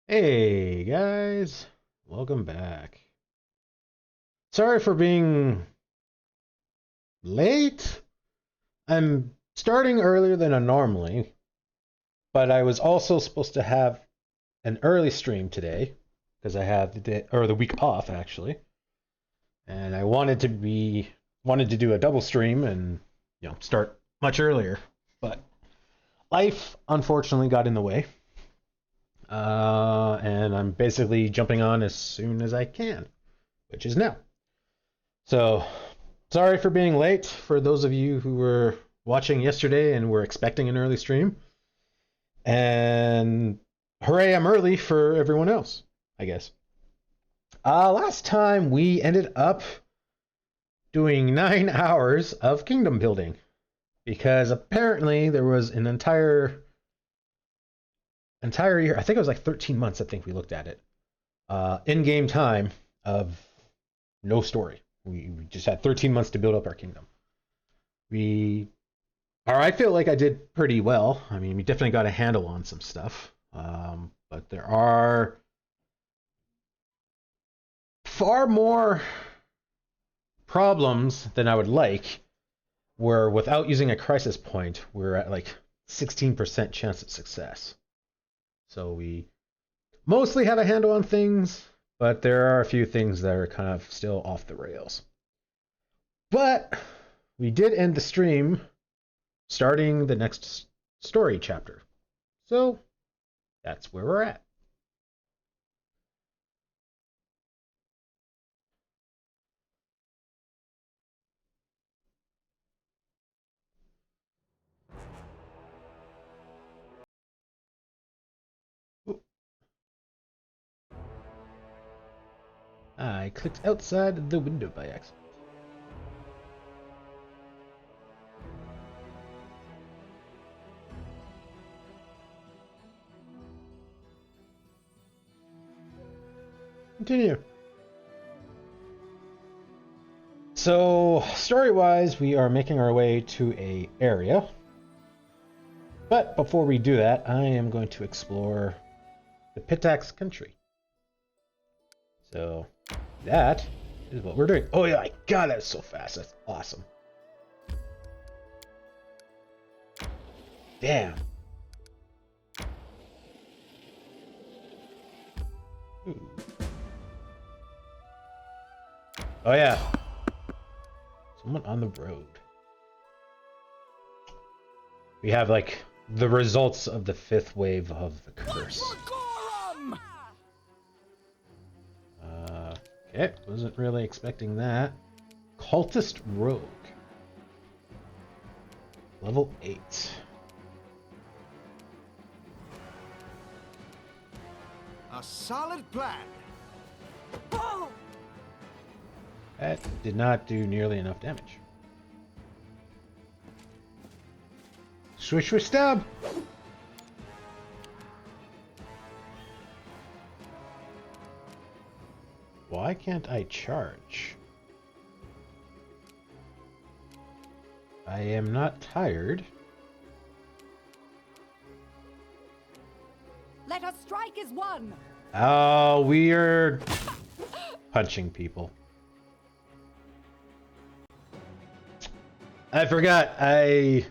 Hey guys, welcome back. Sorry for being late. I'm starting earlier than I normally, but I was also supposed to have an early stream today because I have the week off actually, and I wanted to do a double stream and start much earlier, but life unfortunately got in the way. And I'm basically jumping on as soon as I can, which is now. So, sorry for being late for those of you who were watching yesterday and were expecting an early stream. And hooray, I'm early for everyone else, I guess. Last time we ended up doing 9 hours of kingdom building because apparently there was an entire year. I think it was like 13 months. I think we looked at it. In-game time of no story. We just had 13 months to build up our kingdom. I feel like I did pretty well. I mean, we definitely got a handle on some stuff. But there are far more problems than I would like, where without using a crisis point, we're at like 16% chance of success. So we mostly have a handle on things, but there are a few things that are kind of still off the rails. But we did end the stream starting the next story chapter. So that's where we're at. I clicked outside the window by accident. Continue. So, story-wise, we are making our way to a area. But before we do that, I am going to explore the Pitax country. So, that is what we're doing. Oh yeah, my god, that's so fast. That's awesome. Damn. Ooh. Oh yeah. Someone on the road. We have like the results of the 5th wave of the curse. Okay, wasn't really expecting that. Cultist Rogue. Level 8. A solid plan. That did not do nearly enough damage. Swish, swish, stab! Why can't I charge? I am not tired. Let us strike as one. Oh, we're punching people. I forgot. The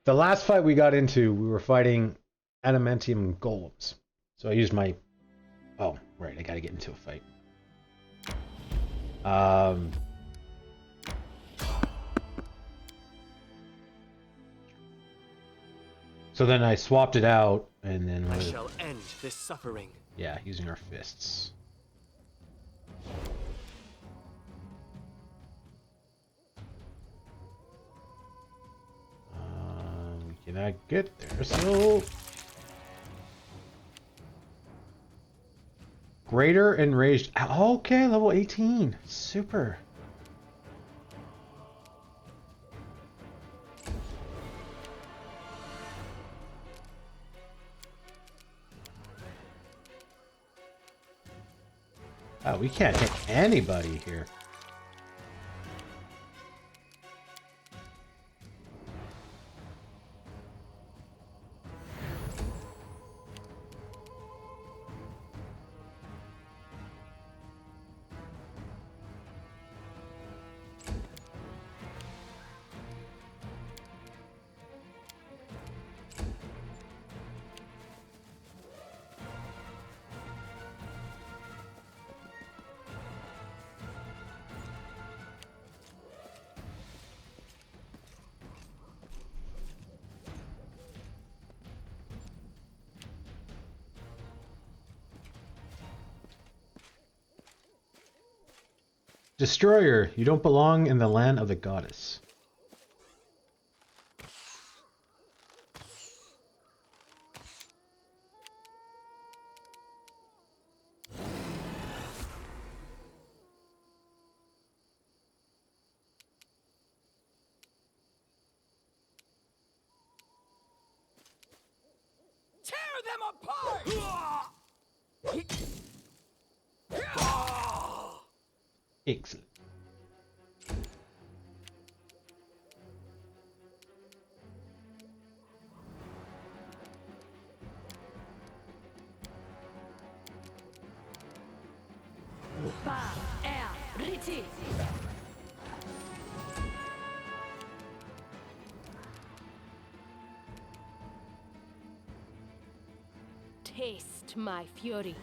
last fight we got into, we were fighting adamantium golems. So I used my... Oh, right. I gotta get into a fight. So then I swapped it out, and then... I shall end this suffering. Yeah, using our fists. We cannot get there, so... Greater Enraged... Okay, level 18. Super. Oh, we can't hit anybody here. Destroyer, you don't belong in the land of the goddess. Tear them apart! Excellent. Ba, er, riti. Taste my fury.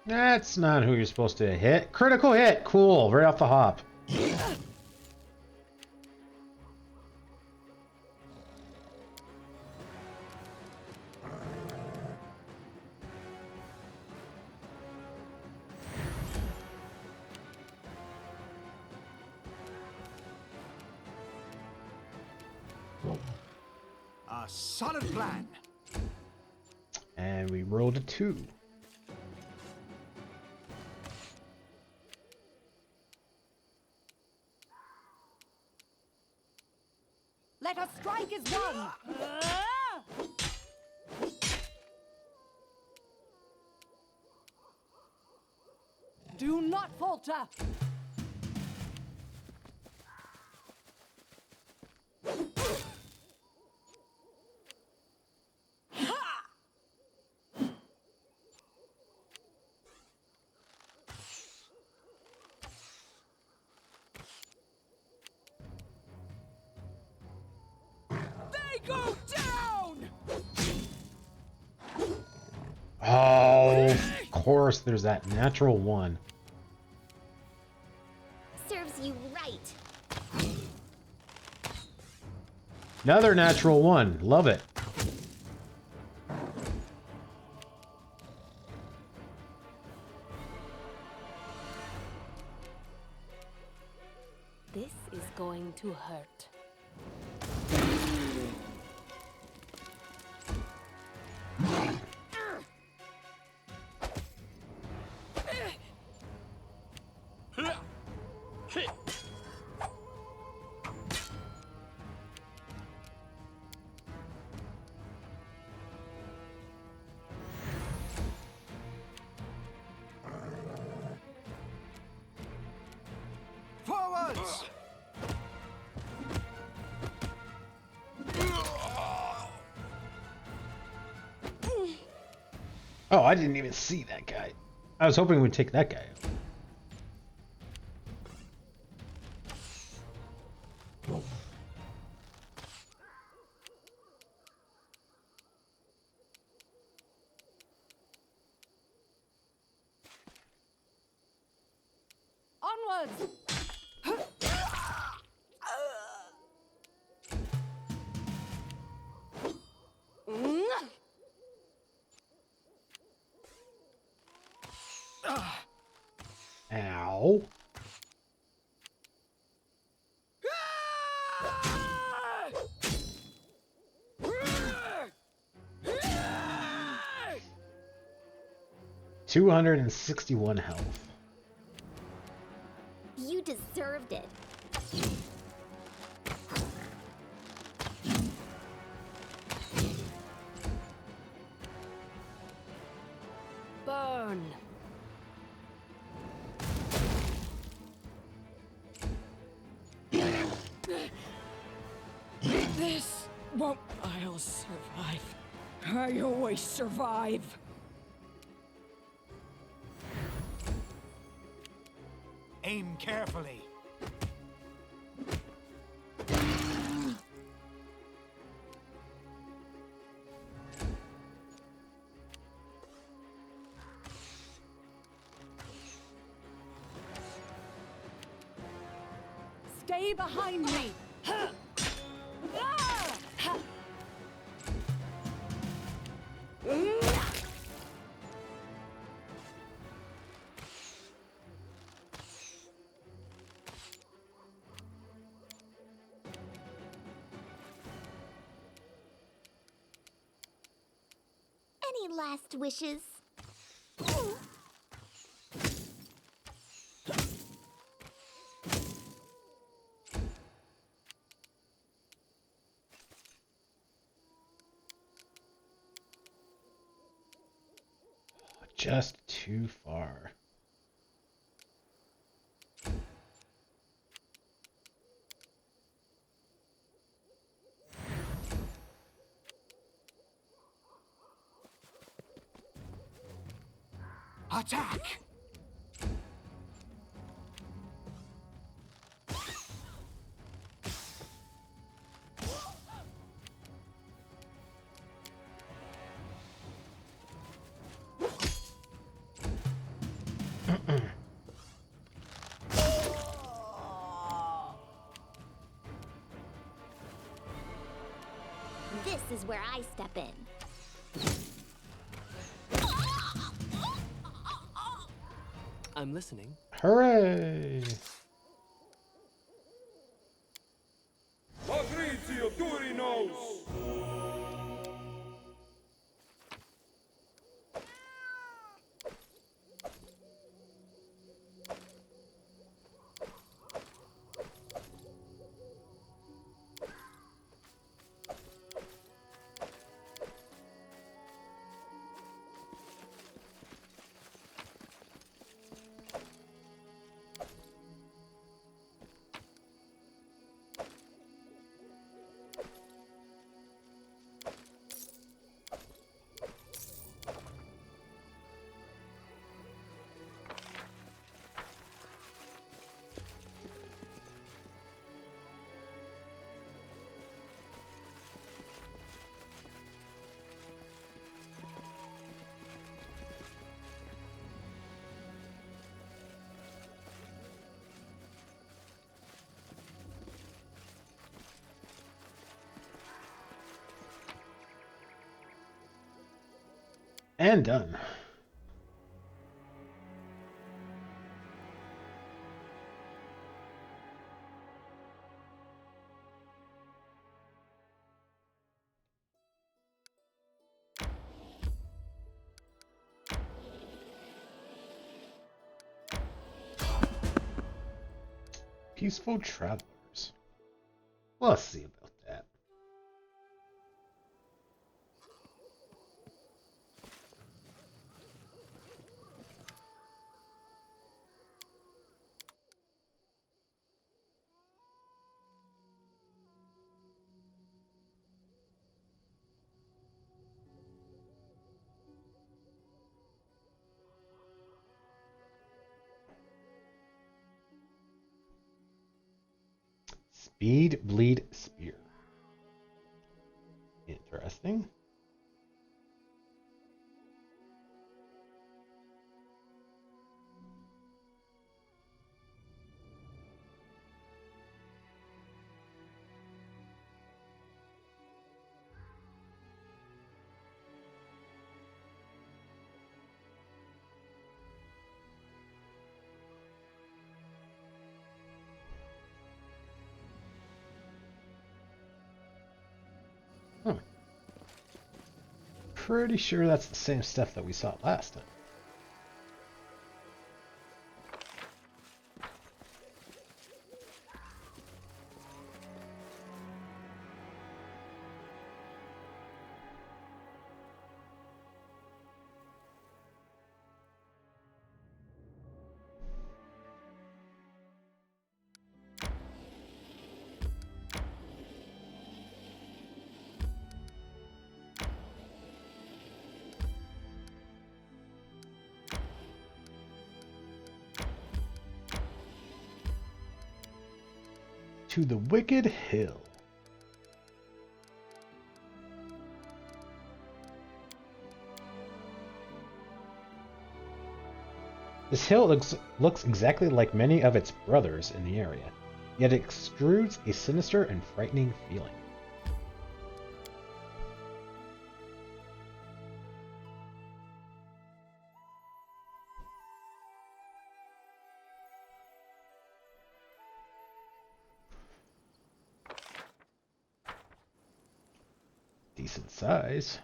That's not who you're supposed to hit. Critical hit. Cool. Right off the hop. A solid plan. And we rolled a 2. Let us strike as one. Do not falter. They go down! Oh, of course, there's that natural 1. Serves you right. Another natural 1. Love it. This is going to hurt. Forwards! Oh, I didn't even see that guy. I was hoping we'd take that guy out. Onwards. 261 health. You deserved it. Burn. This won't. I'll survive. I always survive. Aim carefully. Stay behind me. Any last wishes? Just too far. Attack! This is where I step in. I'm listening. Hooray! Patrizio Durinos! And done. Peaceful travelers. We'll see about that. Speed Bleed Spear. Interesting. Pretty sure that's the same stuff that we saw last time. To the Wicked Hill. This hill looks exactly like many of its brothers in the area. yet it extrudes a sinister and frightening feeling. Decent size.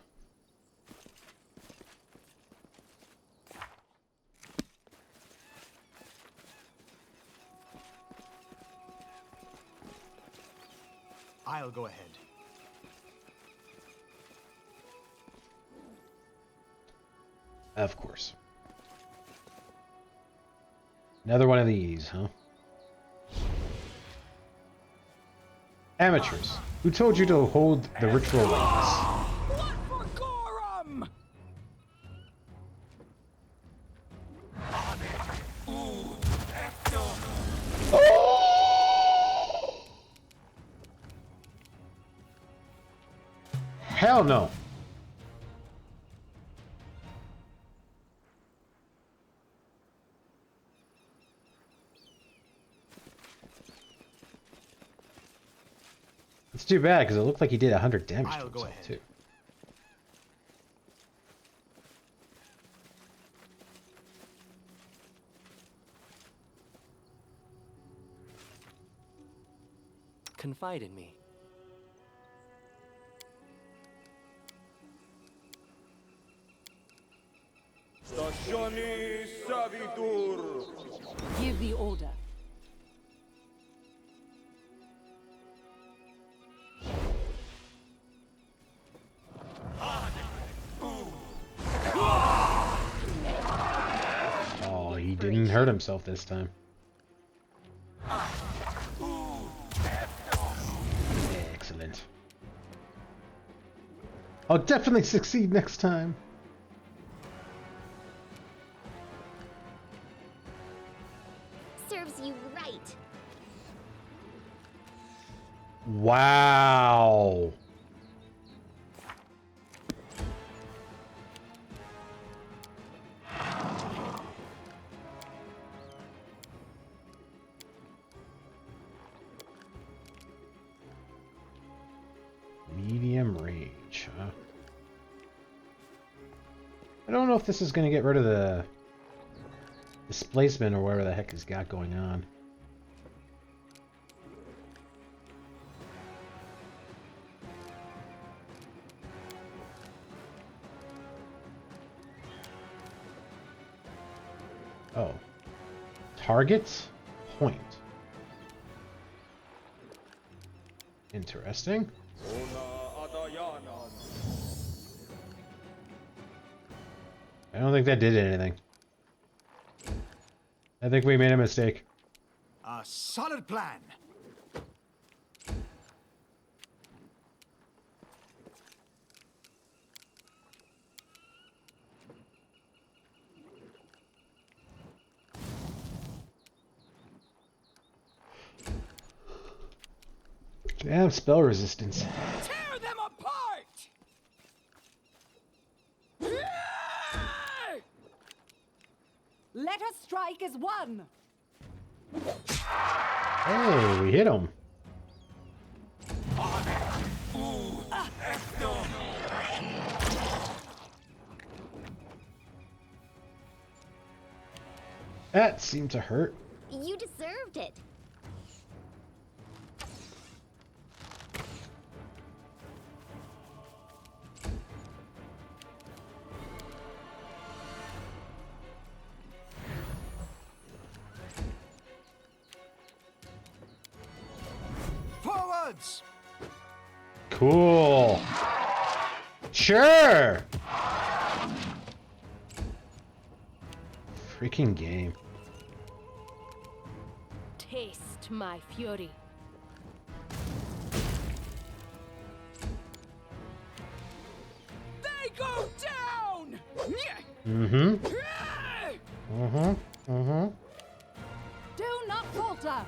I'll go ahead. Of course. Another one of these, huh? Amateurs. Who told you to hold the ritual like this? What for Gorum? Hell no. It's too bad because it looked like he did 100 damage to I'll go himself ahead. too. Confide in me. Stationi Savitur. Give the order. Oh, he didn't hurt himself this time. Excellent. I'll definitely succeed next time. Serves you right. Wow. Medium range, huh? I don't know if this is going to get rid of the displacement or whatever the heck he's got going on. Oh. Target point. Interesting. Una Adayanan. I don't think that did anything. I think we made a mistake. A solid plan. Damn spell resistance. Tear them apart! Let us strike as one. Hey, we hit him. That seemed to hurt. You deserved it. Forwards! Cool. Sure. Freaking game. Taste my fury. They go down! Mm-hmm. Mm-hmm. Mm-hmm. Do not falter.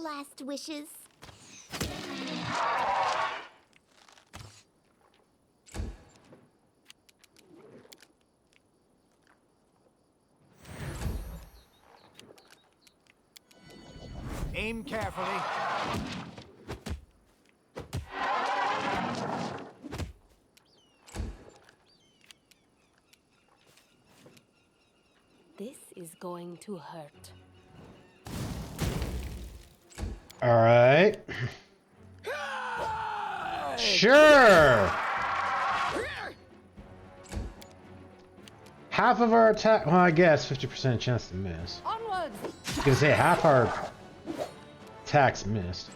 last wishes? Aim carefully. This is going to hurt. All right. Sure. Half of our attack. Well, I guess 50% chance to miss. Onwards! I was gonna say half our attacks missed.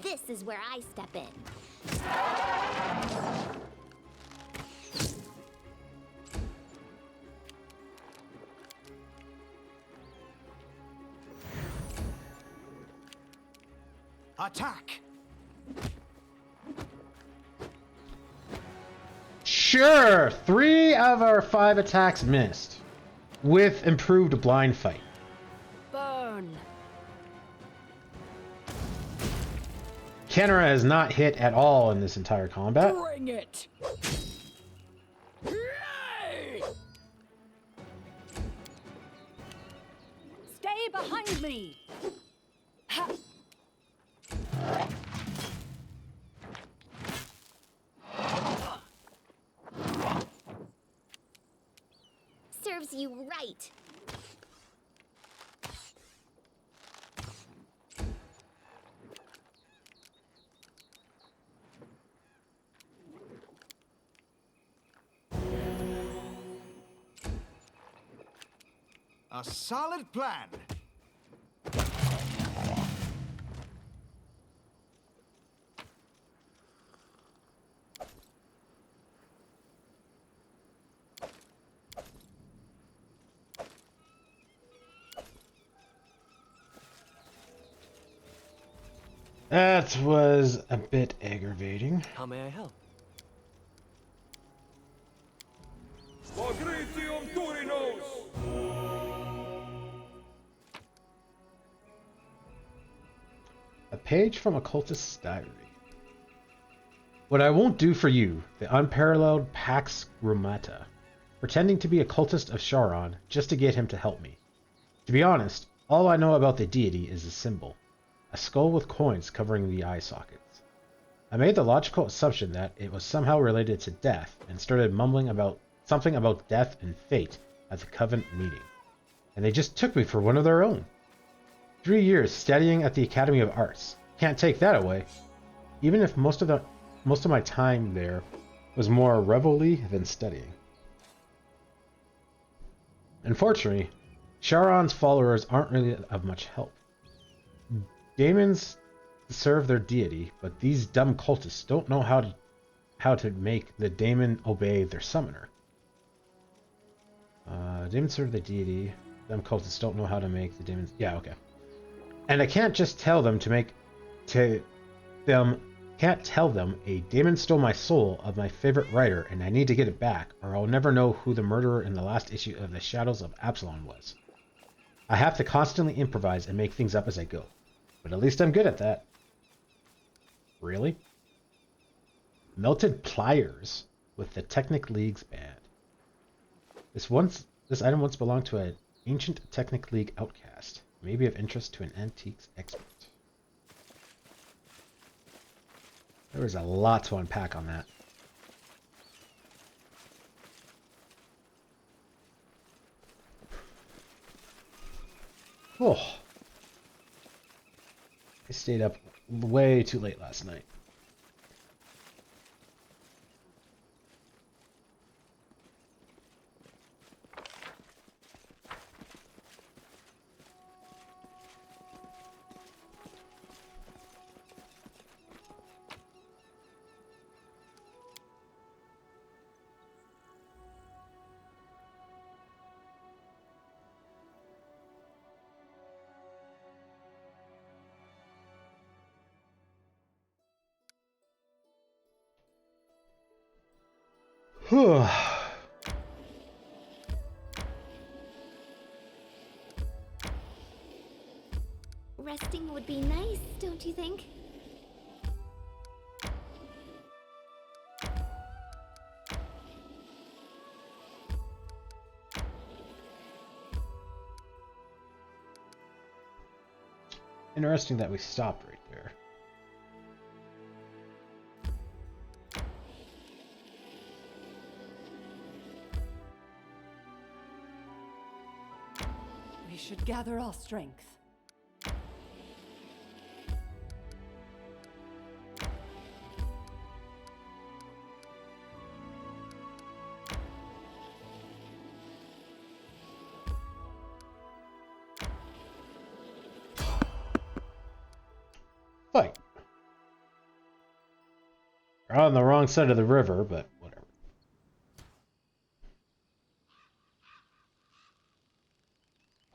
This is where I step in. Attack! Sure. 3 of our 5 attacks missed, with improved blind fight. Burn. Kenra has not hit at all in this entire combat. Bring it! Stay behind me! Ha! Serves you right. A solid plan. That was a bit aggravating. How may I help? Pagritium Turinos! A page from Occultist's diary. What I won't do for you, the unparalleled Pax Rumata, pretending to be a cultist of Charon just to get him to help me. To be honest, all I know about the deity is a symbol, a skull with coins covering the eye sockets. I made the logical assumption that it was somehow related to death and started mumbling about something about death and fate at the Covenant meeting. And they just took me for one of their own. 3 years studying at the Academy of Arts. Can't take that away. Even if most of my time there was more revelry than studying. Unfortunately, Charon's followers aren't really of much help. Daemons serve their deity, but these dumb cultists don't know how to make the daemon obey their summoner. Daemons serve the deity. Dumb cultists don't know how to make the daemons. Yeah, okay. And I can't just tell them can't tell them a daemon stole my soul of my favorite writer and I need to get it back, or I'll never know who the murderer in the last issue of the Shadows of Absalom was. I have to constantly improvise and make things up as I go. But at least I'm good at that. Really? Melted pliers with the Technic League's band. This item once belonged to an ancient Technic League outcast, maybe of interest to an antiques expert. There was a lot to unpack on that. Oh. I stayed up way too late last night. Whew. Resting would be nice, don't you think? Interesting that we stopped right there. We should gather our strength. Fight. We're on the wrong side of the river, but whatever.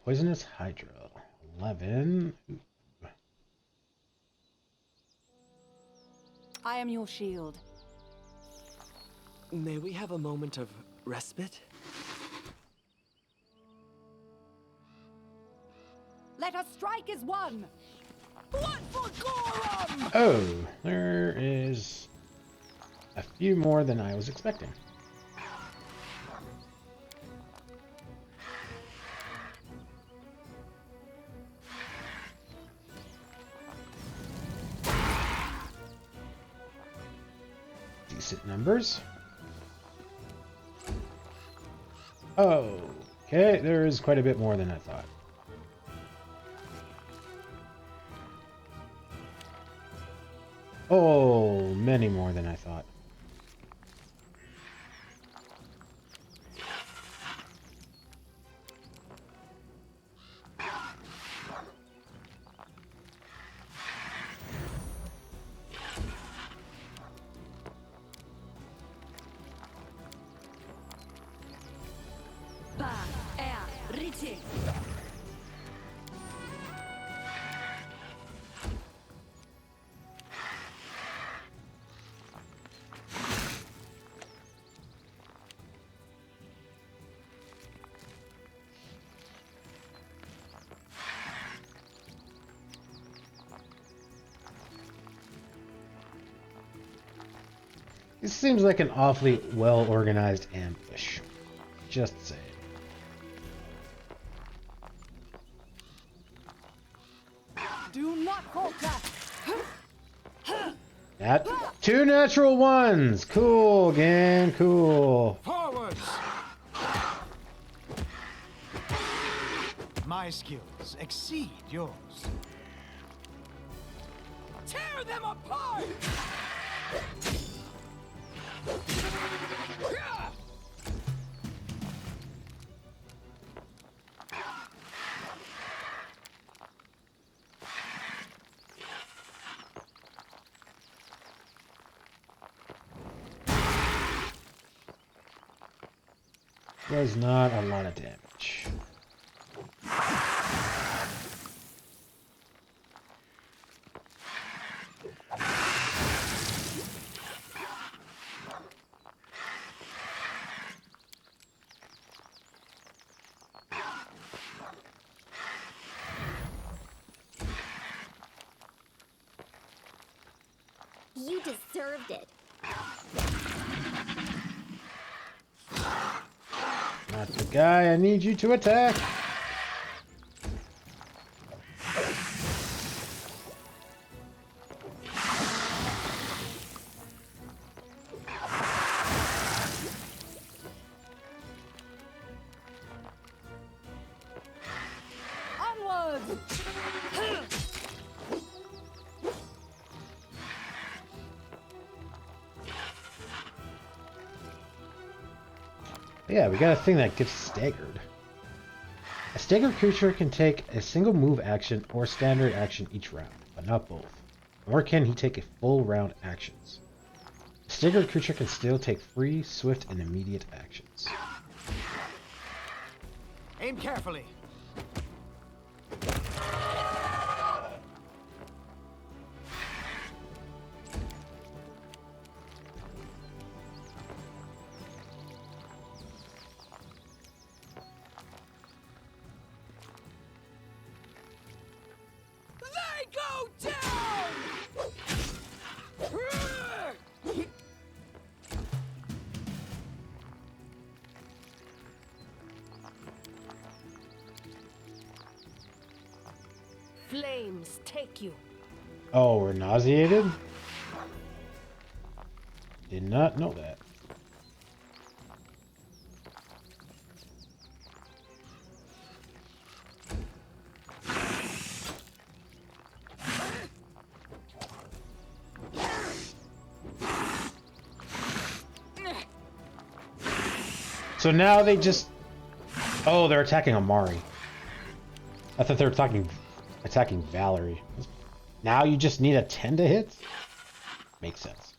Poisonous Hydra. 11. Ooh. I am your shield. May we have a moment of respite? Let us strike as one! What for Gorum? Oh, there is a few more than I was expecting. Decent numbers. Okay, there is quite a bit more than I thought. Oh, many more than I thought. Ba, Riti. This seems like an awfully well-organized ambush. Just saying. Do not falter! That 2 natural ones! Cool, gang, cool. Forwards! My skills exceed yours. Tear them apart! Was not a lot of damage. You deserved it. Not the guy I need you to attack. Onward! Yeah, we got a thing that gets staggered. A staggered creature can take a single move action or standard action each round, but not both. Nor can he take a full round actions. A staggered creature can still take free, swift, and immediate actions. Aim carefully. flames take you. Oh, we're nauseated? Did not know that. So now they just... Oh, they're attacking Amari. I thought they were attacking Valerie. Now you just need a 10 to hit? Makes sense.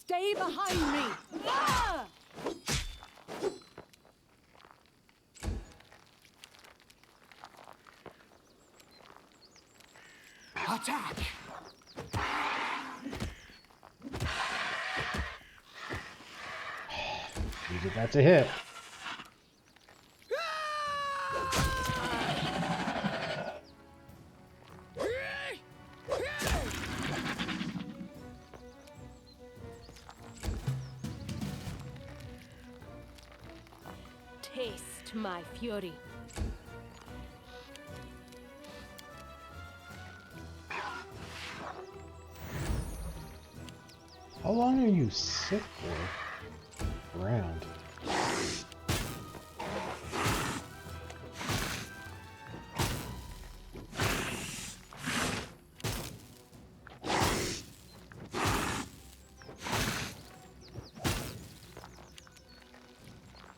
Stay behind me! Ah! Attack! Needed that to hit. Taste my fury. How long are you sick for? Around.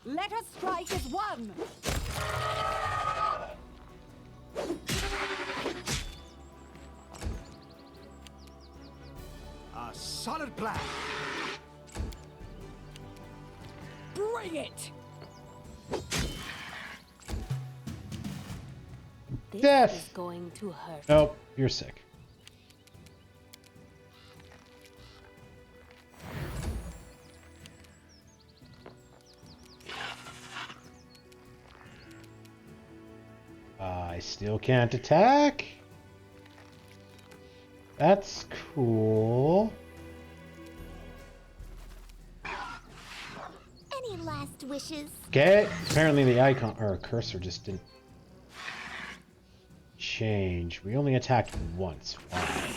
Let us strike as one! A solid plan. Bring it! This Death. is going to hurt. Nope, you're sick. I still can't attack. That's cool. Any last wishes? Okay, apparently the icon or cursor just didn't change. We only attacked once. Wow.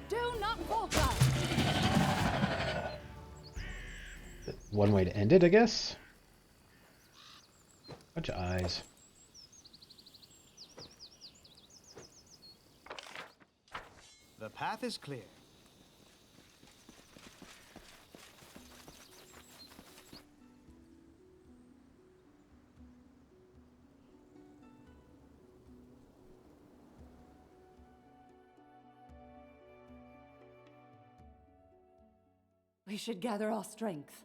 Do not falter! One way to end it, I guess. Bunch of eyes. The path is clear. We should gather our strength.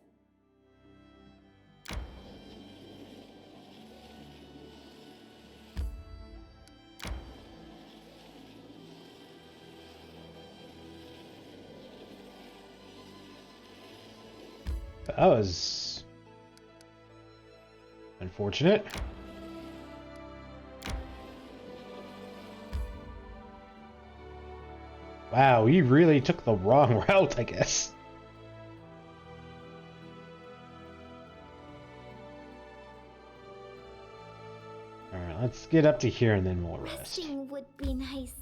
That was unfortunate. Wow, we really took the wrong route, I guess. Alright, let's get up to here and then we'll rest. Resting would be nice,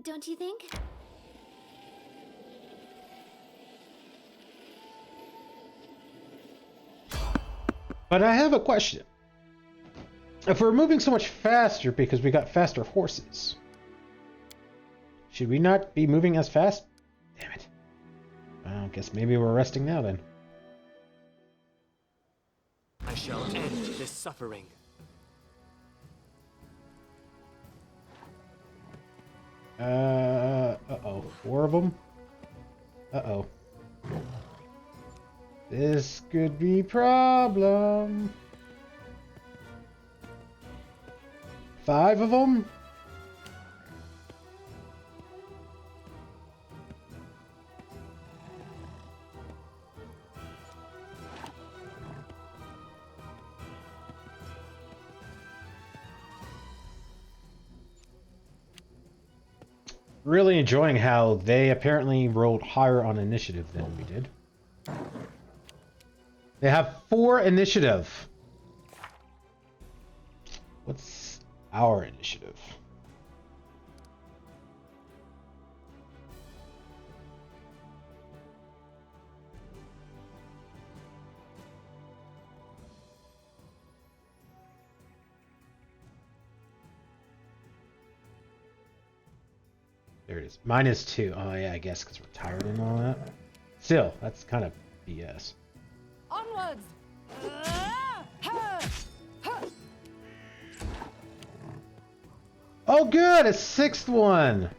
don't you think? But I have a question. If we're moving so much faster because we got faster horses, should we not be moving as fast? Damn it. Well, I guess maybe we're resting now then. I shall end this suffering. Uh-oh. 4 of them? Uh-oh. This could be problem. 5 of them? really enjoying how they apparently rolled higher on initiative than we did. They have 4 initiative. What's our initiative? There it is. -2. Oh yeah, I guess because we're tired and all that. Still, that's kind of BS. Onwards! Ha! Ha! Oh good, a 6th one!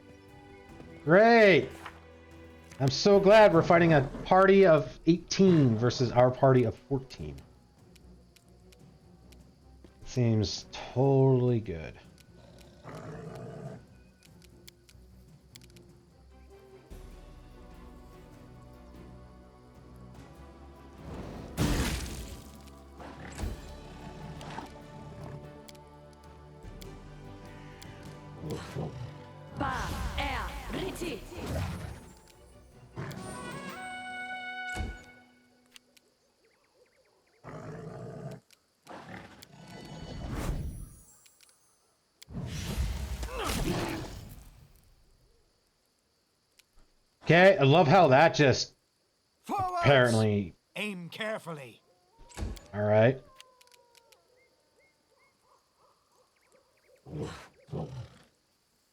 Great! I'm so glad we're fighting a party of 18 versus our party of 14. Seems totally good. Ba! Er! Riti! Okay, I love how that just Forwards! apparently... Aim carefully. Alright.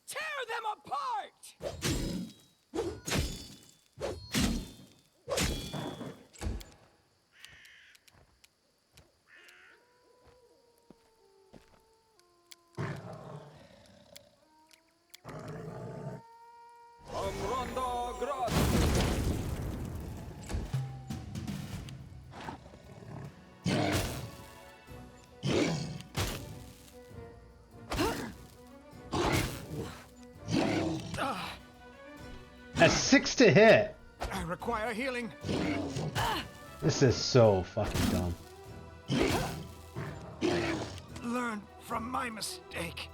Tear them apart! Amranda Grad. A 6 to hit! I require healing. This is so fucking dumb. Learn from my mistake.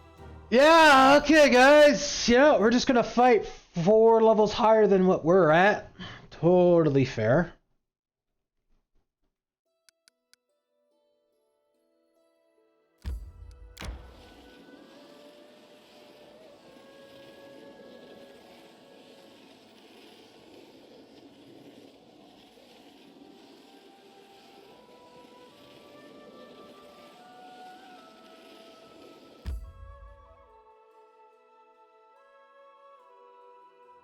Yeah, okay guys. Yeah, we're just gonna fight 4 levels higher than what we're at. Totally fair.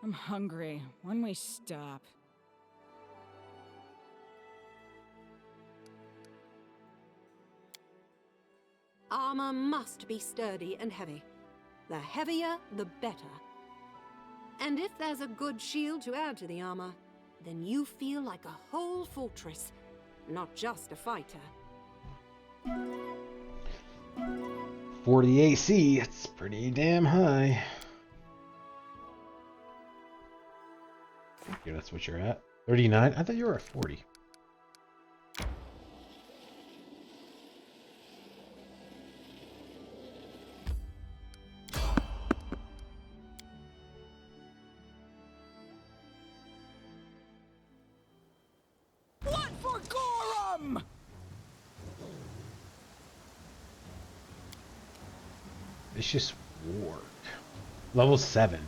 I'm hungry. When we stop. Armor must be sturdy and heavy. The heavier, the better. And if there's a good shield to add to the armor, then you feel like a whole fortress, not just a fighter. 40 AC, it's pretty damn high. Yeah, that's what you're at. 39? I thought you were at 40. What for Gorum? Vicious Ward. Level 7.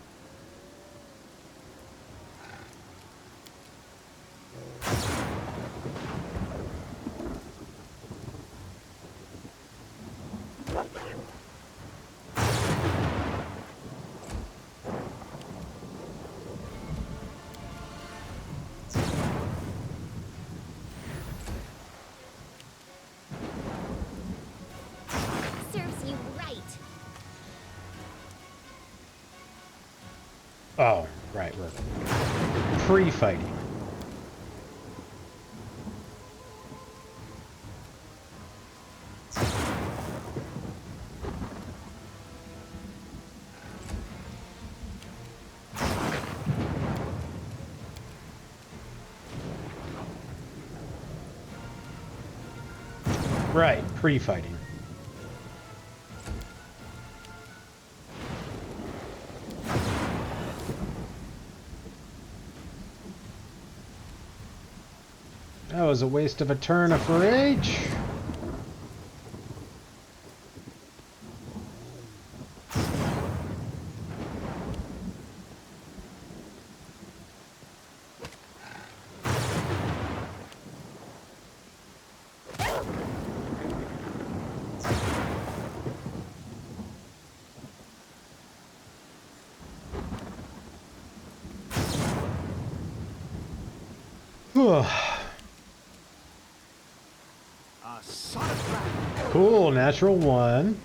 Serves you right. Oh, right, we're pre-fighting. Right, pre-fighting. was a waste of a turn of rage. A solid plan. Cool, natural one.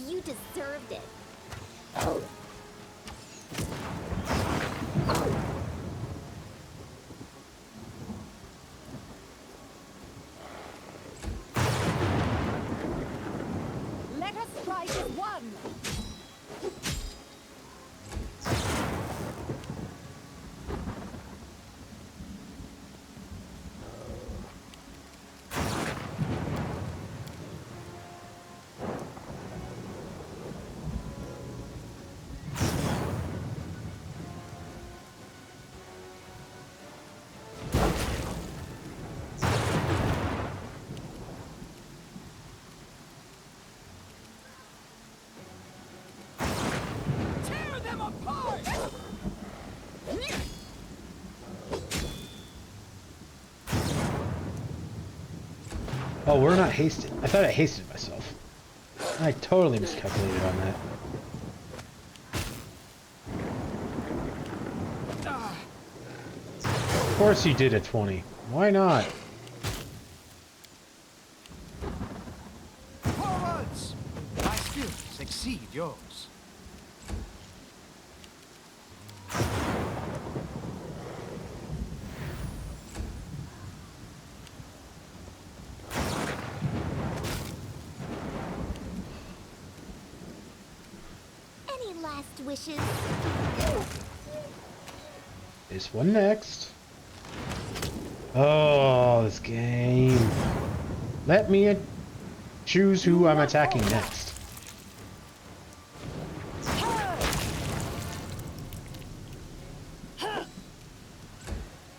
You deserved it. Let us strike as one. Tear them apart! Oh, we're not hasted. I thought I hasted myself. I totally miscalculated on that. Of course you did a 20. Why not? Forwards! My skills exceed yours. Any last wishes? This one next. Oh, this game. Let me choose who I'm attacking next.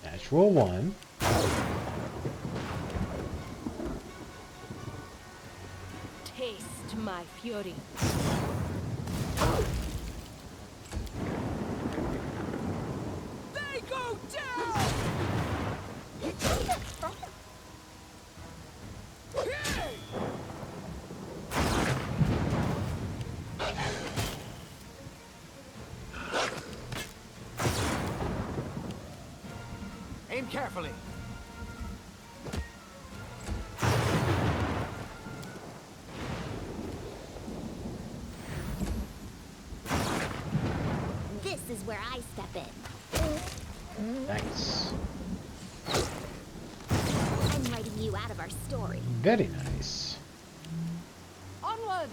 Natural one. Taste my fury. They go down! Aim carefully. This is where I step in. Nice. I'm writing you out of our story. Very nice. Onwards!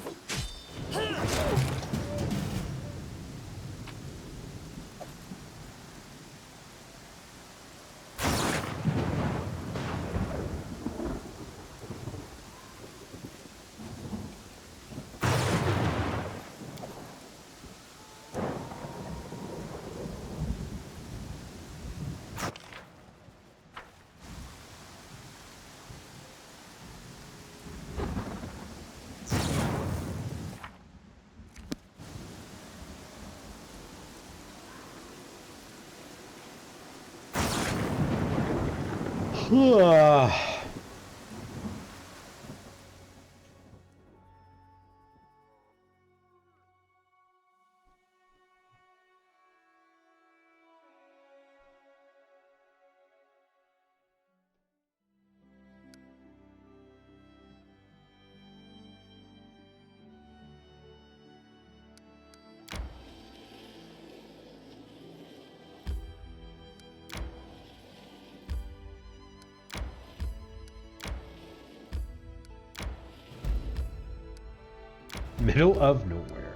Middle of nowhere.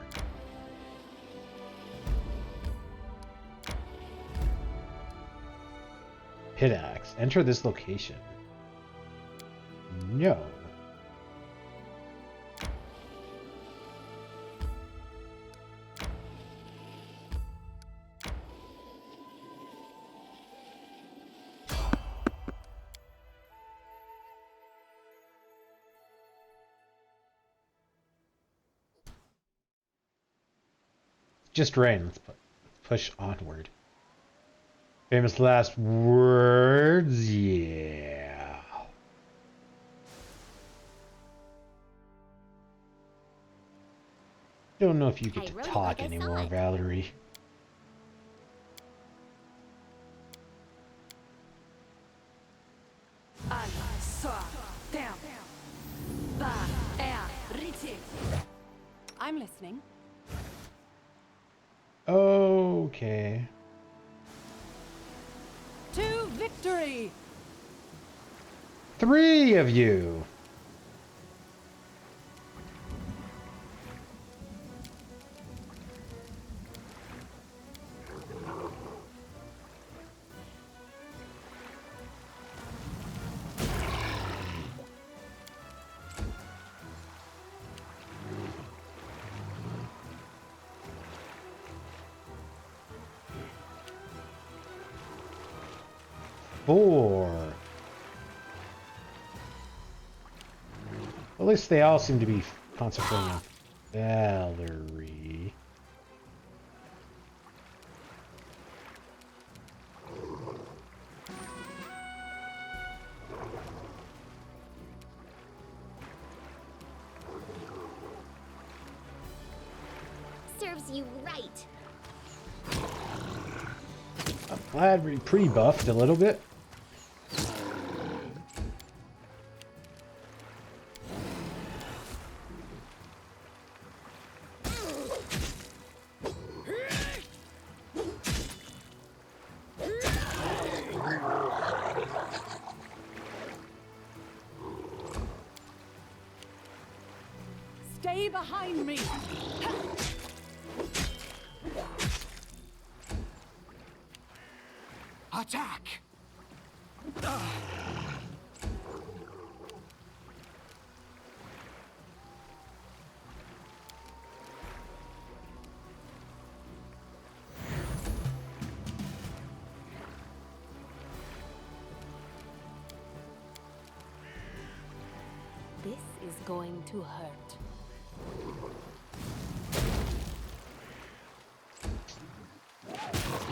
Pit axe. Enter this location. No. Just rain. Let's push onward. Famous last words. Yeah. Don't know if you get I to wrote it talk like I saw anymore, it. Valerie. I'm listening. Okay. To victory! 3 of you. Four. At least they all seem to be concentrating on Valerie. Serves you right. I'm glad we pre-buffed a little bit. Stay behind me! Attack! This is going to hurt.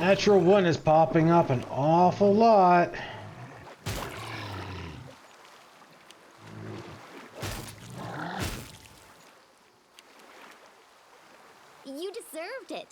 Natural 1 is popping up an awful lot. You deserved it.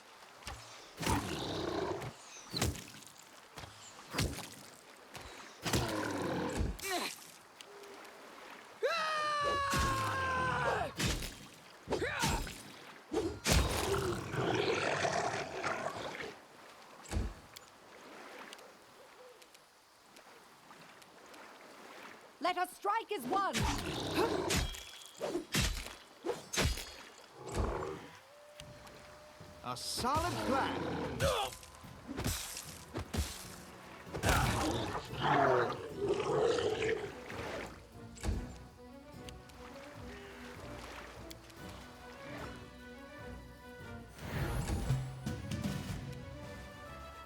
Let us strike as one! A solid plan.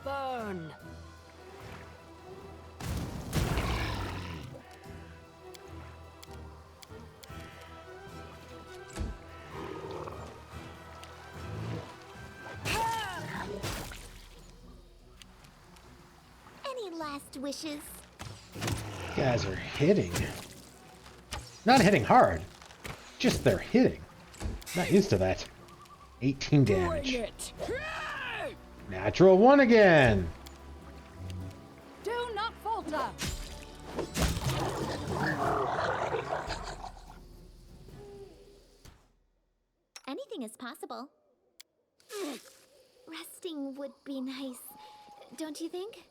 Burn! Any last wishes? You guys are hitting. Not hitting hard. Just they're hitting. Not used to that. 18 damage. it! Natural 1 again. Do not falter! Anything is possible. Resting would be nice, don't you think?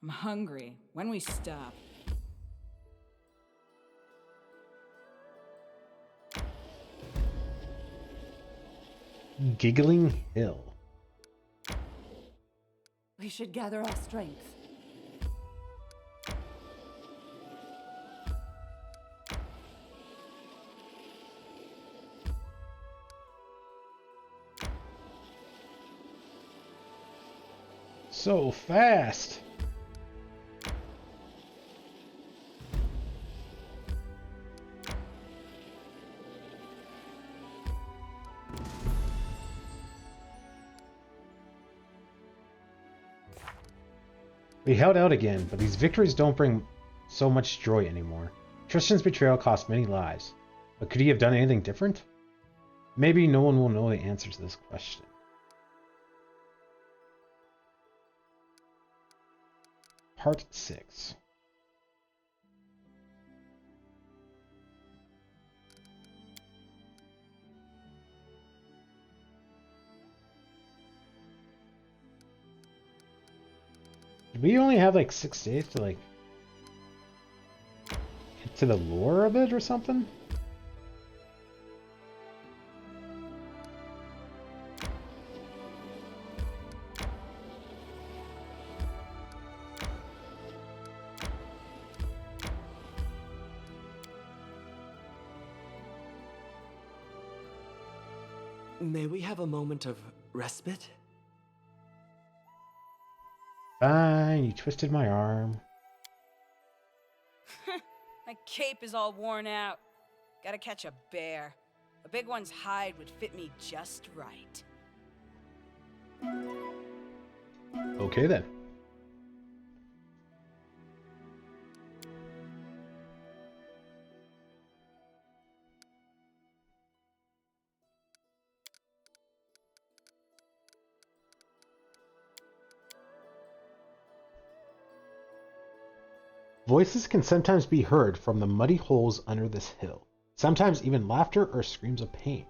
I'm hungry. When we stop? Giggling Hill. We should gather our strength. So fast. We held out again, but these victories don't bring so much joy anymore. Tristan's betrayal cost many lives, but could he have done anything different? Maybe no one will know the answer to this question. Part 6. Do we only have like 6 days to like get to the lore of it or something? May we have a moment of respite? Fine, you twisted my arm. My cape is all worn out. Gotta catch a bear. A big one's hide would fit me just right. Okay then. Voices can sometimes be heard from the muddy holes under this hill, sometimes even laughter or screams of pain.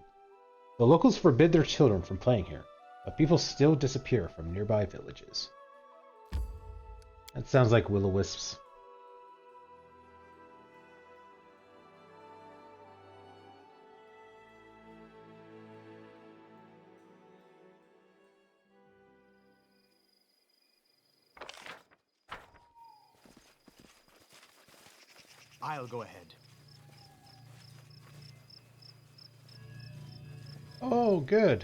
The locals forbid their children from playing here, but people still disappear from nearby villages. That sounds like will-o-wisps. I'll go ahead. Oh, good.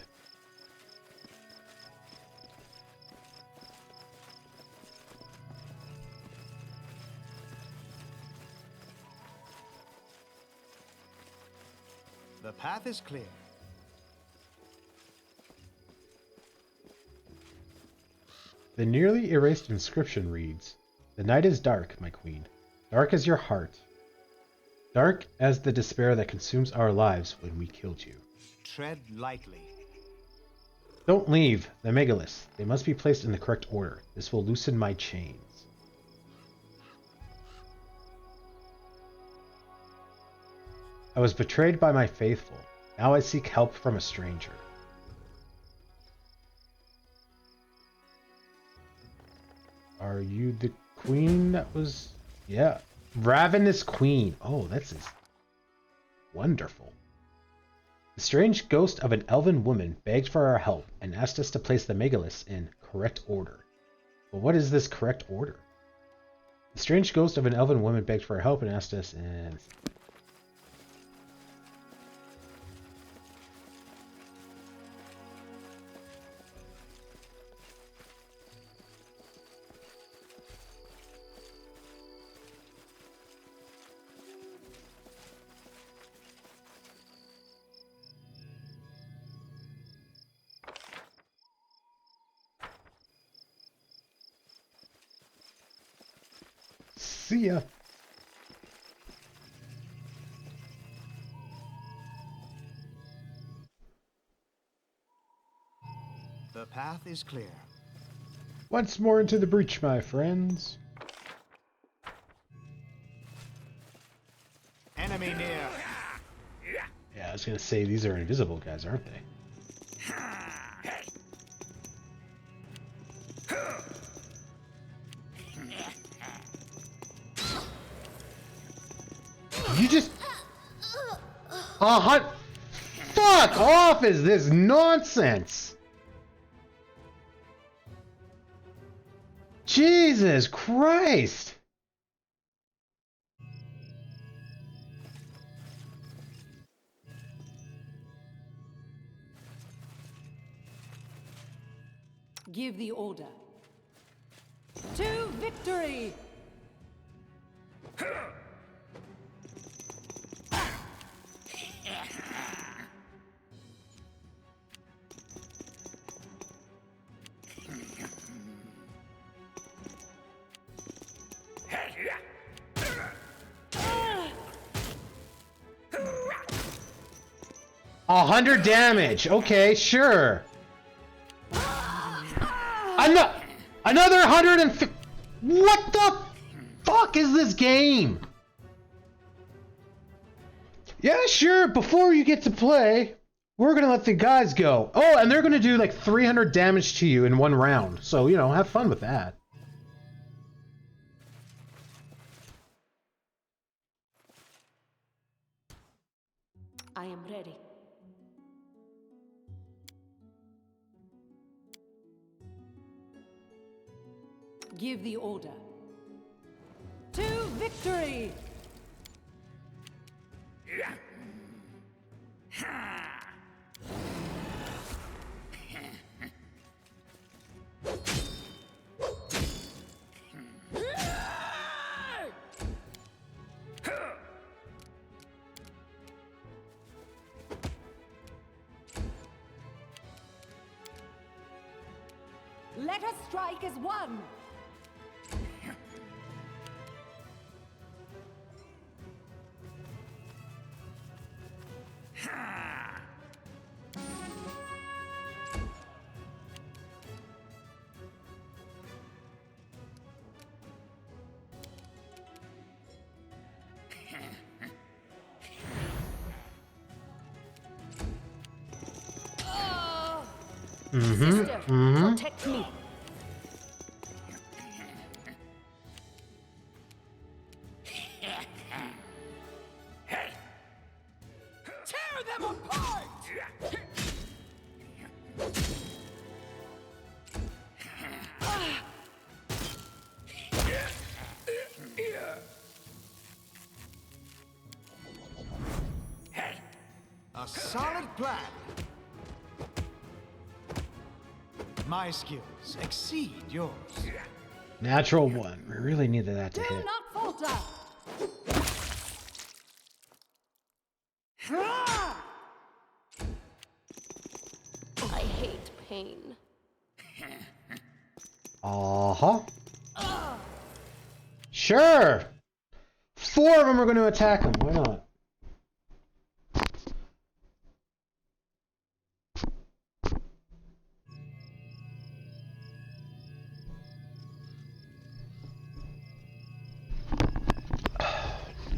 The path is clear. The nearly erased inscription reads, "The night is dark, my queen. Dark as your heart. Dark as the despair that consumes our lives when we killed you. Tread lightly. Don't leave the megaliths. They must be placed in the correct order. This will loosen my chains." I was betrayed by my faithful. Now I seek help from a stranger. Are you the queen that was... Yeah. Ravenous Queen. Oh, that's wonderful. The strange ghost of an elven woman begged for our help and asked us to place the megaliths in correct order. But what is this correct order? The strange ghost of an elven woman begged for our help and asked us in... See ya. The path is clear. Once more into the breach, my friends. Enemy near. Yeah, I was gonna say, these are invisible guys, aren't they? Fuck off is this nonsense? Jesus Christ. Give the order. To victory! A 100 damage. Okay, sure. Another 150. What the fuck is this game? Yeah, sure. Before you get to play, we're gonna let the guys go. Oh, and they're gonna do like 300 damage to you in one round. So, you know, have fun with that. I am ready. Give the order. To victory! Let us strike as one! Sister, protect me. Tear them apart! A solid plan. My skills exceed yours. Natural 1. We really needed that to Do hit. not falter! I hate pain. Uh-huh. Sure. 4 of them are going to attack him. Why not?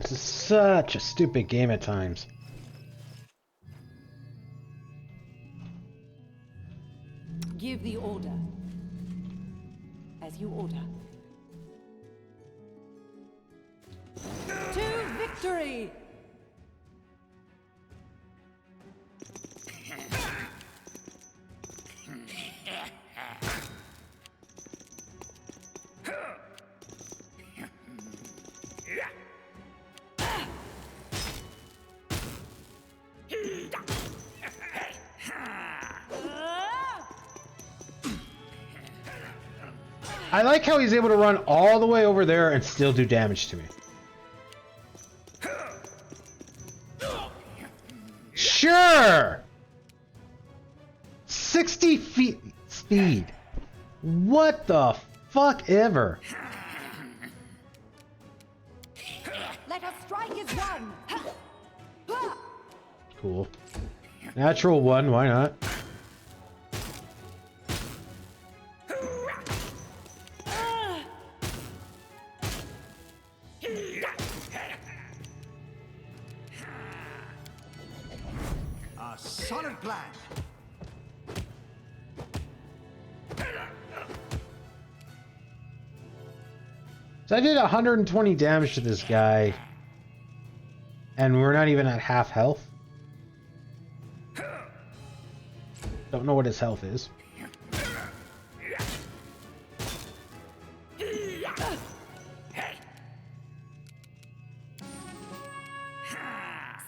This is such a stupid game at times. Give the order. As you order. To victory! I like how he's able to run all the way over there and still do damage to me. Sure! 60 feet speed. What the fuck ever? Let us strike as one! Cool. Natural 1, why not? A solid plan. So I did 120 damage to this guy, and we're not even at half health. Don't know what his health is.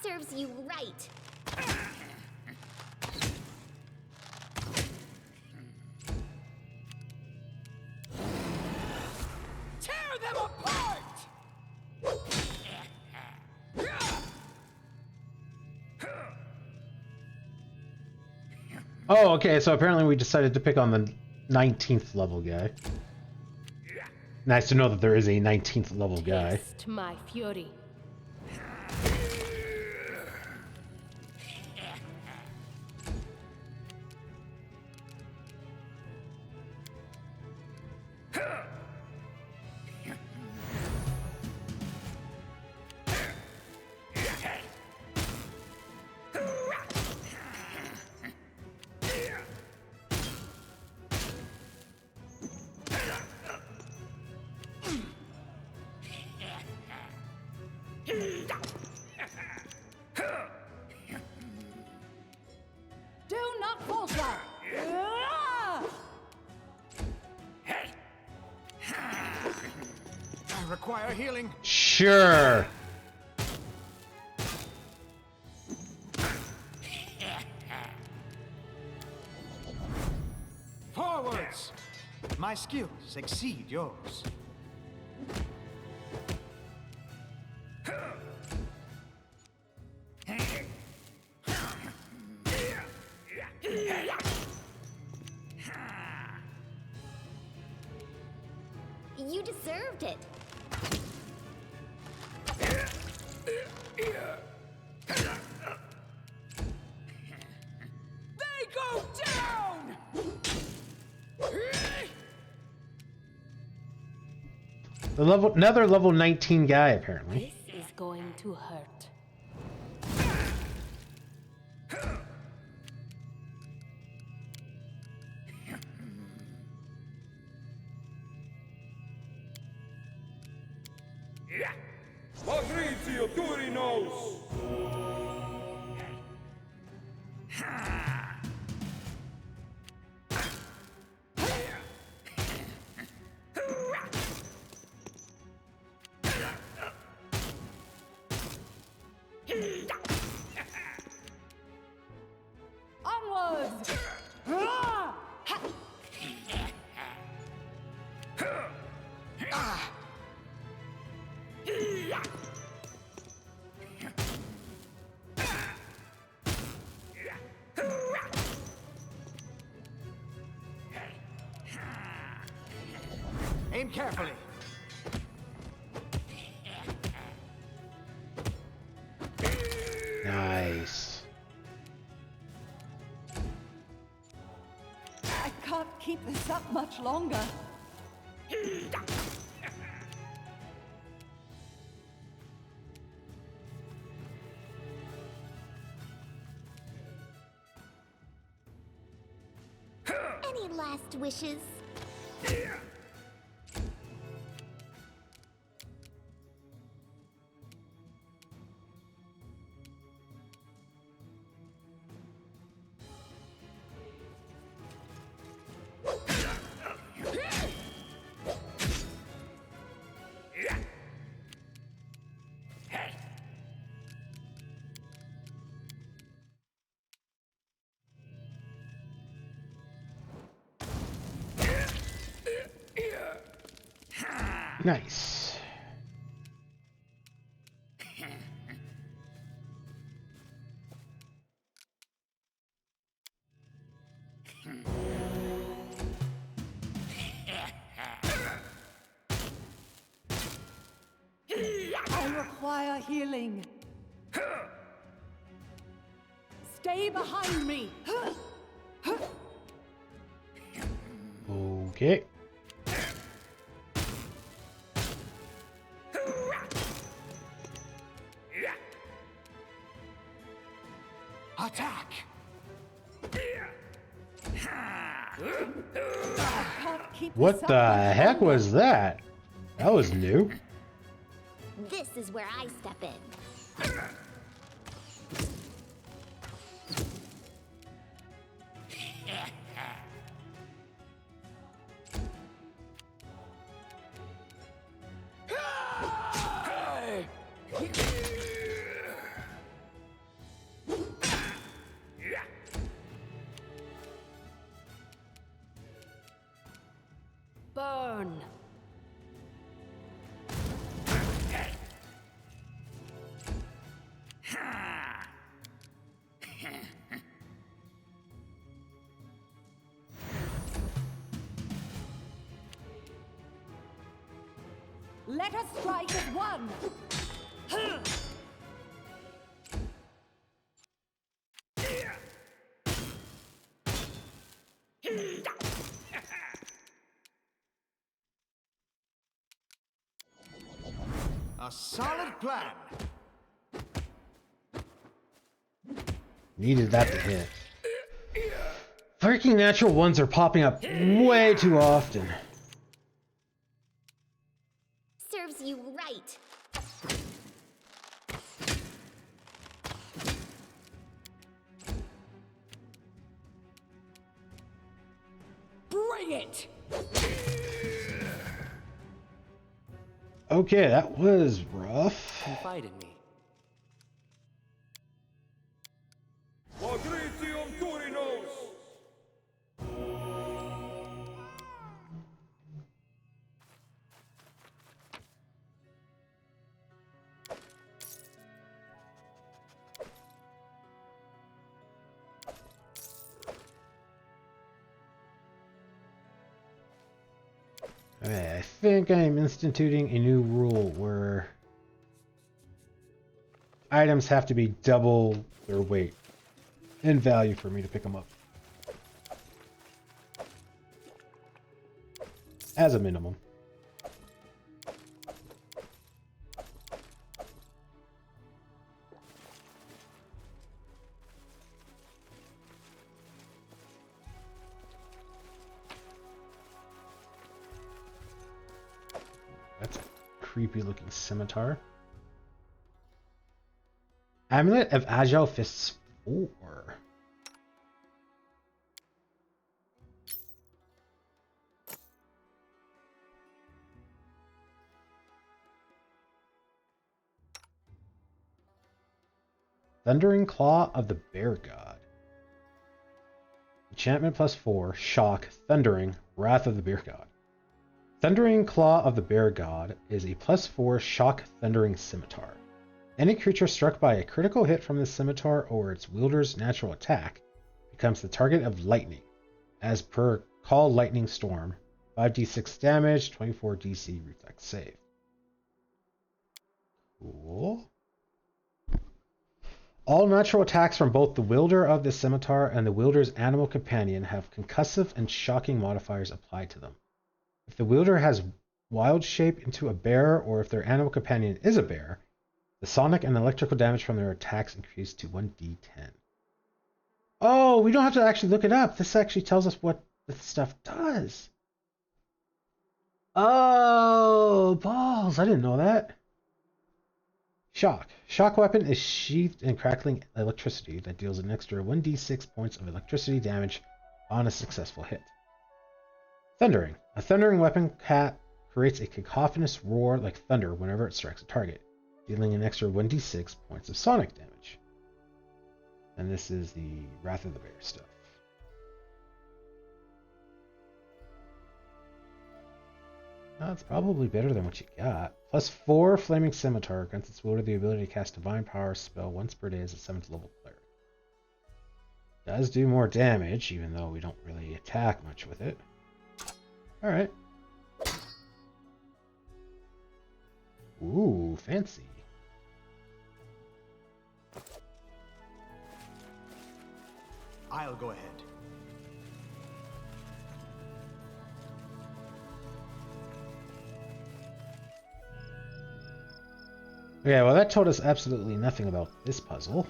Serves you right. Tear them apart! Oh, okay, so apparently we decided to pick on the 19th level guy. Nice to know that there is a 19th level guy. Taste my fury. Do not falter! Ah! I require healing. Sure. Forwards! My skills exceed yours. You deserved it. They go down! Another level 19 guy, apparently. This is going to hurt. Fabrizio Turinos! Onwards! Ah! Ha! Aim carefully. Nice. I can't keep this up much longer. Any last wishes? Nice. I require healing. Stay behind me. Okay. Attack! I can't keep What this up the much heck longer. was that? That was new. This is where I step in. Let us strike as one! A solid plan. Needed that to hit. Freaking natural ones are popping up way too often. Serves you right. Bring it! Okay, that was rough. Confide in me. Quadritium Turinos. Okay, I think I'm instituting a new rule where items have to be double their weight in value for me to pick them up. As a minimum. That's a creepy looking scimitar. Amulet of Agile Fists 4. Thundering Claw of the Bear God. Enchantment +4, Shock, Thundering, Wrath of the Bear God. Thundering Claw of the Bear God is a +4 Shock Thundering Scimitar. Any creature struck by a critical hit from the scimitar or its wielder's natural attack becomes the target of lightning, as per Call Lightning Storm. 5d6 damage, 24 DC reflex save. Cool. All natural attacks from both the wielder of the scimitar and the wielder's animal companion have concussive and shocking modifiers applied to them. If the wielder has wild shape into a bear, or if their animal companion is a bear, the sonic and electrical damage from their attacks increase to 1d10. Oh, we don't have to actually look it up. This actually tells us what this stuff does. Oh, balls. I didn't know that. Shock. Shock weapon is sheathed in crackling electricity that deals an extra 1d6 points of electricity damage on a successful hit. Thundering. A thundering weapon creates a cacophonous roar like thunder whenever it strikes a target, dealing an extra 1d6 points of sonic damage. And this is the Wrath of the Bear stuff. That's probably better than what you got. +4 Flaming Scimitar grants its wielder the ability to cast Divine Power spell once per day as a 7th level cleric. Does do more damage, even though we don't really attack much with it. Alright. Ooh, fancy. I'll go ahead. Okay, well that told us absolutely nothing about this puzzle.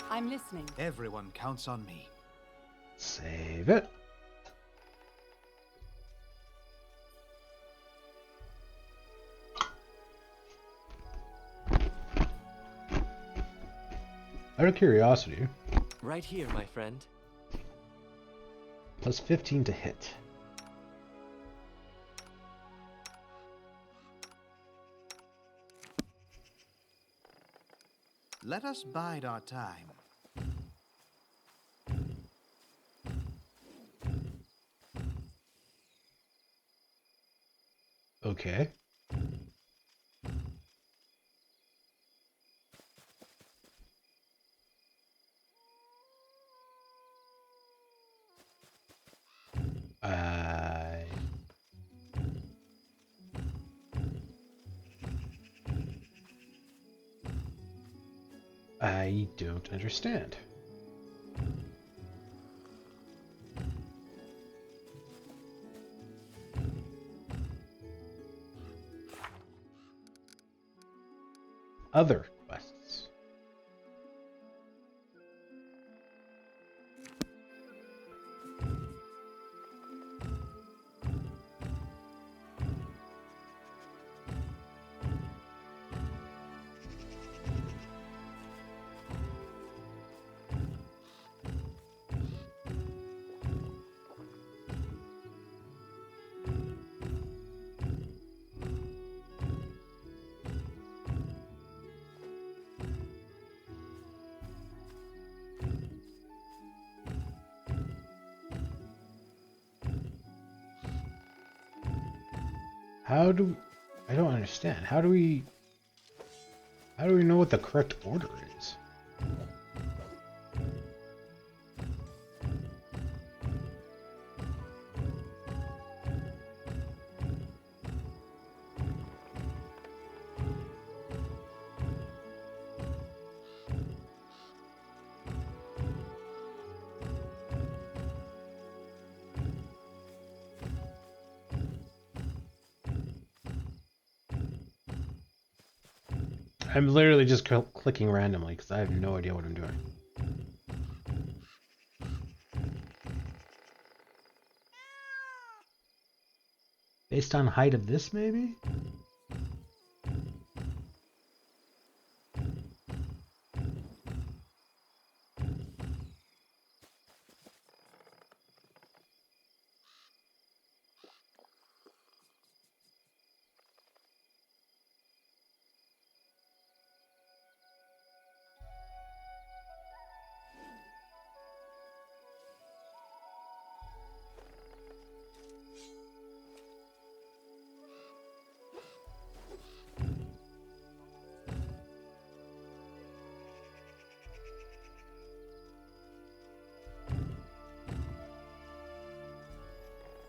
I'm listening. Everyone counts on me. Save it. Out of curiosity. Right here, my friend. +15 to hit. Let us bide our time. Okay. I don't understand. Other quests. I don't understand. How do we know what the correct order is? I'm literally just clicking randomly because I have no idea what I'm doing. Based on height of this, maybe?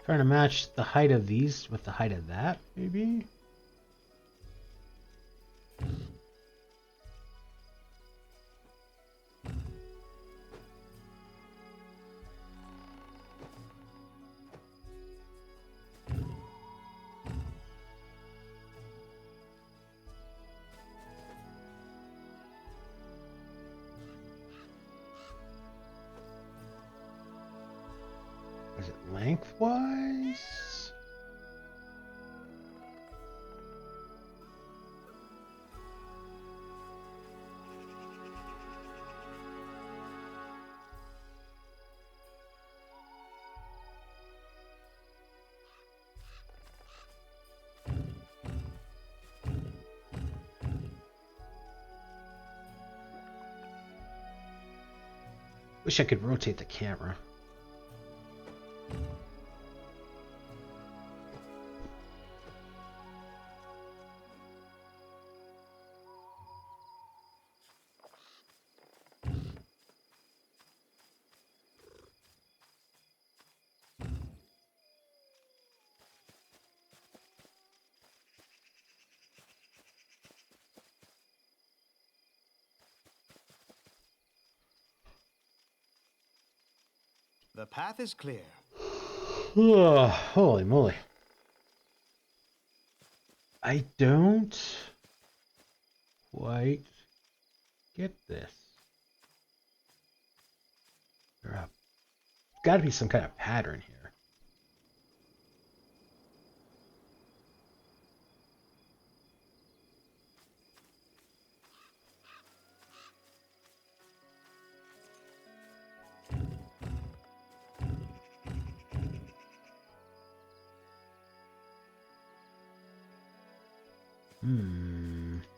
Trying to match the height of these with the height of that, maybe? Is it lengthwise? Wish I could rotate the camera. The path is clear. Oh, holy moly. I don't quite get this. There's got to be some kind of pattern here.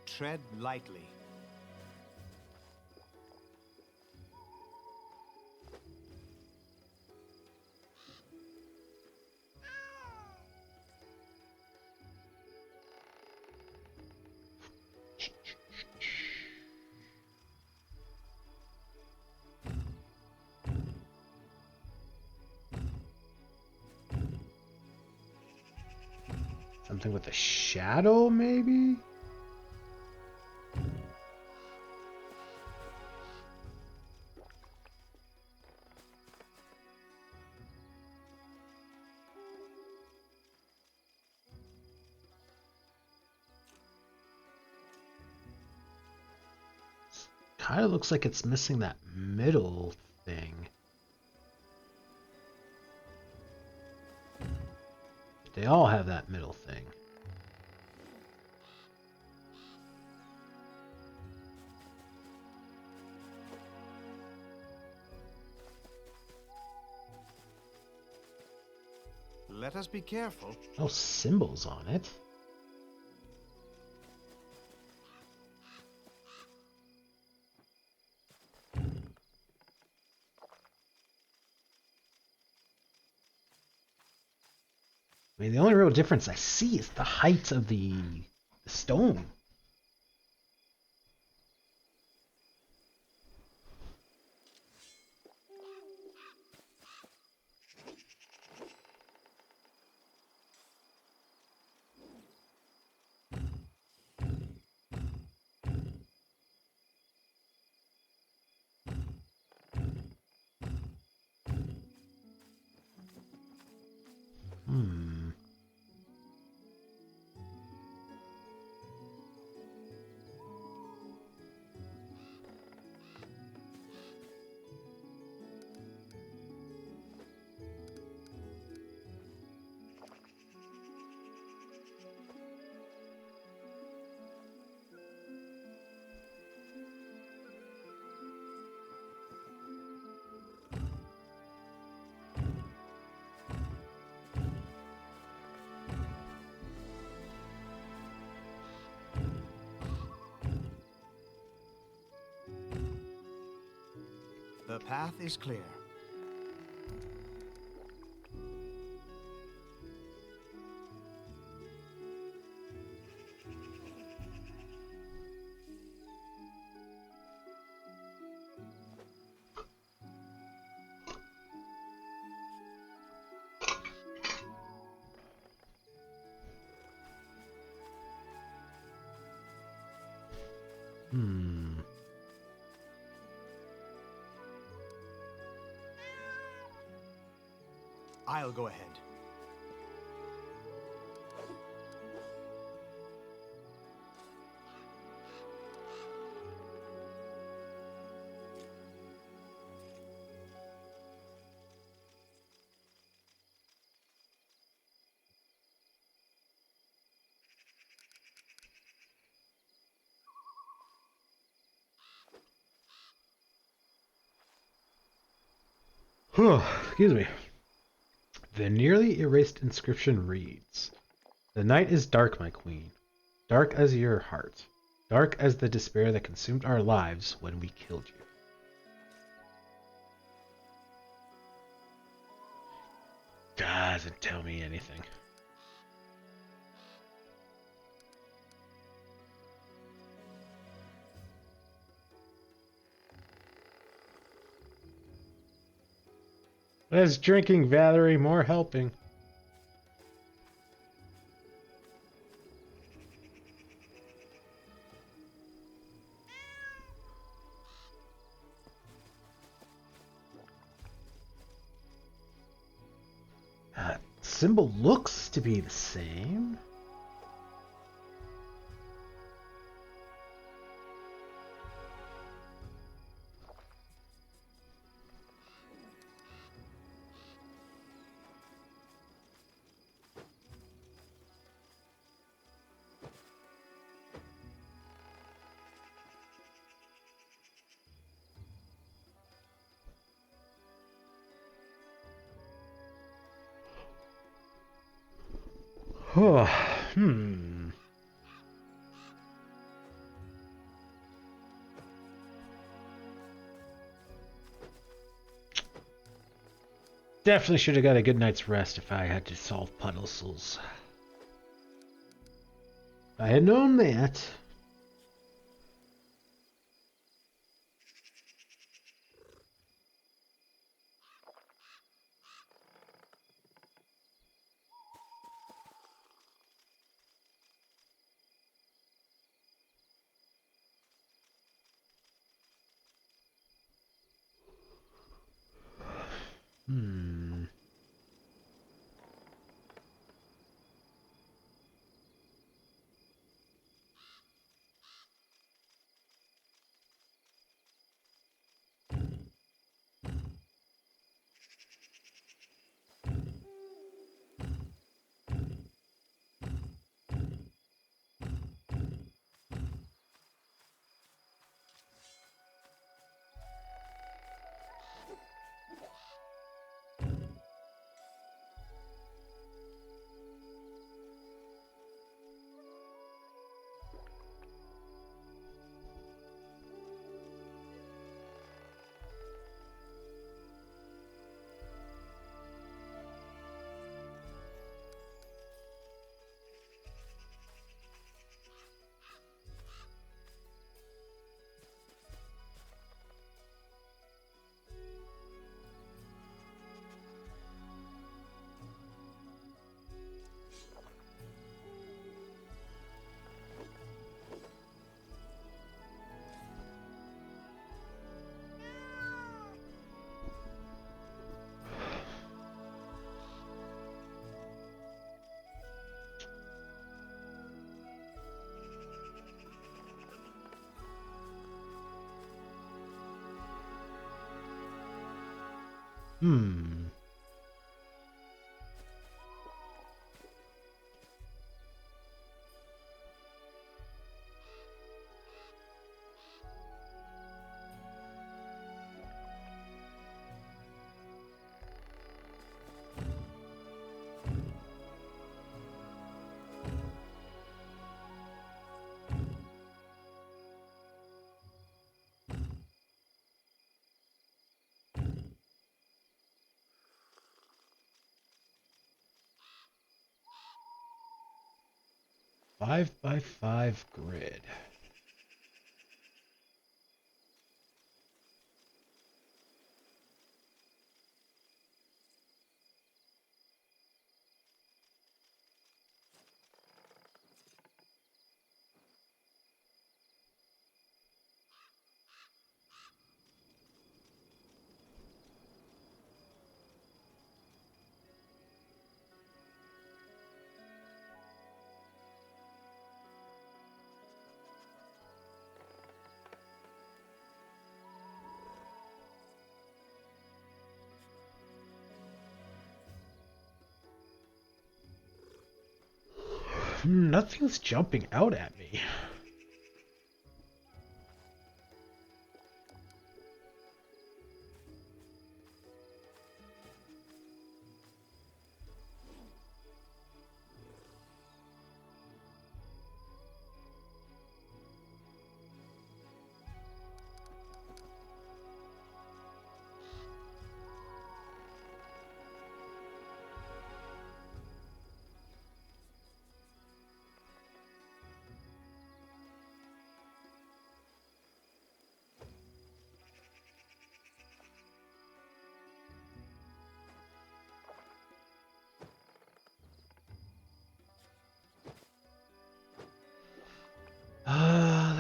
Tread lightly. Something with a shadow, maybe? kind of looks like it's missing that middle thing. They all have that middle thing. Let us be careful. No symbols on it. I mean, the only real difference I see is the height of the stone. Hmm. The path is clear. Hmm. I'll go ahead. Excuse me. The nearly erased inscription reads, "The night is dark, my queen, dark as your heart, dark as the despair that consumed our lives when we killed you." Doesn't tell me anything. Less drinking, Valerie, more helping. Symbol looks to be the same. Hmm. Definitely should have got a good night's rest if I had to solve puzzles. If I had known that. Hmm. Hmm. Five by five grid. Nothing's jumping out at me.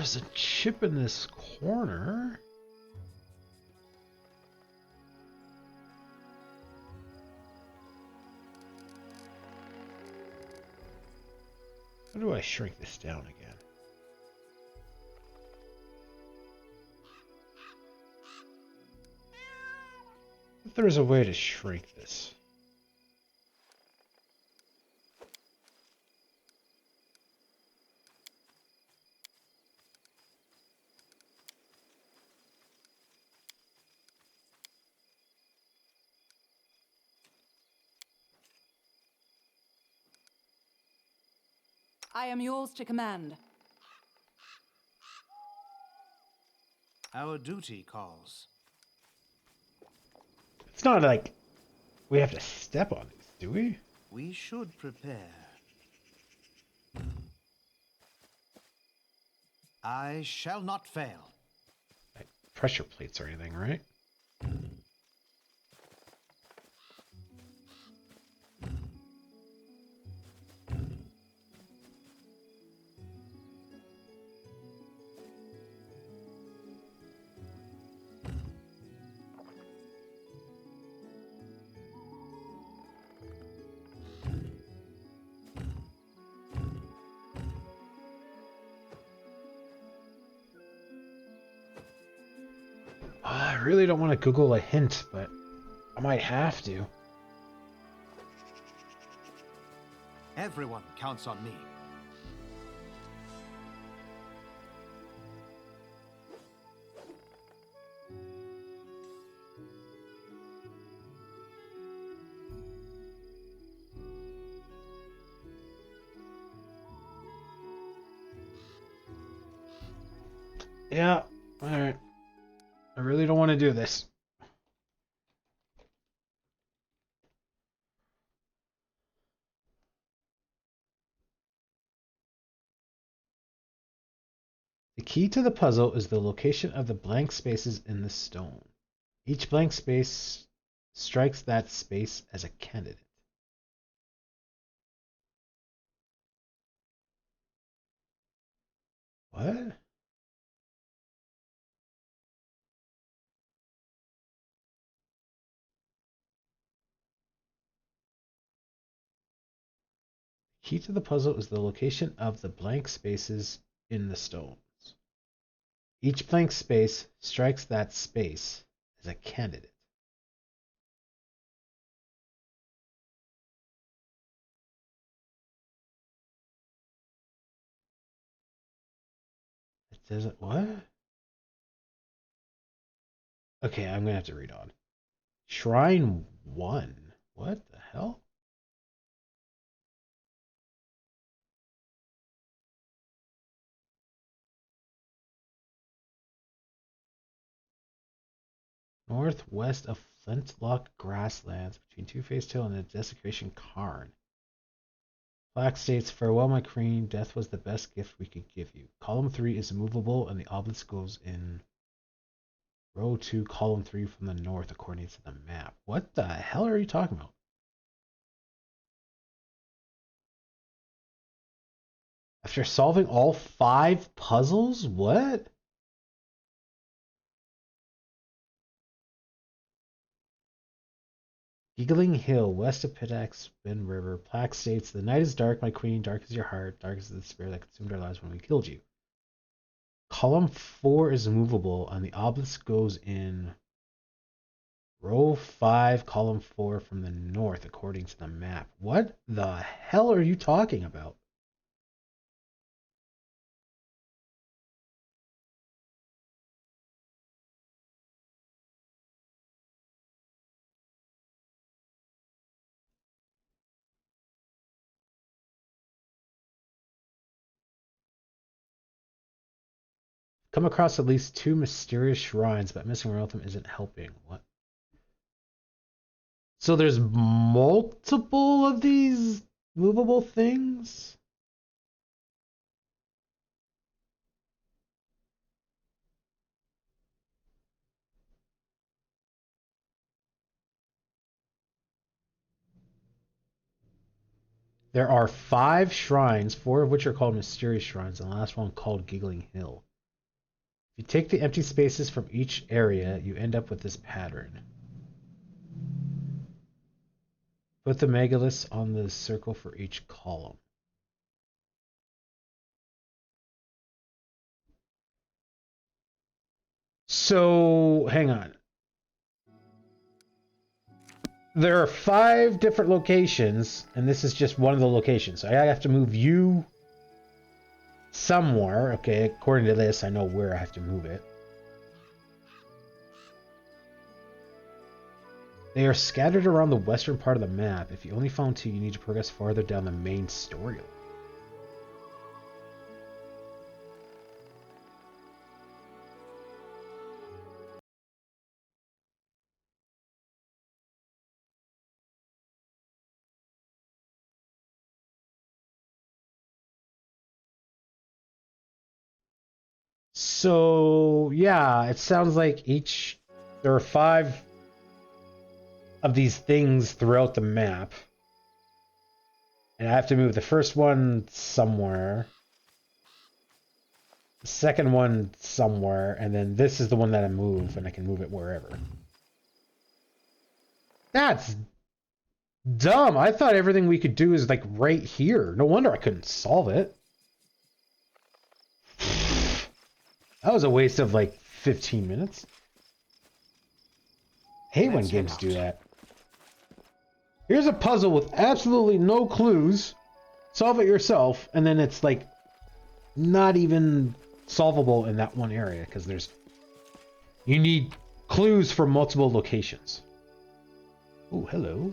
There's a chip in this corner. How do I shrink this down again? If there's a way to shrink this. I am yours to command. Our duty calls. It's not like we have to step on these, do we? We should prepare. I shall not fail. Like pressure plates or anything, right? I really don't want to Google a hint, but I might have to. Everyone counts on me. Yeah, alright. I really don't want to do this. The key to the puzzle is the location of the blank spaces in the stone. Each blank space strikes that space as a candidate. What? Key to the puzzle is the location of the blank spaces in the stones. Each blank space strikes that space as a candidate. Says it what? Okay, I'm gonna have to read on. Shrine 1. What the hell? Northwest of Flintlock Grasslands, between Two-Faced Hill and the Desecration Cairn. Plaque states, "Farewell, my queen. Death was the best gift we could give you. Column 3 is movable, and the obelisk goes in row 2, column 3 from the north, according to the map." What the hell are you talking about? After solving all 5 puzzles? What? Giggling Hill, west of Pitax Bend River. Plaque states, "The night is dark, my queen. Dark is your heart. Dark is the despair that consumed our lives when we killed you." Column 4 is movable, and the obelisk goes in row 5, column 4 from the north, according to the map. What the hell are you talking about? Come across at least 2 mysterious shrines, but missing one of them isn't helping. What? So there's multiple of these movable things? There are 5 shrines, 4 of which are called mysterious shrines, and the last one called Giggling Hill. If you take the empty spaces from each area, you end up with this pattern. Put the megaliths on the circle for each column. So, hang on. There are 5 different locations, and this is just one of the locations. So I have to move you somewhere. Okay, according to this, I know where I have to move it. They are scattered around the western part of the map. If you only found 2, you need to progress farther down the main storyline. So, yeah, it sounds like there are 5 of these things throughout the map. And I have to move the first one somewhere, the second one somewhere, and then this is the one that I move, and I can move it wherever. That's dumb. I thought everything we could do is like right here. No wonder I couldn't solve it. That was a waste of like 15 minutes. I hate when games do that. Here's a puzzle with absolutely no clues. Solve it yourself, and then it's like not even solvable in that one area because you need clues for multiple locations. Oh, hello.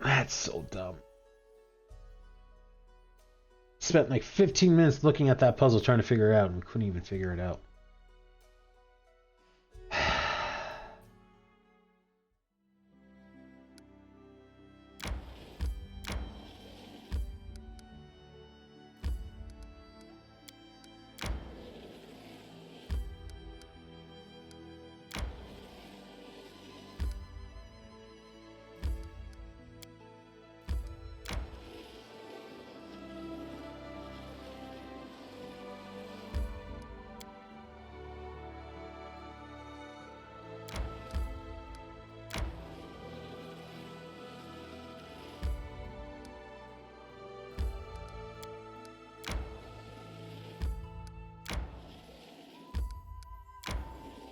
That's so dumb. Spent like 15 minutes looking at that puzzle trying to figure it out, and we couldn't even figure it out.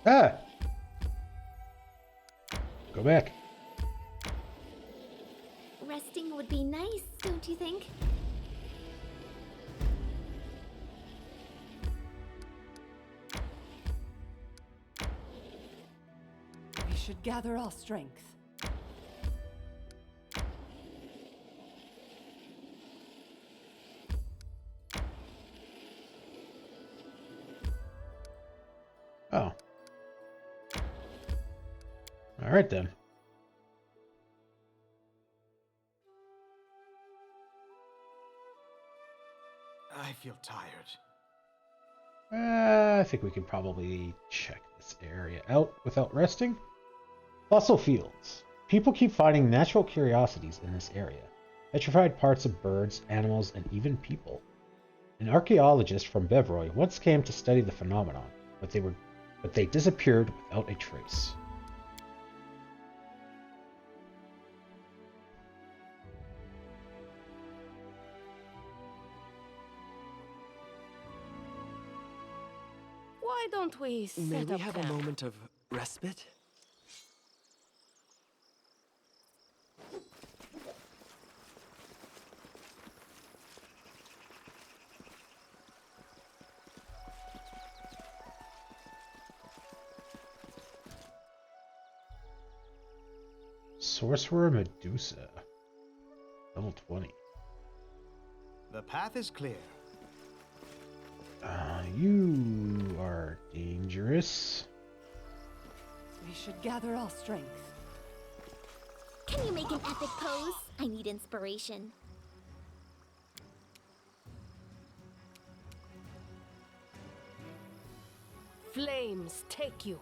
Ah! Go back. Resting would be nice, don't you think? We should gather our strength. Oh. All right then. I feel tired. I think we can probably check this area out without resting. Fossil fields. People keep finding natural curiosities in this area. Petrified parts of birds, animals, and even people. An archaeologist from Bevroy once came to study the phenomenon, but they disappeared without a trace. Why don't we set May we up have camp? a moment of respite? Sorcerer Medusa. Level 20. The path is clear. You are dangerous. We should gather our strength. Can you make an epic pose? I need inspiration. Flames take you.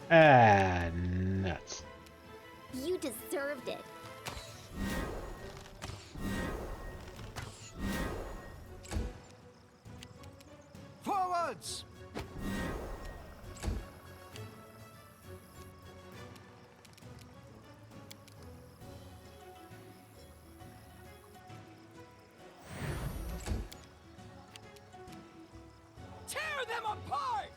Ah, nuts. You deserved it. Forwards! Tear them apart!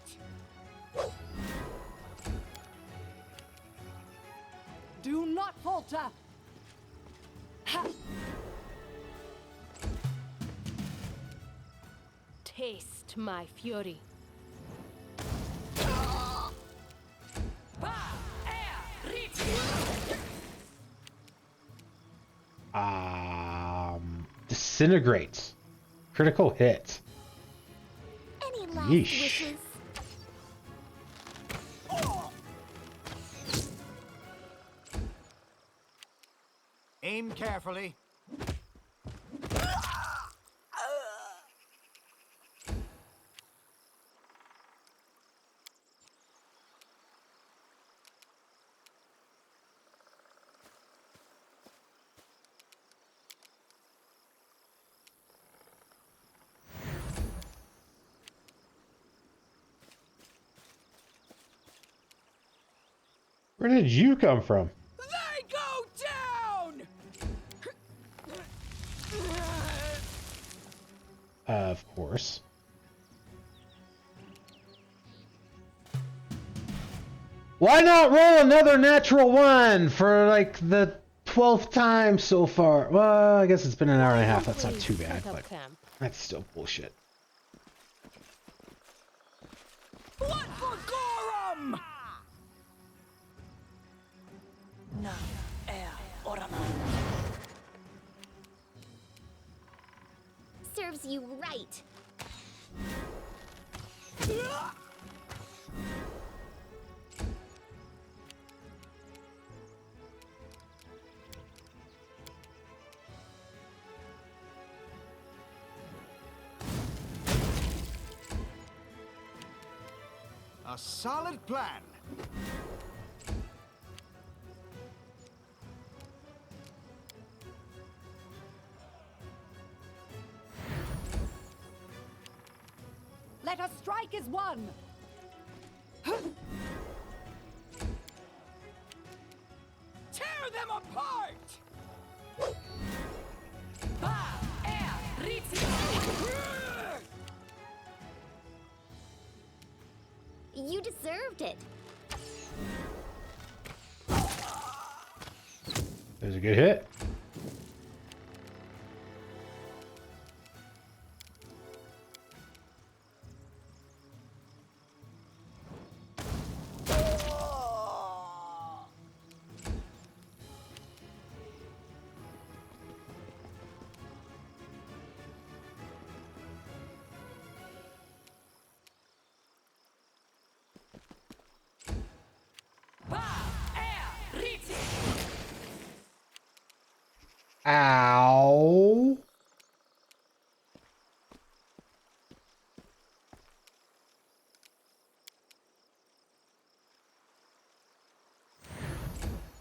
Do not falter! Ha! Taste my fury. Disintegrate. Critical hit. Any last Yeesh. wishes? Aim carefully. Where did you come from? They go down! Of course. Why not roll another natural one for like the 12th time so far? Well, I guess it's been an hour and a half. That's not too bad, Set up but camp. that's still bullshit. Blood for Gorum! Serves you right. A solid plan. Let us strike as one! Tear them apart! You deserved it. There's a good hit. Ow.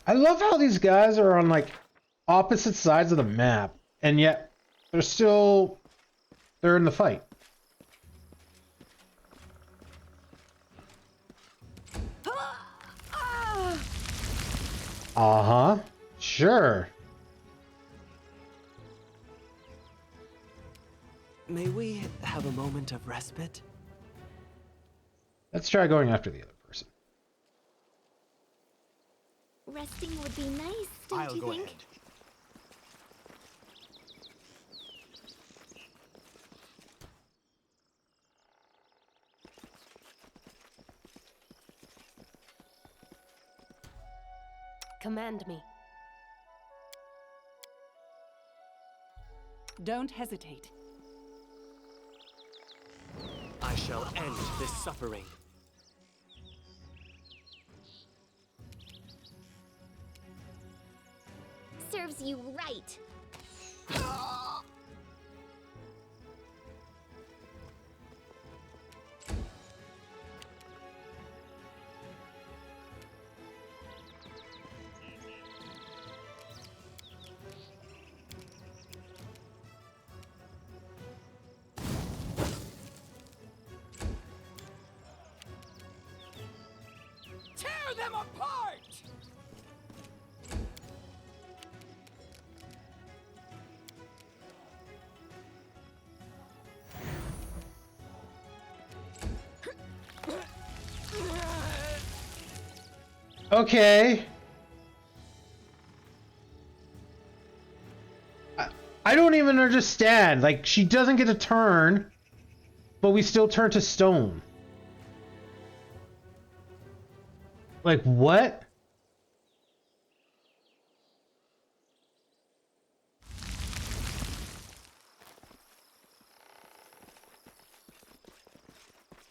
I love how these guys are on like opposite sides of the map, and yet they're in the fight. Uh-huh. Sure. May we have a moment of respite? Let's try going after the other person. Resting would be nice, don't I'll you go think? ahead. Command me. Don't hesitate. I shall end this suffering. Serves you right. Tear them apart! Okay. I don't even understand. Like, she doesn't get a turn, but we still turn to stone. Like, what?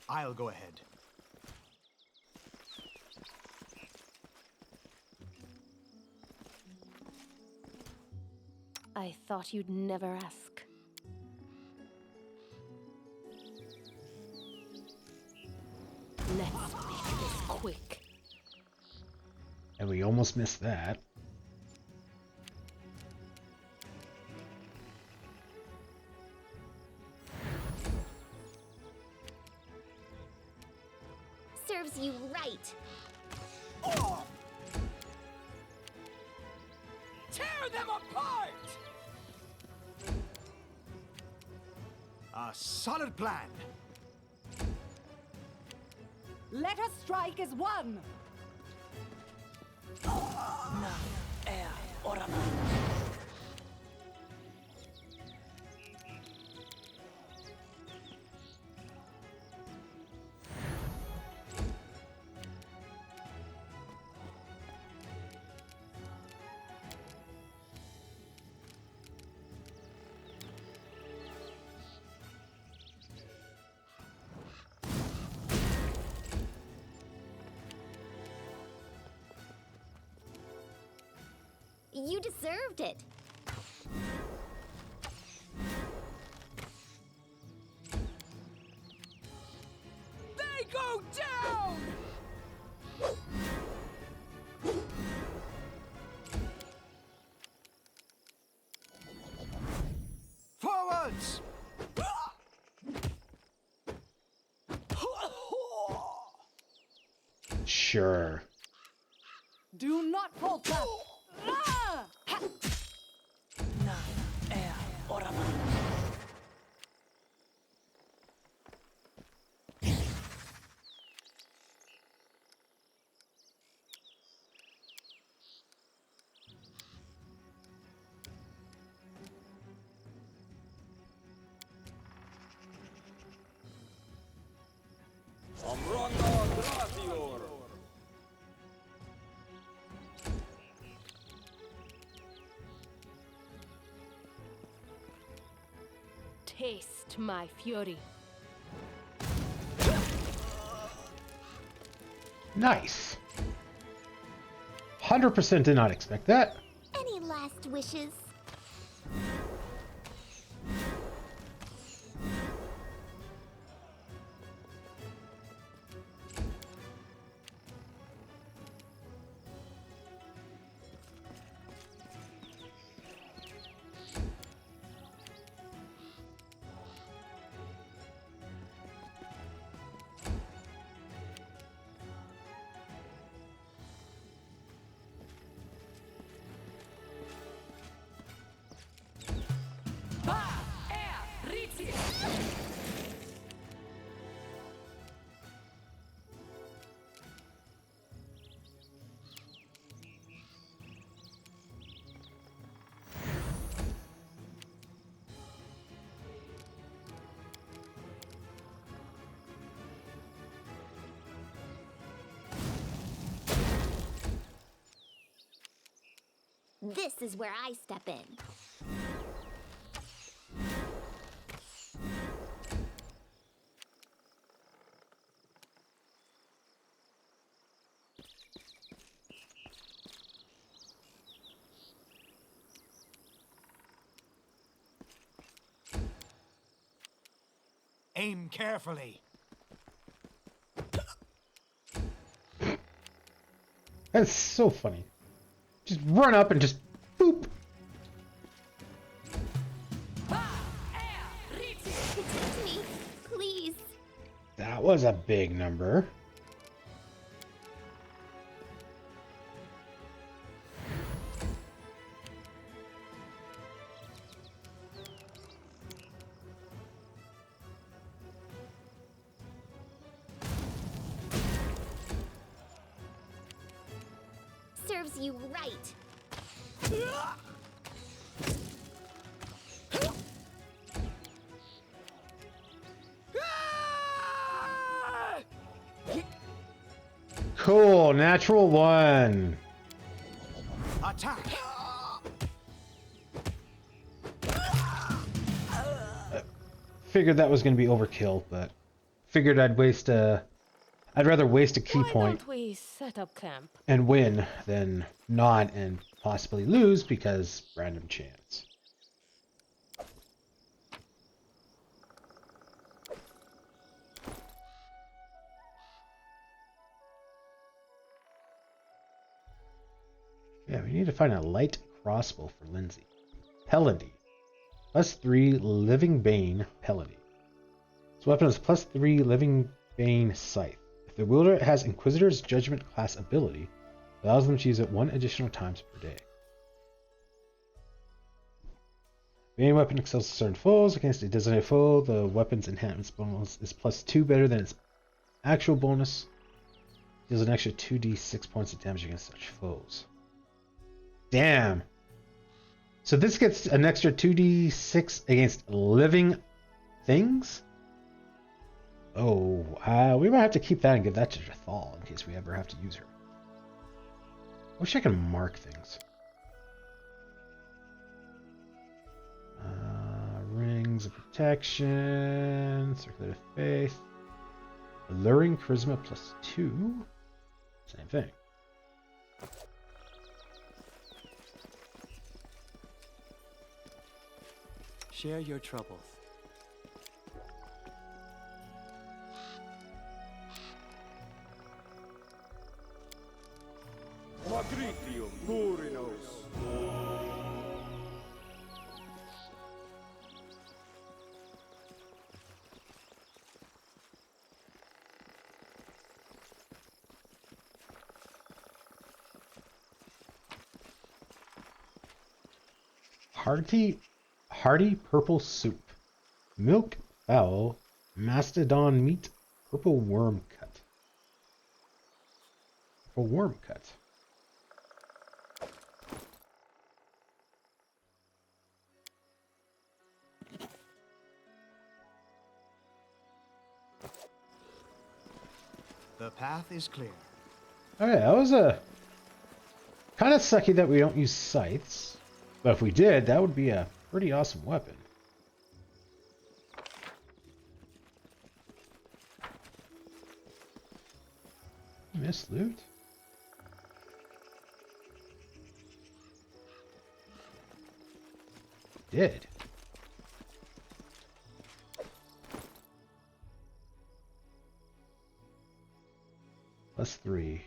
I'll go ahead. I thought you'd never ask. Let's make this quick. And we almost missed that. Serves you right. Tear them apart! A solid plan. Let us strike as one. You deserved it. They go down! Forwards! Sure. Do not falter. Ah! Ha! Taste my fury. Nice. 100% did not expect that. Any last wishes? This is where I step in. Aim carefully. That's so funny. Just run up and just boop. Protect me, please. That was a big number. Serves you right. Cool, natural one. Attack. Figured that was going to be overkill, but figured I'd rather waste a key Why point don't we set up camp? and win than not and possibly lose because random chance. Yeah, we need to find a light crossbow for Lindsay. Pelody. +3 Living Bane Pelody. This weapon is +3 Living Bane Scythe. If the wielder has Inquisitor's Judgment class ability, it allows them to use it 1 additional times per day. Bane weapon excels certain foes. Against a designated foe, the weapon's enhancement bonus is +2 better than its actual bonus. Deals an extra 2d6 points of damage against such foes. Damn. So this gets an extra 2d6 against living things? Oh, we might have to keep that and give that to Jathal in case we ever have to use her. Wish I could mark things. Rings of protection, circular faith, alluring charisma +2. Same thing. Share your troubles. Magritium Durinos. Hearty purple soup. Milk fowl. Mastodon meat. Purple worm cut. Purple worm cut. The path is clear. Okay, that was a kind of sucky that we don't use scythes, but if we did, that would be a pretty awesome weapon. Miss loot? Did. +3.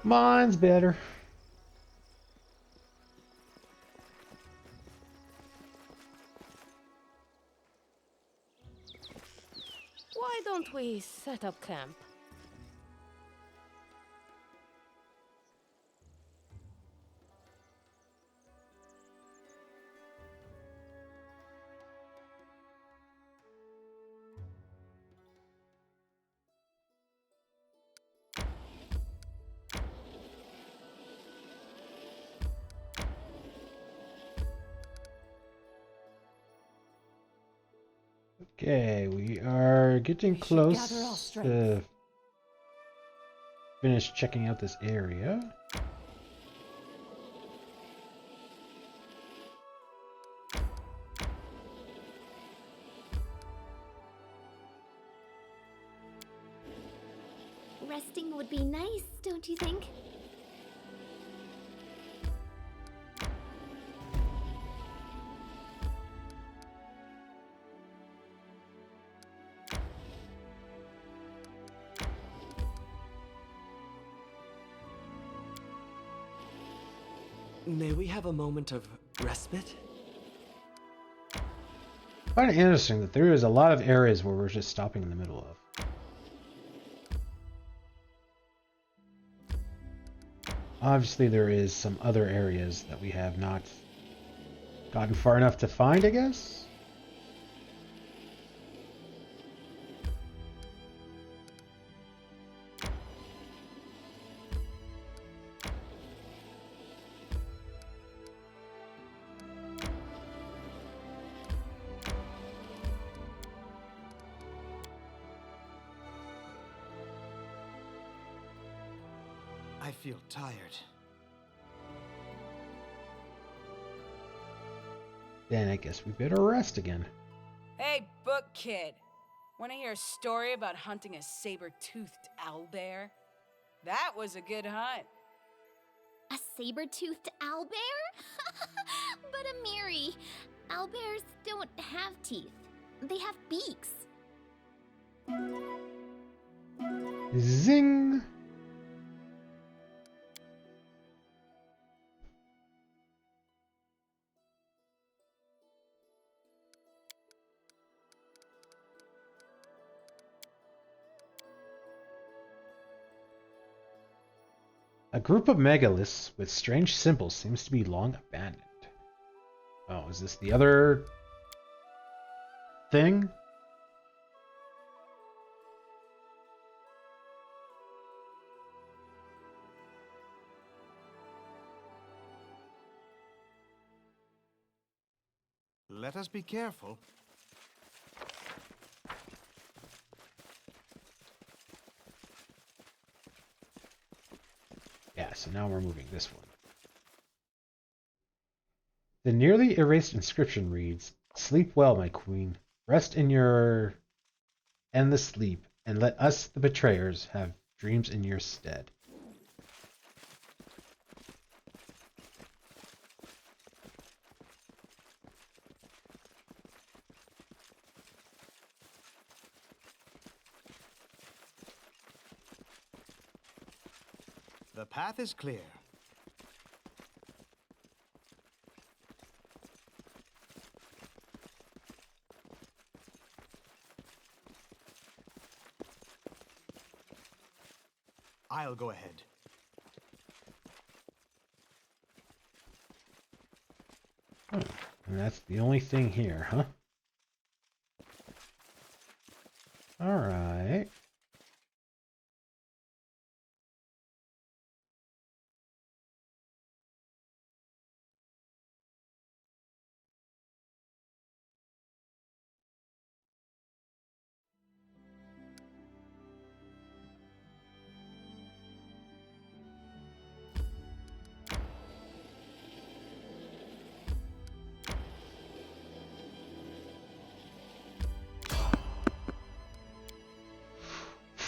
Mine's better. Why don't we set up camp? Okay, we are getting We should close gather our strength. to finish checking out this area. Resting would be nice, don't you think? May we have a moment of respite? I find it interesting that there is a lot of areas where we're just stopping in the middle of. Obviously, there is some other areas that we have not gotten far enough to find, I guess. I feel tired. Then I guess we better rest again. Hey, book kid. Want to hear a story about hunting a saber-toothed owlbear? That was a good hunt. A saber-toothed owlbear? But Amiri, owlbears don't have teeth. They have beaks. Zing! A group of megaliths with strange symbols seems to be long abandoned. Oh, is this the other thing? Let us be careful. Yeah, so now we're moving this one. The nearly erased inscription reads, "Sleep well, my queen. Rest in your endless sleep, and let us, the betrayers, have dreams in your stead." The path is clear. I'll go ahead. Oh, and that's the only thing here, huh? Alright.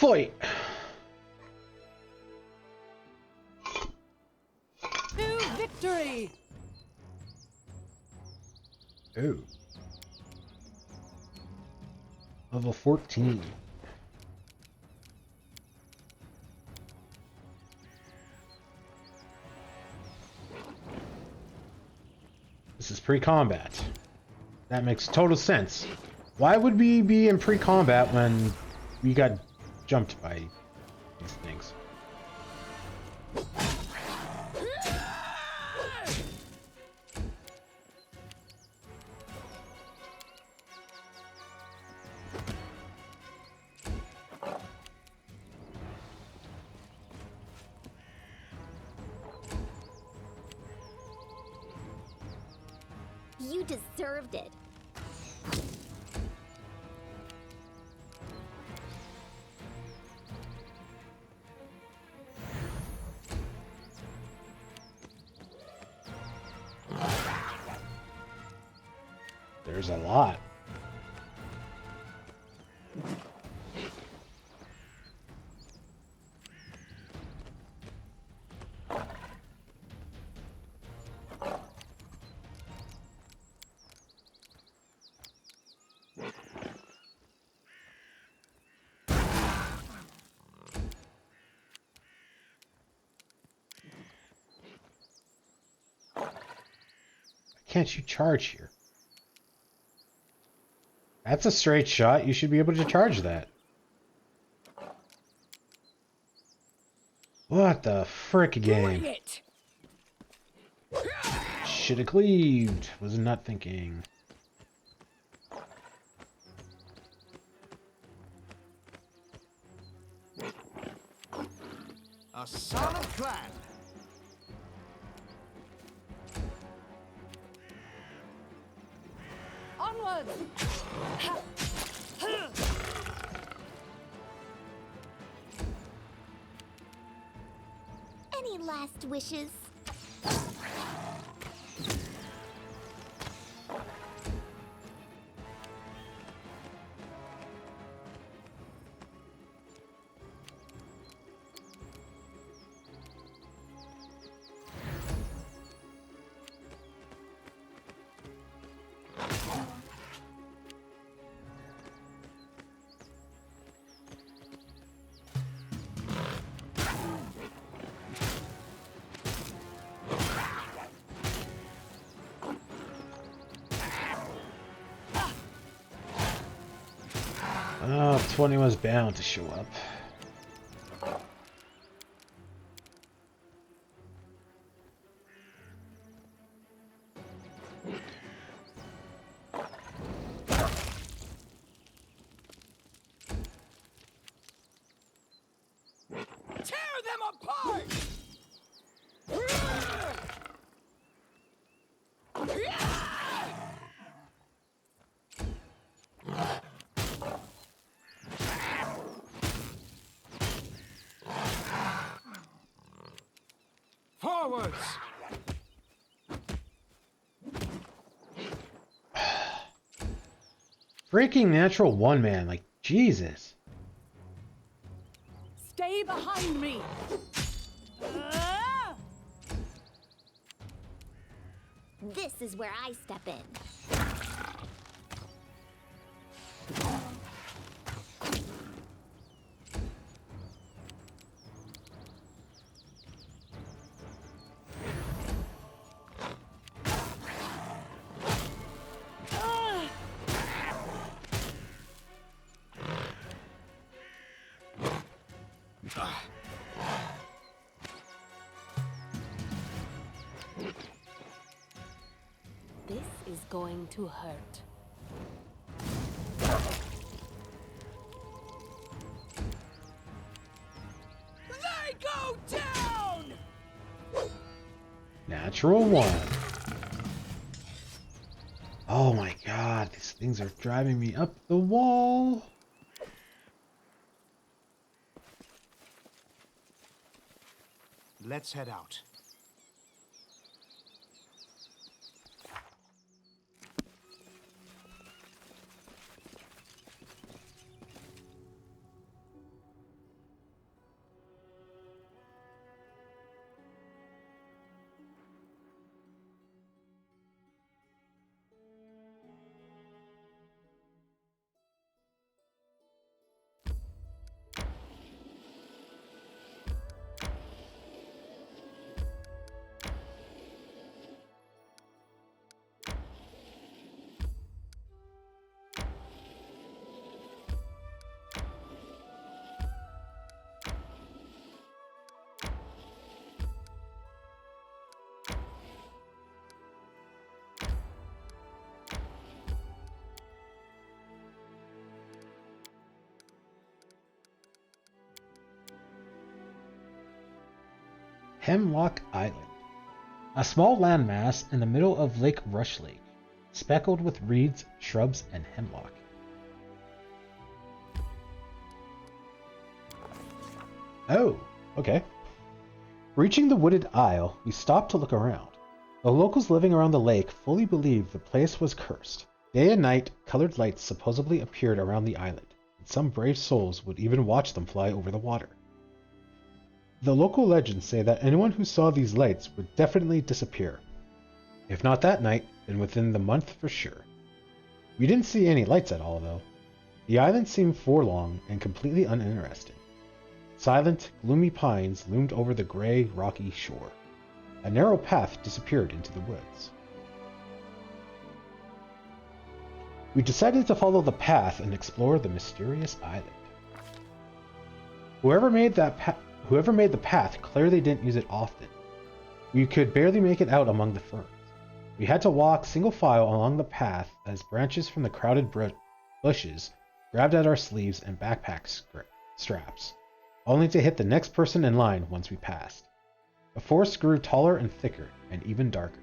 fight. To victory! Ooh. Level 14. This is pre-combat. That makes total sense. Why would we be in pre-combat when we got jumped by these things? You deserved it. There's a lot. Can't you charge here? That's a straight shot. You should be able to charge that. What the frick game? Should have cleaved. Was not thinking. A solid plan. Onwards! Any last wishes? Oh, 20 was bound to show up. Tear them apart! Forwards! Freaking natural one man, like Jesus. Stay behind me! This is where I step in. This is going to hurt. They go down! Natural one. Oh my god, these things are driving me up the wall. Let's head out. Hemlock Island. A small landmass in the middle of Lake Rush Lake, speckled with reeds, shrubs, and hemlock. Oh, okay. Reaching the wooded isle, we stopped to look around. The locals living around the lake fully believed the place was cursed. Day and night, colored lights supposedly appeared around the island, and some brave souls would even watch them fly over the water. The local legends say that anyone who saw these lights would definitely disappear. If not that night, then within the month for sure. We didn't see any lights at all, though. The island seemed forlorn and completely uninteresting. Silent, gloomy pines loomed over the gray, rocky shore. A narrow path disappeared into the woods. We decided to follow the path and explore the mysterious island. Whoever made the path clearly didn't use it often. We could barely make it out among the ferns. We had to walk single file along the path as branches from the crowded bushes grabbed at our sleeves and backpack straps, only to hit the next person in line once we passed. The forest grew taller and thicker, and even darker.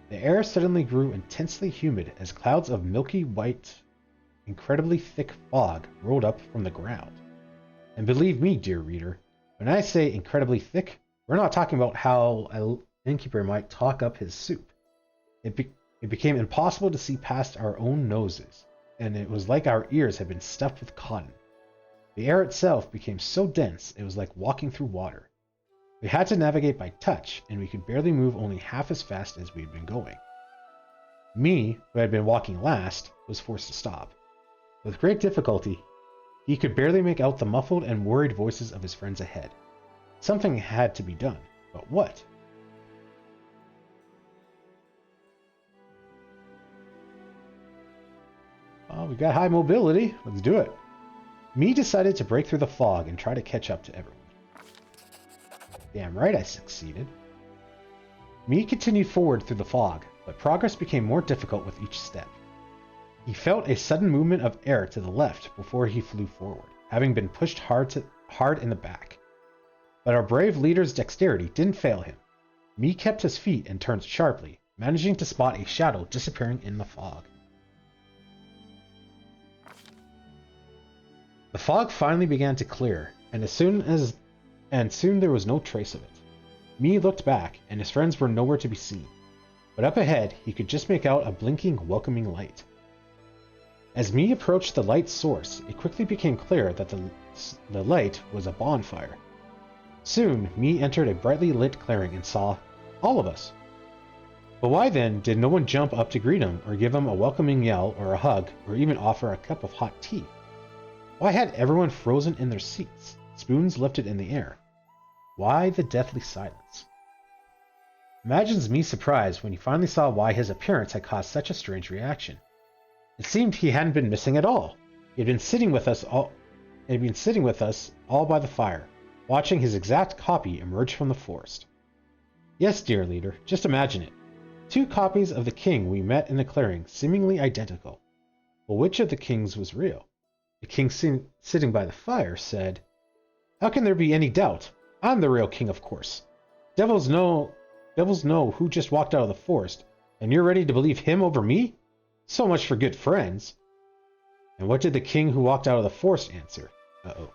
The air suddenly grew intensely humid as clouds of milky white, incredibly thick fog rolled up from the ground. And believe me, dear reader, when I say incredibly thick, we're not talking about how an innkeeper might talk up his soup. It became impossible to see past our own noses, and it was like our ears had been stuffed with cotton. The air itself became so dense it was like walking through water. We had to navigate by touch, and we could barely move only half as fast as we had been going. Me, who had been walking last, was forced to stop. With great difficulty, he could barely make out the muffled and worried voices of his friends ahead. Something had to be done, but what? Oh, we got high mobility. Let's do it. Me decided to break through the fog and try to catch up to everyone. Damn right I succeeded. Me continued forward through the fog, but progress became more difficult with each step. He felt a sudden movement of air to the left before he flew forward, having been pushed hard in the back. But our brave leader's dexterity didn't fail him. Me kept his feet and turned sharply, managing to spot a shadow disappearing in the fog. The fog finally began to clear, and soon there was no trace of it. Me looked back, and his friends were nowhere to be seen. But up ahead, he could just make out a blinking, welcoming light. As Me approached the light's source, it quickly became clear that the light was a bonfire. Soon, Me entered a brightly lit clearing and saw all of us. But why then did no one jump up to greet him, or give him a welcoming yell, or a hug, or even offer a cup of hot tea? Why had everyone frozen in their seats, spoons lifted in the air? Why the deathly silence? Imagines Me surprised when he finally saw why his appearance had caused such a strange reaction. It seemed he hadn't been missing at all. He had been sitting with us all by the fire, watching his exact copy emerge from the forest. Yes, dear leader, just imagine it. 2 copies of the king we met in the clearing, seemingly identical. But which of the kings was real? The king sitting by the fire said, "How can there be any doubt? I'm the real king, of course. Devils know who just walked out of the forest, and you're ready to believe him over me? So much for good friends." And what did the king who walked out of the forest answer? Uh-oh.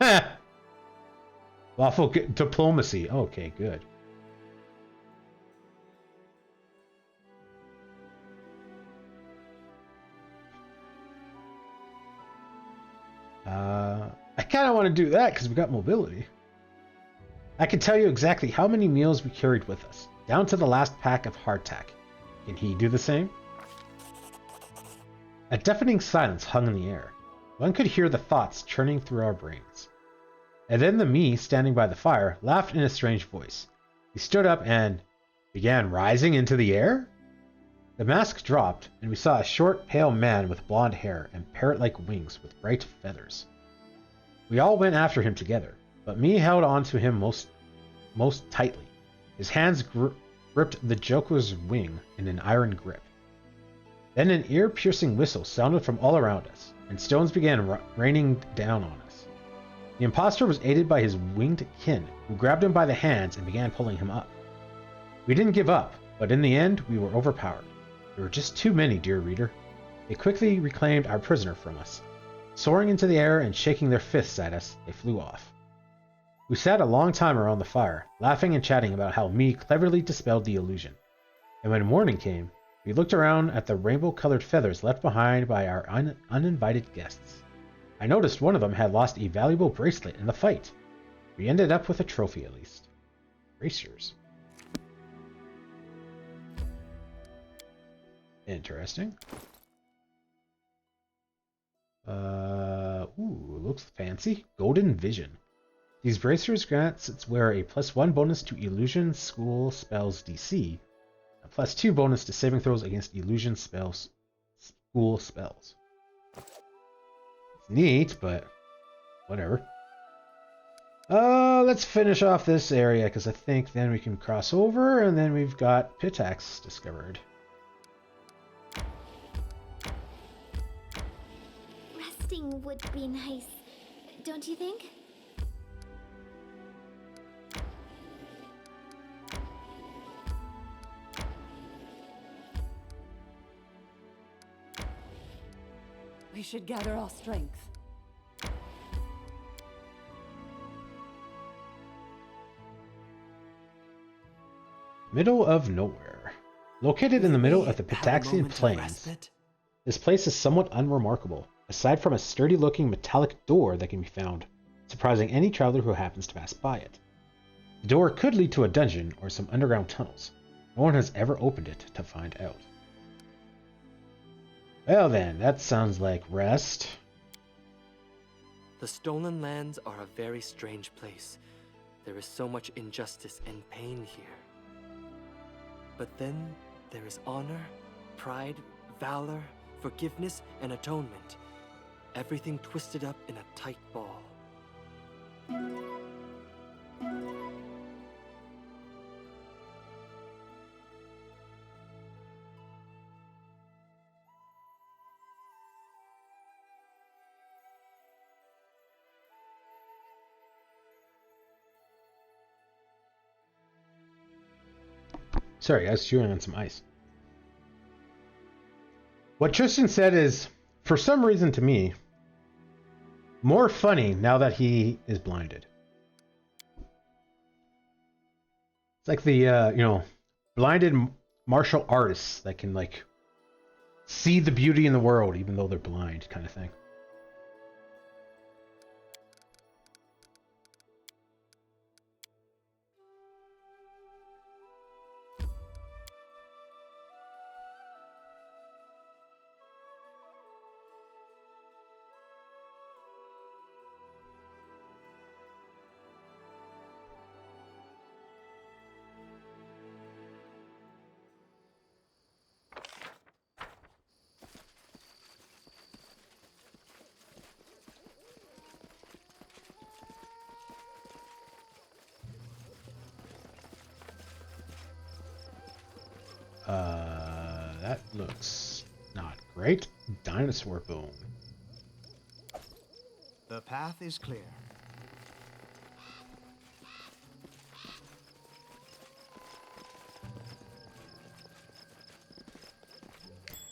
Ha! Lawful diplomacy. Okay, good. I kind of want to do that because we got mobility. I can tell you exactly how many meals we carried with us, down to the last pack of hardtack. Can he do the same? A deafening silence hung in the air. One could hear the thoughts churning through our brains. And then the Me standing by the fire laughed in a strange voice. He stood up and began rising into the air? The mask dropped, and we saw a short, pale man with blonde hair and parrot-like wings with bright feathers. We all went after him together, but Me held on to him most tightly. His hands gripped the Joker's wing in an iron grip. Then an ear-piercing whistle sounded from all around us, and stones began raining down on us. The impostor was aided by his winged kin, who grabbed him by the hands and began pulling him up. We didn't give up, but in the end, we were overpowered. There were just too many, dear reader. They quickly reclaimed our prisoner from us. Soaring into the air and shaking their fists at us, they flew off. We sat a long time around the fire, laughing and chatting about how me cleverly dispelled the illusion. And when morning came, we looked around at the rainbow-colored feathers left behind by our uninvited guests. I noticed one of them had lost a valuable bracelet in the fight. We ended up with a trophy at least. Bracers. Interesting. Looks fancy. Golden Vision. These bracers grants its wearer a +1 bonus to illusion school spells DC, a +2 bonus to saving throws against illusion spells school spells. It's neat, but whatever. Let's finish off this area because I think then we can cross over, and then we've got Pitax discovered. Resting would be nice, don't you think? We should gather our strength. Middle of nowhere. Located in the middle of the Pitaxian Plains, this place is somewhat unremarkable, aside from a sturdy-looking metallic door that can be found, surprising any traveler who happens to pass by it. The door could lead to a dungeon or some underground tunnels. No one has ever opened it to find out. Well then, that sounds like rest. The Stolen Lands are a very strange place. There is so much injustice and pain here. But then there is honor, pride, valor, forgiveness, and atonement. Everything twisted up in a tight ball. Sorry, I was chewing on some ice. What Tristan said is, for some reason to me, more funny now that he is blinded. It's like the, blinded martial artists that can, like, see the beauty in the world even though they're blind kind of thing. That looks not great. Dinosaur bone. The path is clear.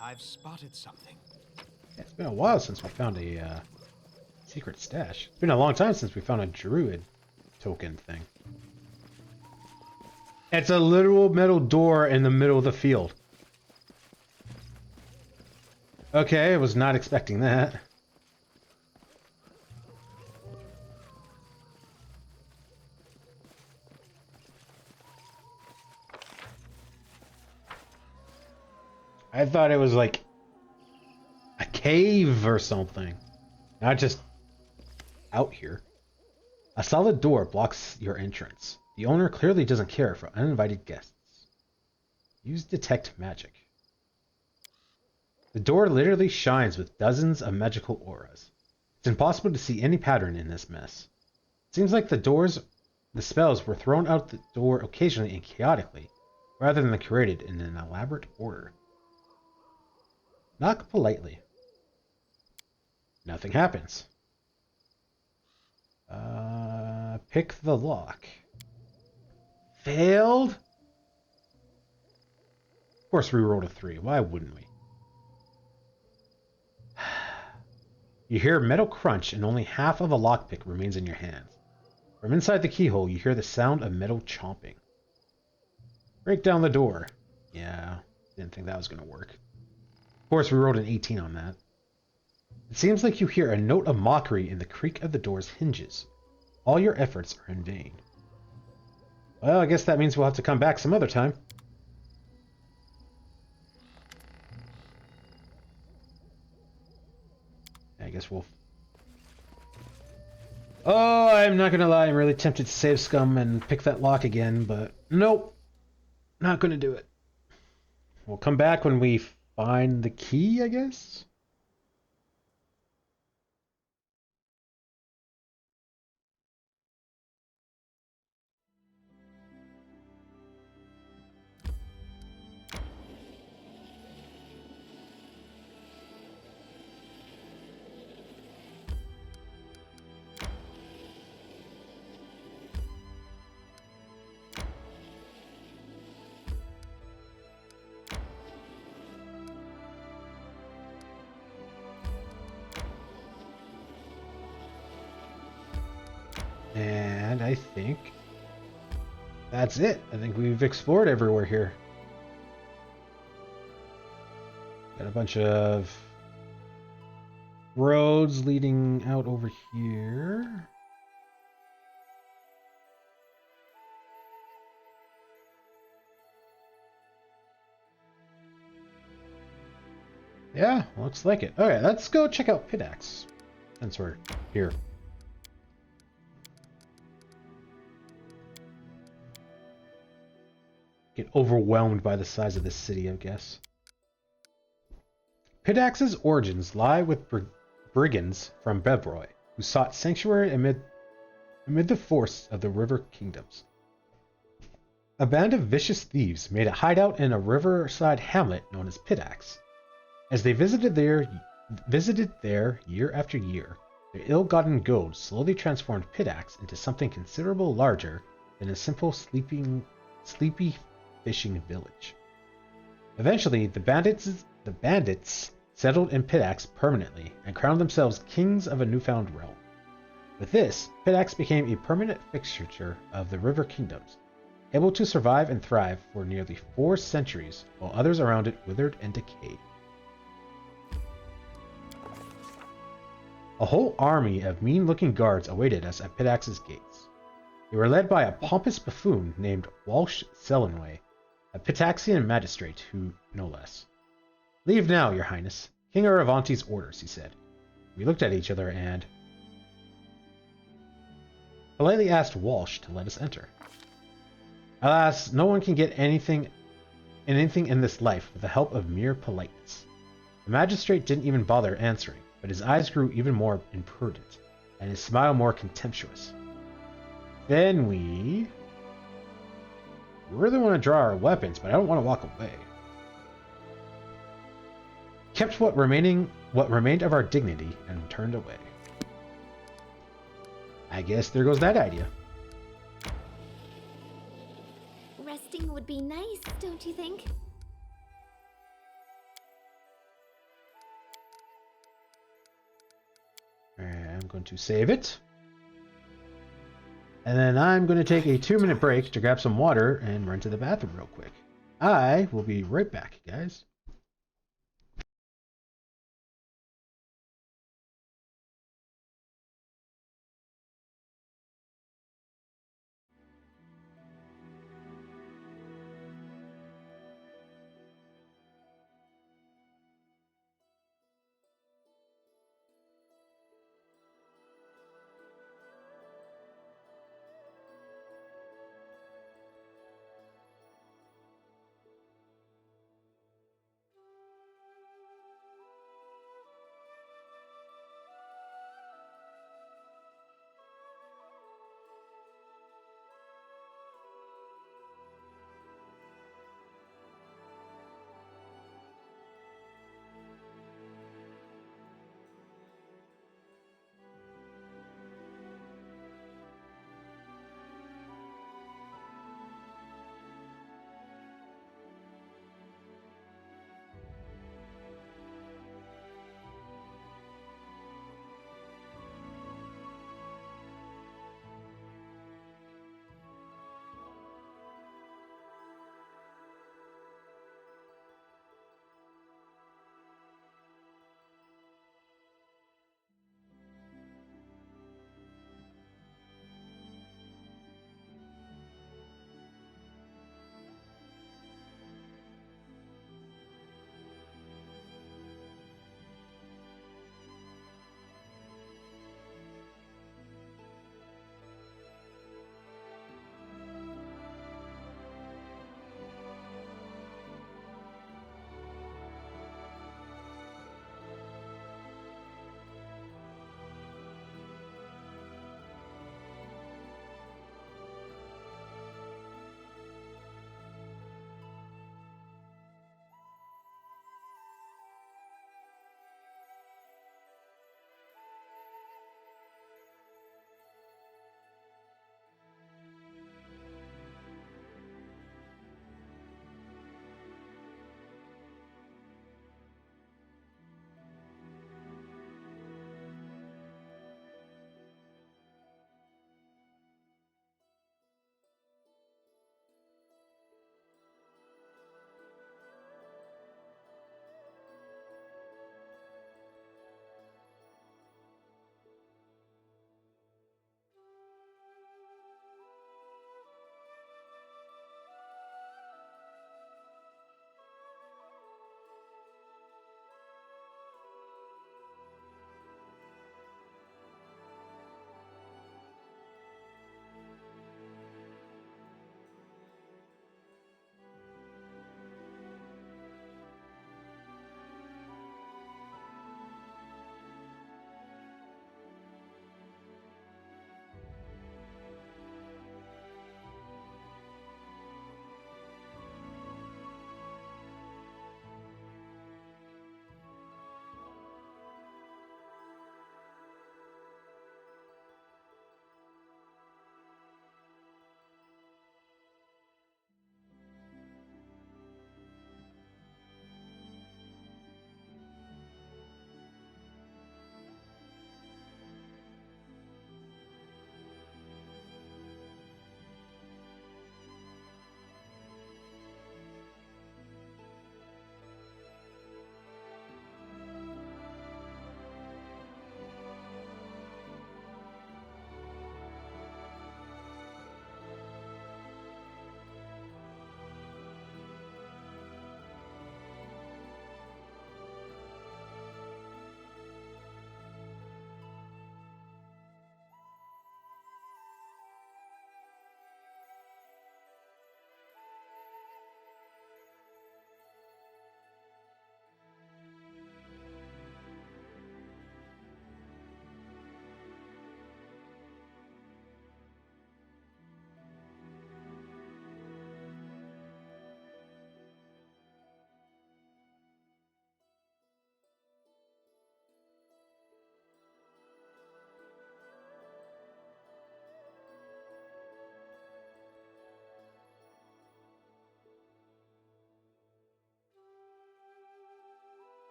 I've spotted something. Yeah, it's been a while since we found a secret stash. It's been a long time since we found a druid token thing. It's a literal metal door in the middle of the field. Okay, I was not expecting that. I thought it was like a cave or something. Not just out here. A solid door blocks your entrance. The owner clearly doesn't care for uninvited guests. Use detect magic. The door literally shines with dozens of magical auras. It's impossible to see any pattern in this mess. It seems like the spells were thrown out the door occasionally and chaotically, rather than created in an elaborate order. Knock politely. Nothing happens. Pick the lock. Failed? Of course we rolled a 3. Why wouldn't we? You hear a metal crunch and only half of a lockpick remains in your hands. From inside the keyhole, you hear the sound of metal chomping. Break down the door. Yeah, didn't think that was going to work. Of course we rolled an 18 on that. It seems like you hear a note of mockery in the creak of the door's hinges. All your efforts are in vain. Well, I guess that means we'll have to come back some other time. I guess we'll... Oh, I'm not gonna lie, I'm really tempted to save scum and pick that lock again, but nope. Not gonna do it. We'll come back when we find the key, I guess? And I think that's it. I think we've explored everywhere here. Got a bunch of roads leading out over here. Yeah, looks like it. Okay, let's go check out Pitax since we're here. Get overwhelmed by the size of this city, I guess. Pitax's origins lie with brigands from Bevroy, who sought sanctuary amid the forests of the River Kingdoms. A band of vicious thieves made a hideout in a riverside hamlet known as Pitax. As they visited there year after year, their ill-gotten gold slowly transformed Pitax into something considerably larger than a simple sleepy fishing village. Eventually, the bandits settled in Pitax permanently and crowned themselves kings of a newfound realm. With this, Pitax became a permanent fixture of the River Kingdoms, able to survive and thrive for nearly 4 centuries, while others around it withered and decayed. A whole army of mean-looking guards awaited us at Pitax's gates. They were led by a pompous buffoon named Walsh Sellenway, a Pitaxian magistrate who, no less. "Leave now, your highness. King Aravanti's orders," he said. We looked at each other and politely asked Walsh to let us enter. Alas, no one can get anything in this life with the help of mere politeness. The magistrate didn't even bother answering, but his eyes grew even more imprudent, and his smile more contemptuous. Then we really want to draw our weapons, but I don't want to walk away. Kept what remained of our dignity and turned away. I guess there goes that idea. Resting would be nice, don't you think? I'm going to save it. And then I'm going to take a 2-minute break to grab some water and run to the bathroom real quick. I will be right back, guys.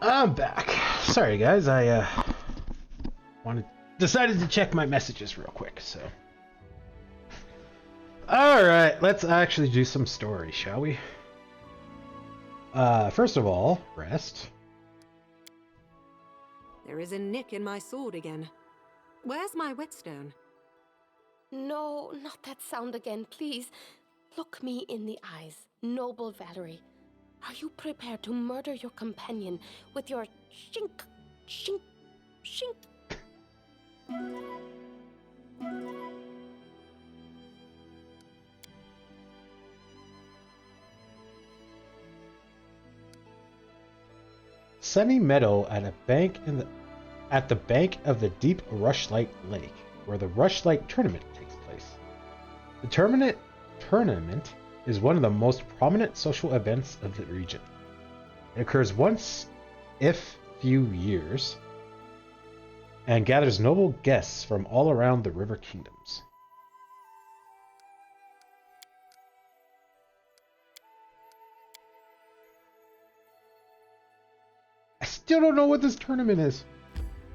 I'm back. Sorry, guys. I decided to check my messages real quick. So, all right, let's actually do some story, shall we? First of all, rest. There is a nick in my sword again. Where's my whetstone? No, not that sound again, please. Look me in the eyes, noble Valerie. Are you prepared to murder your companion with your shink, shink, shink? Sunny meadow at the bank of the deep Rushlight Lake, where the Rushlight tournament takes place. The tournament is one of the most prominent social events of the region. It occurs once, if few years, and gathers noble guests from all around the River Kingdoms. I still don't know what this tournament is.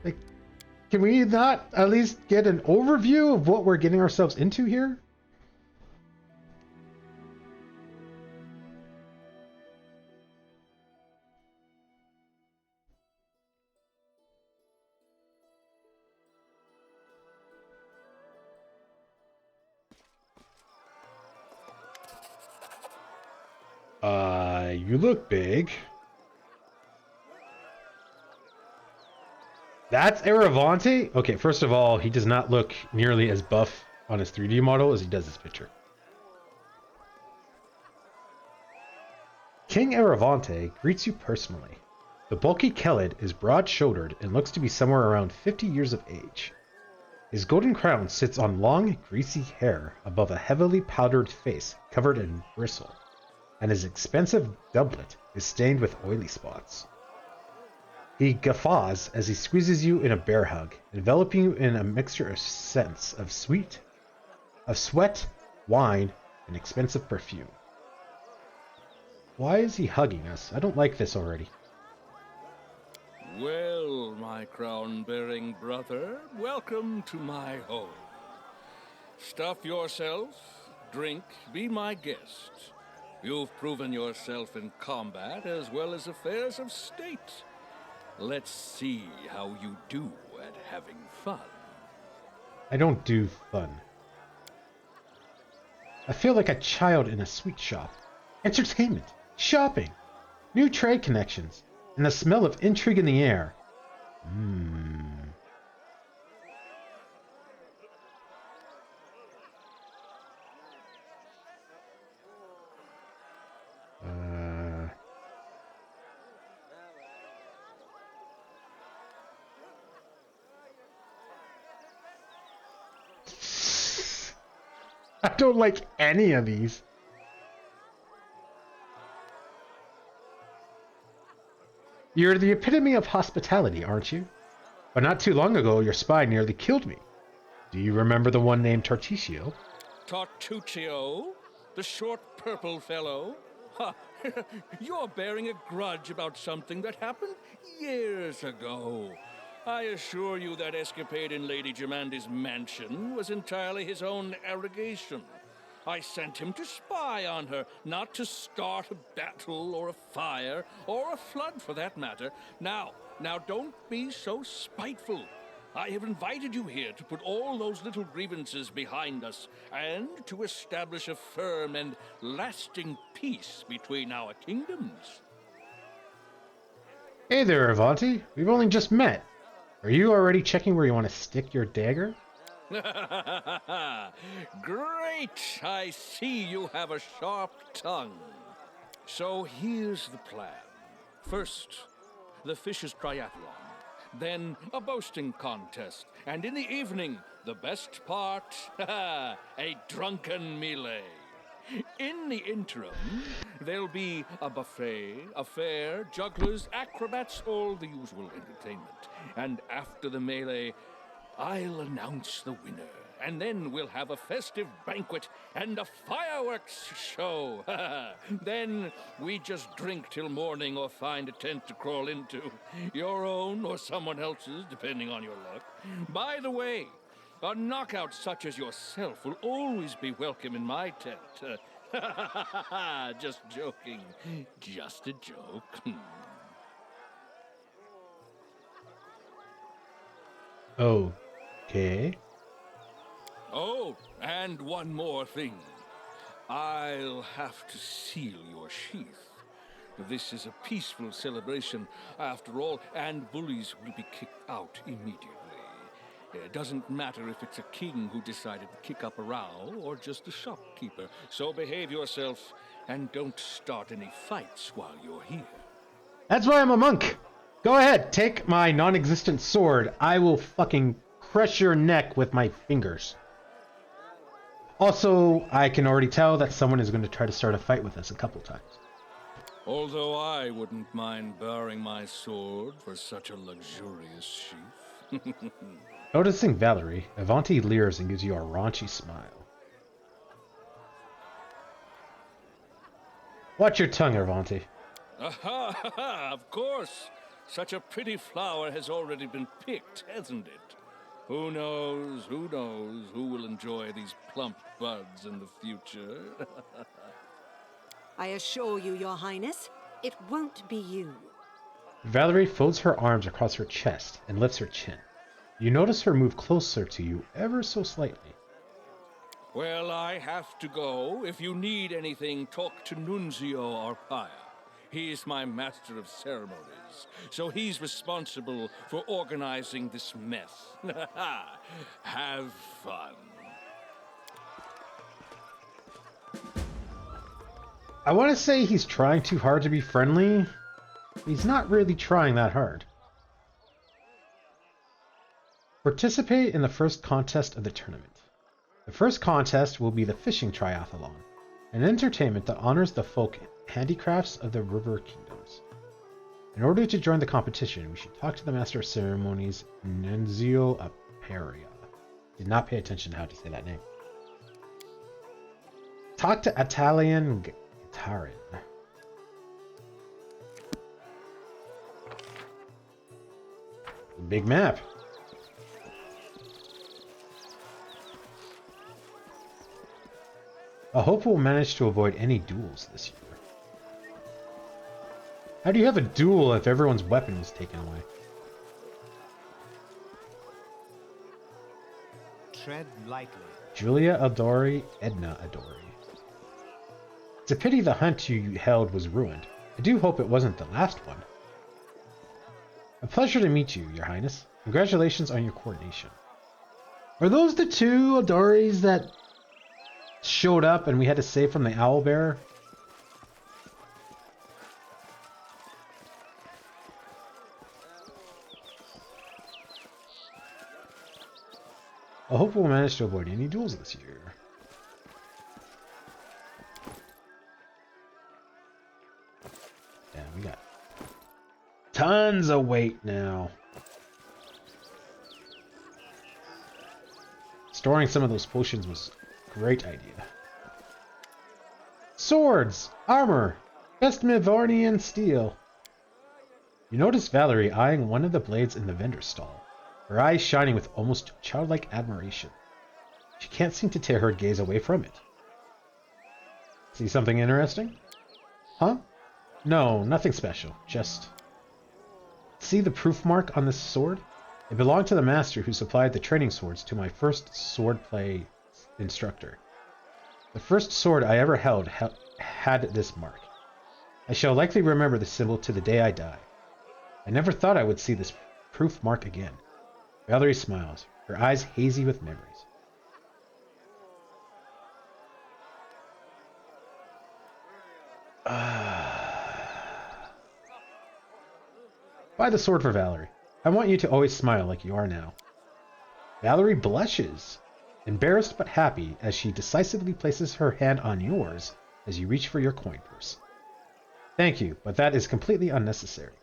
Like, can we not at least get an overview of what we're getting ourselves into here? You look big. That's Aravante? Okay, first of all, he does not look nearly as buff on his 3D model as he does his picture. King Aravante greets you personally. The bulky Kelid is broad-shouldered and looks to be somewhere around 50 years of age. His golden crown sits on long, greasy hair above a heavily powdered face covered in bristle, and his expensive doublet is stained with oily spots. He guffaws as he squeezes you in a bear hug, enveloping you in a mixture of scents of sweat, wine, and expensive perfume. Why is he hugging us? I don't like this already. Well, my crown-bearing brother, welcome to my home. Stuff yourself, drink, be my guest. You've proven yourself in combat as well as affairs of state. Let's see how you do at having fun. I don't do fun. I feel like a child in a sweet shop. Entertainment, shopping, new trade connections, and the smell of intrigue in the air. I don't like any of these. You're the epitome of hospitality, aren't you? But not too long ago, your spy nearly killed me. Do you remember the one named Tartuccio? Tartuccio? The short purple fellow? Ha! You're bearing a grudge about something that happened years ago. I assure you that escapade in Lady Germandi's mansion was entirely his own arrogation. I sent him to spy on her, not to start a battle or a fire, or a flood for that matter. Now don't be so spiteful. I have invited you here to put all those little grievances behind us, and to establish a firm and lasting peace between our kingdoms. Hey there, Avanti. We've only just met. Are you already checking where you want to stick your dagger? Great! I see you have a sharp tongue. So here's the plan. First, the Fish's Triathlon. Then a boasting contest. And in the evening, the best part, a drunken melee. In the interim, there'll be a buffet, a fair, jugglers, acrobats, all the usual entertainment. And after the melee, I'll announce the winner. and then we'll have a festive banquet and a fireworks show. Then we just drink till morning or find a tent to crawl into. Your own or someone else's, depending on your luck. By the way, a knockout such as yourself will always be welcome in my tent. Just joking. Just a joke. Okay. Oh, and one more thing. I'll have to seal your sheath. This is a peaceful celebration, after all, and bullies will be kicked out immediately. It doesn't matter if it's a king who decided to kick up a row or just a shopkeeper. So behave yourself and don't start any fights while you're here. That's why I'm a monk. Go ahead, take my non-existent sword. I will fucking crush your neck with my fingers. Also, I can already tell that someone is going to try to start a fight with us a couple times. Although I wouldn't mind baring my sword for such a luxurious sheath. Noticing Valerie, Avanti leers and gives you a raunchy smile. Watch your tongue, Avanti. Aha, of course. Such a pretty flower has already been picked, hasn't it? Who knows who will enjoy these plump buds in the future? I assure you, Your Highness, it won't be you. Valerie folds her arms across her chest and lifts her chin. You notice her move closer to you ever so slightly. Well, I have to go. If you need anything, talk to Nunzio Arpaia. He's my master of ceremonies, so he's responsible for organizing this mess. Have fun. I want to say he's trying too hard to be friendly. He's not really trying that hard. Participate in the first contest of the tournament. The first contest will be the fishing triathlon, an entertainment that honors the folk handicrafts of the river kingdoms. In order to join the competition, we should talk to the master of ceremonies, Nunzio Arpaia. Did not pay attention to how to say that name. Talk to Italian Gitarin. Big map. I hope we'll manage to avoid any duels this year. How do you have a duel if everyone's weapon is taken away? Tread lightly. Julia Adori, Edna Adori. It's a pity the hunt you held was ruined. I do hope it wasn't the last one. A pleasure to meet you, Your Highness. Congratulations on your coronation. Are those the two Adoris that showed up and we had to save from the owlbear? I hope we'll manage to avoid any duels this year. Yeah, we got tons of weight now. Storing some of those potions was a great idea. Swords! Armor! Best Mivarnian steel! You notice Valerie eyeing one of the blades in the vendor stall, her eyes shining with almost childlike admiration. She can't seem to tear her gaze away from it. See something interesting? Huh? No, nothing special. Just... See the proof mark on this sword? It belonged to the master who supplied the training swords to my first swordplay instructor. The first sword I ever held had this mark. I shall likely remember the symbol to the day I die. I never thought I would see this proof mark again. Valerie smiles, her eyes hazy with memories. Buy the sword for Valerie. I want you to always smile like you are now. Valerie blushes, embarrassed but happy as she decisively places her hand on yours as you reach for your coin purse. Thank you, but that is completely unnecessary.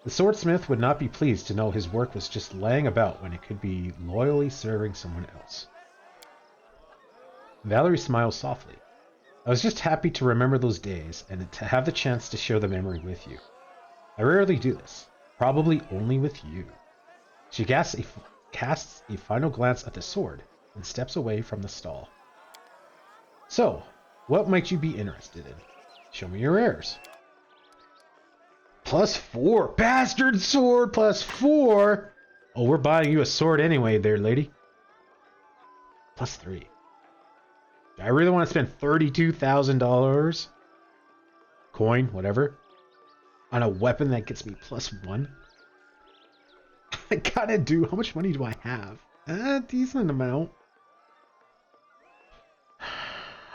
The swordsmith would not be pleased to know his work was just laying about when it could be loyally serving someone else. Valerie smiles softly. I was just happy to remember those days and to have the chance to share the memory with you. I rarely do this, probably only with you. She casts a final glance at the sword and steps away from the stall. So, what might you be interested in? Show me your wares. +4! Bastard sword +4! Oh, we're buying you a sword anyway there, lady. +3. I really want to spend $32,000 coin, whatever, on a weapon that gets me +1. I gotta do. How much money do I have? A decent amount.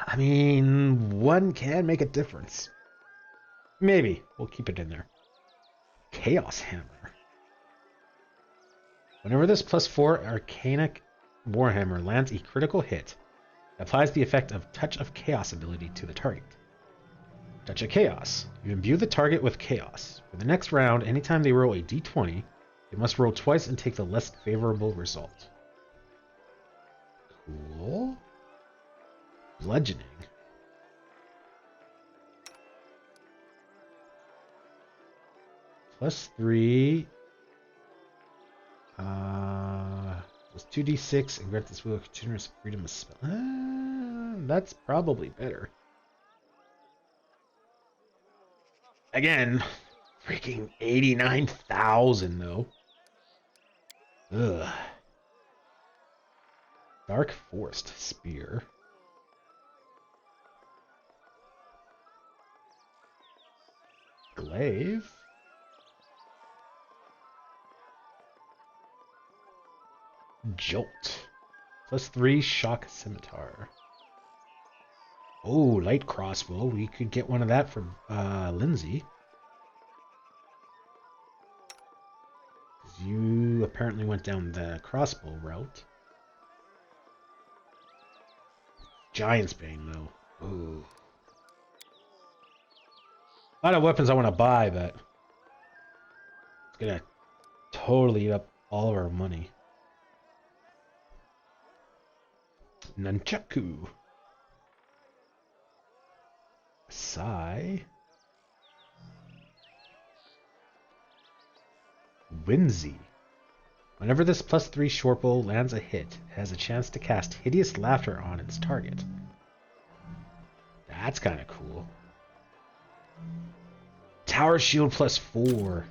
I mean, one can make a difference. Maybe. We'll keep it in there. Chaos Hammer. Whenever this +4 Arcanic Warhammer lands a critical hit, it applies the effect of Touch of Chaos ability to the target. Touch of Chaos. You imbue the target with Chaos. For the next round, anytime they roll a d20, they must roll twice and take the less favorable result. Cool. Bludgeoning. +3. Plus 2d6 and grant this wheel continuous freedom of spell. That's probably better. Again, freaking 89,000 though. Ugh. Dark Forest Spear. Glaive. Jolt. +3 Shock Scimitar. Oh, light crossbow. We could get one of that from Lindsay. You apparently went down the crossbow route. Giant's Bane, though. Ooh. A lot of weapons I want to buy, but it's gonna totally eat up all of our money. Nunchaku. Sai. Whimsy. Whenever this +3 shortbow lands a hit, it has a chance to cast Hideous Laughter on its target. That's kind of cool. Tower Shield +4.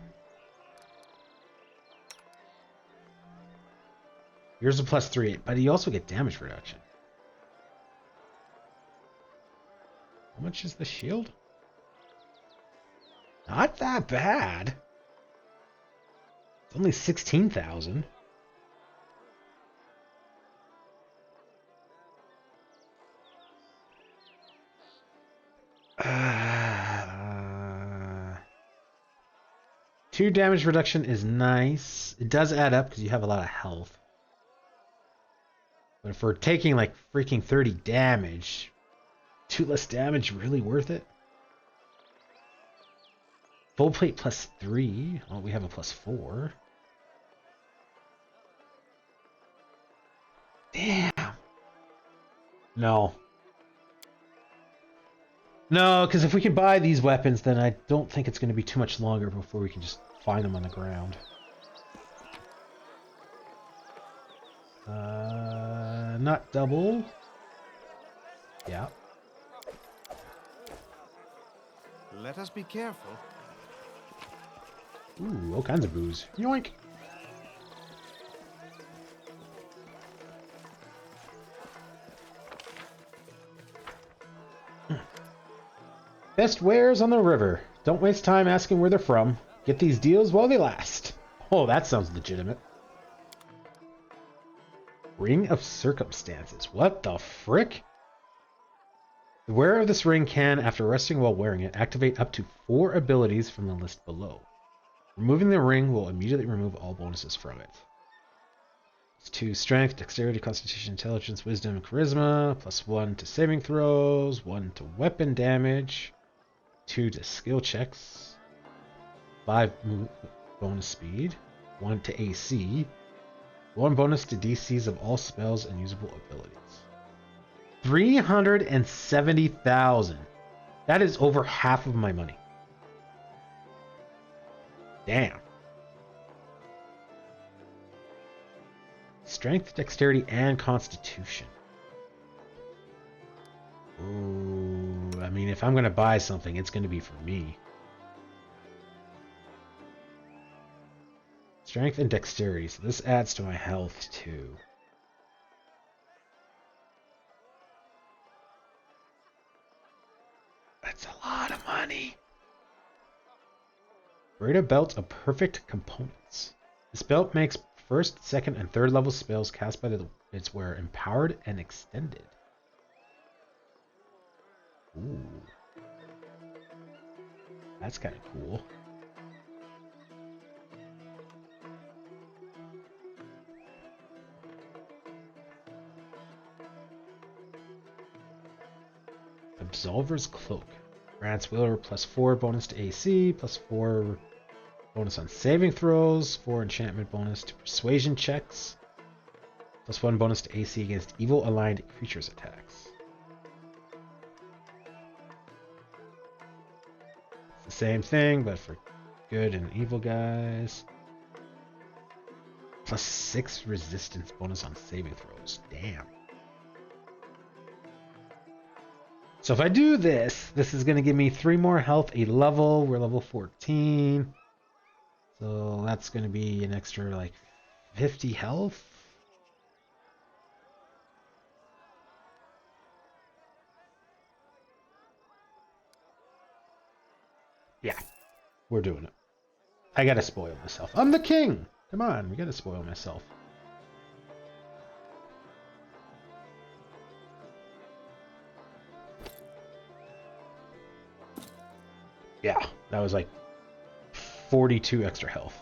Here's a +3, but you also get damage reduction. How much is the shield? Not that bad. It's only 16,000. Two damage reduction is nice. It does add up because you have a lot of health. But if we're taking like freaking 30 damage, 2 less damage, really worth it? Full plate +3. Oh, we have a +4. Damn. No. No, because if we can buy these weapons, then I don't think it's going to be too much longer before we can just find them on the ground. Not double. Yeah. Let us be careful. Ooh, all kinds of booze. Yoink! Best wares on the river. Don't waste time asking where they're from. Get these deals while they last. Oh, that sounds legitimate. Ring of Circumstances. What the frick? The wearer of this ring can, after resting while wearing it, activate up to 4 abilities from the list below. Removing the ring will immediately remove all bonuses from it. It's 2 Strength, Dexterity, Constitution, Intelligence, Wisdom, and Charisma. +1 to saving throws. 1 to weapon damage. 2 to skill checks. 5 bonus speed. 1 to AC. 1 bonus to DCs of all spells and usable abilities. 370,000. That is over half of my money. Damn. Strength, dexterity, and constitution. Ooh, I mean, if I'm going to buy something, it's going to be for me. Strength and dexterity, so this adds to my health too. That's a lot of money. Create a belt of perfect components. This belt makes first, second, and third level spells cast by its wearer empowered and extended. Ooh. That's kind of cool. Absolver's Cloak. Grants wielder +4 bonus to AC, +4 bonus on saving throws, 4 enchantment bonus to persuasion checks, +1 bonus to AC against evil aligned creatures attacks. It's the same thing, but for good and evil guys. +6 resistance bonus on saving throws. Damn. So if I do this, this is going to give me 3 more health, a level. We're level 14. So that's going to be an extra like 50 health. Yeah, we're doing it. I got to spoil myself. I'm the king. Come on, we got to spoil myself. Yeah, that was like 42 extra health.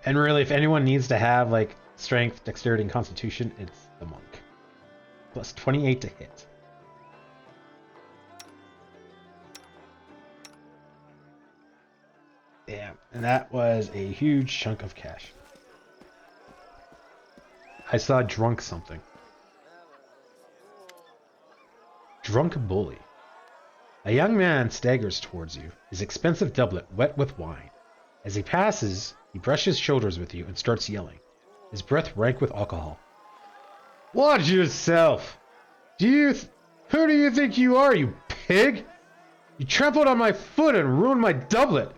And really, if anyone needs to have like strength, dexterity, and constitution, it's the monk. Plus 28 to hit. Damn, and that was a huge chunk of cash. I saw drunk something. Drunk bully. A young man staggers towards you, his expensive doublet wet with wine. As he passes, he brushes shoulders with you and starts yelling, his breath rank with alcohol. Watch yourself! Who do you think you are, you pig? You trampled on my foot and ruined my doublet.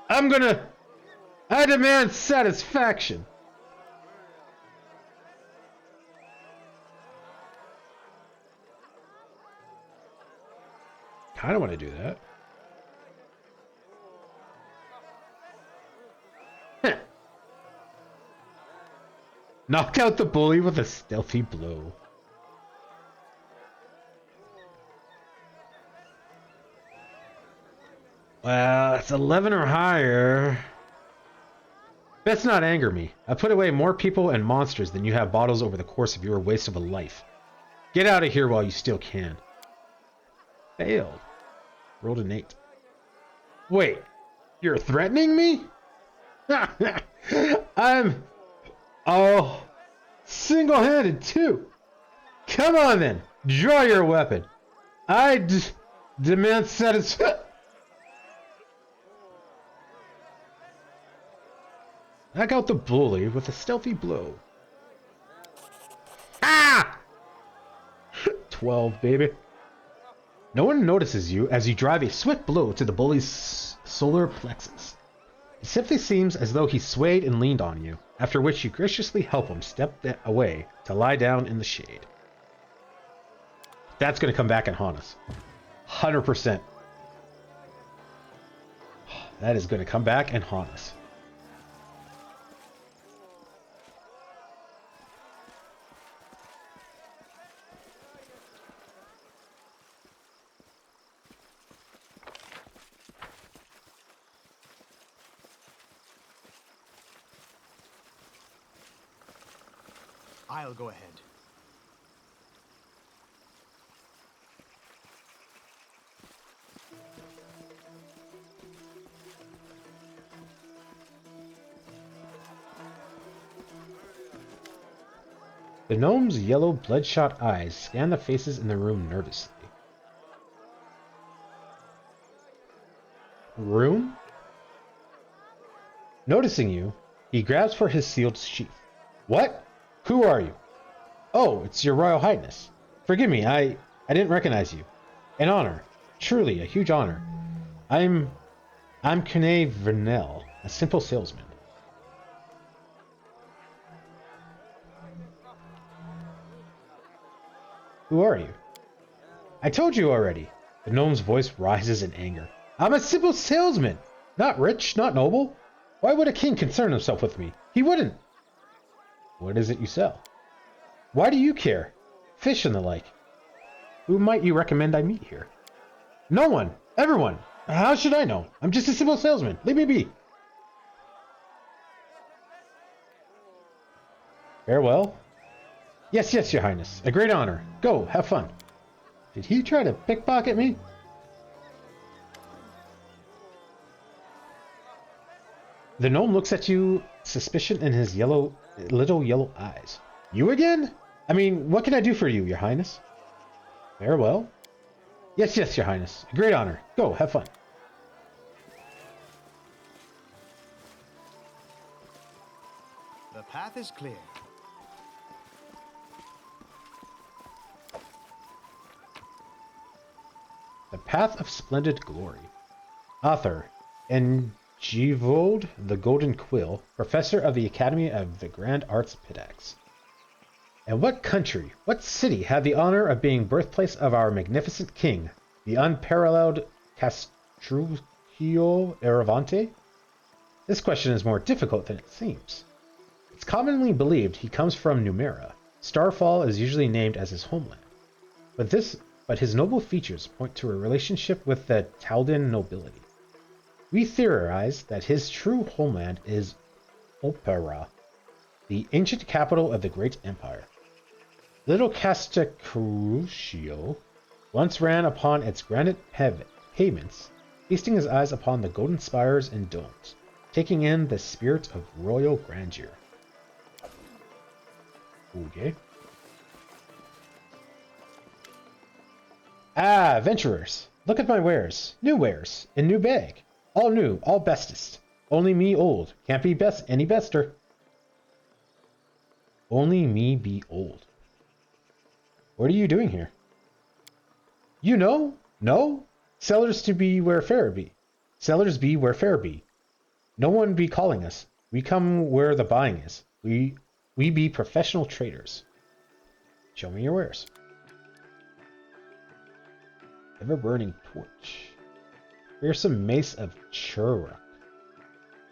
I demand satisfaction. I don't want to do that. Heh. Knock out the bully with a stealthy blow. Well, it's 11 or higher. Let's not anger me. I put away more people and monsters than you have bottles over the course of your waste of a life. Get out of here while you still can. Failed. Rolled an 8. Wait, you're threatening me? I'm all single-handed too. Come on then, draw your weapon. I demand satisfaction. Knock out the bully with a stealthy blow. Ah! 12, baby. No one notices you as you drive a swift blow to the bully's solar plexus. It simply seems as though he swayed and leaned on you, after which you graciously help him step away to lie down in the shade. That's going to come back and haunt us. 100%. That is going to come back and haunt us. I'll go ahead. The gnome's yellow bloodshot eyes scan the faces in the room nervously. Room? Noticing you, he grabs for his sealed sheath. What? Who are you? Oh, it's your Royal Highness. Forgive me, I didn't recognize you. An honor. Truly, a huge honor. I'm Kane Vernell, a simple salesman. Who are you? I told you already. The gnome's voice rises in anger. I'm a simple salesman. Not rich, not noble. Why would a king concern himself with me? He wouldn't. What is it you sell? Why do you care? Fish and the like. Who might you recommend I meet here? No one. Everyone. How should I know? I'm just a simple salesman. Leave me be. Farewell. Yes, yes, your highness. A great honor. Go, have fun. Did he try to pickpocket me? The gnome looks at you, suspicion in his little yellow eyes. You again? I mean, what can I do for you, your highness? Farewell. Yes, yes, your highness. A great honor. Go, have fun. The path is clear. The Path of Splendid Glory. Author, Engivold the Golden Quill, Professor of the Academy of the Grand Arts Pitax. And what country, what city had the honor of being birthplace of our magnificent king, the unparalleled Castruccio Eravante? This question is more difficult than it seems. It's commonly believed he comes from Numera. Starfall is usually named as his homeland. But his noble features point to a relationship with the Taldan nobility. We theorize that his true homeland is Opera, the ancient capital of the great empire. Little Castruccio once ran upon its granite pavements, feasting his eyes upon the golden spires and domes, taking in the spirit of royal grandeur. Okay. Ah, adventurers! Look at my wares. New wares. In new bag. All new, all bestest. Only me old. Can't be best any bester. Only me be old. What are you doing here? You know? No? Sellers to be where fair be. Sellers be where fair be. No one be calling us. We come where the buying is. We be professional traders. Show me your wares. Ever-burning torch. Here's some mace of Churuk.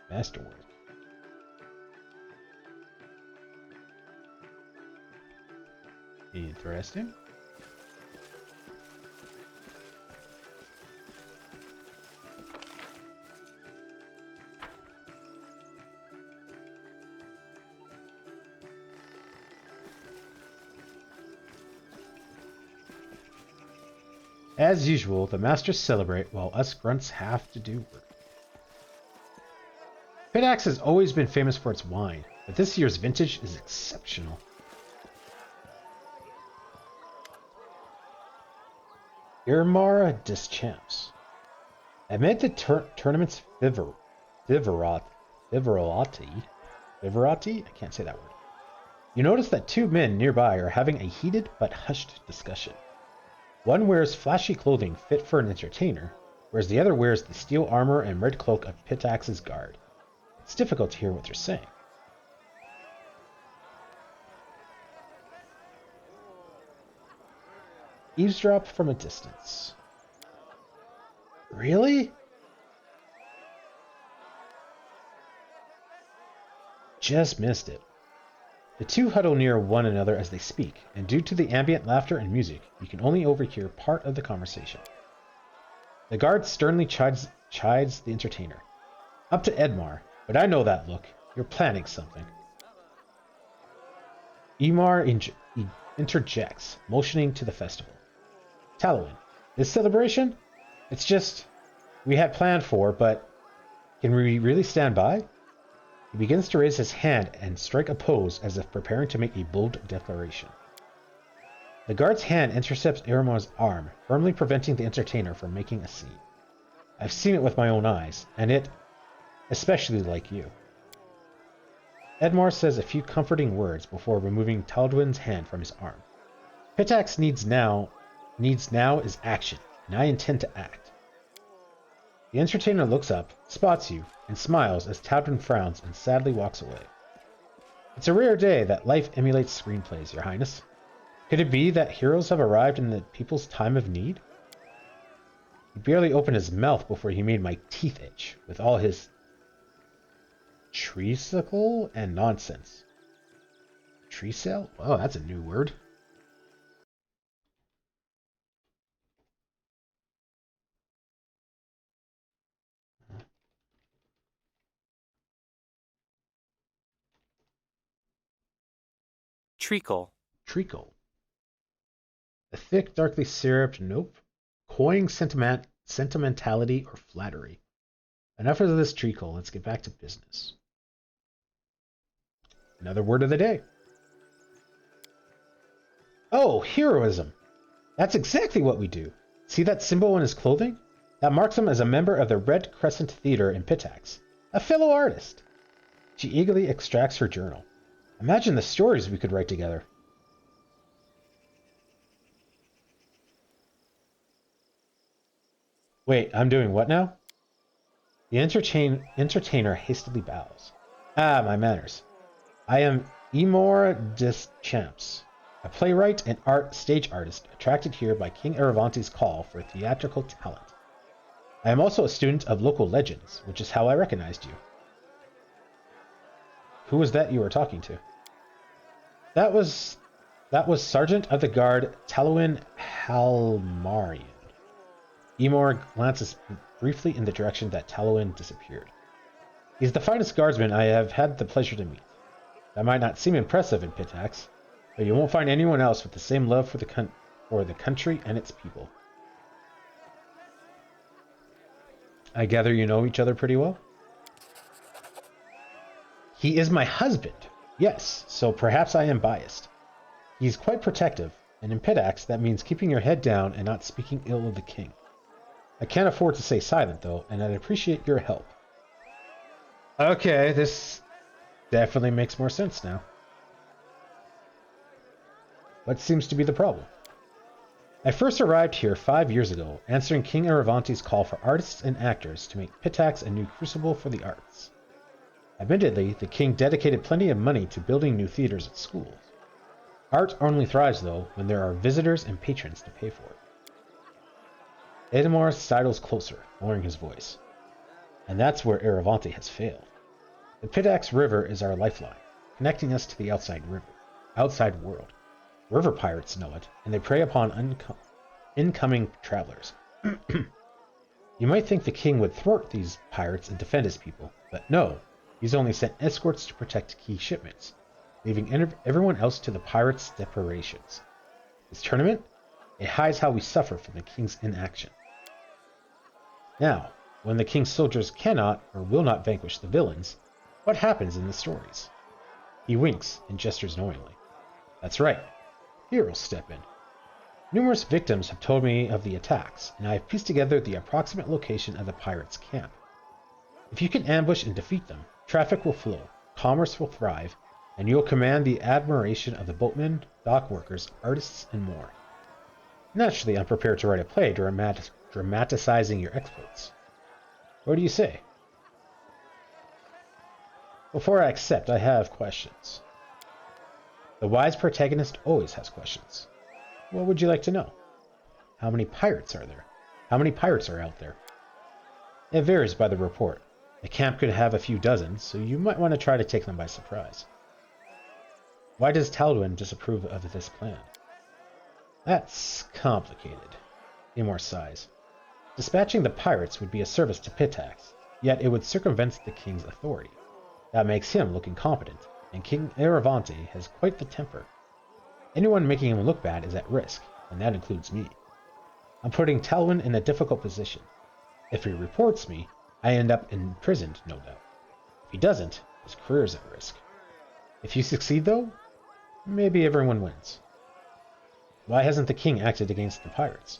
Masterwork. Interesting. As usual, the masters celebrate while us grunts have to do work. Pitax has always been famous for its wine, but this year's vintage is exceptional. Irmara Deschamps. Amid the tournament's Viverati? I can't say that word. You notice that two men nearby are having a heated but hushed discussion. One wears flashy clothing fit for an entertainer, whereas the other wears the steel armor and red cloak of Pitax's guard. It's difficult to hear what they're saying. Eavesdrop from a distance. Really? Just missed it. The two huddle near one another as they speak, and due to the ambient laughter and music, you can only overhear part of the conversation. The guard sternly chides the entertainer. Up to Edmar, but I know that look. You're planning something. Emar interjects, motioning to the festival. Talwyn, this celebration? It's just we had planned for, but can we really stand by? He begins to raise his hand and strike a pose as if preparing to make a bold declaration. The guard's hand intercepts Eramore's arm, firmly preventing the entertainer from making a scene. I've seen it with my own eyes, and it, especially like you. Edmore says a few comforting words before removing Talduin's hand from his arm. Pitax needs now is action, and I intend to act. The entertainer looks up, spots you, and smiles as Talduin frowns and sadly walks away. It's a rare day that life emulates screenplays, Your Highness. Could it be that heroes have arrived in the people's time of need? He barely opened his mouth before he made my teeth itch with all his treacle and nonsense. Treacle? Oh, that's a new word. Treacle. Treacle. A thick, darkly syruped, nope. Coying sentimentality or flattery. Enough of this treacle, let's get back to business. Another word of the day. Oh, heroism. That's exactly what we do. See that symbol on his clothing? That marks him as a member of the Red Crescent Theater in Pitax. A fellow artist. She eagerly extracts her journal. Imagine the stories we could write together. Wait, I'm doing what now? The entertainer hastily bows. Ah, my manners. I am Emor Deschamps, a playwright and stage artist attracted here by King Aravanti's call for theatrical talent. I am also a student of local legends, which is how I recognized you. Who was that you were talking to? That was Sergeant of the Guard Talduin Halmarian. Emor glances briefly in the direction that Talduin disappeared. He's the finest guardsman I have had the pleasure to meet. That might not seem impressive in Pitax, but you won't find anyone else with the same love for the country and its people. I gather you know each other pretty well? He is my husband. Yes, so perhaps I am biased. He's quite protective, and in Pitax that means keeping your head down and not speaking ill of the king. I can't afford to stay silent, though, and I'd appreciate your help. Okay, this definitely makes more sense now. What seems to be the problem? I first arrived here 5 years ago, answering King Aravanti's call for artists and actors to make Pitax a new crucible for the arts. Admittedly, the king dedicated plenty of money to building new theaters at schools. Art only thrives, though, when there are visitors and patrons to pay for it. Edamore sidles closer, lowering his voice. And that's where Aravanti has failed. The Pitax River is our lifeline, connecting us to the outside world. River pirates know it, and they prey upon incoming travelers. You might think the king would thwart these pirates and defend his people, but no, he's only sent escorts to protect key shipments, leaving everyone else to the pirates' depredations. This tournament? It hides how we suffer from the king's inaction. Now, when the king's soldiers cannot or will not vanquish the villains, what happens in the stories? He winks and gestures knowingly. That's right. Heroes step in. Numerous victims have told me of the attacks, and I have pieced together the approximate location of the pirates' camp. If you can ambush and defeat them, traffic will flow, commerce will thrive, and you will command the admiration of the boatmen, dock workers, artists, and more. Naturally, I'm prepared to write a play dramatizing your exploits. What do you say? Before I accept, I have questions. The wise protagonist always has questions. What would you like to know? How many pirates are there? How many pirates are out there? It varies by the report. The camp could have a few dozen, so you might want to try to take them by surprise. Why does Talduin disapprove of this plan? That's complicated. Emor sighs. Dispatching the pirates would be a service to Pitax, yet it would circumvent the king's authority. That makes him look incompetent, and King Aravanti has quite the temper. Anyone making him look bad is at risk, and that includes me. I'm putting Talduin in a difficult position. If he reports me, I end up imprisoned, no doubt. If he doesn't, His career is at risk. If you succeed, though, maybe everyone wins. Why hasn't the king acted against the pirates?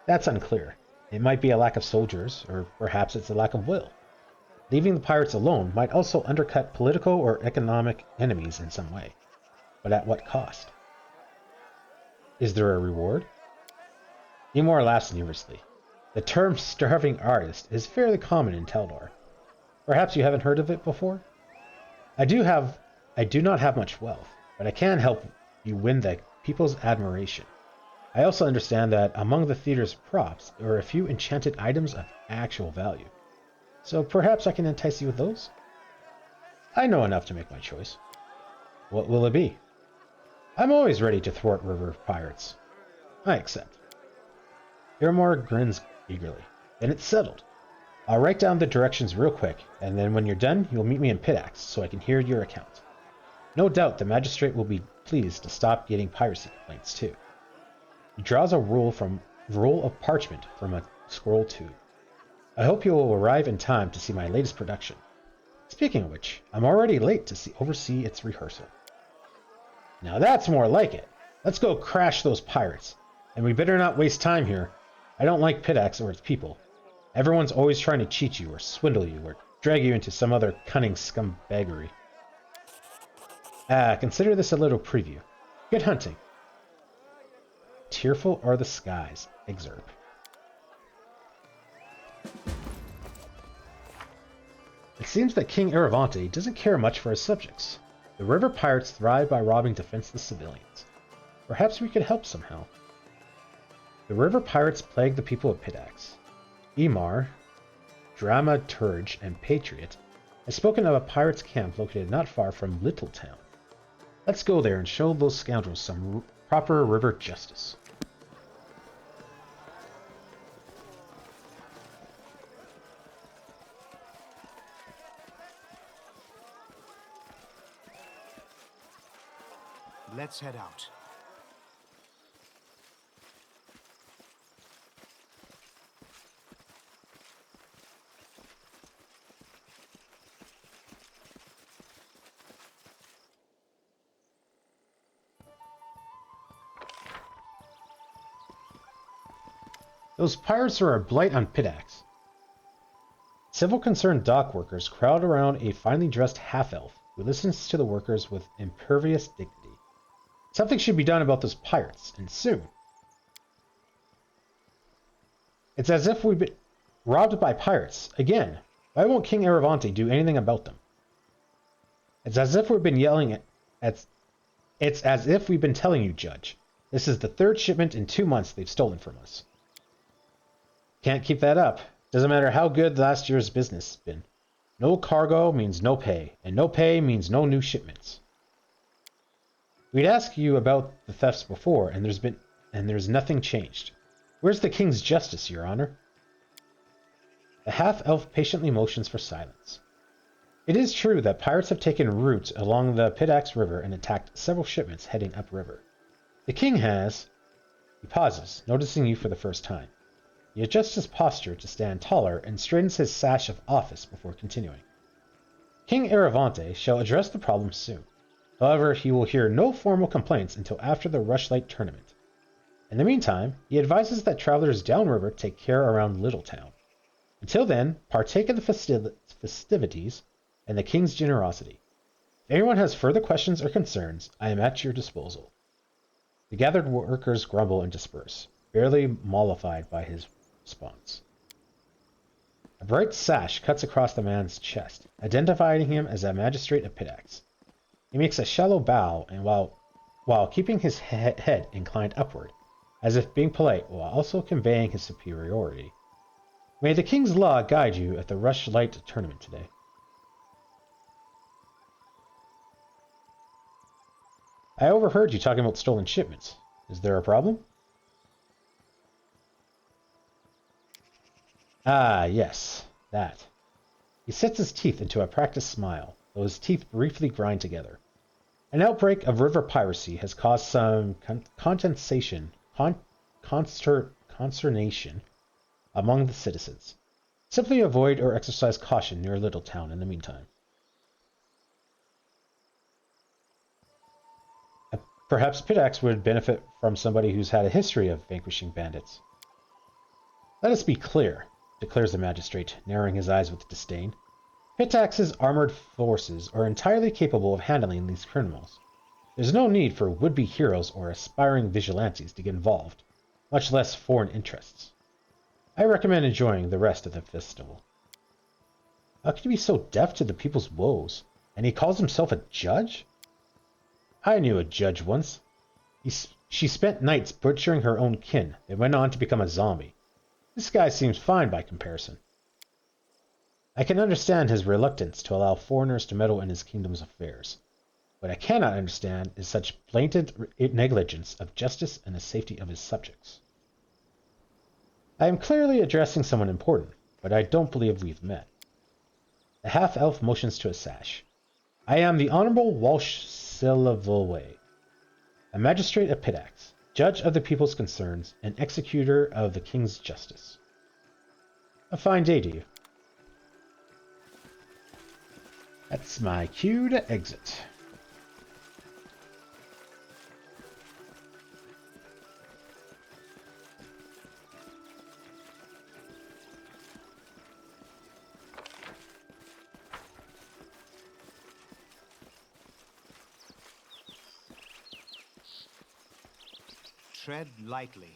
That's unclear. It might be a lack of soldiers, or perhaps it's a lack of will. Leaving the pirates alone might also undercut political or economic enemies in some way. But at what cost? Is there a reward? Emor laughs nervously. The term starving artist is fairly common in Teldor. Perhaps you haven't heard of it before? I do not have much wealth, but I can help you win the people's admiration. I also understand that among the theater's props, there are a few enchanted items of actual value. So perhaps I can entice you with those? I know enough to make my choice. What will it be? I'm always ready to thwart river pirates. I accept. Earmore grins eagerly. Then it's settled. I'll write down the directions real quick, and then when you're done, you'll meet me in Pitax so I can hear your account. No doubt the magistrate will be pleased to stop getting piracy complaints too. He draws a roll of parchment from a scroll tube. I hope you will arrive in time to see my latest production. Speaking of which, I'm already late to oversee its rehearsal. Now that's more like it. Let's go crash those pirates. And we better not waste time here. I don't like Pitax or its people. Everyone's always trying to cheat you or swindle you or drag you into some other cunning scumbaggery. Consider this a little preview. Good hunting. Tearful are the skies. Excerpt. It seems that King Aravante doesn't care much for his subjects. The river pirates thrive by robbing defenseless civilians. Perhaps we could help somehow. The river pirates plague the people of Pitax. Emar, Dramaturge, and Patriot has spoken of a pirates' camp located not far from Littletown. Let's go there and show those scoundrels some proper river justice. Let's head out. Those pirates are a blight on Pitax. Several concerned dock workers crowd around a finely dressed half-elf who listens to the workers with impervious dignity. Something should be done about those pirates, and soon. It's as if we've been robbed by pirates. Again, why won't King Aravante do anything about them? It's as if we've been yelling at... It's as if we've been telling you, Judge. This is the third shipment in 2 months they've stolen from us. Can't keep that up. Doesn't matter how good last year's business has been. No cargo means no pay, and no pay means no new shipments. We'd ask you about the thefts before, and there's nothing changed. Where's the king's justice, Your Honor? The half-elf patiently motions for silence. It is true that pirates have taken route along the Pitax River and attacked several shipments heading upriver. The king has... He pauses, noticing you for the first time. He adjusts his posture to stand taller and straightens his sash of office before continuing. King Aravante shall address the problem soon. However, he will hear no formal complaints until after the Rushlight tournament. In the meantime, he advises that travelers downriver take care around Littletown. Until then, partake of the festivities and the king's generosity. If anyone has further questions or concerns, I am at your disposal. The gathered workers grumble and disperse, barely mollified by his response. A bright sash cuts across the man's chest, identifying him as a magistrate of Pitax. He makes a shallow bow, and while keeping his head inclined upward, as if being polite while also conveying his superiority. May the king's law guide you at the Rushlight tournament today. I overheard you talking about stolen shipments. Is there a problem? Ah, yes, that. He sets his teeth into a practiced smile, though his teeth briefly grind together. An outbreak of river piracy has caused some consternation among the citizens. Simply avoid or exercise caution near Littletown in the meantime. Perhaps Pitax would benefit from somebody who's had a history of vanquishing bandits. Let us be clear, declares the magistrate, narrowing his eyes with disdain. Pitax's armored forces are entirely capable of handling these criminals. There's no need for would-be heroes or aspiring vigilantes to get involved, much less foreign interests. I recommend enjoying the rest of the festival. How can he be so deaf to the people's woes? And he calls himself a judge? I knew a judge once. She spent nights butchering her own kin, and went on to become a zombie. This guy seems fine by comparison. I can understand his reluctance to allow foreigners to meddle in his kingdom's affairs. What I cannot understand is such blatant negligence of justice and the safety of his subjects. I am clearly addressing someone important, but I don't believe we've met. The half-elf motions to a sash. I am the Honorable Walsh Silverway, a magistrate of Pitax, judge of the people's concerns, and executor of the king's justice. A fine day to you. That's my cue to exit. Tread lightly.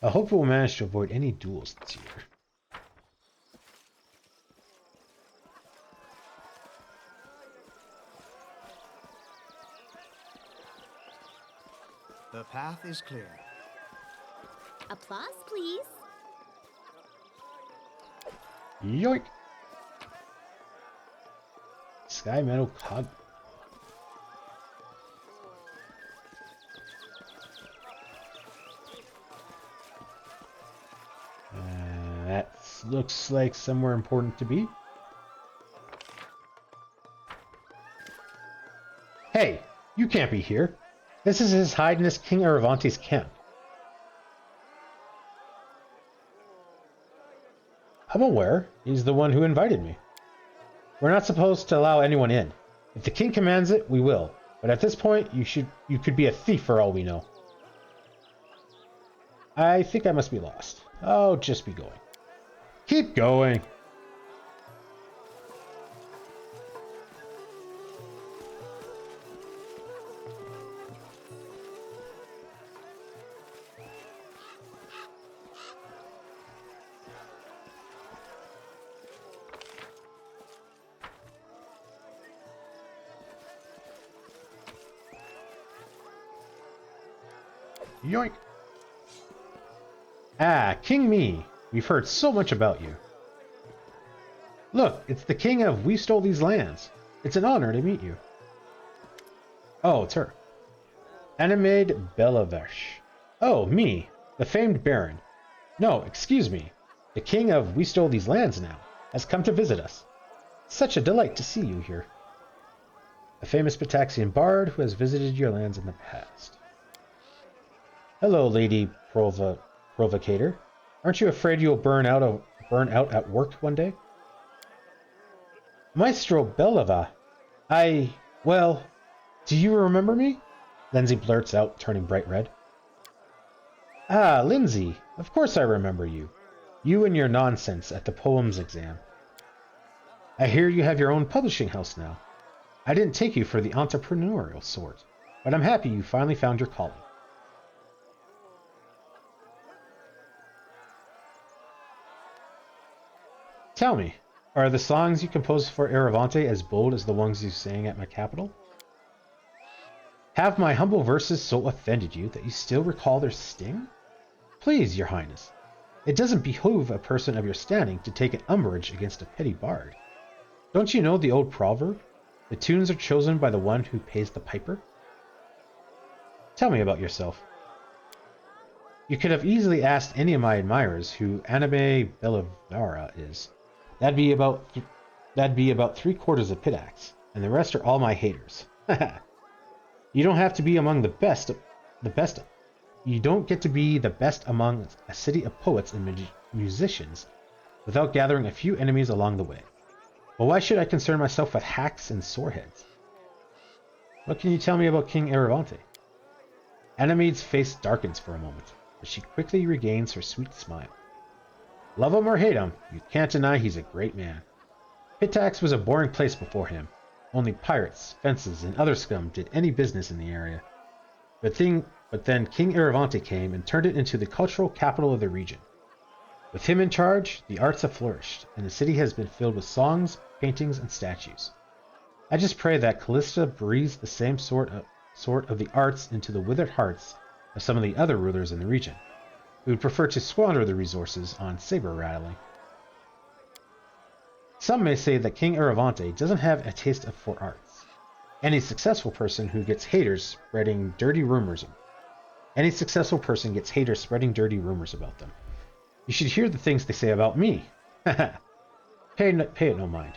I hope we'll manage to avoid any duels this year. The path is clear. Applause, please. Yoink! Sky Meadow Cog. That looks like somewhere important to be. Hey, you can't be here. This is His Highness King Aravante's camp. I'm aware. He's the one who invited me. We're not supposed to allow anyone in. If the king commands it, we will. But at this point, you could be a thief for all we know. I think I must be lost. I'll just be going. Keep going. Yoink. Ah, King Me. We've heard so much about you. Look, it's the king of We Stole These Lands. It's an honor to meet you. Oh, it's her. Animaid Belavesh. Oh, me, the famed baron. No, excuse me. The king of We Stole These Lands now has come to visit us. Such a delight to see you here. A famous Pitaxian bard who has visited your lands in the past. Hello, Lady Provocator. Aren't you afraid you'll burn out at work one day? Maestro Belava. Well, do you remember me? Lindsay blurts out, turning bright red. Ah, Lindsay, of course I remember you. You and your nonsense at the poems exam. I hear you have your own publishing house now. I didn't take you for the entrepreneurial sort, but I'm happy you finally found your calling. Tell me, are the songs you composed for Aravante as bold as the ones you sang at my capital? Have my humble verses so offended you that you still recall their sting? Please, your highness, it doesn't behoove a person of your standing to take an umbrage against a petty bard. Don't you know the old proverb? The tunes are chosen by the one who pays the piper? Tell me about yourself. You could have easily asked any of my admirers who Anime Bellavara is. That'd be about 3/4 of Pitax, and the rest are all my haters. You don't have to be among the best. You don't get to be the best among a city of poets and musicians without gathering a few enemies along the way. Well, why should I concern myself with hacks and soreheads? What can you tell me about King Aravante? Anamede's face darkens for a moment, but she quickly regains her sweet smile. Love him or hate him, you can't deny he's a great man. Pitax was a boring place before him. Only pirates, fences, and other scum did any business in the area. But then King Aravante came and turned it into the cultural capital of the region. With him in charge, the arts have flourished, and the city has been filled with songs, paintings, and statues. I just pray that Callista breathes the same sort of the arts into the withered hearts of some of the other rulers in the region, who would prefer to squander the resources on saber rattling. Some may say that King Aravante doesn't have a taste for arts. Any successful person gets haters spreading dirty rumors about them. You should hear the things they say about me. Pay it no mind.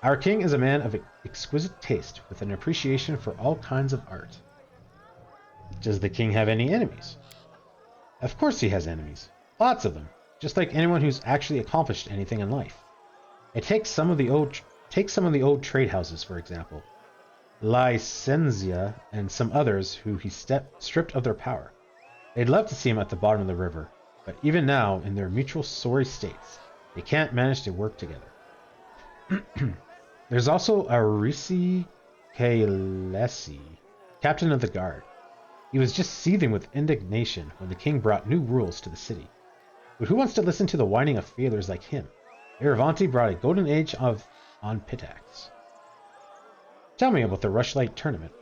Our king is a man of exquisite taste, with an appreciation for all kinds of art. Does the king have any enemies? Of course he has enemies. Lots of them. Just like anyone who's actually accomplished anything in life. Take some of the old trade houses, for example. Licenzia and some others who he stripped of their power. They'd love to see him at the bottom of the river, but even now, in their mutual sorry states, they can't manage to work together. There's also Arisi Kailesi, captain of the guard. He was just seething with indignation when the king brought new rules to the city. But who wants to listen to the whining of failures like him? Aravante brought a golden age on Pitax. Tell me about the Rushlight tournament.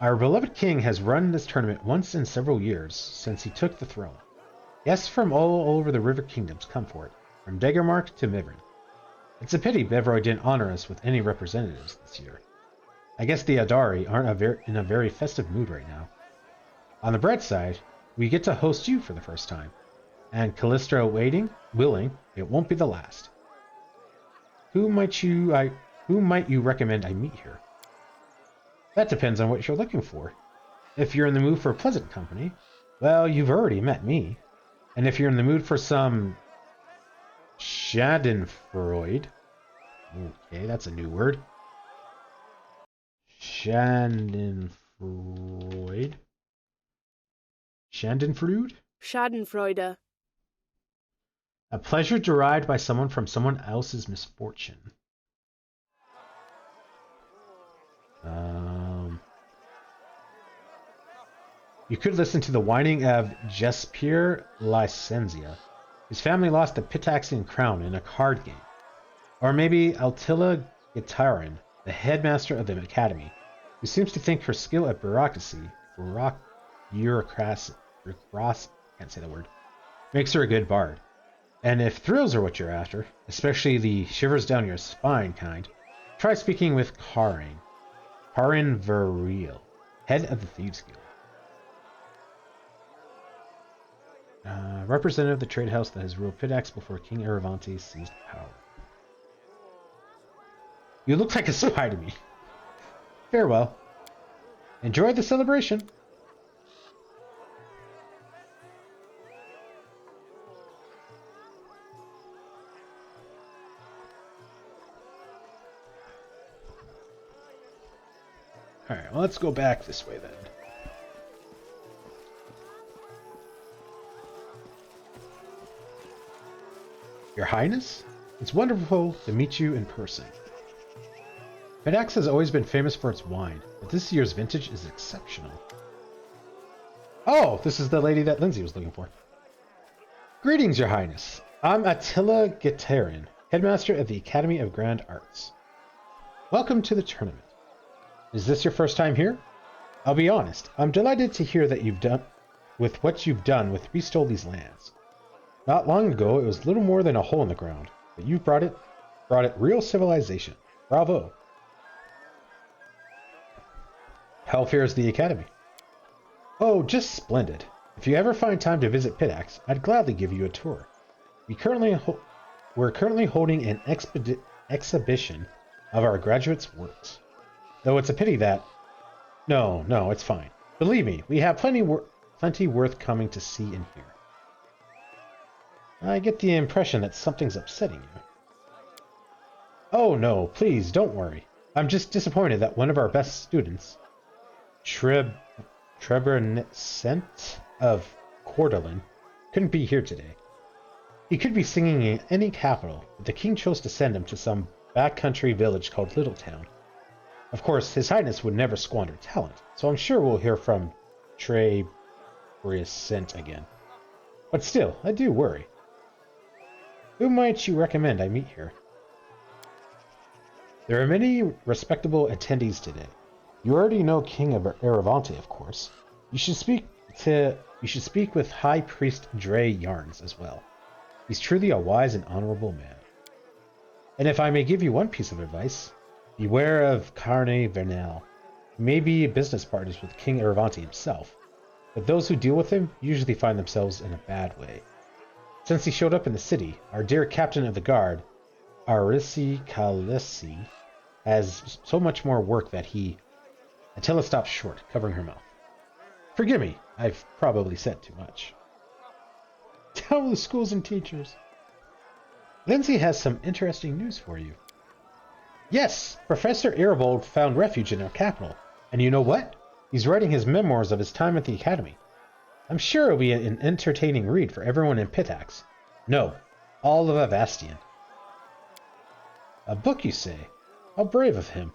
Our beloved king has run this tournament once in several years since he took the throne. Guests from all over the River Kingdoms come for it, from Daggermark to Mivrin. It's a pity Bevroy didn't honor us with any representatives this year. I guess the Adari aren't in a very festive mood right now. On the bright side, we get to host you for the first time. And Callista willing, it won't be the last. Who might you recommend I meet here? That depends on what you're looking for. If you're in the mood for pleasant company, well, you've already met me. And if you're in the mood for some Schadenfreude, okay, that's a new word. Schadenfreude. Schadenfreude. A pleasure derived by someone from someone else's misfortune. You could listen to the whining of Jespierre Licenzia. His family lost the Pitaxian crown in a card game. Or maybe Altilla Gitarin, the headmaster of the academy, who seems to think her skill at bureaucracy, can't say the word, makes her a good bard. And if thrills are what you're after, especially the shivers down your spine kind, try speaking with Karin Verriel, head of the Thieves Guild. Representative of the trade house that has ruled Pitax before King Aravante seized power. You look like a spy to me. Farewell. Enjoy the celebration. Alright, well, let's go back this way then. Your Highness, it's wonderful to meet you in person. Pitax has always been famous for its wine, but this year's vintage is exceptional. Oh, this is the lady that Lindsay was looking for. Greetings, Your Highness. I'm Attila Gitarin, headmaster at the Academy of Grand Arts. Welcome to the tournament. Is this your first time here? I'll be honest, I'm delighted to hear that you've done with Restole these lands. Not long ago, it was little more than a hole in the ground, but you've brought it real civilization. Bravo. How fares the Academy? Oh, just splendid. If you ever find time to visit Pitax, I'd gladly give you a tour. We're currently holding an exhibition of our graduates' works. Though it's a pity that... No, it's fine. Believe me, we have plenty worth coming to see and hear. I get the impression that something's upsetting you. Oh no, please, don't worry. I'm just disappointed that one of our best students, Trebrenicent of Cordelin, couldn't be here today. He could be singing in any capital, but the king chose to send him to some backcountry village called Littletown. Of course, His Highness would never squander talent, so I'm sure we'll hear from Trebrenicent again. But still, I do worry. Who might you recommend I meet here? There are many respectable attendees today. You already know King of Aravante, of course. You should speak with High Priest Dre Yarns as well. He's truly a wise and honorable man. And if I may give you one piece of advice, beware of Carne Vernal. He may be business partners with King Aravante himself, but those who deal with him usually find themselves in a bad way. Since he showed up in the city, our dear captain of the guard, Arisi Kalisi, has so much more work that he... Attila stopped short, covering her mouth. Forgive me, I've probably said too much. Tell the schools and teachers. Lindsay has some interesting news for you. Yes, Professor Aribold found refuge in our capital. And you know what? He's writing his memoirs of his time at the academy. I'm sure it'll be an entertaining read for everyone in Pitax. No, all of Avastian. A book, you say? How brave of him.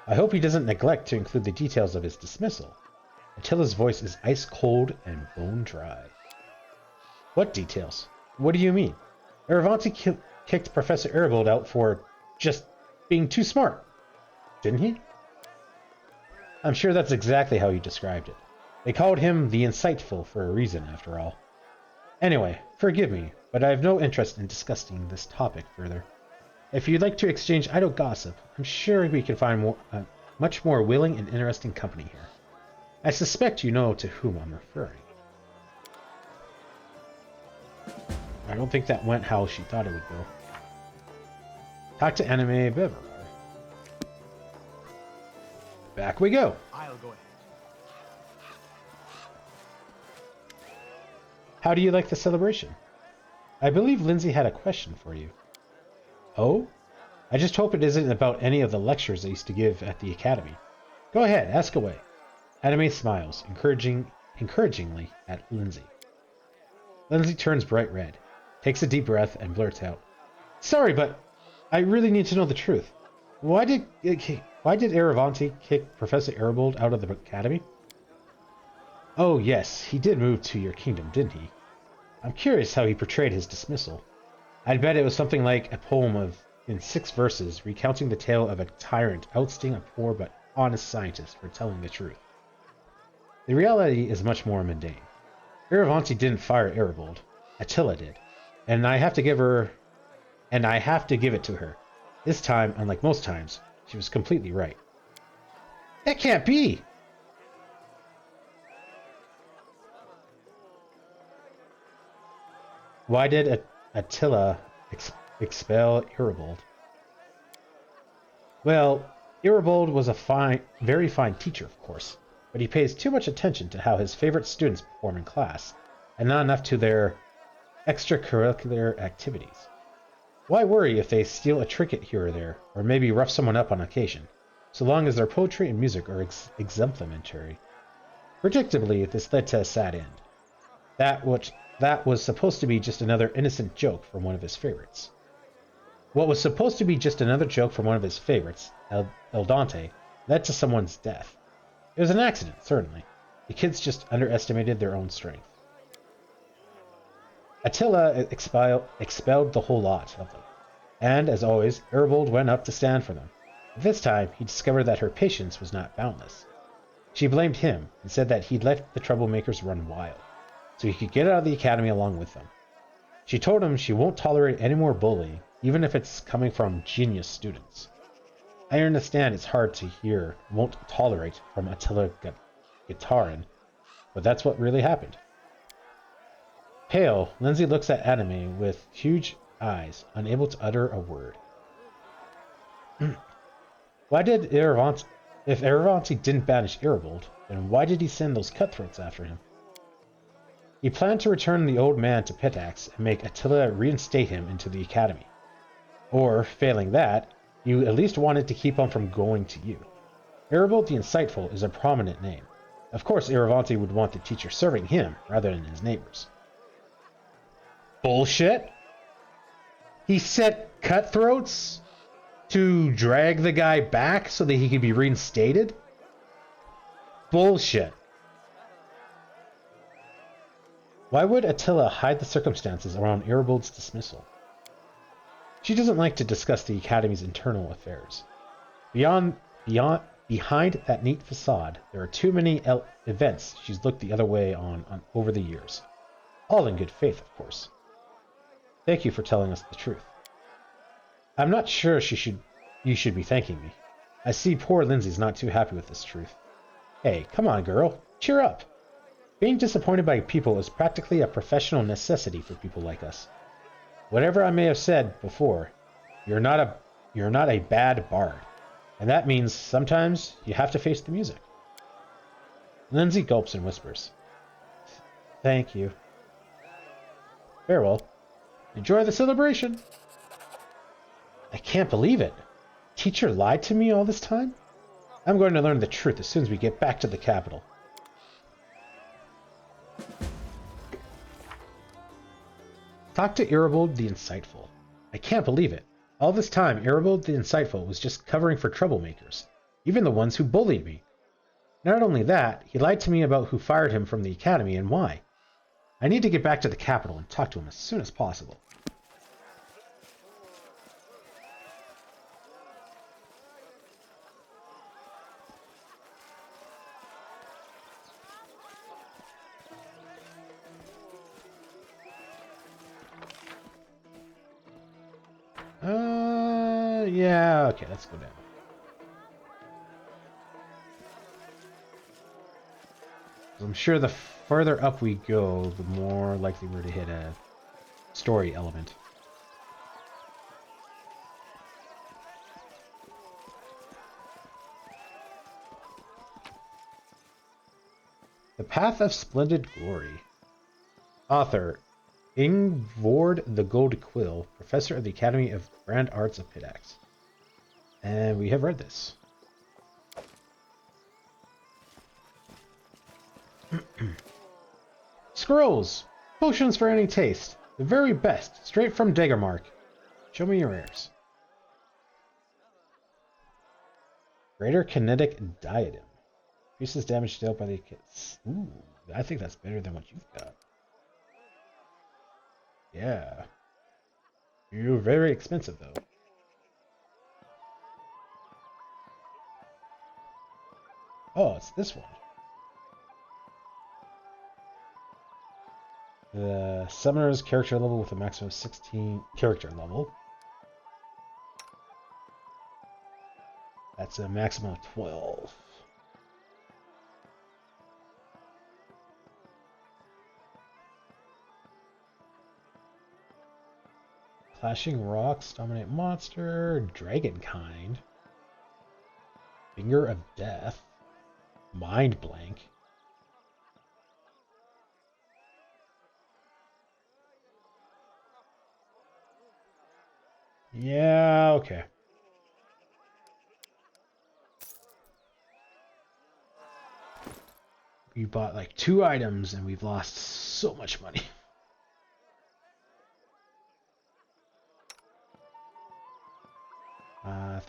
I hope he doesn't neglect to include the details of his dismissal. Attila's voice is ice cold and bone dry. What details? What do you mean? Aravante kicked Professor Aribold out for just being too smart, didn't he? I'm sure that's exactly how you described it. They called him the Insightful for a reason, after all. Anyway, forgive me, but I have no interest in discussing this topic further. If you'd like to exchange idle gossip, I'm sure we can find much more willing and interesting company here. I suspect you know to whom I'm referring. I don't think that went how she thought it would go. Talk to Anime Bever. Back we go. I'll go ahead. How do you like the celebration? I believe Lindsay had a question for you. Oh? I just hope it isn't about any of the lectures I used to give at the academy. Go ahead, ask away. Anime smiles, encouragingly at Lindsay. Lindsay turns bright red, takes a deep breath, and blurts out, Sorry, but I really need to know the truth. Why did Aravante kick Professor Aribold out of the academy? Oh yes, he did move to your kingdom, didn't he? I'm curious how he portrayed his dismissal. I'd bet it was something like a poem in 6 verses recounting the tale of a tyrant ousting a poor but honest scientist for telling the truth. The reality is much more mundane. Aravante didn't fire Aribold. Attila did. And I have to give it to her. This time, unlike most times, she was completely right. That can't be! Why did Attila expel Aribold? Well, Aribold was a very fine teacher, of course, but he pays too much attention to how his favorite students perform in class, and not enough to their extracurricular activities. Why worry if they steal a trinket here or there, or maybe rough someone up on occasion, so long as their poetry and music are exemplimentary? Predictably, this led to a sad end. That was supposed to be just another innocent joke from one of his favorites. What was supposed to be just another joke from one of his favorites, Eldante, led to someone's death. It was an accident, certainly. The kids just underestimated their own strength. Attila expelled the whole lot of them, and, as always, Aribold went up to stand for them. But this time, he discovered that her patience was not boundless. She blamed him, and said that he'd let the troublemakers run wild, so he could get out of the academy along with them. She told him she won't tolerate any more bullying, even if it's coming from genius students. I understand it's hard to hear won't tolerate from Attila Gitarin, but that's what really happened. Pale, Lindsay looks at Anime with huge eyes, unable to utter a word. Why did if Aravante didn't banish Aribold, then why did he send those cutthroats after him? He planned to return the old man to Pitax and make Attila reinstate him into the academy. Or, failing that, you at least wanted to keep on from going to you. Aribald the Insightful is a prominent name. Of course, Iravanti would want the teacher serving him rather than his neighbors. Bullshit? He set cutthroats to drag the guy back so that he could be reinstated? Bullshit. Why would Attila hide the circumstances around Aribald's dismissal? She doesn't like to discuss the Academy's internal affairs. Behind that neat facade, there are too many events she's looked the other way on over the years. All in good faith, of course. Thank you for telling us the truth. I'm not sure you should be thanking me. I see poor Lindsay's not too happy with this truth. Hey, come on, girl. Cheer up. Being disappointed by people is practically a professional necessity for people like us. Whatever I may have said before, you're not a bad bard. And that means sometimes you have to face the music. Lindsay gulps and whispers. Thank you. Farewell. Enjoy the celebration. I can't believe it. Teacher lied to me all this time? I'm going to learn the truth as soon as we get back to the capital. Talk to Aribald the Insightful. I can't believe it. All this time, Aribald the Insightful was just covering for troublemakers, even the ones who bullied me. Not only that, he lied to me about who fired him from the academy and why. I need to get back to the capital and talk to him as soon as possible. Yeah, okay, let's go down. I'm sure the further up we go, the more likely we're to hit a story element. The Path of Splendid Glory. Author Ingvord the Gold Quill, Professor of the Academy of Grand Arts of Pidax. And we have read this. Scrolls! Potions for any taste. The very best, straight from Daggermark. Show me your wares. Greater Kinetic Diadem. Increases damage dealt by the kits. Ooh, I think that's better than what you've got. Yeah. You're very expensive, though. Oh, it's this one. The Summoner's character level with a maximum of 16 character level. That's a maximum of 12. Clashing Rocks, Dominate Monster, Dragonkind, Finger of Death, Mind Blank. Yeah, okay. We bought like 2 items and we've lost so much money.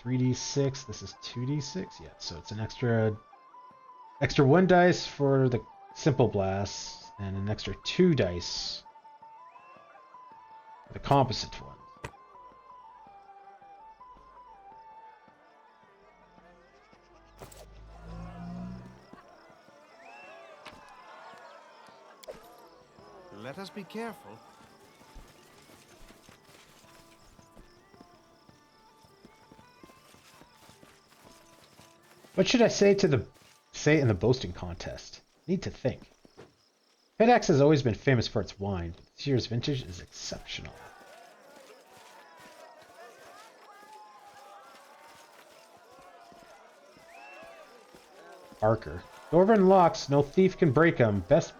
3d6, this is 2d6, yeah, so it's an extra 1 dice for the simple blast and an extra 2 dice for the composite one. Let us be careful. What should I say in the boasting contest? Need to think. Pidax has always been famous for its wine, but this year's vintage is exceptional. Barker. Dwarven locks, no thief can break them. Best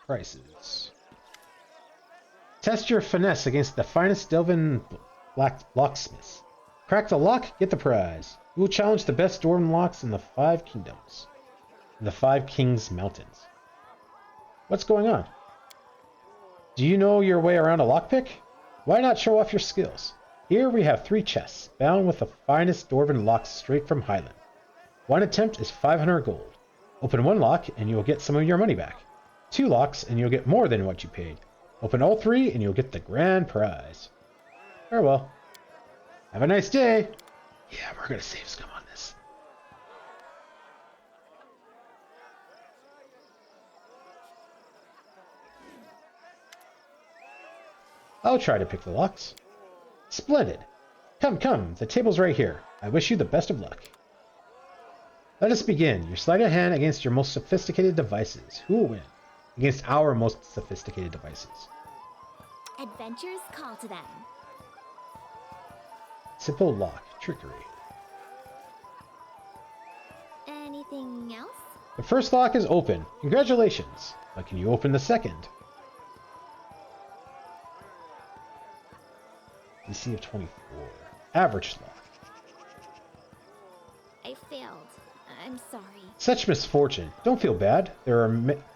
prices. Test your finesse against the finest Delvin locksmiths. Crack the lock, get the prize. We will challenge the best dwarven locks in the 5 kingdoms. In the 5 Kings Mountains. What's going on? Do you know your way around a lockpick? Why not show off your skills? Here we have 3 chests, bound with the finest dwarven locks straight from Highland. One attempt is 500 gold. Open 1 lock and you will get some of your money back. 2 locks and you'll get more than what you paid. Open all 3 and you'll get the grand prize. Farewell. Have a nice day. Yeah, we're gonna save scum on this. I'll try to pick the locks. Splendid. Come, come, the table's right here. I wish you the best of luck. Let us begin. Your sleight of hand against your most sophisticated devices. Who will win? Against our most sophisticated devices. Adventures call to them. Simple lock. Trickery. Anything else? The first lock is open. Congratulations. But can you open the second? DC of 24. Average lock. I failed. I'm sorry. Such misfortune. Don't feel bad. There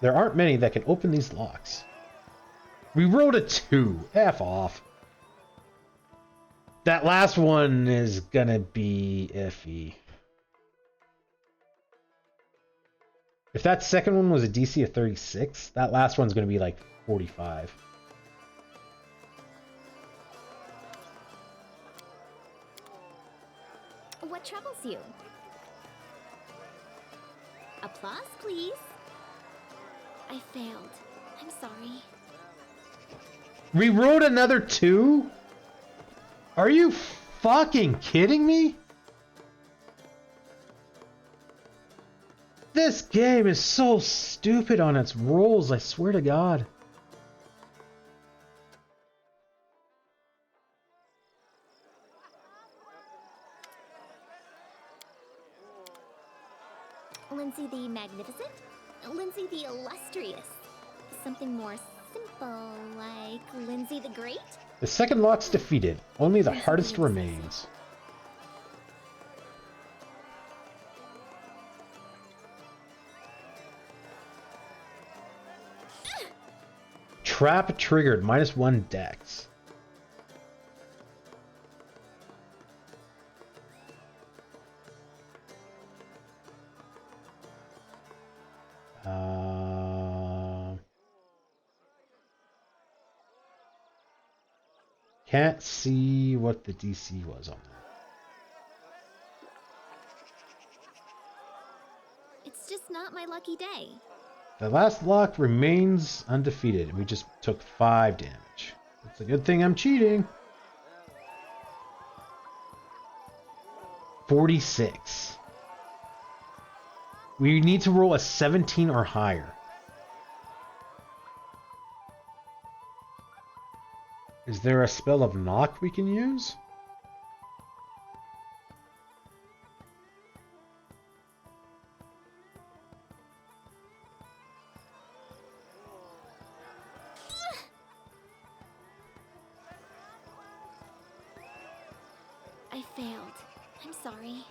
aren't many that can open these locks. We rolled a 2. F off. That last one is gonna be iffy. If that second one was a DC of 36, that last one's gonna be like 45. What troubles you? Applause, please. I failed. I'm sorry. We wrote another 2? Are you fucking kidding me? This game is so stupid on its rolls, I swear to God. Lindsay the Magnificent? Lindsay the Illustrious? Something more simple, like Lindsay the Great? The second lock's defeated. Only the hardest remains. Trap triggered. -1 dex. Can't see what the DC was on that. It's just not my lucky day. The last lock remains undefeated, and we just took 5 damage. It's a good thing I'm cheating. 46. We need to roll a 17 or higher. Is there a spell of knock we can use? I failed. I'm sorry.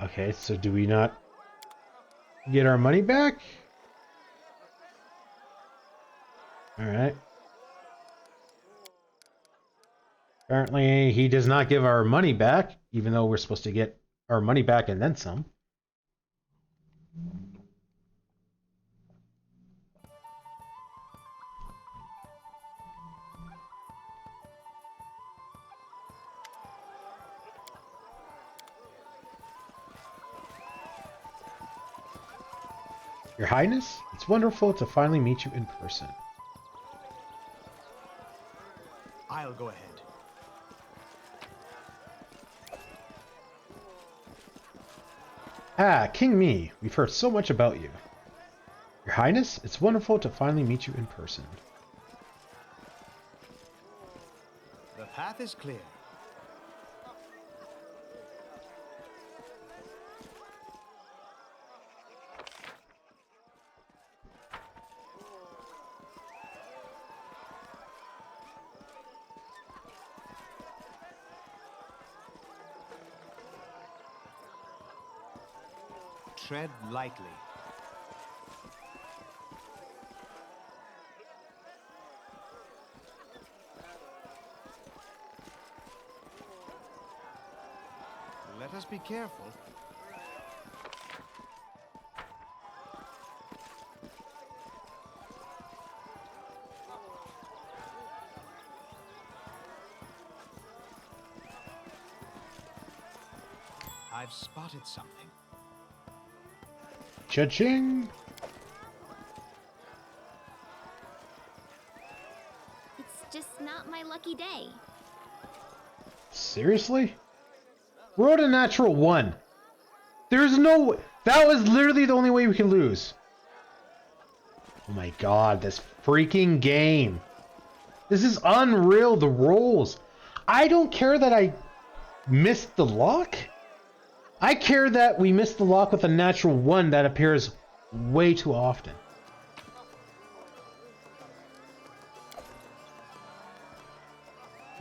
Okay, so do we not get our money back? Alright. Apparently he does not give our money back, even though we're supposed to get our money back and then some. Your Highness, it's wonderful to finally meet you in person. I'll go ahead. Ah, King Me, we've heard so much about you. Your Highness, it's wonderful to finally meet you in person. The path is clear. Tread lightly. Let us be careful. I've spotted something. Cha-ching! It's just not my lucky day. Seriously? Rolled a natural 1. There's no... That was literally the only way we can lose. Oh my god, this freaking game. This is unreal, the rolls. I don't care that I missed the lock. I care that we missed the lock with a natural 1 that appears way too often.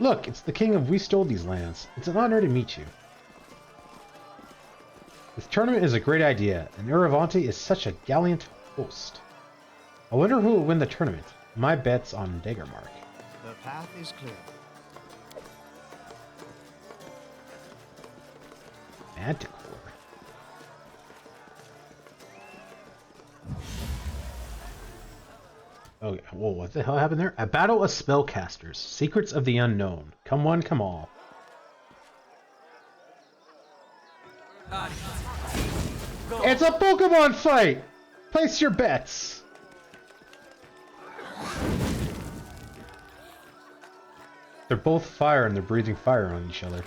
Look, it's the king of We Stole These Lands. It's an honor to meet you. This tournament is a great idea, and Uravanti is such a gallant host. I wonder who will win the tournament. My bet's on Daggermark. The path is clear. Manticore. Okay, whoa, what the hell happened there? A battle of spellcasters. Secrets of the unknown. Come one, come all. It's a Pokemon fight! Place your bets! They're both fire and they're breathing fire on each other.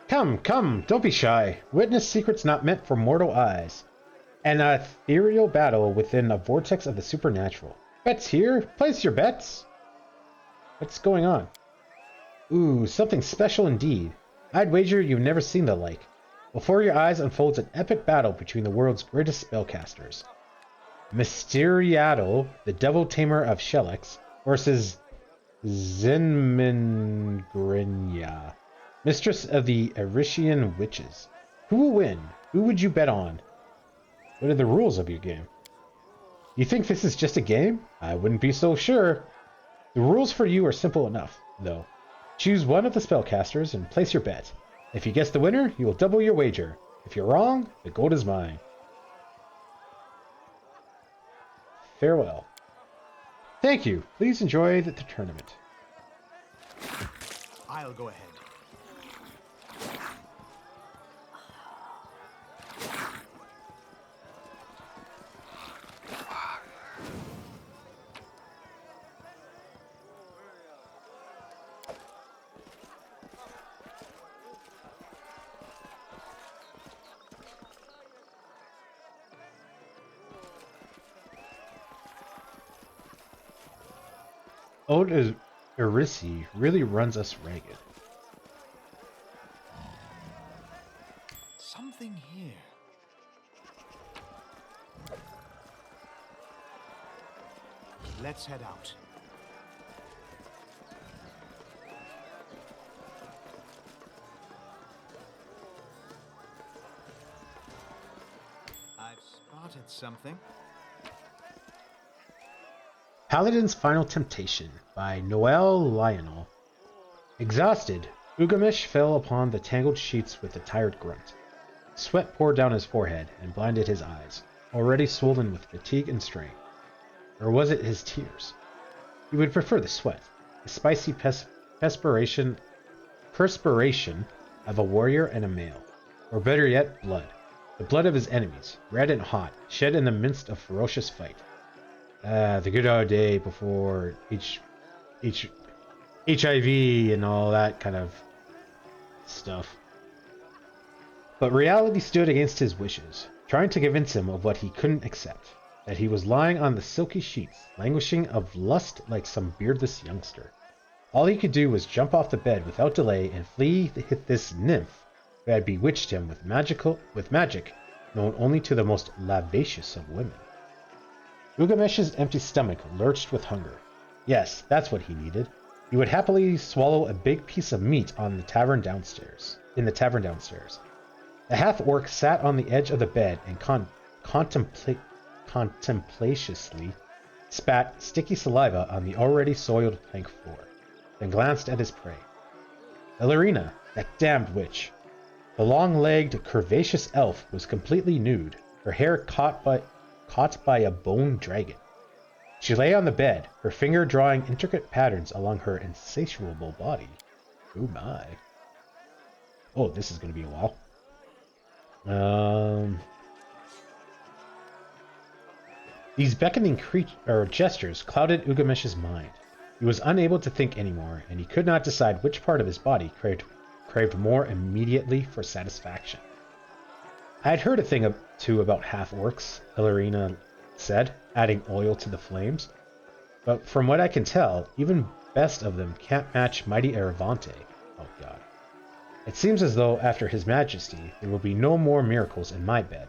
Come, come, don't be shy. Witness secrets not meant for mortal eyes. An ethereal battle within a vortex of the supernatural. Bets here? Place your bets! What's going on? Ooh, something special indeed. I'd wager you've never seen the like. Before your eyes unfolds an epic battle between the world's greatest spellcasters. Mysteriaddle, the devil tamer of Shellex, versus Zenmingrinya, mistress of the Erishian witches. Who will win? Who would you bet on? What are the rules of your game? You think this is just a game? I wouldn't be so sure. The rules for you are simple enough, though. Choose one of the spellcasters and place your bet. If you guess the winner, you will double your wager. If you're wrong, the gold is mine. Farewell. Thank you. Please enjoy the tournament. I'll go ahead. Old Erisi really runs us ragged. Something here. Let's head out. I've spotted something. Paladin's Final Temptation by Noel Lionel. Exhausted, Ugamish fell upon the tangled sheets with a tired grunt. Sweat poured down his forehead and blinded his eyes, already swollen with fatigue and strain. Or was it his tears? He would prefer the sweat, the spicy perspiration of a warrior and a male. Or better yet, blood. The blood of his enemies, red and hot, shed in the midst of ferocious fight. The good old day before HIV and all that kind of stuff. But reality stood against his wishes, trying to convince him of what he couldn't accept, that he was lying on the silky sheets, languishing of lust like some beardless youngster. All he could do was jump off the bed without delay and flee this nymph who had bewitched him with magic known only to the most lavacious of women. Uggamesh's empty stomach lurched with hunger. Yes, that's what he needed. He would happily swallow a big piece of meat in the tavern downstairs. The half-orc sat on the edge of the bed and contemplatiously spat sticky saliva on the already soiled plank floor, then glanced at his prey. Ellerina, that damned witch. The long-legged, curvaceous elf was completely nude, her hair caught by a bone dragon. She lay on the bed, her finger drawing intricate patterns along her insatiable body. Oh my. Oh, this is going to be a while. These beckoning gestures clouded Uggamesh's mind. He was unable to think anymore, and he could not decide which part of his body craved more immediately for satisfaction. I had heard a thing or two about half-orcs, Ellerina said, adding oil to the flames. But from what I can tell, even best of them can't match mighty Aravante. Oh god. It seems as though, after His Majesty, there will be no more miracles in my bed.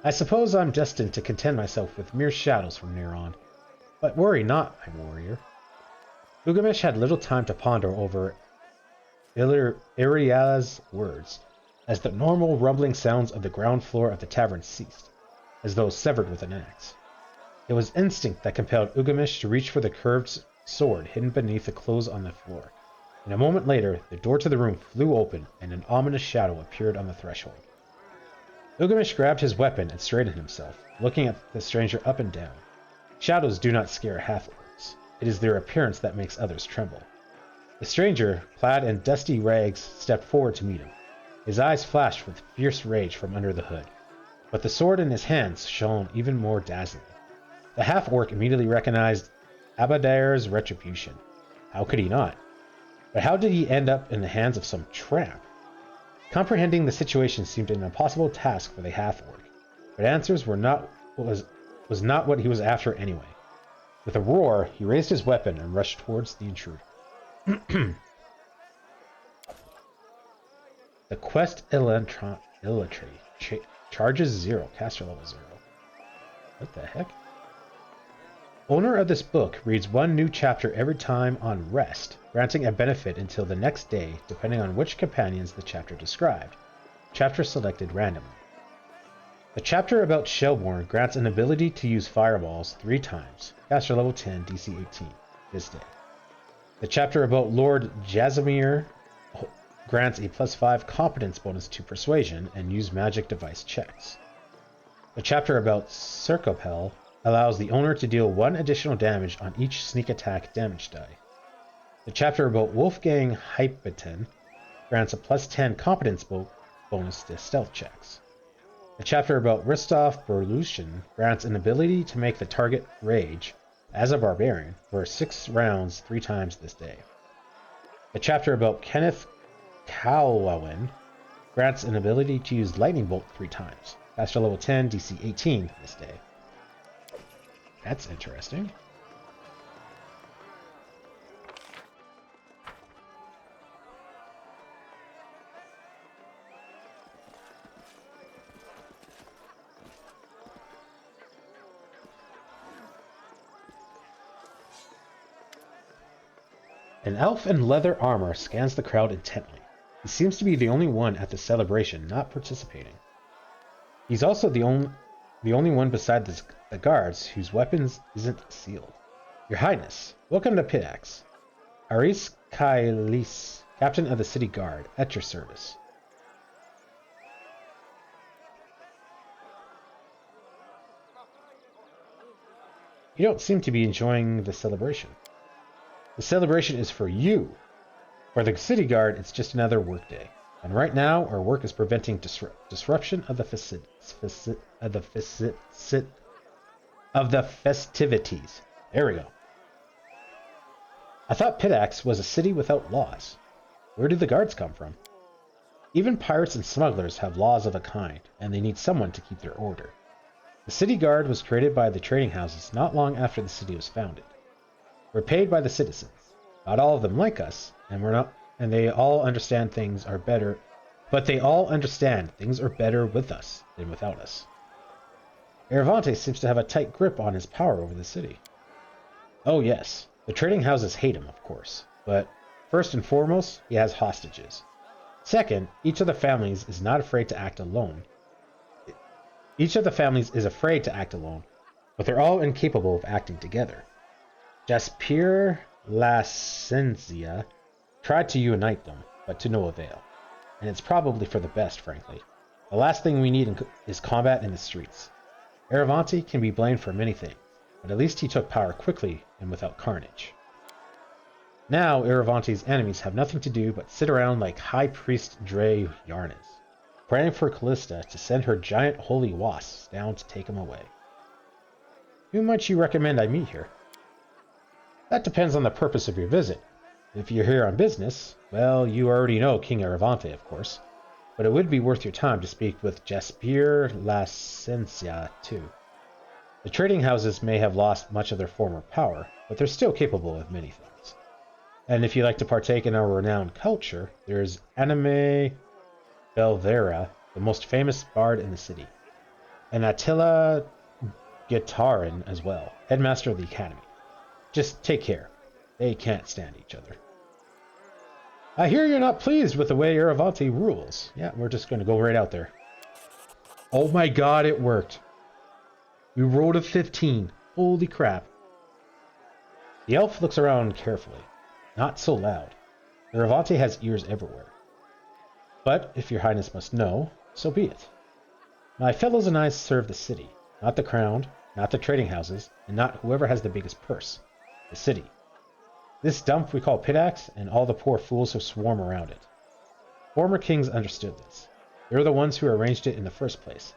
I suppose I'm destined to content myself with mere shadows from now on. But worry not, my warrior. Uggamesh had little time to ponder over Iria's words, as the normal rumbling sounds of the ground floor of the tavern ceased, as though severed with an axe. It was instinct that compelled Uggamesh to reach for the curved sword hidden beneath the clothes on the floor, and a moment later the door to the room flew open and an ominous shadow appeared on the threshold. Uggamesh grabbed his weapon and straightened himself, looking at the stranger up and down. Shadows do not scare half-orcs. It is their appearance that makes others tremble. The stranger, clad in dusty rags, stepped forward to meet him. His eyes flashed with fierce rage from under the hood, but the sword in his hands shone even more dazzling. The half-orc immediately recognized Abadair's retribution. How could he not? But how did he end up in the hands of some tramp? Comprehending the situation seemed an impossible task for the half-orc, but answers was not what he was after anyway. With a roar, he raised his weapon and rushed towards the intruder. The quest Illatri. Charges 0. Caster level 0. What the heck? Owner of this book reads one new chapter every time on rest, granting a benefit until the next day, depending on which companions the chapter described. Chapter selected randomly. The chapter about Shelbourne grants an ability to use fireballs 3 times. Caster level 10, DC 18. This day. The chapter about Lord Jasimir grants a +5 competence bonus to persuasion and use magic device checks. The chapter about Circopel allows the owner to deal 1 additional damage on each sneak attack damage die. The chapter about Wolfgang Hypeten grants a +10 competence bonus to stealth checks. The chapter about Ristov Berlushin grants an ability to make the target rage, as a barbarian, for 6 rounds 3 times this day. The chapter about Kenneth Kalwawin grants an ability to use Lightning Bolt 3 times. Caster level 10, DC 18 this day. That's interesting. An elf in leather armor scans the crowd intently. He seems to be the only one at the celebration not participating. He's also the only one beside the guards whose weapons isn't sealed. Your Highness, welcome to Pitax. Aris Kailis, Captain of the City Guard, at your service. You don't seem to be enjoying the celebration. The celebration is for you. For the City Guard, it's just another workday. And right now, our work is preventing disruption of the festivities. There we go. I thought Pitax was a city without laws. Where do the guards come from? Even pirates and smugglers have laws of a kind, and they need someone to keep their order. The City Guard was created by the trading houses not long after the city was founded. We're paid by the citizens. Not all of them like us, and they all understand things are better, but they all understand things are better with us than without us. Aravante seems to have a tight grip on his power over the city. Oh yes, the trading houses hate him, of course, but first and foremost, he has hostages. Second, each of the families is not afraid to act alone. Each of the families is afraid to act alone, but they're all incapable of acting together. Jaspier Lasenzia tried to unite them, but to no avail. And it's probably for the best, frankly. The last thing we need is combat in the streets. Aravante can be blamed for many things, but at least he took power quickly and without carnage. Now, Aravante's enemies have nothing to do but sit around like High Priest Dre Yarnes, praying for Callista to send her giant holy wasps down to take him away. Who might you recommend I meet here? That depends on the purpose of your visit. If you're here on business, well, you already know King Aravante, of course, but it would be worth your time to speak with Jaspier Lasenzia, too. The trading houses may have lost much of their former power, but they're still capable of many things. And if you like to partake in our renowned culture, there's Anime Belvera, the most famous bard in the city, and Attila Gitarin as well, headmaster of the academy. Just take care. They can't stand each other. I hear you're not pleased with the way Aravante rules. Yeah, we're just going to go right out there. Oh my god, it worked. We rolled a 15. Holy crap. The elf looks around carefully. Not so loud. Aravante has ears everywhere. But, if your highness must know, so be it. My fellows and I serve the city, not the crown, not the trading houses, and not whoever has the biggest purse. The city. This dump we call Pitax, and all the poor fools who swarm around it. Former kings understood this. They're the ones who arranged it in the first place.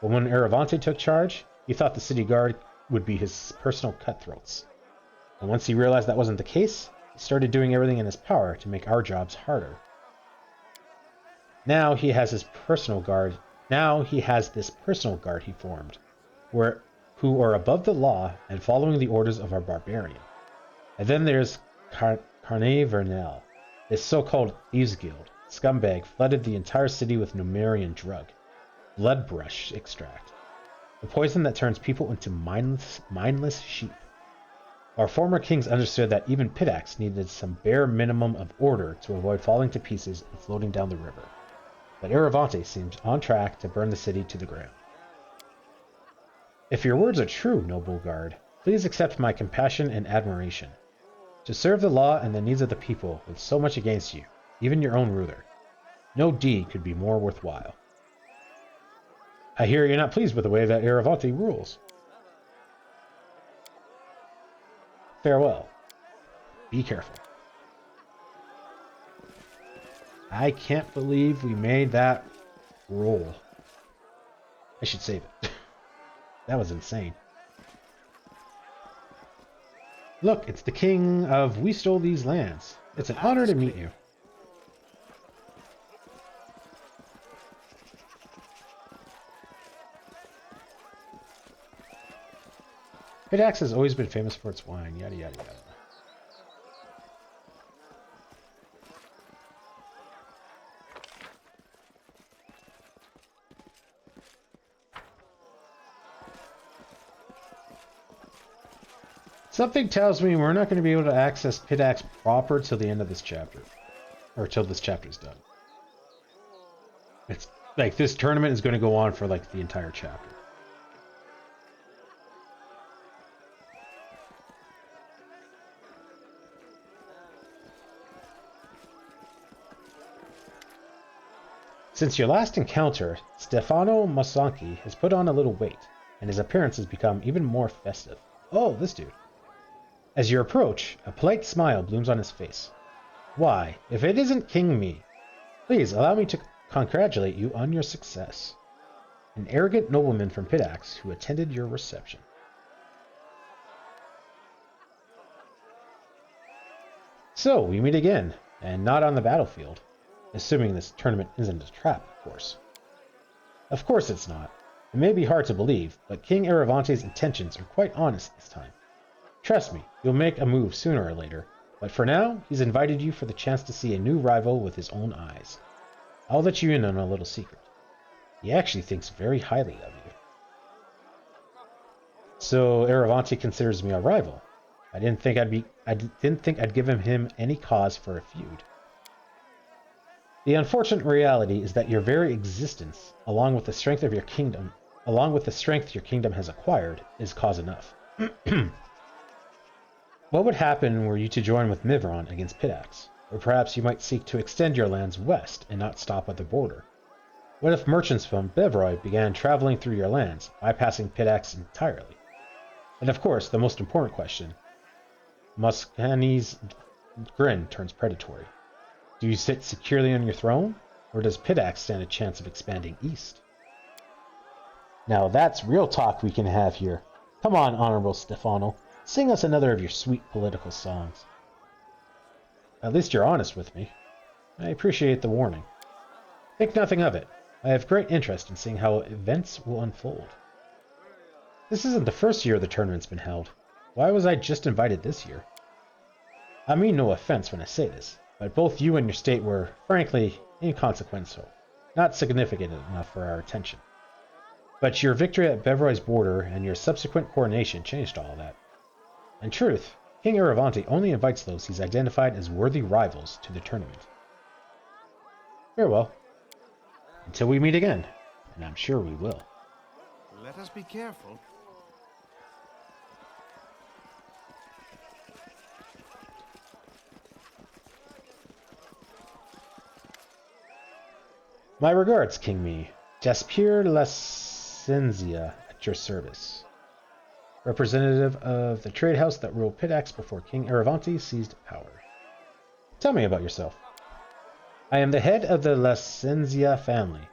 But when Aravante took charge, he thought the city guard would be his personal cutthroats. And once he realized that wasn't the case, he started doing everything in his power to make our jobs harder. Now he has this personal guard he formed, who are above the law and following the orders of our barbarian. And then there's Carne Vernel, this so-called thieves guild. Scumbag flooded the entire city with Numerian drug, bloodbrush extract, the poison that turns people into mindless sheep. Our former kings understood that even Pitax needed some bare minimum of order to avoid falling to pieces and floating down the river. But Aravante seems on track to burn the city to the ground. If your words are true, noble guard, please accept my compassion and admiration. To serve the law and the needs of the people with so much against you, even your own ruler, no deed could be more worthwhile. I hear you're not pleased with the way that Aravante rules. Farewell. Be careful. I can't believe we made that roll. I should save it. That was insane. Look, it's the king of We Stole These Lands. It's an honor to meet you. Pitax has always been famous for its wine, yada yada yada. Something tells me we're not going to be able to access Pitax proper till the end of this chapter. Or till this chapter's done. It's like this tournament is going to go on for like the entire chapter. Since your last encounter, Stefano Mosanki has put on a little weight, and his appearance has become even more festive. Oh, this dude. As you approach, a polite smile blooms on his face. Why, if it isn't King Me, please allow me to congratulate you on your success. An arrogant nobleman from Pitax who attended your reception. So, we meet again, and not on the battlefield. Assuming this tournament isn't a trap, of course. Of course it's not. It may be hard to believe, but King Aravante's intentions are quite honest this time. Trust me, you'll make a move sooner or later, but for now, he's invited you for the chance to see a new rival with his own eyes. I'll let you in on a little secret. He actually thinks very highly of you. So Aravanti considers me a rival. I didn't think I'd give him any cause for a feud. The unfortunate reality is that your very existence, along with the strength your kingdom has acquired, is cause enough. What would happen were you to join with Mivron against Pitax? Or perhaps you might seek to extend your lands west and not stop at the border. What if merchants from Bevroy began traveling through your lands, bypassing Pitax entirely? And of course, the most important question. Moscani's grin turns predatory. Do you sit securely on your throne, or does Pitax stand a chance of expanding east? Now that's real talk we can have here. Come on, Honorable Stefano, sing us another of your sweet political songs. At least you're honest with me. I appreciate the warning. Think nothing of it. I have great interest in seeing how events will unfold. This isn't the first year the tournament's been held. Why was I just invited this year? I mean no offense when I say this, but both you and your state were, frankly, inconsequential, not significant enough for our attention. But your victory at Bevroy's border and your subsequent coronation changed all that. In truth, King Aravanti only invites those he's identified as worthy rivals to the tournament. Farewell. Until we meet again, and I'm sure we will. Let us be careful. My regards, King Me. Jaspier Lasenzia at your service. Representative of the trade house that ruled Pitax before King Aravanti seized power. Tell me about yourself. I am the head of the Lasenzia family,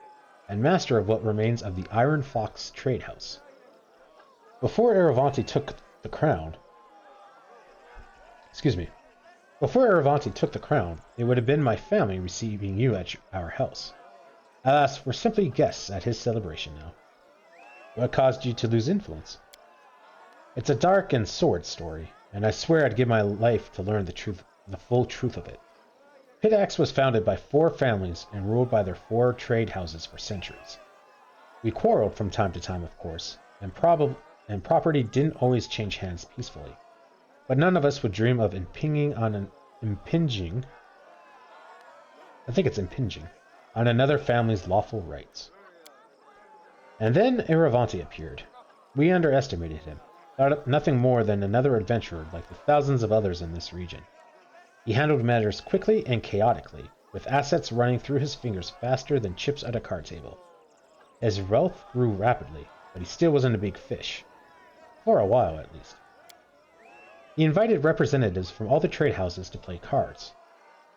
and master of what remains of the Iron Fox trade house. Before Aravanti took the crown, it would have been my family receiving you at our house. Alas, we're simply guests at his celebration now. What caused you to lose influence? It's a dark and sordid story, and I swear I'd give my life to learn the full truth of it. Pitax was founded by 4 families and ruled by their 4 trade houses for centuries. We quarreled from time to time, of course, and property didn't always change hands peacefully. But none of us would dream of impinging on another family's lawful rights. And then Aravanti appeared. We underestimated him, thought nothing more than another adventurer like the thousands of others in this region. He handled matters quickly and chaotically, with assets running through his fingers faster than chips at a card table. His wealth grew rapidly, but he still wasn't a big fish. For a while, at least. He invited representatives from all the trade houses to play cards.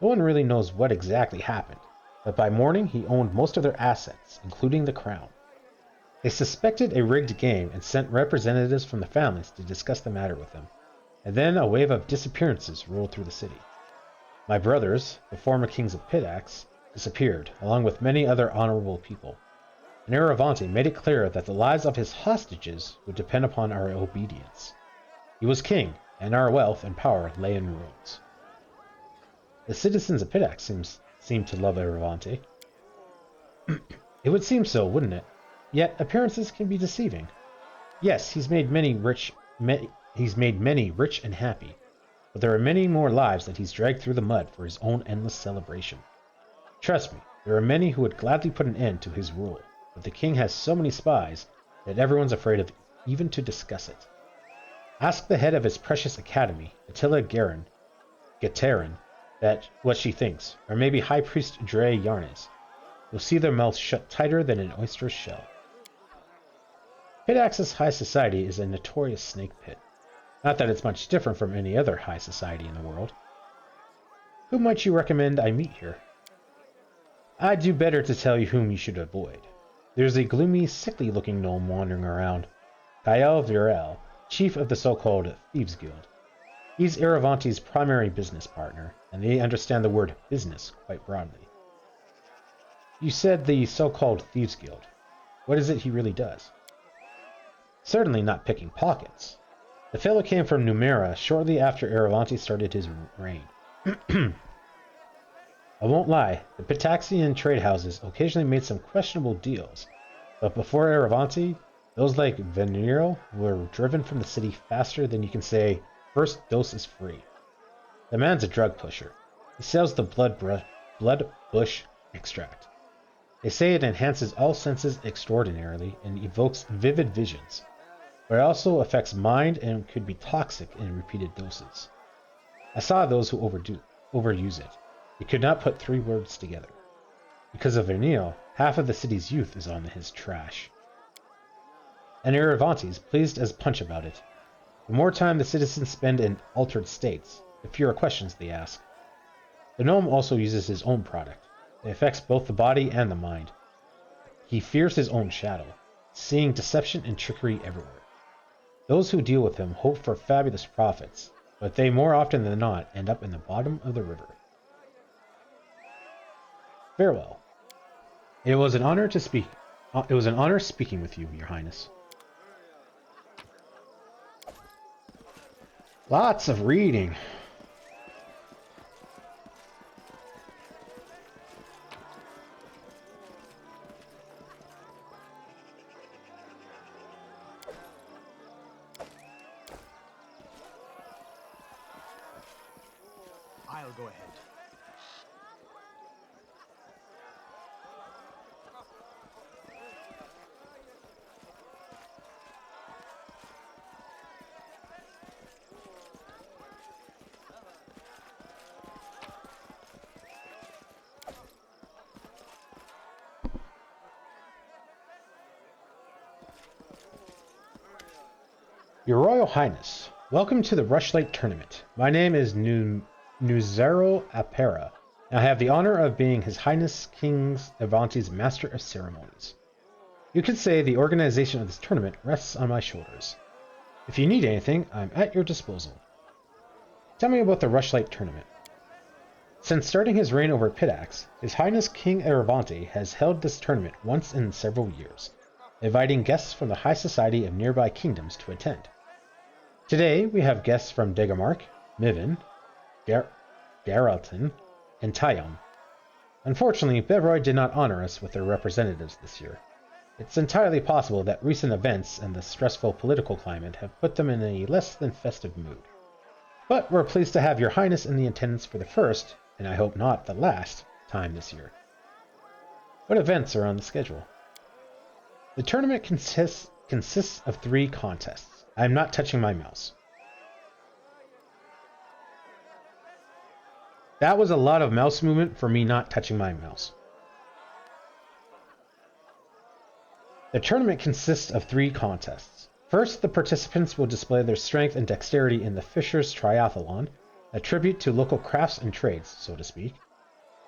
No one really knows what exactly happened, but by morning he owned most of their assets, including the crown. They suspected a rigged game and sent representatives from the families to discuss the matter with him, and then a wave of disappearances rolled through the city. My brothers, the former kings of Pitax, disappeared, along with many other honorable people, and Aravanti made it clear that the lives of his hostages would depend upon our obedience. He was king, and our wealth and power lay in ruins. The citizens of Pitax seemed to love Aravanti. It would seem so, wouldn't it? Yet appearances can be deceiving. Yes, he's made many rich and happy, but there are many more lives that he's dragged through the mud for his own endless celebration. Trust me, there are many who would gladly put an end to his rule, but the king has so many spies that everyone's afraid of even to discuss it. Ask the head of his precious academy, Attila Gaterin, that what she thinks, or maybe High Priest Dre Yarnes. You'll see their mouths shut tighter than an oyster's shell. Pitax's high society is a notorious snake pit. Not that it's much different from any other high society in the world. Who might you recommend I meet here? I'd do better to tell you whom you should avoid. There's a gloomy, sickly-looking gnome wandering around, Gael Virel, chief of the so-called Thieves Guild. He's Aravanti's primary business partner, and they understand the word business quite broadly. You said the so-called Thieves Guild. What is it he really does? Certainly not picking pockets. The fellow came from Numera shortly after Aravanti started his reign. I won't lie, the Pitaxian trade houses occasionally made some questionable deals, but before Aravanti, Those like Venero were driven from the city faster than you can say, first dose is free. The man's a drug pusher. He sells the blood bush extract. They say it enhances all senses extraordinarily and evokes vivid visions, but it also affects mind and could be toxic in repeated doses. I saw those who overuse it. You could not put 3 words together. Because of Vernil, half of the city's youth is on his trash. And Iravantes pleased as punch about it. The more time the citizens spend in altered states, the fewer questions they ask. The gnome also uses his own product. It affects both the body and the mind. He fears his own shadow, seeing deception and trickery everywhere. Those who deal with him hope for fabulous profits, but they more often than not end up in the bottom of the river. Farewell. It was an honor speaking with you, Your Highness. Lots of reading. I'll go ahead. Your Royal Highness, welcome to the Rushlight Tournament. My name is Nuzero Apera, and I have the honor of being His Highness King Avanti's Master of Ceremonies. You could say the organization of this tournament rests on my shoulders. If you need anything, I'm at your disposal. Tell me about the Rushlight Tournament. Since starting his reign over Pitax, His Highness King Aravanti has held this tournament once in several years, inviting guests from the high society of nearby kingdoms to attend. Today, we have guests from Degamark, Mivin, Garalton, and Tayom. Unfortunately, Bevroy did not honor us with their representatives this year. It's entirely possible that recent events and the stressful political climate have put them in a less than festive mood. But we're pleased to have Your Highness in the attendance for the first, and I hope not the last, time this year. What events are on the schedule? The tournament consists of 3 contests. I am not touching my mouse. That was a lot of mouse movement for me not touching my mouse. The tournament consists of 3 contests. First, the participants will display their strength and dexterity in the Fisher's Triathlon, a tribute to local crafts and trades, so to speak.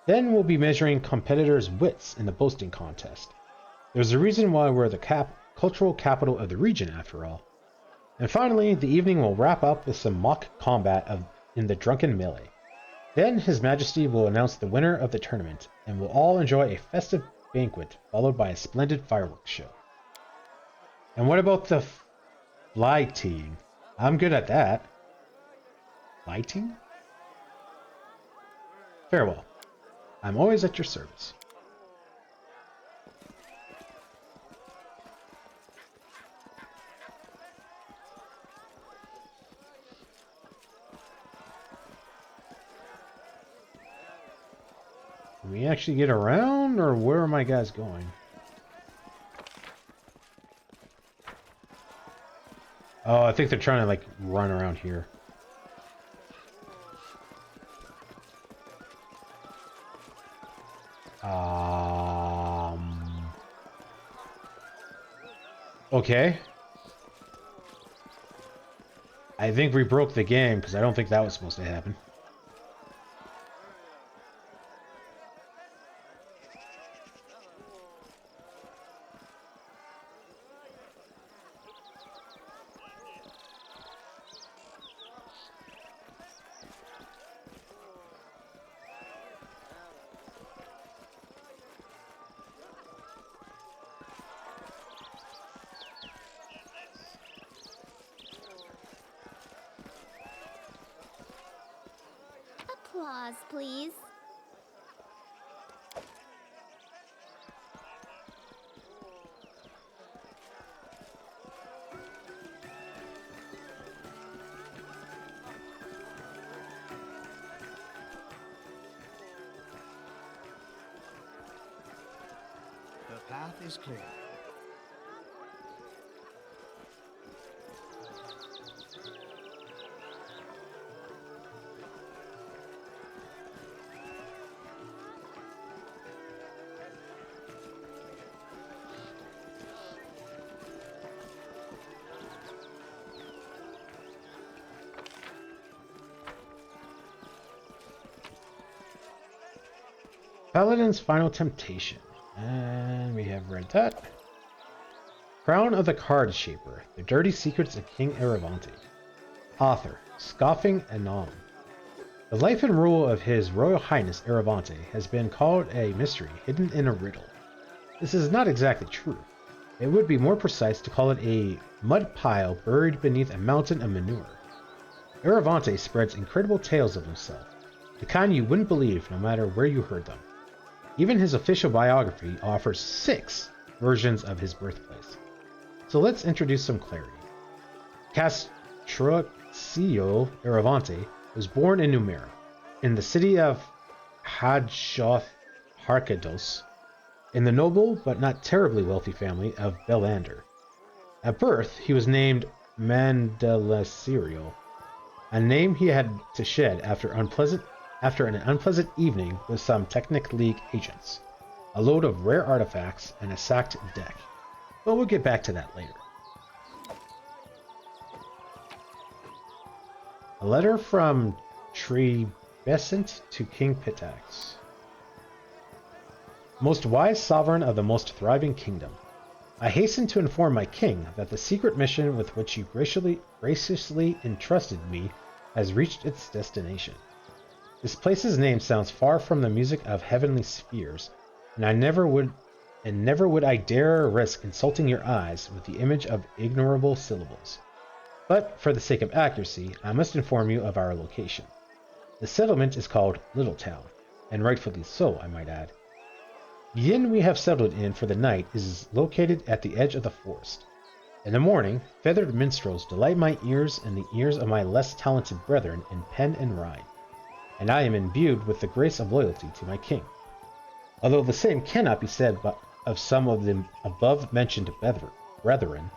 Then we'll be measuring competitors' wits in the boasting contest. There's a reason why we're the cultural capital of the region, after all. And finally, the evening will wrap up with some mock combat in the drunken melee. Then His Majesty will announce the winner of the tournament, and we'll all enjoy a festive banquet followed by a splendid fireworks show. And what about the lighting? I'm good at that. Lighting? Farewell. I'm always at your service. Can we actually get around, or where are my guys going? Oh, I think they're trying to, like, run around here. Okay. I think we broke the game, because I don't think that was supposed to happen. Applause, please. path is clear. Paladin's Final Temptation. And we have read that. Crown of the Card Shaper. The Dirty Secrets of King Aravante. Author. Scoffing Anon. The life and rule of His Royal Highness Aravante has been called a mystery hidden in a riddle. This is not exactly true. It would be more precise to call it a mud pile buried beneath a mountain of manure. Aravante spreads incredible tales of himself, the kind you wouldn't believe no matter where you heard them. Even his official biography offers 6 versions of his birthplace. So let's introduce some clarity. Castruccio Aravante was born in Numera, in the city of Hadjoth Harkados, in the noble but not terribly wealthy family of Belander. At birth, he was named Mandelacerio, a name he had to shed after an unpleasant evening with some Technic League agents, a load of rare artifacts, and a sacked deck. But we'll get back to that later. A letter from Trebescent to King Pitax. Most wise sovereign of the most thriving kingdom, I hasten to inform my king that the secret mission with which you graciously entrusted me has reached its destination. This place's name sounds far from the music of heavenly spheres, and never would I dare risk insulting your eyes with the image of ignorable syllables. But for the sake of accuracy, I must inform you of our location. The settlement is called Littletown, and rightfully so, I might add. The inn we have settled in for the night is located at the edge of the forest. In the morning, feathered minstrels delight my ears and the ears of my less talented brethren in pen and rhyme, and I am imbued with the grace of loyalty to my king. Although the same cannot be said of some of the above-mentioned brethren,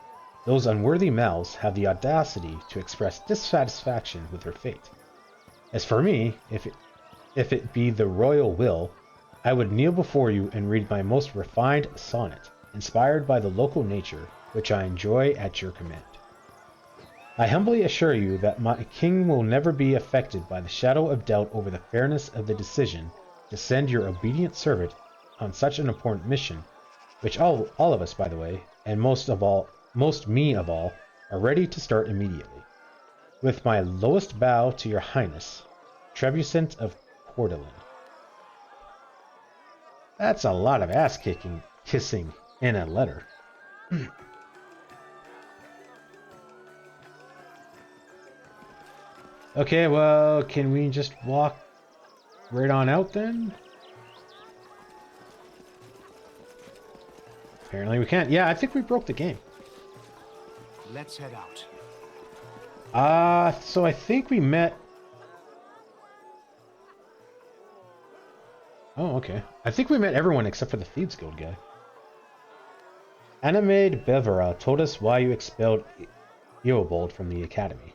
those unworthy mouths have the audacity to express dissatisfaction with their fate. As for me, if it be the royal will, I would kneel before you and read my most refined sonnet, inspired by the local nature which I enjoy at your command. I humbly assure you that my king will never be affected by the shadow of doubt over the fairness of the decision to send your obedient servant on such an important mission, which all of us, by the way, and most me of all, are ready to start immediately. With my lowest bow to your highness, Trebuscent of Cordeland. That's a lot of kissing in a letter. Okay, well, can we just walk right on out then? Apparently we can't. Yeah, I think we broke the game. Let's head out. So I think we met... Oh, okay. I think we met everyone except for the Thieves Guild guy. Animade Bevera told us why you expelled Eobold from the academy.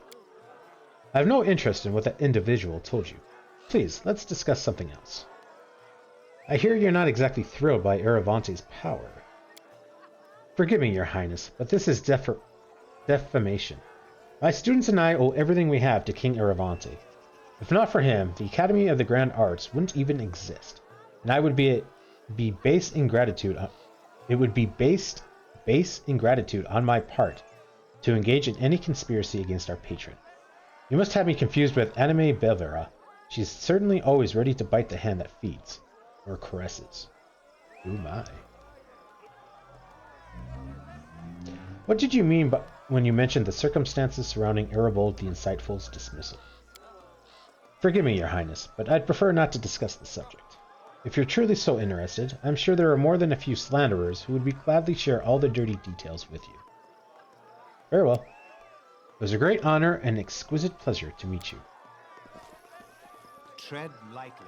I have no interest in what that individual told you. Please, let's discuss something else. I hear you're not exactly thrilled by Aravante's power. Forgive me, your highness, but this is defamation. My students and I owe everything we have to King Aravante. If not for him, the Academy of the Grand Arts wouldn't even exist, and I would be base ingratitude. It would be base ingratitude on my part to engage in any conspiracy against our patron. You must have me confused with Anime Bevera. She's certainly always ready to bite the hand that feeds, or caresses. Oh my. What did you mean when you mentioned the circumstances surrounding Eobold the Insightful's dismissal? Forgive me, your highness, but I'd prefer not to discuss the subject. If you're truly so interested, I'm sure there are more than a few slanderers who would gladly share all the dirty details with you. Very well. It was a great honor and exquisite pleasure to meet you. Tread lightly.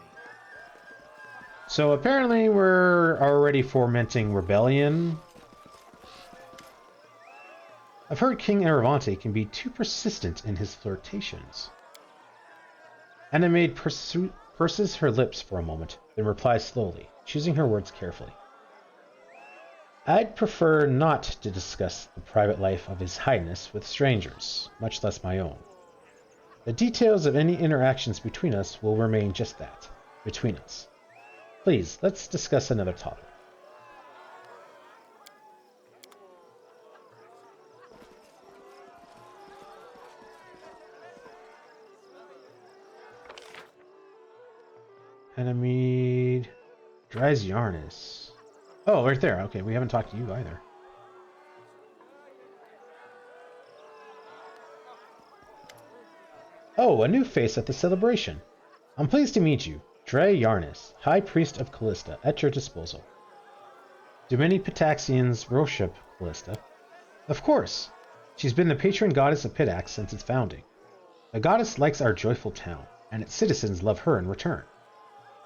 So apparently we're already fomenting rebellion. I've heard King Aravante can be too persistent in his flirtations. Animaid purses her lips for a moment, then replies slowly, choosing her words carefully. I'd prefer not to discuss the private life of His Highness with strangers, much less my own. The details of any interactions between us will remain just that, between us. Please, let's discuss another topic. Animaid Draziarnis. Oh, right there. Okay, we haven't talked to you either. Oh, a new face at the celebration. I'm pleased to meet you, Dre Yarnis, High Priest of Callista, at your disposal. Do many Pitaxians worship Callista? Of course. She's been the patron goddess of Pitax since its founding. The goddess likes our joyful town, and its citizens love her in return.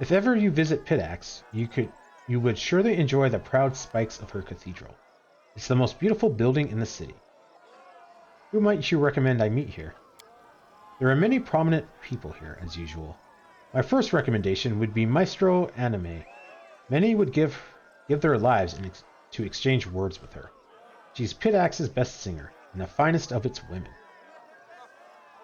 If ever you visit Pitax, you would surely enjoy the proud spikes of her cathedral. It's the most beautiful building in the city. Who might you recommend I meet here? There are many prominent people here, as usual. My first recommendation would be Maestro Anime. Many would give their lives to exchange words with her. She's Pitax's best singer, and the finest of its women.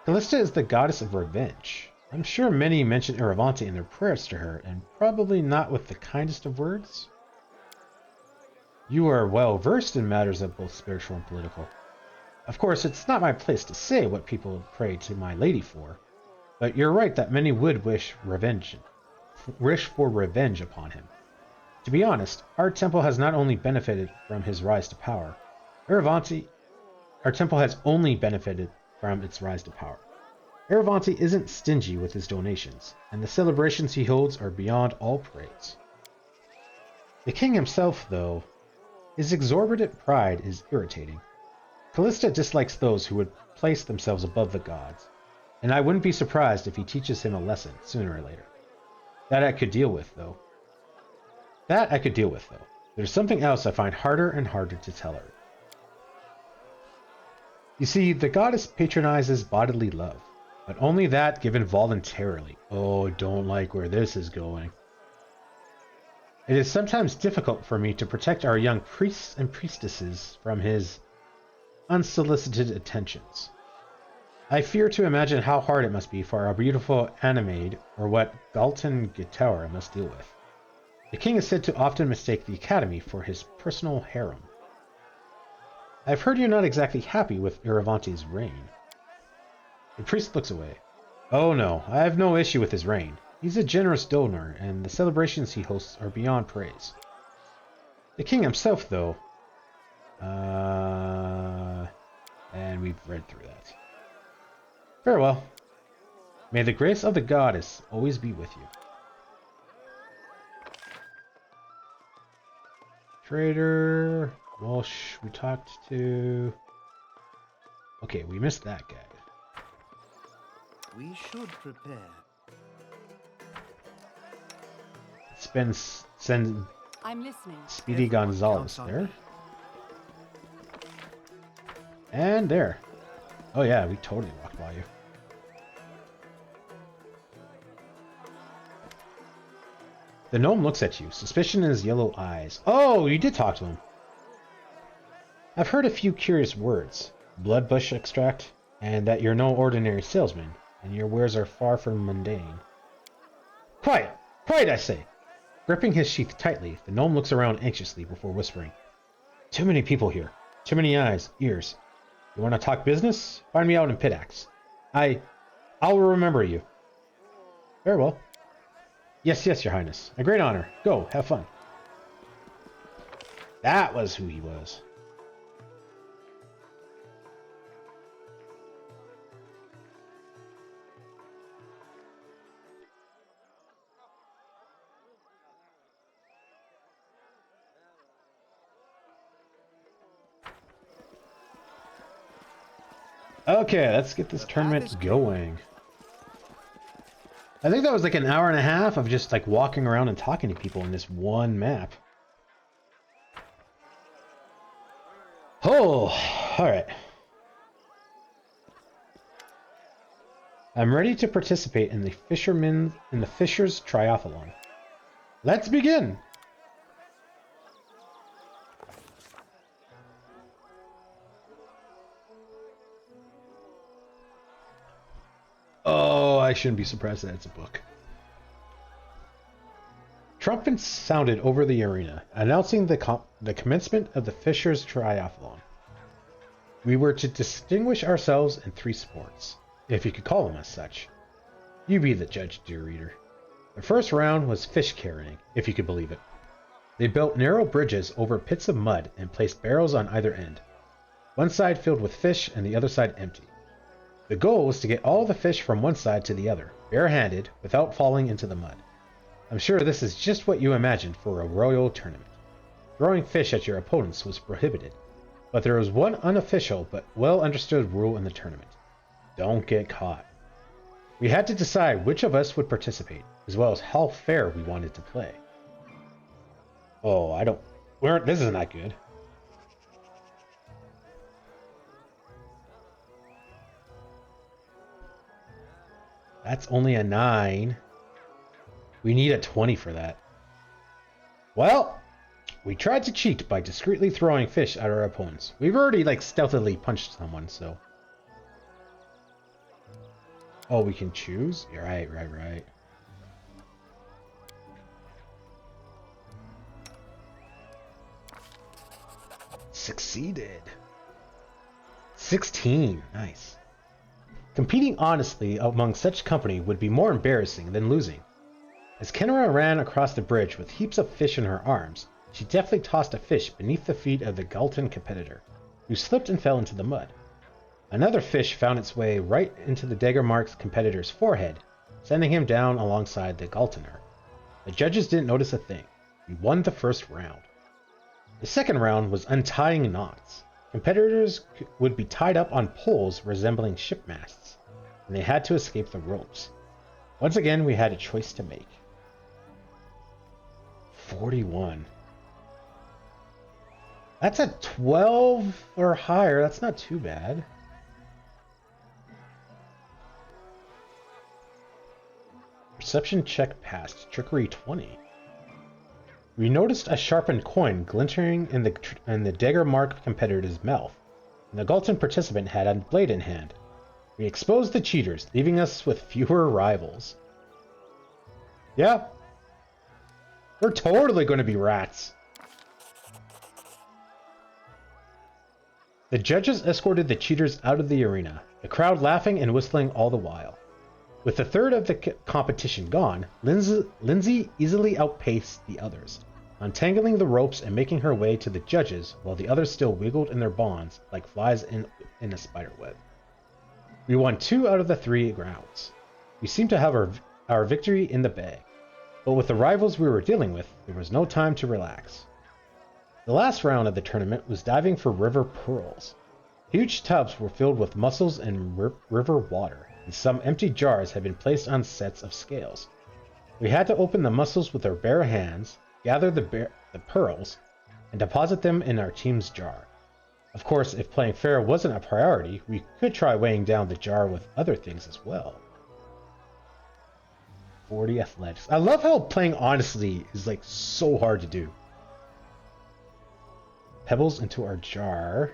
Callista is the goddess of revenge. I'm sure many mention Aravante in their prayers to her, and probably not with the kindest of words. You are well versed in matters of both spiritual and political. Of course, it's not my place to say what people pray to my lady for, but you're right that many would wish for revenge upon him. To be honest, our temple has not only benefited from his rise to power. Our temple has only benefited from its rise to power. Aravante isn't stingy with his donations, and the celebrations he holds are beyond all praise. The king himself, though, his exorbitant pride is irritating. Callista dislikes those who would place themselves above the gods, and I wouldn't be surprised if he teaches him a lesson sooner or later. That I could deal with, though. There's something else I find harder and harder to tell her. You see, the goddess patronizes bodily love, but only that given voluntarily. Oh, don't like where this is going. It is sometimes difficult for me to protect our young priests and priestesses from his unsolicited attentions. I fear to imagine how hard it must be for our beautiful Animaid, or what Galton Gitaura must deal with. The king is said to often mistake the academy for his personal harem. I've heard you're not exactly happy with Iravante's reign. The priest looks away. Oh no, I have no issue with his reign. He's a generous donor, and the celebrations he hosts are beyond praise. The king himself, though... And we've read through that. Farewell. May the grace of the goddess always be with you. Trader... Walsh, we talked to... Okay, we missed that guy. We should prepare. Send I'm listening. Speedy Everyone Gonzalez counts on there. me. And there. Oh yeah, we totally walked by you. The gnome looks at you, suspicion in his yellow eyes. Oh, you did talk to him. I've heard a few curious words. Bloodbush extract, and that you're no ordinary salesman, and your wares are far from mundane. Quiet! Quiet, I say! Gripping his sheath tightly, the gnome looks around anxiously before whispering. Too many people here. Too many eyes, ears. You want to talk business? Find me out in Pitax. I'll remember you. Very well. Yes, your highness. A great honor. Go, have fun. That was who he was. Okay, let's get this tournament going. I think that was like an hour and a half of just like walking around and talking to people in this one map. Oh, alright. I'm ready to participate in the Fisher's Triathlon. Let's begin! Oh, I shouldn't be surprised that it's a book. Trumpets sounded over the arena, announcing the commencement of the Fisher's Triathlon. We were to distinguish ourselves in 3 sports, if you could call them as such. You be the judge, dear reader. The first round was fish carrying, if you could believe it. They built narrow bridges over pits of mud and placed barrels on either end. One side filled with fish and the other side empty. The goal was to get all the fish from one side to the other, barehanded, without falling into the mud. I'm sure this is just what you imagined for a royal tournament. Throwing fish at your opponents was prohibited, but there was one unofficial but well understood rule in the tournament. Don't get caught. We had to decide which of us would participate, as well as how fair we wanted to play. Oh, this is not good. That's only a 9. We need a 20 for that. Well, we tried to cheat by discreetly throwing fish at our opponents. We've already, like, stealthily punched someone, so... Oh, we can choose? Yeah, right. Succeeded. 16. Nice. Competing honestly among such company would be more embarrassing than losing. As Kenora ran across the bridge with heaps of fish in her arms, she deftly tossed a fish beneath the feet of the Galton competitor, who slipped and fell into the mud. Another fish found its way right into the Daggermark's competitor's forehead, sending him down alongside the Galtoner. The judges didn't notice a thing. We won the first round. The second round was untying knots. Competitors would be tied up on poles resembling ship masts, and they had to escape the ropes. Once again, we had a choice to make. 41. That's a 12 or higher. That's not too bad. Perception check passed. Trickery 20. We noticed a sharpened coin glittering in the Daggermark competitor's mouth, and the Galton participant had a blade in hand. We exposed the cheaters, leaving us with fewer rivals. Yeah. We're totally going to be rats. The judges escorted the cheaters out of the arena, the crowd laughing and whistling all the while. With a third of the competition gone, Lindsay easily outpaced the others, untangling the ropes and making her way to the judges while the others still wiggled in their bonds like flies in a spider web. We won 2 out of the 3 rounds. We seemed to have our victory in the bag, but with the rivals we were dealing with, there was no time to relax. The last round of the tournament was diving for river pearls. Huge tubs were filled with mussels and river water, and some empty jars had been placed on sets of scales. We had to open the mussels with our bare hands, gather the pearls, and deposit them in our team's jar. Of course, if playing fair wasn't a priority, we could try weighing down the jar with other things as well. 40 athletics. I love how playing honestly is like so hard to do. Pebbles into our jar.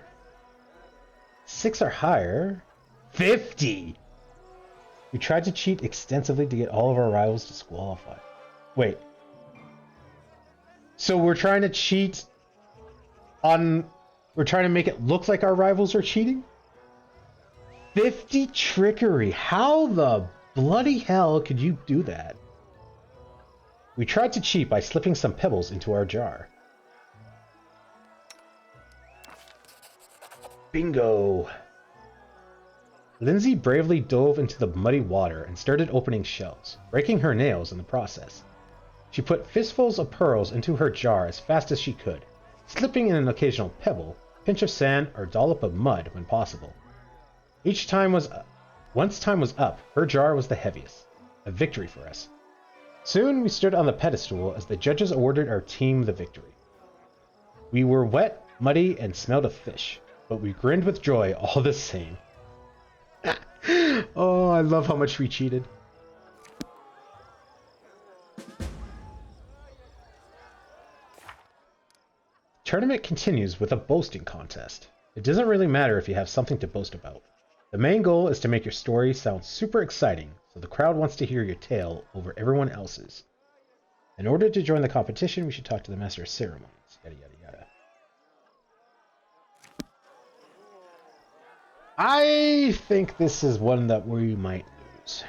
6 or higher. 50! We tried to cheat extensively to get all of our rivals disqualified. Wait. So we're trying to cheat on... We're trying to make it look like our rivals are cheating? 50 trickery. How the bloody hell could you do that? We tried to cheat by slipping some pebbles into our jar. Bingo! Lindsay bravely dove into the muddy water and started opening shells, breaking her nails in the process. She put fistfuls of pearls into her jar as fast as she could, slipping in an occasional pebble, pinch of sand, or dollop of mud when possible. Once time was up, her jar was the heaviest. a victory for us. Soon we stood on the pedestal as the judges awarded our team the victory. We were wet, muddy, and smelled of fish, but we grinned with joy all the same. Oh, I love how much we cheated. Tournament continues with a boasting contest. It doesn't really matter if you have something to boast about. The main goal is to make your story sound super exciting, so the crowd wants to hear your tale over everyone else's. In order to join the competition, we should talk to the Master of Ceremonies. Yada yada yada. I think this is one that we might lose.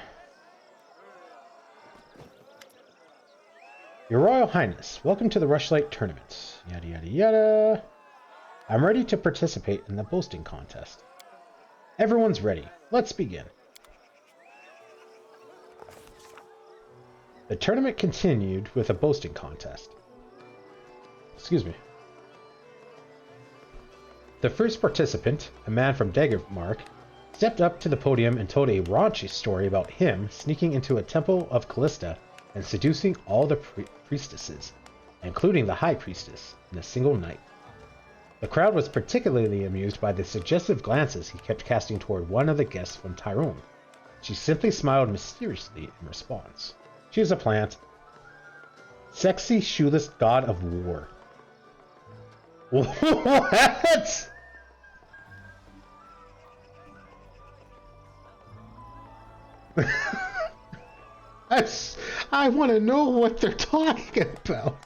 Your Royal Highness, welcome to the Rushlight Tournament. Yada yada yada. I'm ready to participate in the boasting contest. Everyone's ready. Let's begin. The tournament continued with a boasting contest. Excuse me. The first participant, a man from Daggermark, stepped up to the podium and told a raunchy story about him sneaking into a temple of Callista and seducing all the priestesses, including the High Priestess, in a single night. The crowd was particularly amused by the suggestive glances he kept casting toward one of the guests from Tyrone. She simply smiled mysteriously in response. She is a plant. Sexy, shoeless god of war. What? I want to know what they're talking about.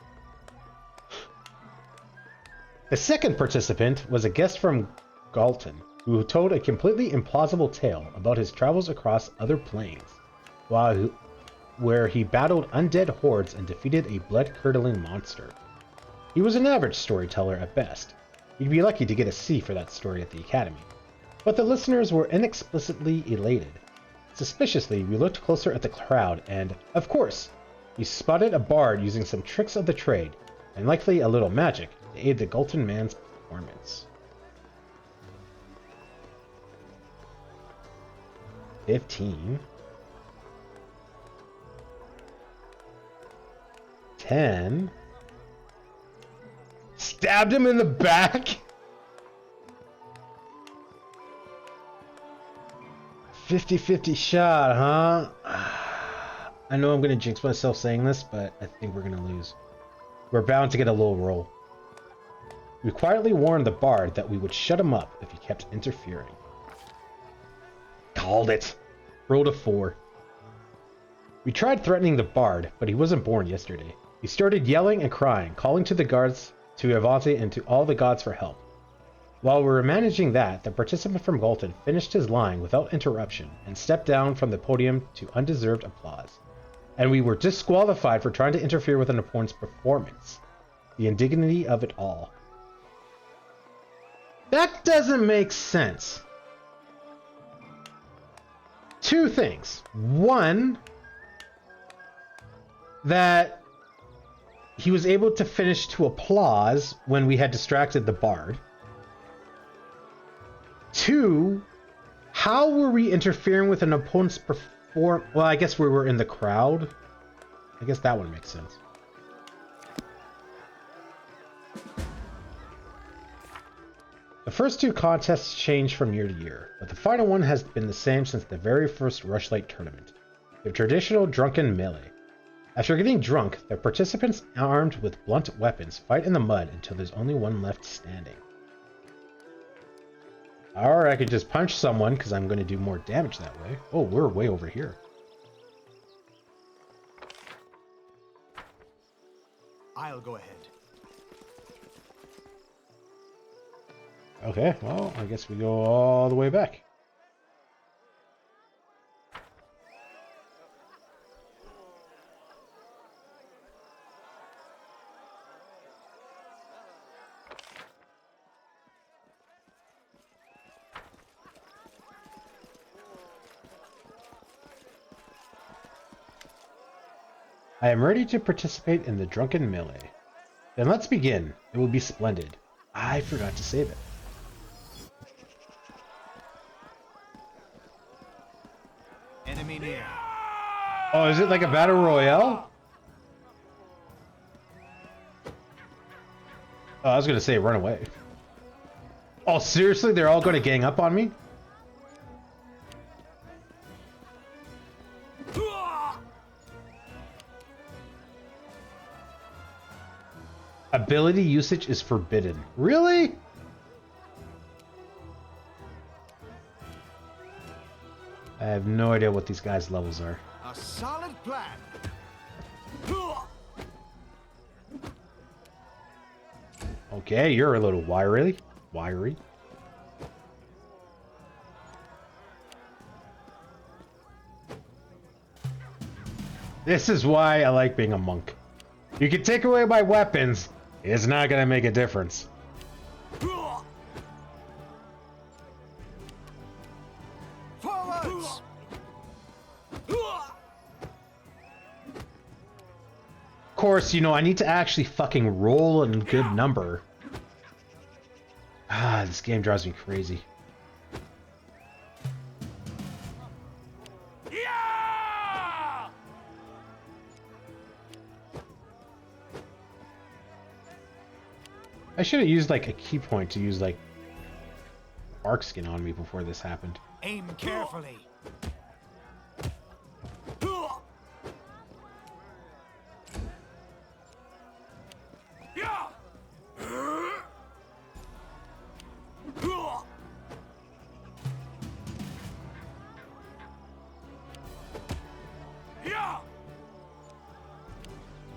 The second participant was a guest from Galton, who told a completely implausible tale about his travels across other planes, where he battled undead hordes and defeated a blood-curdling monster. He was an average storyteller at best. You'd be lucky to get a C for that story at the Academy. But the listeners were inexplicably elated. Suspiciously, we looked closer at the crowd and, of course, we spotted a bard using some tricks of the trade, and likely a little magic, to aid the Galton man's performance. 15. 10. Stabbed him in the back? 50-50 shot, huh? I know I'm going to jinx myself saying this, but I think we're going to lose. We're bound to get a low roll. We quietly warned the bard that we would shut him up if he kept interfering. Called it. Rolled a 4. We tried threatening the bard, but he wasn't born yesterday. He started yelling and crying, calling to the guards, to Avante, and to all the gods for help. While we were managing that, the participant from Galton finished his line without interruption and stepped down from the podium to undeserved applause. And we were disqualified for trying to interfere with an opponent's performance. The indignity of it all. That doesn't make sense. Two things. One, that he was able to finish to applause when we had distracted the bard. Two, how were we interfering with an opponent's perform? Well, I guess we were in the crowd. I guess that one makes sense. The first two contests change from year to year, but the final one has been the same since the very first Rushlight tournament. The traditional drunken melee. After getting drunk, the participants armed with blunt weapons fight in the mud until there's only one left standing. Or I could just punch someone because I'm going to do more damage that way. Oh, we're way over here. I'll go ahead. Okay, well, I guess we go all the way back. I am ready to participate in the drunken melee. Then let's begin. It will be splendid. I forgot to save it. Enemy near. Oh, Oh, is it like a battle royale? Oh, I was gonna say run away. Oh, seriously? They're all gonna gang up on me? Ability usage is forbidden. Really? I have no idea what these guys' levels are. A solid plan. Okay, you're a little wiry. Wiry. This is why I like being a monk. You can take away my weapons. It's not gonna make a difference. Forwards! Of course, you know, I need to actually fucking roll in good number. Ah, this game drives me crazy. I should have used like a key point to use like bark skin on me before this happened. Aim carefully.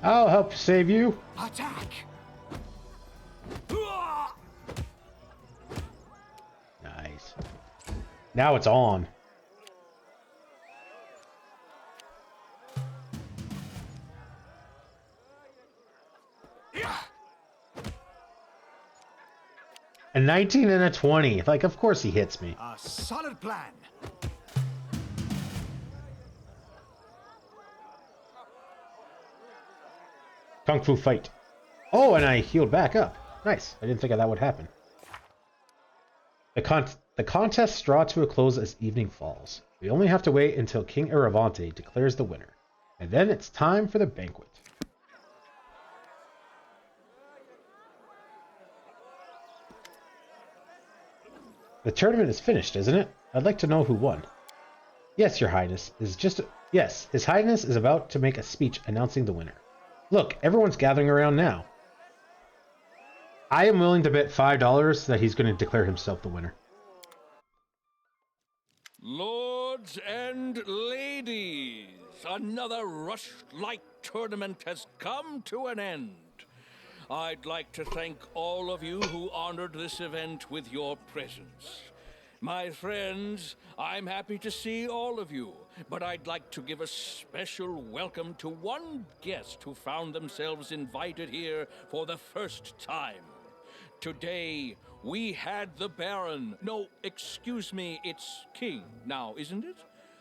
I'll help save you. Attack! Nice. Now it's on. A 19 and a 20. Like, of course he hits me. A solid plan. Kung Fu fight. Oh, and I healed back up. Nice. I didn't think that would happen. The contests draw to a close as evening falls. We only have to wait until King Iravante declares the winner. And then it's time for the banquet. The tournament is finished, isn't it? I'd like to know who won. Yes, Your Highness. Yes, His Highness is about to make a speech announcing the winner. Look, everyone's gathering around now. I am willing to bet $5 that he's going to declare himself the winner. Lords and ladies, another Rushlight tournament has come to an end. I'd like to thank all of you who honored this event with your presence. My friends, I'm happy to see all of you, but I'd like to give a special welcome to one guest who found themselves invited here for the first time. Today, we had the Baron, no, excuse me, it's King now, isn't it?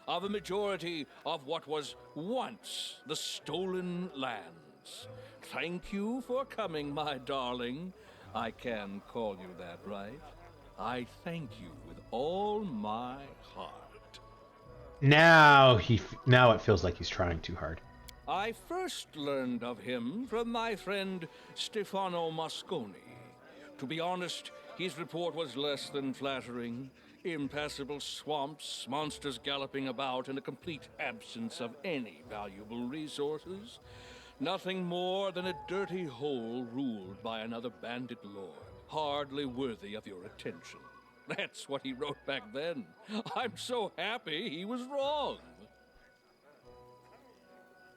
Of a majority of what was once the Stolen Lands. Thank you for coming, my darling. I can call you that, right? I thank you with all my heart. Now it feels like he's trying too hard. I first learned of him from my friend Stefano Mosconi. To be honest, his report was less than flattering. Impassable swamps, monsters galloping about, and a complete absence of any valuable resources. Nothing more than a dirty hole ruled by another bandit lord, hardly worthy of your attention. That's what he wrote back then. I'm so happy he was wrong.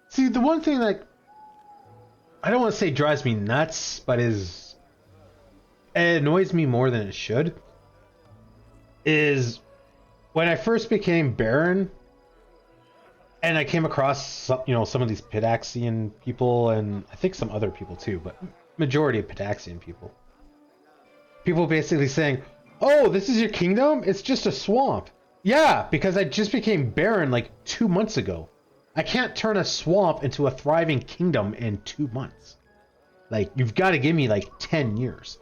See, the one thing that I don't want to say drives me nuts, but it annoys me more than it should, is when I first became Baron, and I came across some of these Pitaxian people, and I think some other people too, but majority of Pitaxian people. People basically saying, "Oh, this is your kingdom? It's just a swamp." Yeah, because I just became Baron like 2 months ago. I can't turn a swamp into a thriving kingdom in 2 months. Like, you've got to give me like 10 years.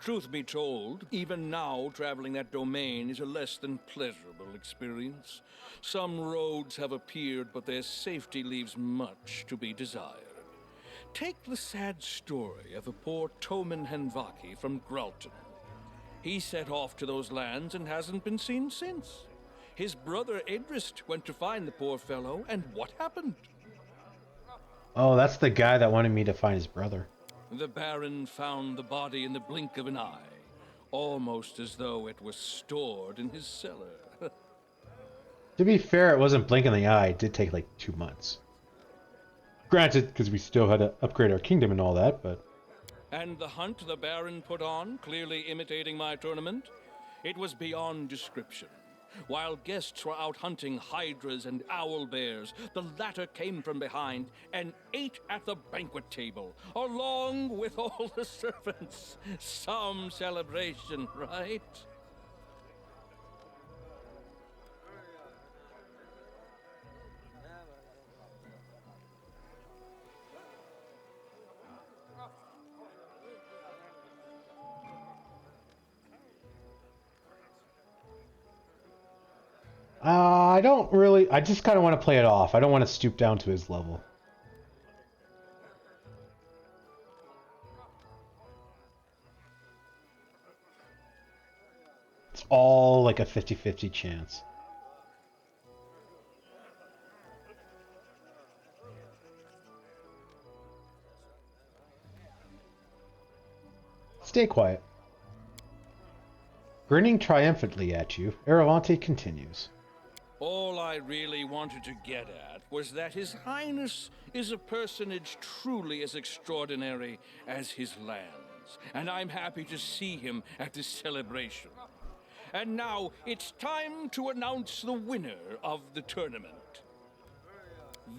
Truth be told, even now traveling that domain is a less than pleasurable experience. Some roads have appeared, but their safety leaves much to be desired. Take the sad story of a poor Toman Henvaki from Gralton. He set off to those lands and hasn't been seen since. His brother Edrist went to find the poor fellow, and what happened? Oh, that's the guy that wanted me to find his brother. The Baron found the body in the blink of an eye, almost as though it was stored in his cellar. To be fair, it wasn't blink in the eye. It did take like 2 months. Granted, because we still had to upgrade our kingdom and all that, but... And the hunt the Baron put on, clearly imitating my tournament, it was beyond description. While guests were out hunting hydras and owl bears, the latter came from behind and ate at the banquet table, along with all the servants. Some celebration, right? I don't really... I just kind of want to play it off. I don't want to stoop down to his level. It's all like a 50-50 chance. Stay quiet. Grinning triumphantly at you, Aravante continues. All I really wanted to get at was that His Highness is a personage truly as extraordinary as his lands, and I'm happy to see him at this celebration. And now it's time to announce the winner of the tournament.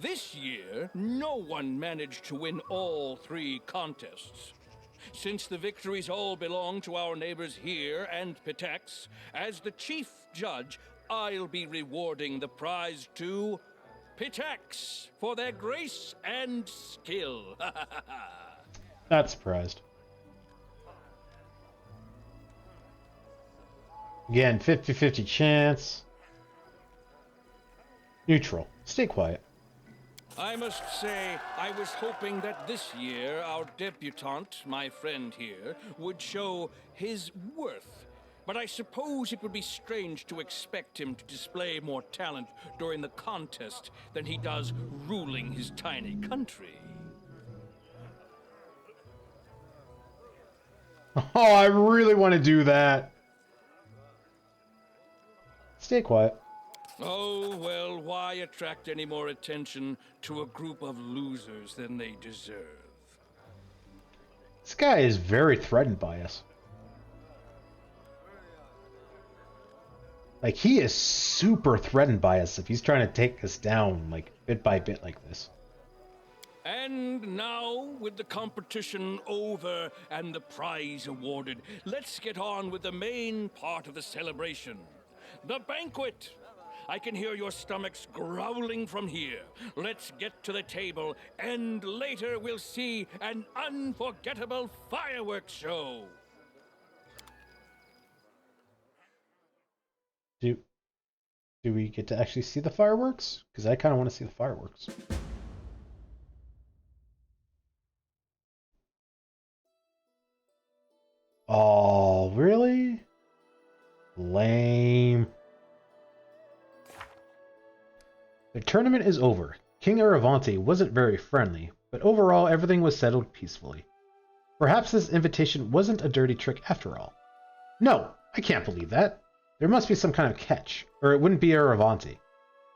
This year, no one managed to win all 3 contests. Since the victories all belong to our neighbors here and Pitex, as the chief judge, I'll be rewarding the prize to Pitex for their grace and skill. Not surprised. Again, 50-50 chance. Neutral. Stay quiet. I must say, I was hoping that this year our debutante, my friend here, would show his worth. But I suppose it would be strange to expect him to display more talent during the contest than he does ruling his tiny country. Oh, I really want to do that. Stay quiet. Oh, well, why attract any more attention to a group of losers than they deserve? This guy is very threatened by us. Like, he is super threatened by us if he's trying to take us down, like, bit by bit like this. And now, with the competition over and the prize awarded, let's get on with the main part of the celebration. The banquet! I can hear your stomachs growling from here. Let's get to the table, and later we'll see an unforgettable fireworks show. Do we get to actually see the fireworks? Because I kind of want to see the fireworks. Oh, really? Lame. The tournament is over. King Aravante wasn't very friendly, but overall everything was settled peacefully. Perhaps this invitation wasn't a dirty trick after all. No, I can't believe that. There must be some kind of catch, or it wouldn't be Aravante.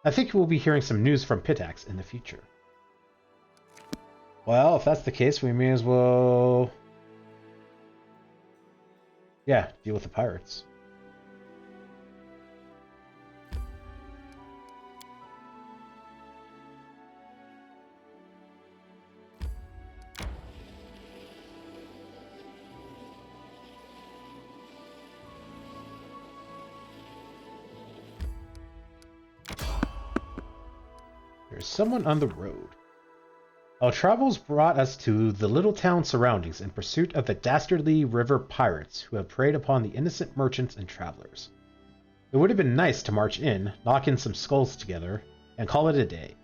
I think we'll be hearing some news from Pitax in the future. Well, if that's the case, we may as well... yeah, deal with the pirates. There's someone on the road. Our travels brought us to the little town surroundings in pursuit of the dastardly river pirates who have preyed upon the innocent merchants and travelers. It would have been nice to march in, knock in some skulls together, and call it a day.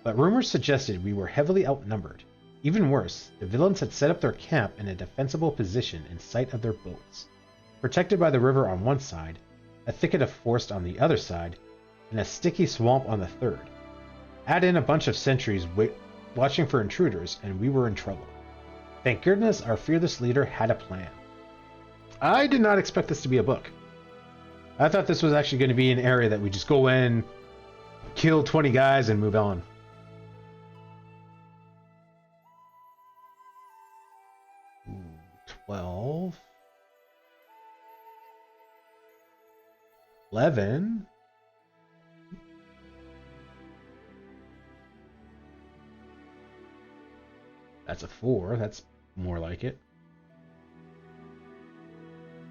But rumors suggested we were heavily outnumbered. Even worse, the villains had set up their camp in a defensible position in sight of their boats, protected by the river on one side, a thicket of forest on the other side, and a sticky swamp on the third. Add in a bunch of sentries watching for intruders, and we were in trouble. Thank goodness our fearless leader had a plan. I did not expect this to be a book. I thought this was actually going to be an area that we just go in, kill 20 guys, and move on. Ooh, 12. 11. That's a 4. That's more like it.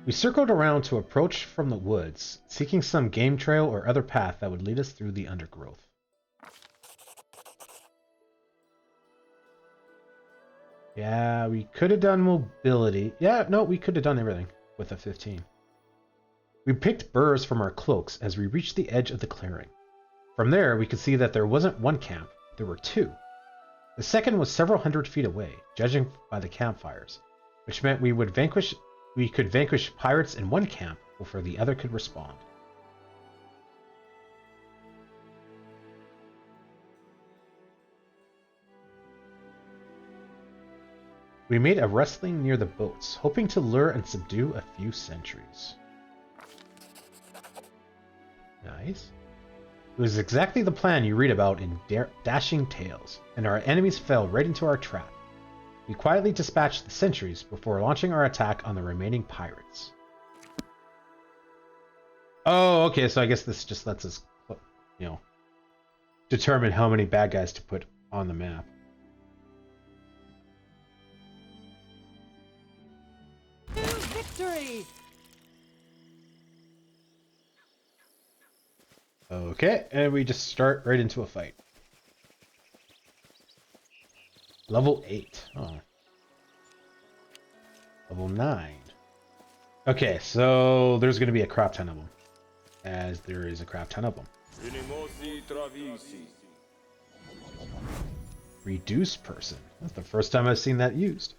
We circled around to approach from the woods, seeking some game trail or other path that would lead us through the undergrowth. Yeah, we could have done mobility. Yeah, no, we could have done everything with a 15. We picked burrs from our cloaks as we reached the edge of the clearing. From there, we could see that there wasn't one camp, there were two. The second was several hundred feet away, judging by the campfires, which meant we could vanquish pirates in one camp before the other could respond. We made a wrestling near the boats, hoping to lure and subdue a few sentries. Nice. It was exactly the plan you read about in Dashing Tales, and our enemies fell right into our trap. We quietly dispatched the sentries before launching our attack on the remaining pirates. Oh, okay, so I guess this just lets us, determine how many bad guys to put on the map. To victory! Okay, and we just start right into a fight. Level 8. Oh. Level 9. Okay, so there's going to be a crap ton of them. As there is a crap ton of them. Reduce person. That's the first time I've seen that used.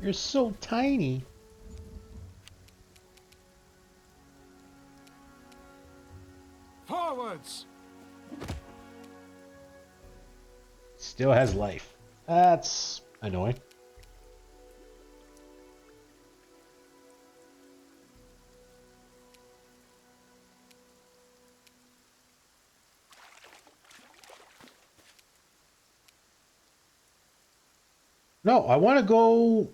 You're so tiny. Forwards! Still has life. That's annoying. No, I want to go...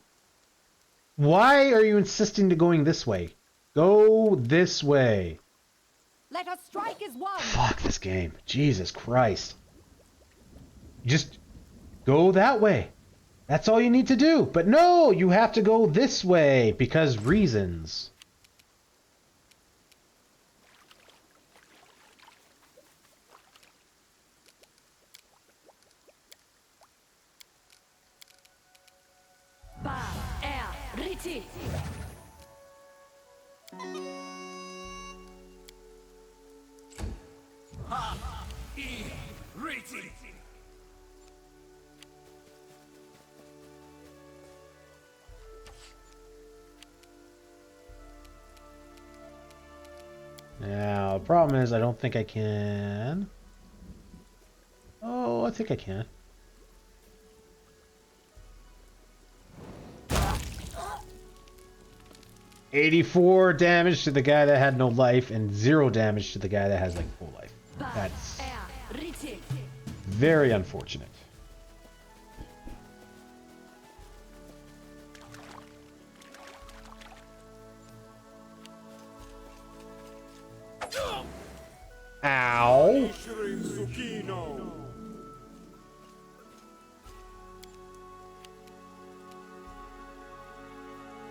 Why are you insisting to going this way? Go this way. Let us strike as one! Fuck this game. Jesus Christ. Just go that way. That's all you need to do. But no, you have to go this way because reasons. Now, the problem is I don't think I can. Oh, I think I can. $84 damage to the guy that had no life and 0 damage to the guy that has like full life. That's very unfortunate. Ow!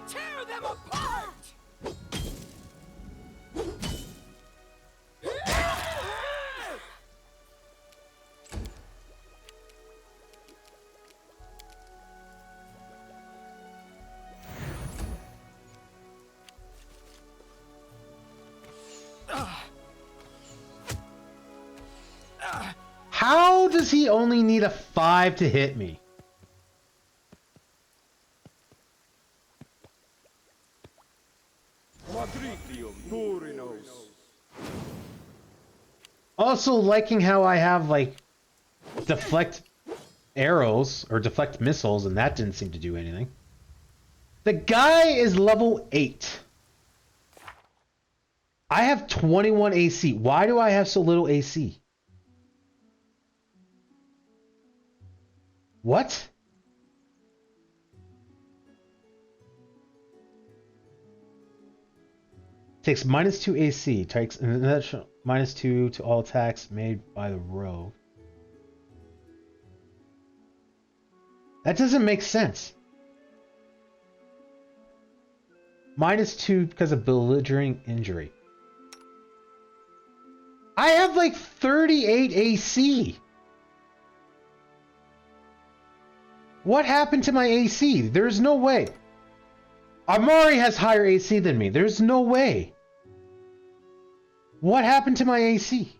Tear them apart! How does he only need a 5 to hit me? Also liking how I have like deflect arrows or deflect missiles, and that didn't seem to do anything. The guy is level 8. I have 21 AC. Why do I have so little AC? What? Takes -2 AC. Takes an additional -2 to all attacks made by the rogue. That doesn't make sense. -2 because of belligerent injury. I have like 38 AC. What happened to my AC? There's no way. Amari has higher AC than me. There's no way. What happened to my AC?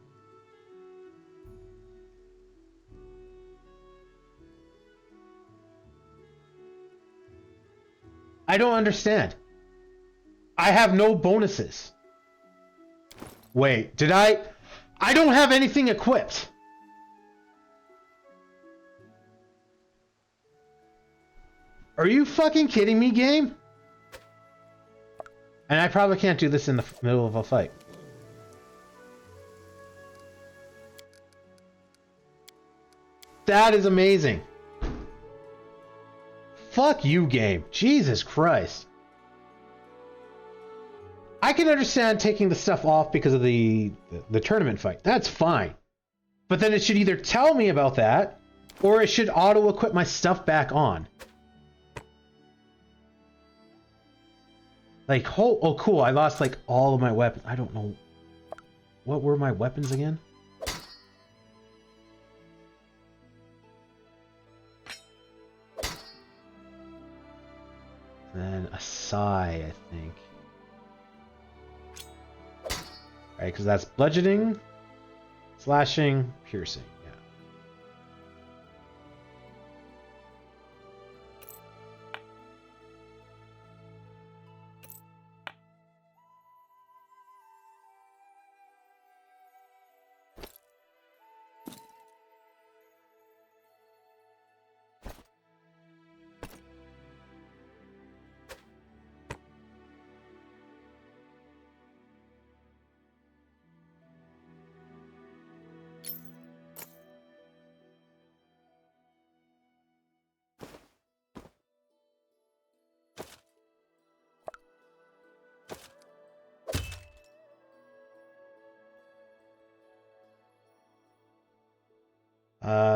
I don't understand. I have no bonuses. Wait, did I don't have anything equipped. Are you fucking kidding me, game? And I probably can't do this in the middle of a fight. That is amazing. Fuck you, game. Jesus Christ. I can understand taking the stuff off because of the tournament fight. That's fine. But then it should either tell me about that, or it should auto-equip my stuff back on. Like, oh cool, I lost like all of my weapons. I don't know. What were my weapons again? Then a sigh, I think. Alright, because that's bludgeoning, slashing, piercing. Yeah.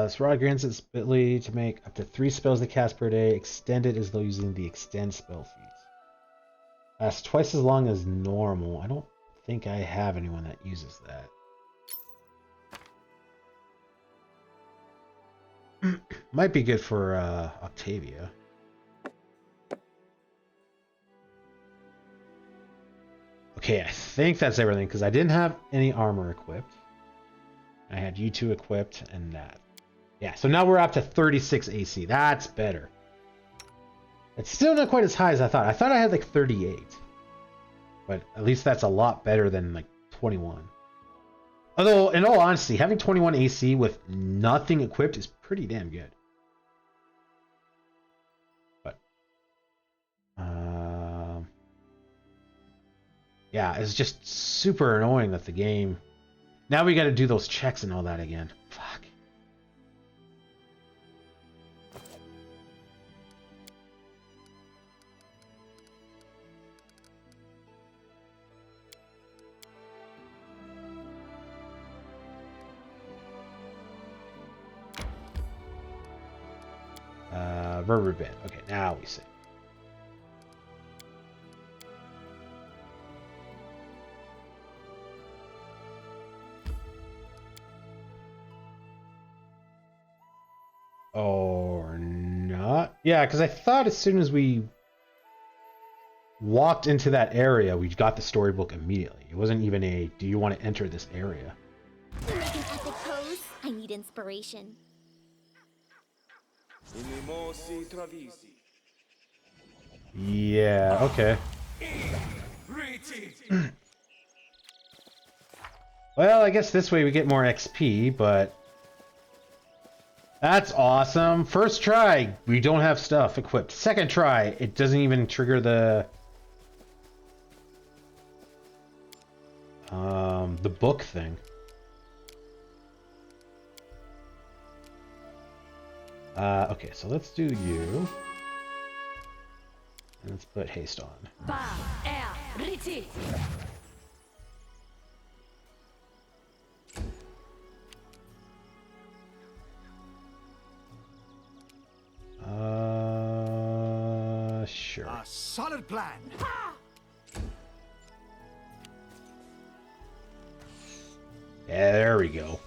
This rod grants its ability to make up to 3 spells they cast per day. Extended as though using the extend spell feat. Lasts twice as long as normal. I don't think I have anyone that uses that. Might be good for Octavia. Okay, I think that's everything because I didn't have any armor equipped. I had you two equipped and that. Yeah, so now we're up to 36 AC. That's better. It's still not quite as high as I thought. I thought I had like 38. But at least that's a lot better than like 21. Although, in all honesty, having 21 AC with nothing equipped is pretty damn good. But, yeah, it's just super annoying that the game... Now we gotta do those checks and all that again. Fuck. Rubber bit. Okay, now we see. Or not? Yeah, because I thought as soon as we walked into that area, we got the storybook immediately. It wasn't even a, do you want to enter this area? To make an epic pose, I need inspiration. Yeah, okay. Well, I guess this way we get more XP, but... That's awesome. First try, we don't have stuff equipped. Second try, it doesn't even trigger the book thing. Okay, so let's do you. And let's put haste on. Sure. A solid plan. Yeah, there we go.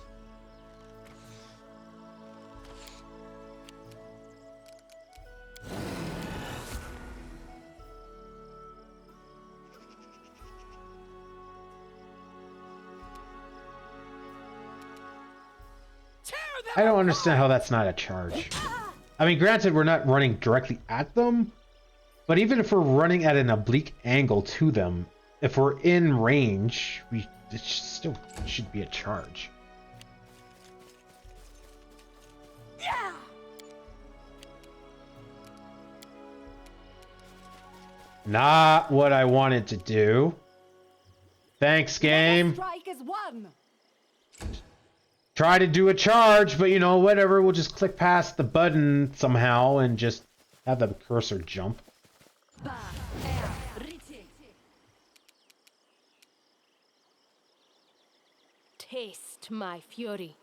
I don't understand how that's not a charge. I mean, granted, we're not running directly at them, but even if we're running at an oblique angle to them, if we're in range, it still should be a charge. Yeah. Not what I wanted to do. Thanks, game. Strike is one. Try to do a charge, but you know, whatever. We'll just click past the button somehow and just have the cursor jump. Taste my fury.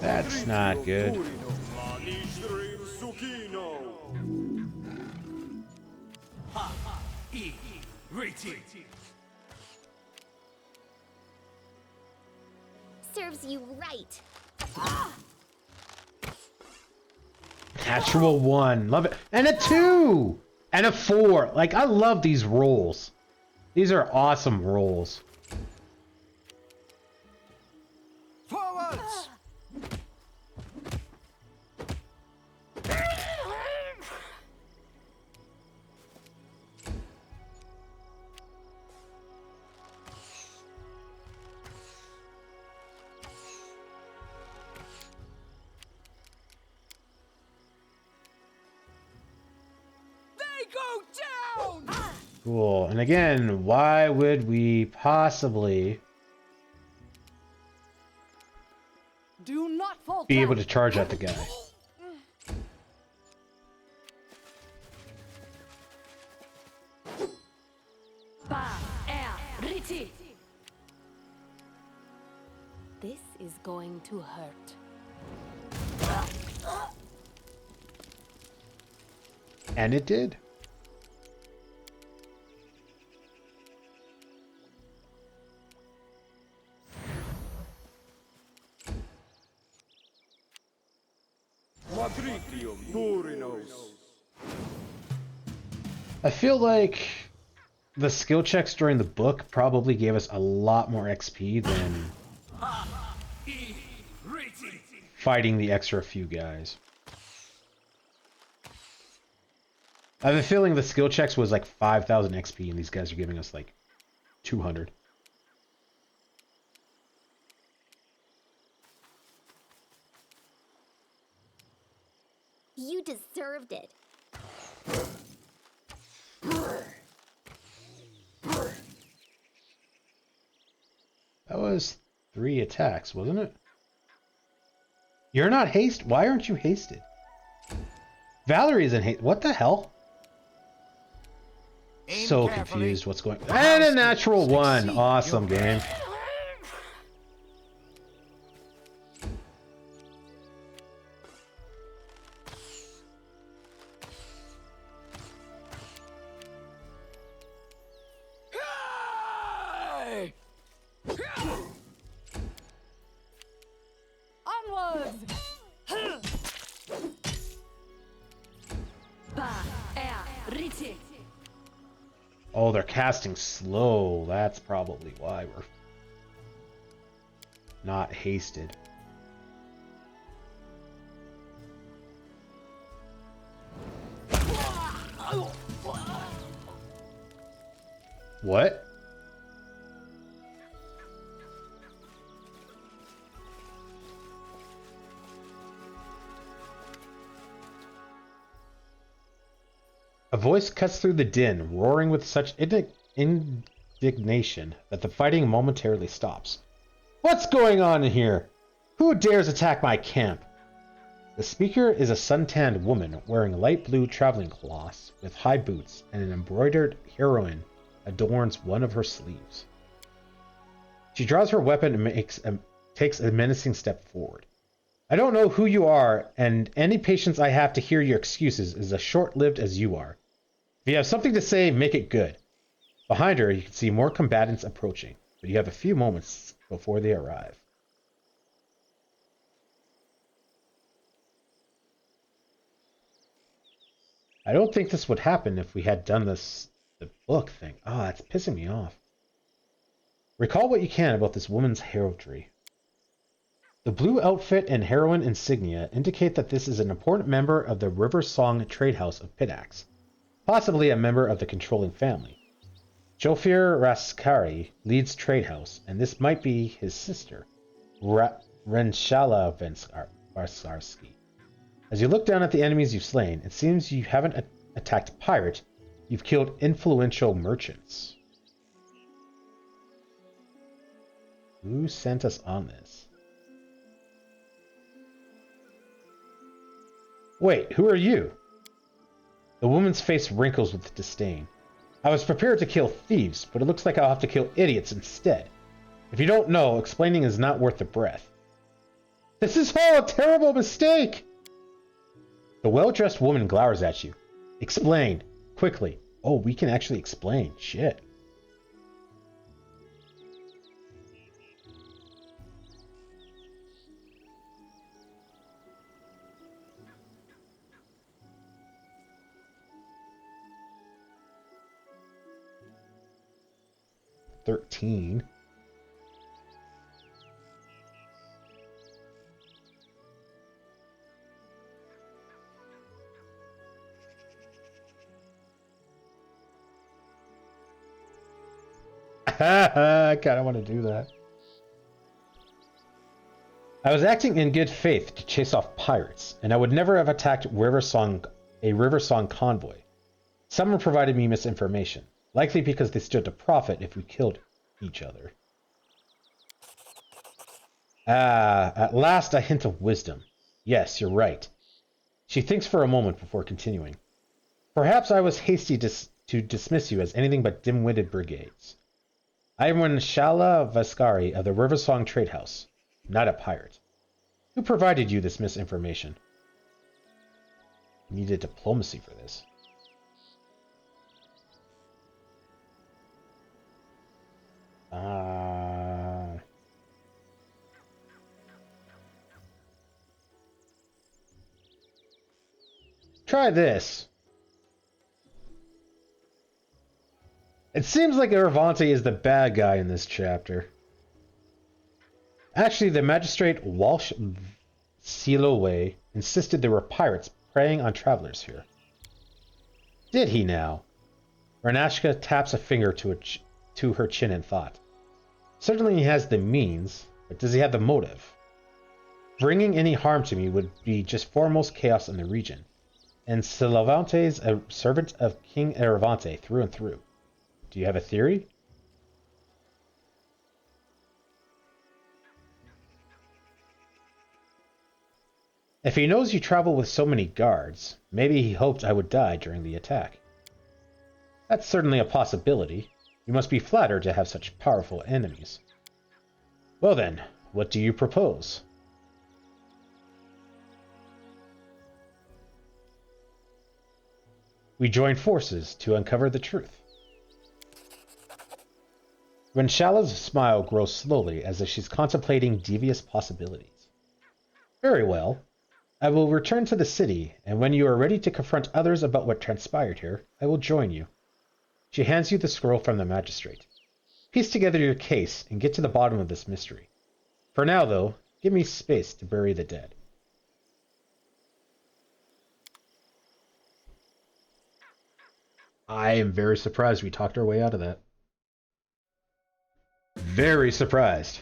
That's not good. Serves you right. Natural 1. Love it. And a 2! And a 4. Like, I love these rolls. These are awesome rolls. Forwards! They go down! Cool. And again, why would we possibly Do not fall be down. able to charge at the guy? This is going to hurt. And it did. I feel like the skill checks during the book probably gave us a lot more XP than fighting the extra few guys. I have a feeling the skill checks was like 5,000 XP and these guys are giving us like 200. You deserved it. That was 3 attacks, wasn't it? You're not hasted? Why aren't you hasted? Valerie isn't hasted. What the hell? Aim So carefully. confused what's going on. And a natural one. Succeed. Awesome game. Onwards! Oh, they're casting slow. That's probably why we're not hasted. What? A voice cuts through the din, roaring with such indignation that the fighting momentarily stops. What's going on in here? Who dares attack my camp? The speaker is a suntanned woman wearing light blue traveling cloths with high boots, and an embroidered heroine adorns one of her sleeves. She draws her weapon and takes a menacing step forward. I don't know who you are, and any patience I have to hear your excuses is as short-lived as you are. If you have something to say, make it good. Behind her, you can see more combatants approaching, but you have a few moments before they arrive. I don't think this would happen if we had done the book thing. Ah, it's pissing me off. Recall what you can about this woman's heraldry. The blue outfit and heroine insignia indicate that this is an important member of the River Song Trade House of Pitax, possibly a member of the controlling family. Jofir Raskari leads Trade House, and this might be his sister, Renshala Varsarsky. As you look down at the enemies you've slain, it seems you haven't attacked pirate, you've killed influential merchants. Who sent us on this? Wait, who are you? The woman's face wrinkles with disdain. I was prepared to kill thieves, but it looks like I'll have to kill idiots instead. If you don't know, explaining is not worth the breath. This is all a terrible mistake! The well-dressed woman glowers at you. Explain. Quickly. Oh, we can actually explain. Shit. $13. I kind of want to do that. I was acting in good faith to chase off pirates, and I would never have attacked a River Song convoy. Someone provided me misinformation, likely because they stood to profit if we killed each other. At last a hint of wisdom. Yes, you're right. She thinks for a moment before continuing. Perhaps I was hasty to dismiss you as anything but dim-witted brigades. I am Renshala Vaskari of the River Song Trade House, not a pirate. Who provided you this misinformation? You needed diplomacy for this. Try this. It seems like Ervante is the bad guy in this chapter. Actually, the magistrate Walsh Siloway insisted there were pirates preying on travelers here. Did he now? Ranashka taps a finger to her chin in thought. Certainly he has the means, but does he have the motive? Bringing any harm to me would be just foremost chaos in the region. And Silavante's a servant of King Ervante through and through. Do you have a theory? If he knows you travel with so many guards, maybe he hoped I would die during the attack. That's certainly a possibility. You must be flattered to have such powerful enemies. Well then, what do you propose? We join forces to uncover the truth. Renshala's smile grows slowly as if she's contemplating devious possibilities. Very well. I will return to the city, and when you are ready to confront others about what transpired here, I will join you. She hands you the scroll from the magistrate. Piece together your case and get to the bottom of this mystery. For now, though, give me space to bury the dead. I am very surprised we talked our way out of that. Very surprised.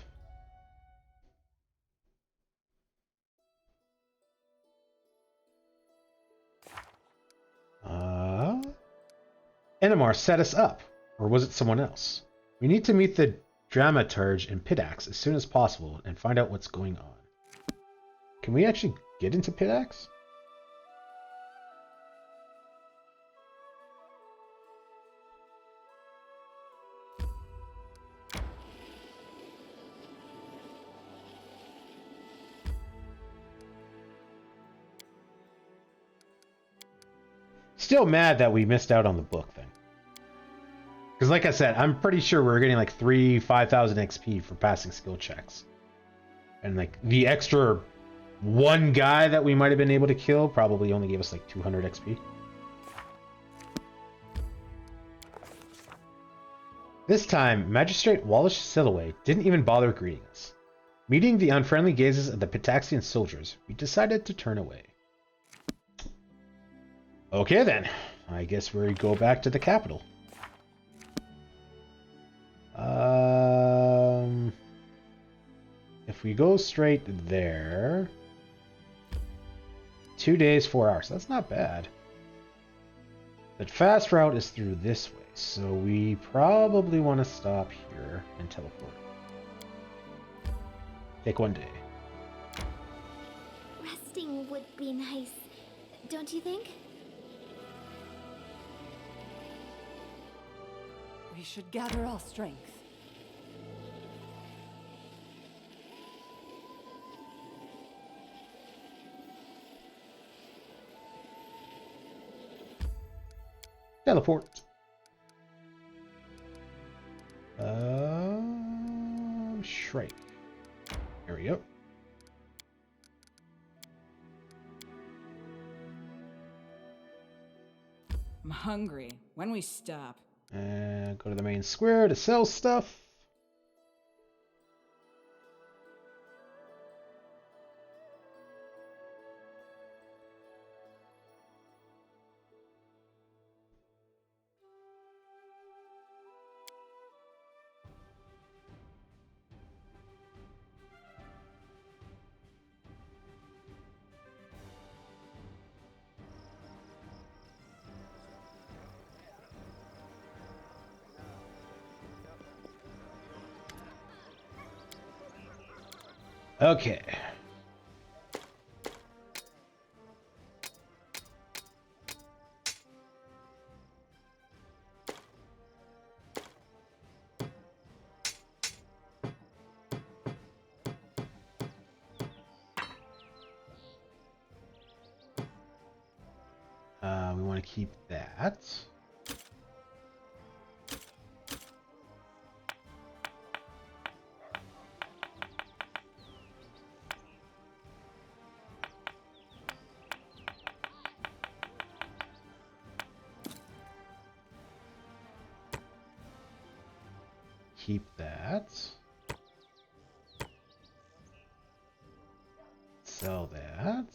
Enemar set us up, or was it someone else? We need to meet the dramaturge in Pidax as soon as possible and find out what's going on. Can we actually get into Pidax? Still mad that we missed out on the book thing. Because like I said, I'm pretty sure we're getting like 5,000 XP for passing skill checks. And like the extra one guy that we might have been able to kill probably only gave us like 200 XP. This time, Magistrate Wallace Siloway didn't even bother greeting us. Meeting the unfriendly gazes of the Pitaxian soldiers, we decided to turn away. Okay then, I guess we go back to the capital. If we go straight there, 2 days, 4 hours. That's not bad. The fast route is through this way, so we probably want to stop here and teleport. Take 1 day. Resting would be nice, don't you think? We should gather our strength. Teleport. Shrike. There we go. I'm hungry. When we stop? And go to the main square to sell stuff. Okay. We want to keep that. keep that. Sell that.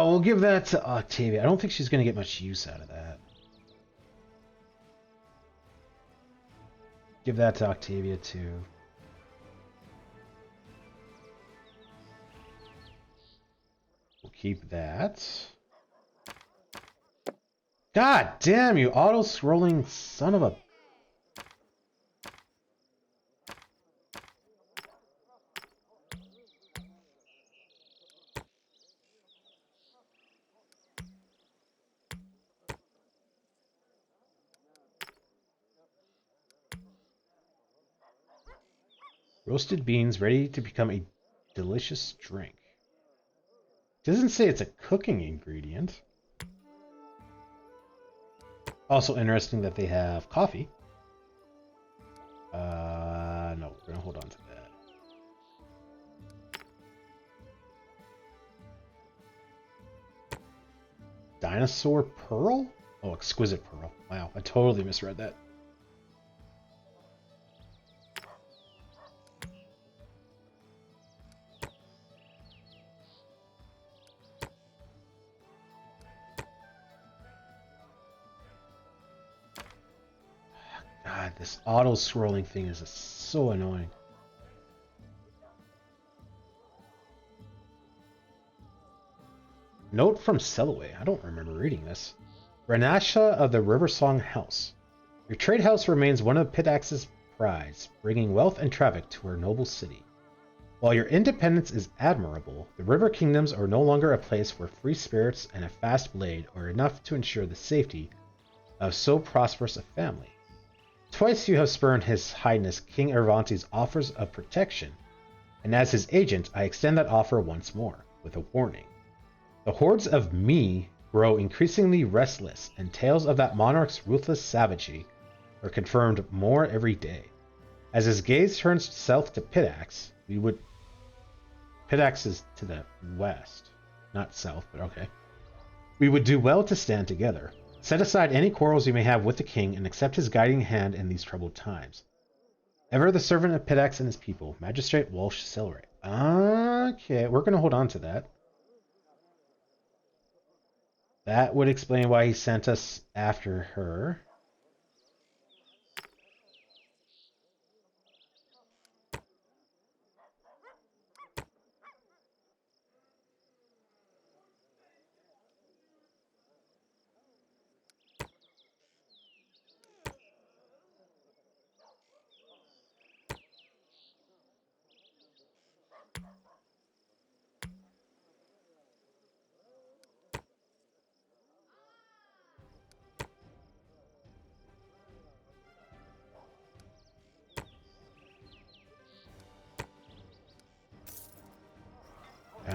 We'll give that to Octavia. I don't think she's going to get much use out of that. Give that to Octavia too. We'll keep that. God damn you, auto-scrolling son of a... Roasted beans ready to become a delicious drink. Doesn't say it's a cooking ingredient. Also interesting that they have coffee. No, we're gonna hold on to that. Dinosaur pearl? Oh, exquisite pearl. Wow, I totally misread that. God, this auto-scrolling thing is so annoying. Note from Sellaway. I don't remember reading this. Ranasha of the Riversong House. Your trade house remains one of Pitax's prides, bringing wealth and traffic to our noble city. While your independence is admirable, the River Kingdoms are no longer a place where free spirits and a fast blade are enough to ensure the safety of so prosperous a family. Twice you have spurned His Highness King Ervanti's offers of protection, and as his agent, I extend that offer once more, with a warning. The hordes of me grow increasingly restless, and tales of that monarch's ruthless savagery are confirmed more every day. As his gaze turns south to Pitax, Pitax is to the west, not south, but okay. We would do well to stand together. Set aside any quarrels you may have with the king and accept his guiding hand in these troubled times. Ever the servant of Pitax and his people, Magistrate Walsh Selray. Okay, we're going to hold on to that. That would explain why he sent us after her.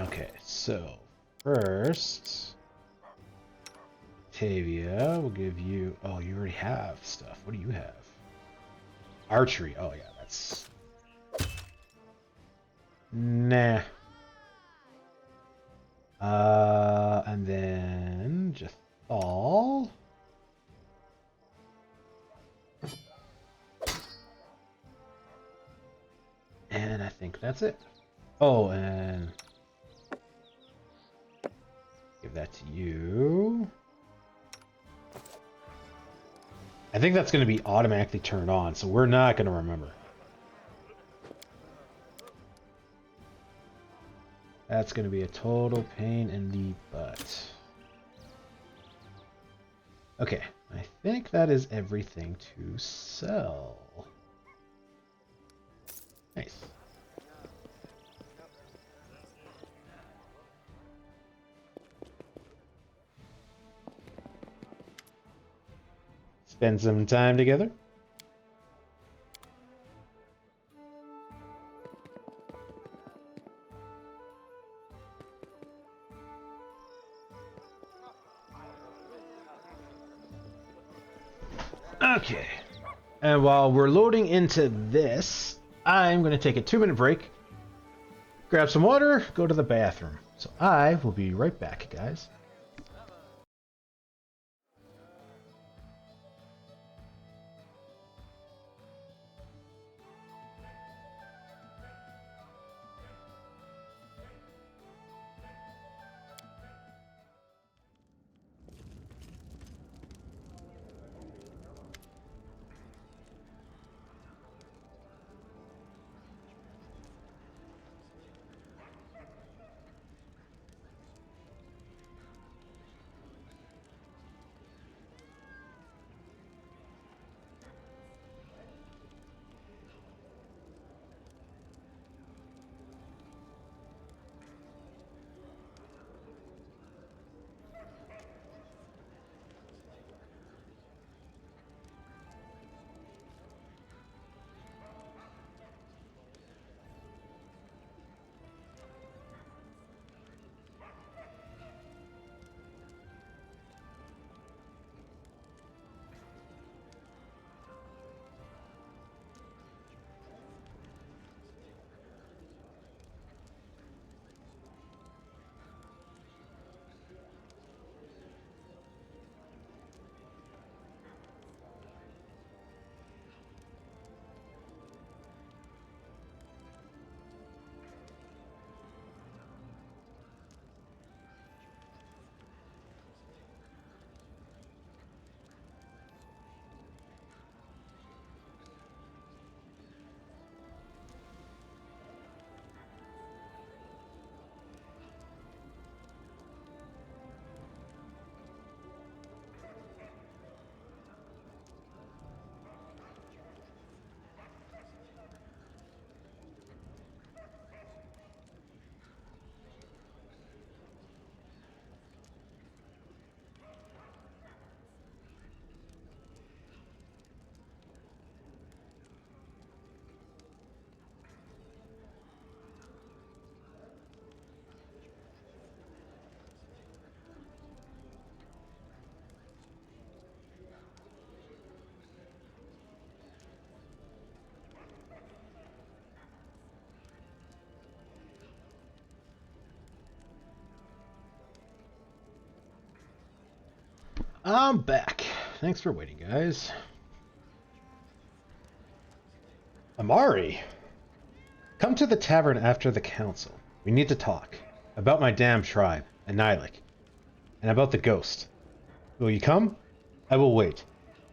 Okay, so first, Tavia will give you. Oh, you already have stuff. What do you have? Archery. Oh yeah, that's. Nah. And then Jathal. And I think that's it. Oh, and give that to you. I think that's going to be automatically turned on, so we're not going to remember. That's going to be a total pain in the butt. Okay, I think that is everything to sell. Nice. Spend some time together. Okay. And while we're loading into this, I'm going to take a 2-minute break, grab some water, go to the bathroom. So I will be right back, guys. I'm back. Thanks for waiting, guys. Amari! Come to the tavern after the council. We need to talk. About my damn tribe, and Nylek. And about the ghost. Will you come? I will wait.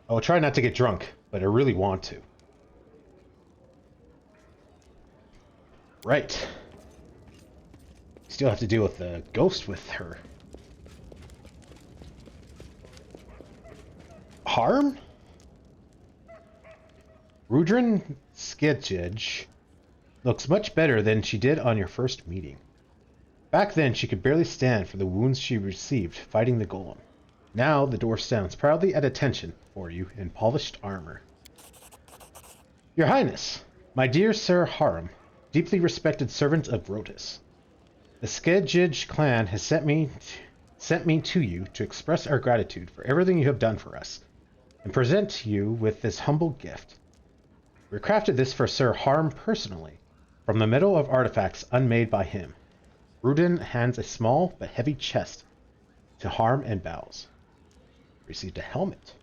I will try not to get drunk, but I really want to. Right. Still have to deal with the ghost with her. Harm? Rudrin Skejej looks much better than she did on your first meeting. Back then, she could barely stand for the wounds she received fighting the golem. Now, the dwarf stands proudly at attention for you in polished armor. Your Highness, my dear Sir Harum, deeply respected servant of Rotus. The Skejej clan has sent me to you to express our gratitude for everything you have done for us, and present you with this humble gift. We crafted this for Sir Harum personally, from the metal of artifacts unmade by him. Rudin hands a small but heavy chest to Harum and bows. Received a helmet.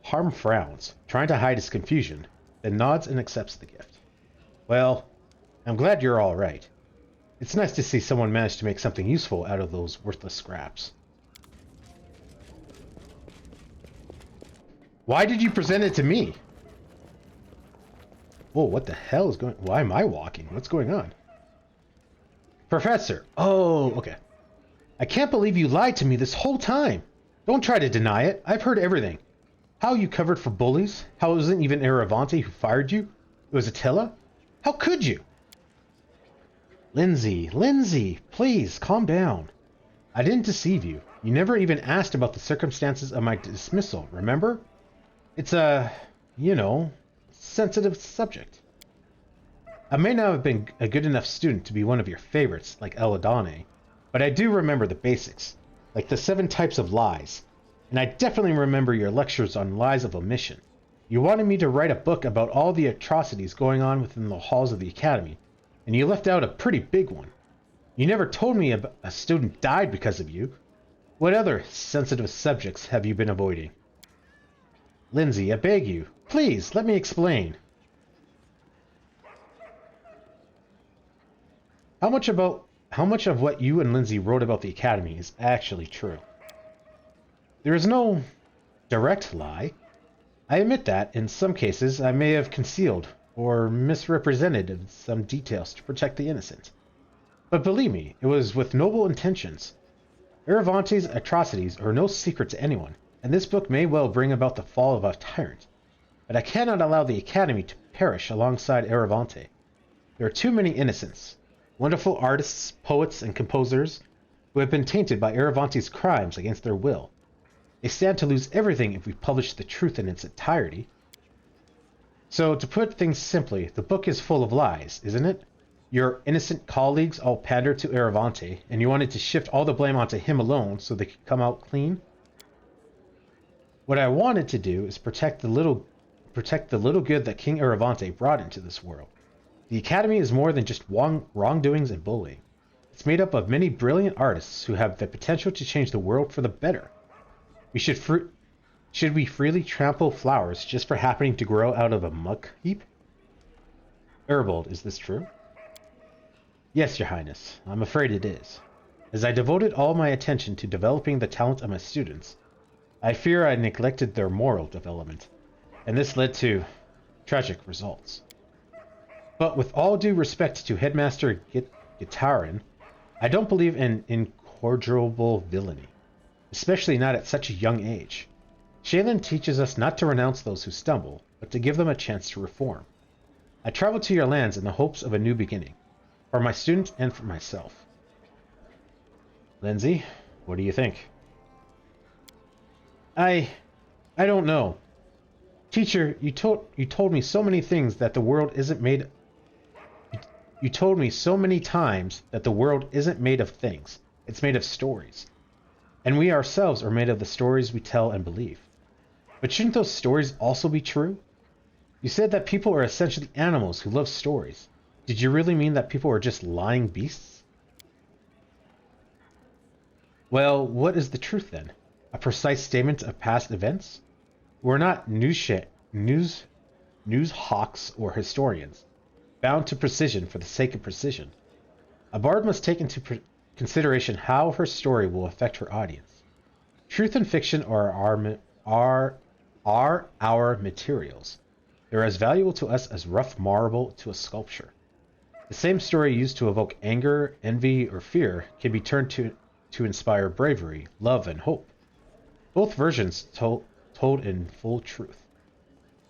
Harum frowns, trying to hide his confusion, then nods and accepts the gift. Well, I'm glad you're all right. It's nice to see someone manage to make something useful out of those worthless scraps. Why did you present it to me? Whoa, what the hell is going... Why am I walking? What's going on? Professor. Oh, okay. I can't believe you lied to me this whole time. Don't try to deny it. I've heard everything. How you covered for bullies. How it wasn't even Aravanti who fired you. It was Attila. How could you? Lindsay, please, calm down. I didn't deceive you. You never even asked about the circumstances of my dismissal, remember? It's a, sensitive subject. I may not have been a good enough student to be one of your favorites, like Eladane, but I do remember the basics, like the 7 types of lies, and I definitely remember your lectures on lies of omission. You wanted me to write a book about all the atrocities going on within the halls of the Academy, and you left out a pretty big one. You never told me a student died because of you. What other sensitive subjects have you been avoiding? Lindsay, I beg you, please, let me explain. How much of what you and Lindsay wrote about the Academy is actually true? There is no direct lie. I admit that, in some cases, I may have concealed or misrepresented some details to protect the innocent. But believe me, it was with noble intentions. Aravanti's atrocities are no secret to anyone, and this book may well bring about the fall of a tyrant. But I cannot allow the Academy to perish alongside Aravanti. There are too many innocents, wonderful artists, poets, and composers who have been tainted by Aravanti's crimes against their will. They stand to lose everything if we publish the truth in its entirety. So, to put things simply, the book is full of lies, isn't it? Your innocent colleagues all pandered to Aravanti, and you wanted to shift all the blame onto him alone so they could come out clean? What I wanted to do is protect the little good that King Aravanti brought into this world. The Academy is more than just wrongdoings and bullying. It's made up of many brilliant artists who have the potential to change the world for the better. Should we freely trample flowers just for happening to grow out of a muck heap? Aribald, is this true? Yes, Your Highness. I'm afraid it is. As I devoted all my attention to developing the talent of my students, I fear I neglected their moral development, and this led to tragic results. But with all due respect to Headmaster Gitarin, I don't believe in incorrigible villainy, especially not at such a young age. Shaylin teaches us not to renounce those who stumble, but to give them a chance to reform. I traveled to your lands in the hopes of a new beginning, for my students and for myself. Lindsay, what do you think? I don't know. Teacher, you told me so many things that the world isn't made. You told me so many times that the world isn't made of things. It's made of stories. And we ourselves are made of the stories we tell and believe. But shouldn't those stories also be true? You said that people are essentially animals who love stories. Did you really mean that people are just lying beasts? Well, what is the truth then? a precise statement of past events? We're not news hawks or historians, bound to precision for the sake of precision. A bard must take into consideration how her story will affect her audience. Truth and fiction are our materials. They're as valuable to us as rough marble to a sculpture. The same story used to evoke anger, envy, or fear can be turned to inspire bravery, love, and hope. Both versions told in full truth.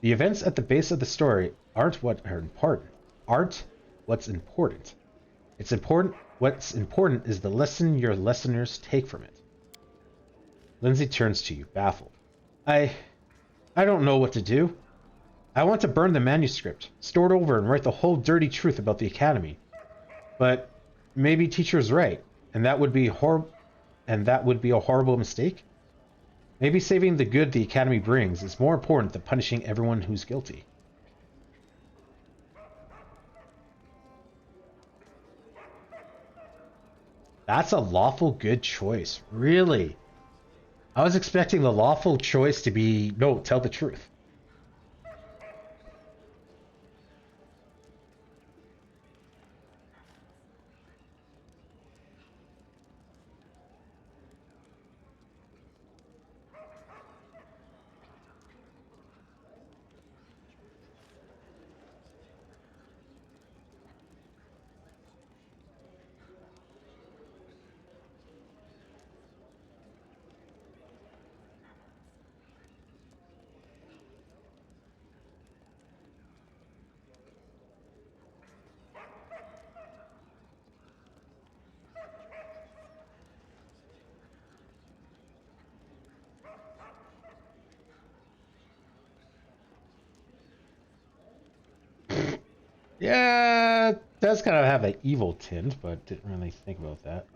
The events at the base of the story aren't what's important. What's important is the lesson your listeners take from it. Lindsay turns to you, baffled. I don't know what to do. I want to burn the manuscript, store it over, and write the whole dirty truth about the Academy. But maybe teacher's right, and that would be a horrible mistake? Maybe saving the good the Academy brings is more important than punishing everyone who's guilty. That's a lawful good choice. Really? I was expecting the lawful choice to be, no, tell the truth. Yeah, it does kind of have an evil tint, but didn't really think about that.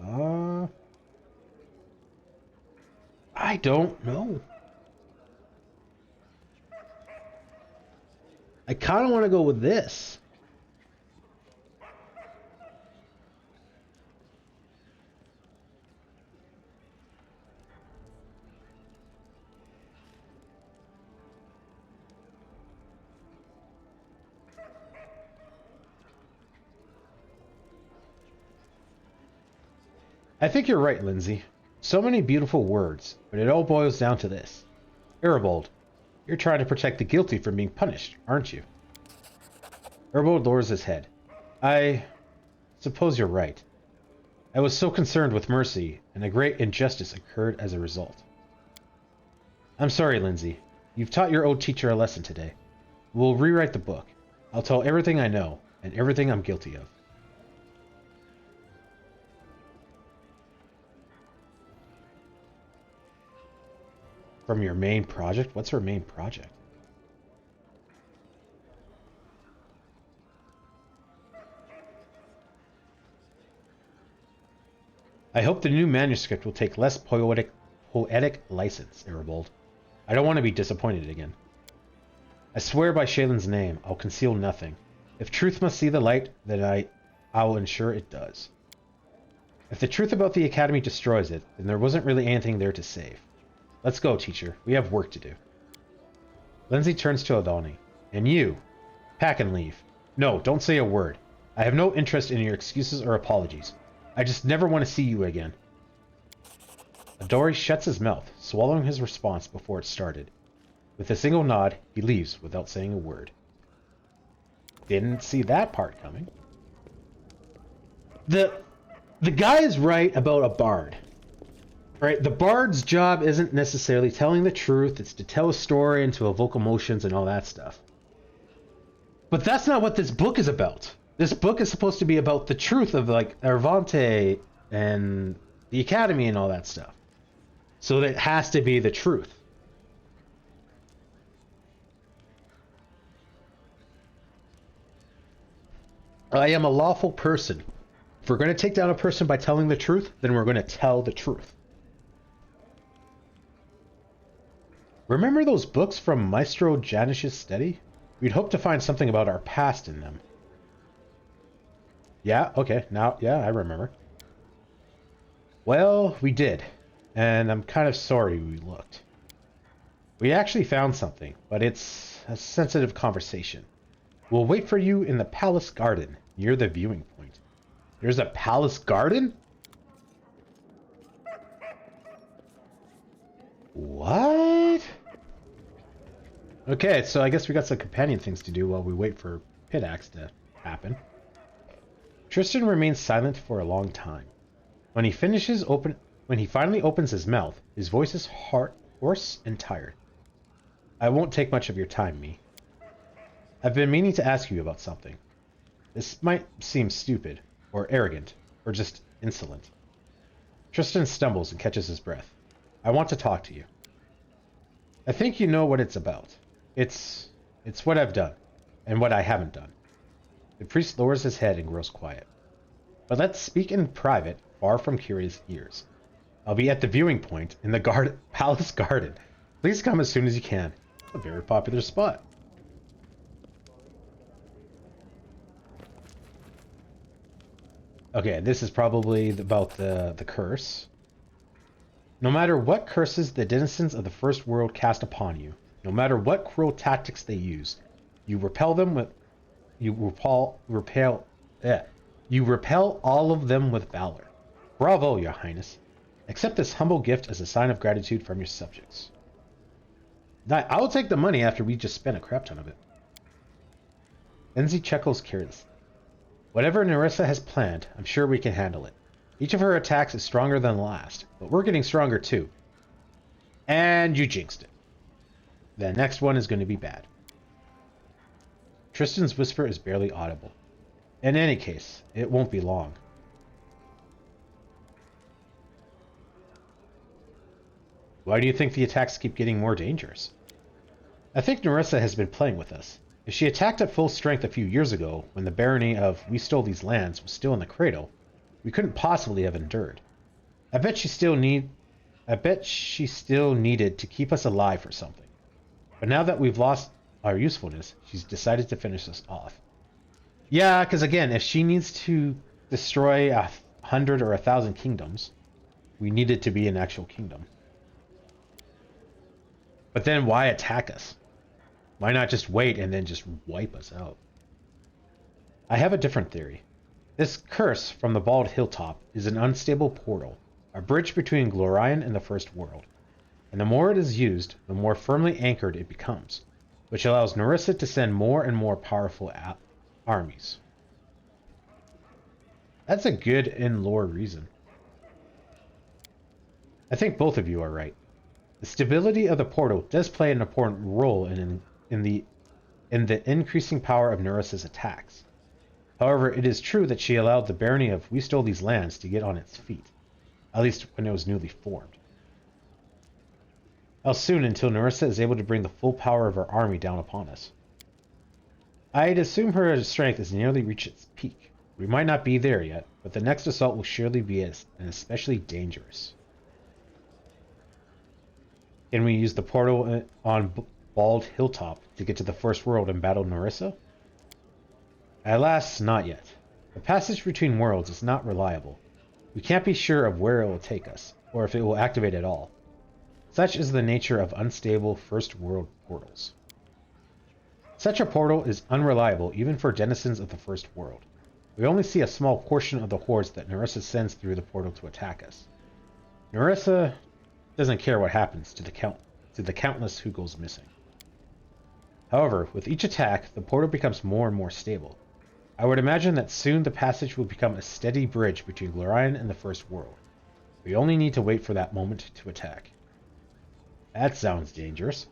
I don't know. I kind of want to go with this. I think you're right, Lindsay. So many beautiful words, but it all boils down to this. Arrowbold, you're trying to protect the guilty from being punished, aren't you? Arrowbold lowers his head. I suppose you're right. I was so concerned with mercy, and a great injustice occurred as a result. I'm sorry, Lindsay. You've taught your old teacher a lesson today. We'll rewrite the book. I'll tell everything I know, and everything I'm guilty of. From your main project? What's her main project? I hope the new manuscript will take less poetic license, Arrowbold. I don't want to be disappointed again. I swear by Shaylin's name, I'll conceal nothing. If truth must see the light, then I will ensure it does. If the truth about the Academy destroys it, then there wasn't really anything there to save. Let's go, teacher. We have work to do. Lindsay turns to Aldani. And you. Pack and leave. No, don't say a word. I have no interest in your excuses or apologies. I just never want to see you again. Adori shuts his mouth, swallowing his response before it started. With a single nod, he leaves without saying a word. Didn't see that part coming. The guy is right about a bard. Right, the bard's job isn't necessarily telling the truth, it's to tell a story and to evoke emotions and all that stuff. But that's not what this book is about. This book is supposed to be about the truth of, like, Arvante and the Academy and all that stuff. So it has to be the truth. I am a lawful person. If we're going to take down a person by telling the truth, then we're going to tell the truth. Remember those books from Maestro Janish's study? We'd hoped to find something about our past in them. Yeah, okay, now, yeah, I remember. Well, we did. and I'm kind of sorry we looked. We actually found something, but it's a sensitive conversation. We'll wait for you in the palace garden, near the viewing point. There's a palace garden? What? Okay, so I guess we got some companion things to do while we wait for Pitax to happen. Tristan remains silent for a long time. When he finally opens his mouth, his voice is hoarse and tired. I won't take much of your time, Mie. I've been meaning to ask you about something. This might seem stupid, or arrogant, or just insolent. Tristan stumbles and catches his breath. I want to talk to you. I think you know what it's about. It's what I've done, and what I haven't done. The priest lowers his head and grows quiet. But let's speak in private, far from curious ears. I'll be at the viewing point in the palace garden. Please come as soon as you can. A very popular spot. Okay, this is probably about the curse. No matter what curses the denizens of the First World cast upon you, no matter what cruel tactics they use, you repel all of them with valor. Bravo, your highness. Accept this humble gift as a sign of gratitude from your subjects. I will take the money after we just spent a crap ton of it. Enzi chuckles carelessly. Whatever Nerissa has planned, I'm sure we can handle it. Each of her attacks is stronger than the last, but we're getting stronger too. And you jinxed it. The next one is going to be bad. Tristan's whisper is barely audible. In any case, it won't be long. Why do you think the attacks keep getting more dangerous? I think Nerissa has been playing with us. If she attacked at full strength a few years ago, when the barony of We Stole These Lands was still in the cradle, we couldn't possibly have endured. I bet she still needed to keep us alive for something. But now that we've lost our usefulness, she's decided to finish us off. Yeah, because again, if she needs to destroy 100 or 1,000 kingdoms, we need it to be an actual kingdom. But then why attack us? Why not just wait and then just wipe us out? I have a different theory. This curse from the Bald Hilltop is an unstable portal, a bridge between Glorion and the First World. And the more it is used, the more firmly anchored it becomes, which allows Nerissa to send more and more powerful armies. That's a good in-lore reason. I think both of you are right. The stability of the portal does play an important role in the increasing power of Nerissa's attacks. However, it is true that she allowed the barony of We Stole These Lands to get on its feet, at least when it was newly formed. How soon until Nerissa is able to bring the full power of her army down upon us? I'd assume her strength has nearly reached its peak. We might not be there yet, but the next assault will surely be especially dangerous. Can we use the portal on Bald Hilltop to get to the First World and battle Nerissa? Alas, not yet. The passage between worlds is not reliable. We can't be sure of where it will take us, or if it will activate at all. Such is the nature of unstable First World portals. Such a portal is unreliable even for denizens of the First World. We only see a small portion of the hordes that Nerissa sends through the portal to attack us. Nerissa doesn't care what happens to the countless who goes missing. However, with each attack, the portal becomes more and more stable. I would imagine that soon the passage will become a steady bridge between Glorion and the First World. We only need to wait for that moment to attack. That sounds dangerous.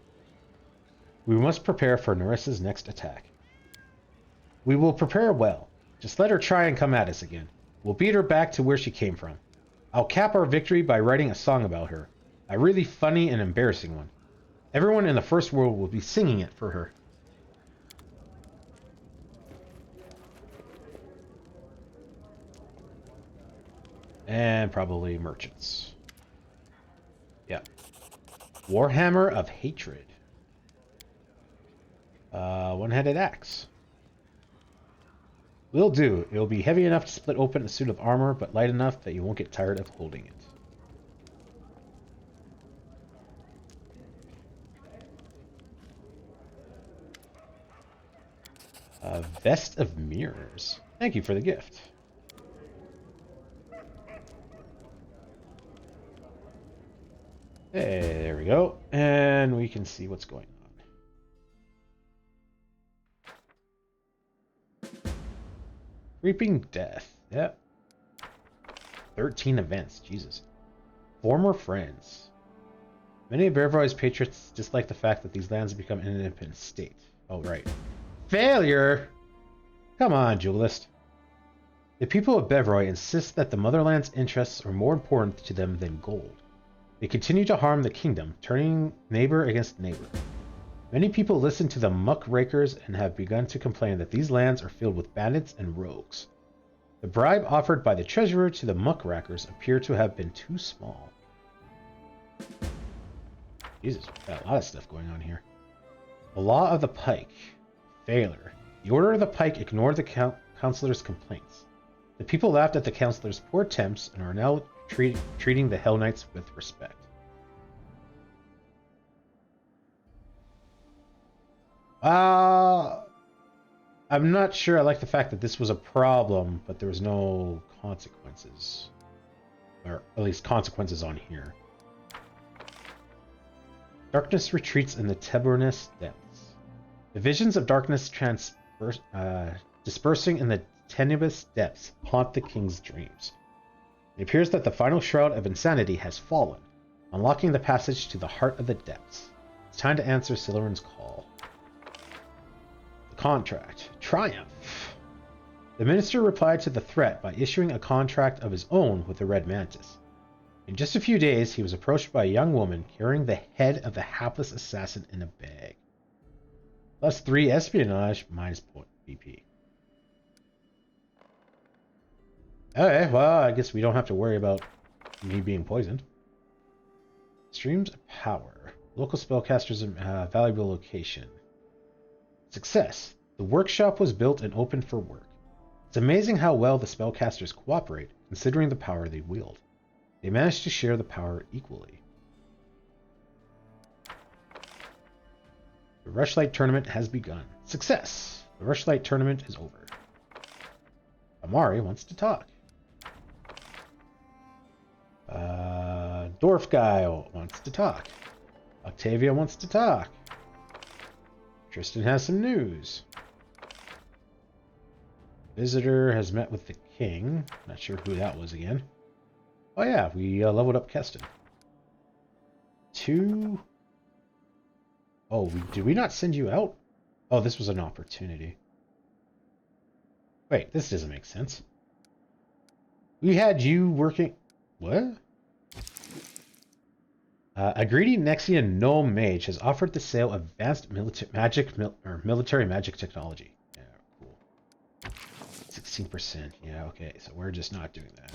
We must prepare for Nerissa's next attack. We will prepare well. Just let her try and come at us again. We'll beat her back to where she came from. I'll cap our victory by writing a song about her. A really funny and embarrassing one. Everyone in the First World will be singing it for her. And probably merchants. Yeah. Warhammer of Hatred. One-handed axe. Will do. It'll be heavy enough to split open a suit of armor, but light enough that you won't get tired of holding it. Vest of Mirrors. Thank you for the gift. Hey, there we go. And we can see what's going on. Creeping Death. Yep. 13 events. Jesus. Former friends. Many of Bearvoy's patriots dislike the fact that these lands have become an independent state. Oh, right. Failure! Come on, duelist. The people of Bevroi insist that the motherland's interests are more important to them than gold. They continue to harm the kingdom, turning neighbor against neighbor. Many people listen to the muckrakers and have begun to complain that these lands are filled with bandits and rogues. The bribe offered by the treasurer to the muckrakers appear to have been too small. Jesus, we've got a lot of stuff going on here. The Law of the Pike. Failure. The Order of the Pike ignored the councilor's complaints. The people laughed at the councilor's poor attempts and are now treating the Hell Knights with respect. I'm not sure I like the fact that this was a problem, but there was no consequences. Or at least consequences on here. Darkness retreats in the Teburnus depths. The visions of darkness dispersing in the tenuous depths haunt the king's dreams. It appears that the final shroud of insanity has fallen, unlocking the passage to the heart of the depths. It's time to answer Siluran's call. The contract. Triumph. The minister replied to the threat by issuing a contract of his own with the Red Mantis. In just a few days, he was approached by a young woman carrying the head of the hapless assassin in a bag. Plus 3 espionage, minus point BP. Okay, well, I guess we don't have to worry about me being poisoned. Streams of power. Local spellcasters a valuable location. Success. The workshop was built and open for work. It's amazing how well the spellcasters cooperate, considering the power they wield. They managed to share the power equally. The Rushlight Tournament has begun. Success! The Rushlight Tournament is over. Amari wants to talk. Dorfgeil wants to talk. Octavia wants to talk. Tristan has some news. Visitor has met with the king. Not sure who that was again. Oh yeah, we leveled up Keston. 2. Oh, did we not send you out? Oh, this was an opportunity. Wait, this doesn't make sense. We had you working... What? A greedy Nexian gnome mage has offered the sale of advanced military magic technology. Yeah, cool. 16%. Yeah, okay, so we're just not doing that.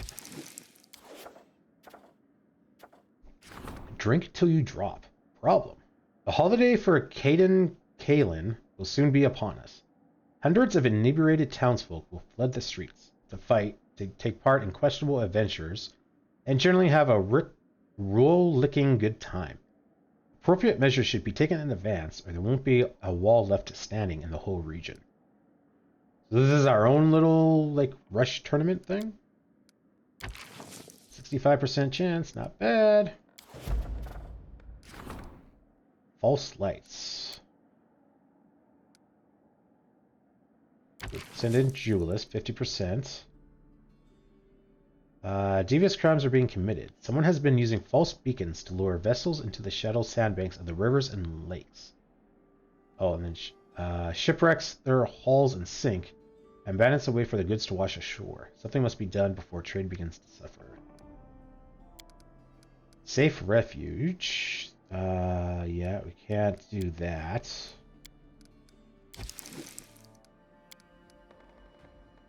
Drink till you drop. Problem. The holiday for Caden Kalin will soon be upon us. Hundreds of inebriated townsfolk will flood the streets to fight, to take part in questionable adventures, and generally have a roll-licking good time. Appropriate measures should be taken in advance, or there won't be a wall left standing in the whole region. So this is our own little, like, rush tournament thing? 65% chance, not bad. False lights. Send in Duelist, 50%. Devious crimes are being committed. Someone has been using false beacons to lure vessels into the shallow sandbanks of the rivers and lakes. Oh, and then shipwrecks their hulls and sink, and bandits away for the goods to wash ashore. Something must be done before trade begins to suffer. Safe refuge. Yeah, we can't do that.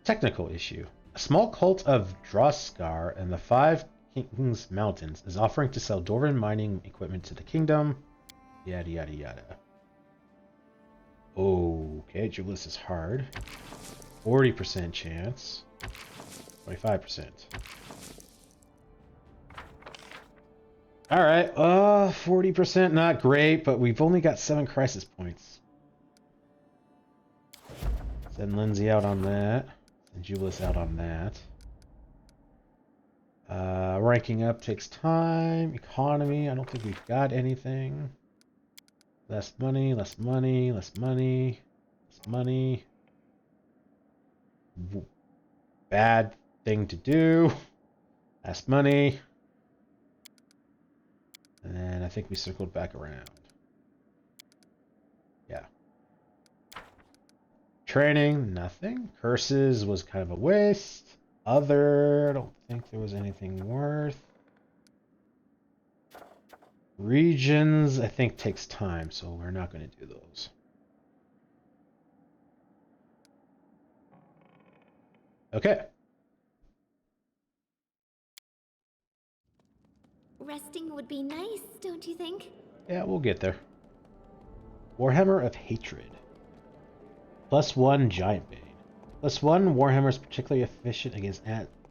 Technical issue. A small cult of Droskar in the Five Kings Mountains is offering to sell Dwarven mining equipment to the kingdom. Yada yada yada. Okay, Jubilis is hard. 40% chance. 25%. Alright, 40% not great, but we've only got 7 crisis points. Send Lindsay out on that. Send Julius out on that. Ranking up takes time. Economy, I don't think we've got anything. Less money, less money, less money, less money. Bad thing to do. Less money. And then I think we circled back around. Yeah. Training, nothing. Curses was kind of a waste. Other, I don't think there was anything worth. Regions, I think takes time, so we're not going to do those. Okay. Resting would be nice, don't you think? Yeah, we'll get there. Warhammer of Hatred. +1 Giant Bane. +1 Warhammer is particularly efficient against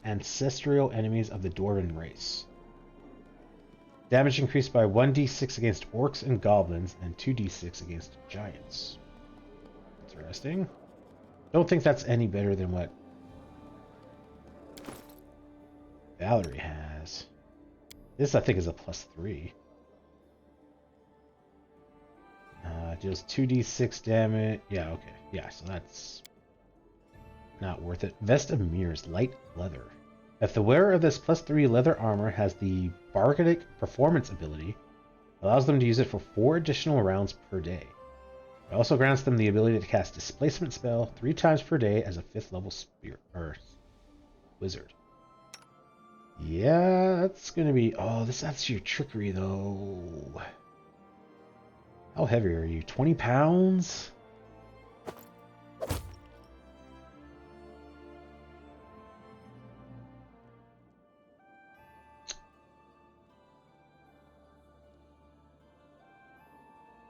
ancestral enemies of the Dwarven race. Damage increased by 1d6 against orcs and goblins, and 2d6 against giants. Interesting. Don't think that's any better than what Valerie has. This, I think, is a +3. Deals 2d6 damage. Yeah, okay. Yeah, so that's not worth it. Vest of Mirrors, light leather. If the wearer of this +3 leather armor has the Bardic Performance ability, allows them to use it for 4 additional rounds per day. It also grants them the ability to cast Displacement spell 3 times per day as a 5th level wizard. Yeah, that's gonna be... Oh, this adds to your trickery, though. How heavy are you? 20 pounds?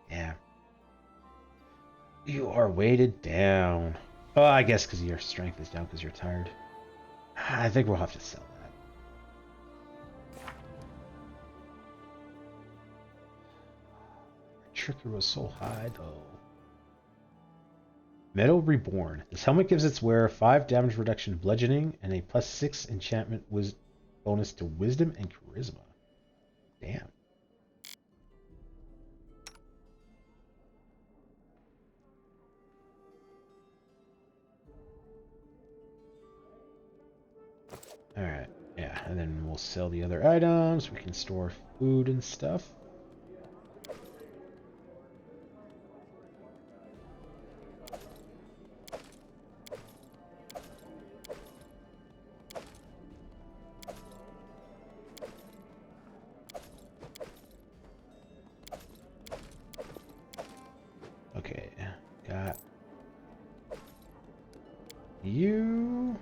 Yeah. You are weighted down. Oh, I guess because your strength is down because you're tired. I think we'll have to sell that. Trickery was so high, though. Metal Reborn. This helmet gives its wearer 5 damage reduction bludgeoning and a +6 enchantment bonus to wisdom and charisma. Damn. Alright, yeah, and then we'll sell the other items. We can store food and stuff. Okay, got you.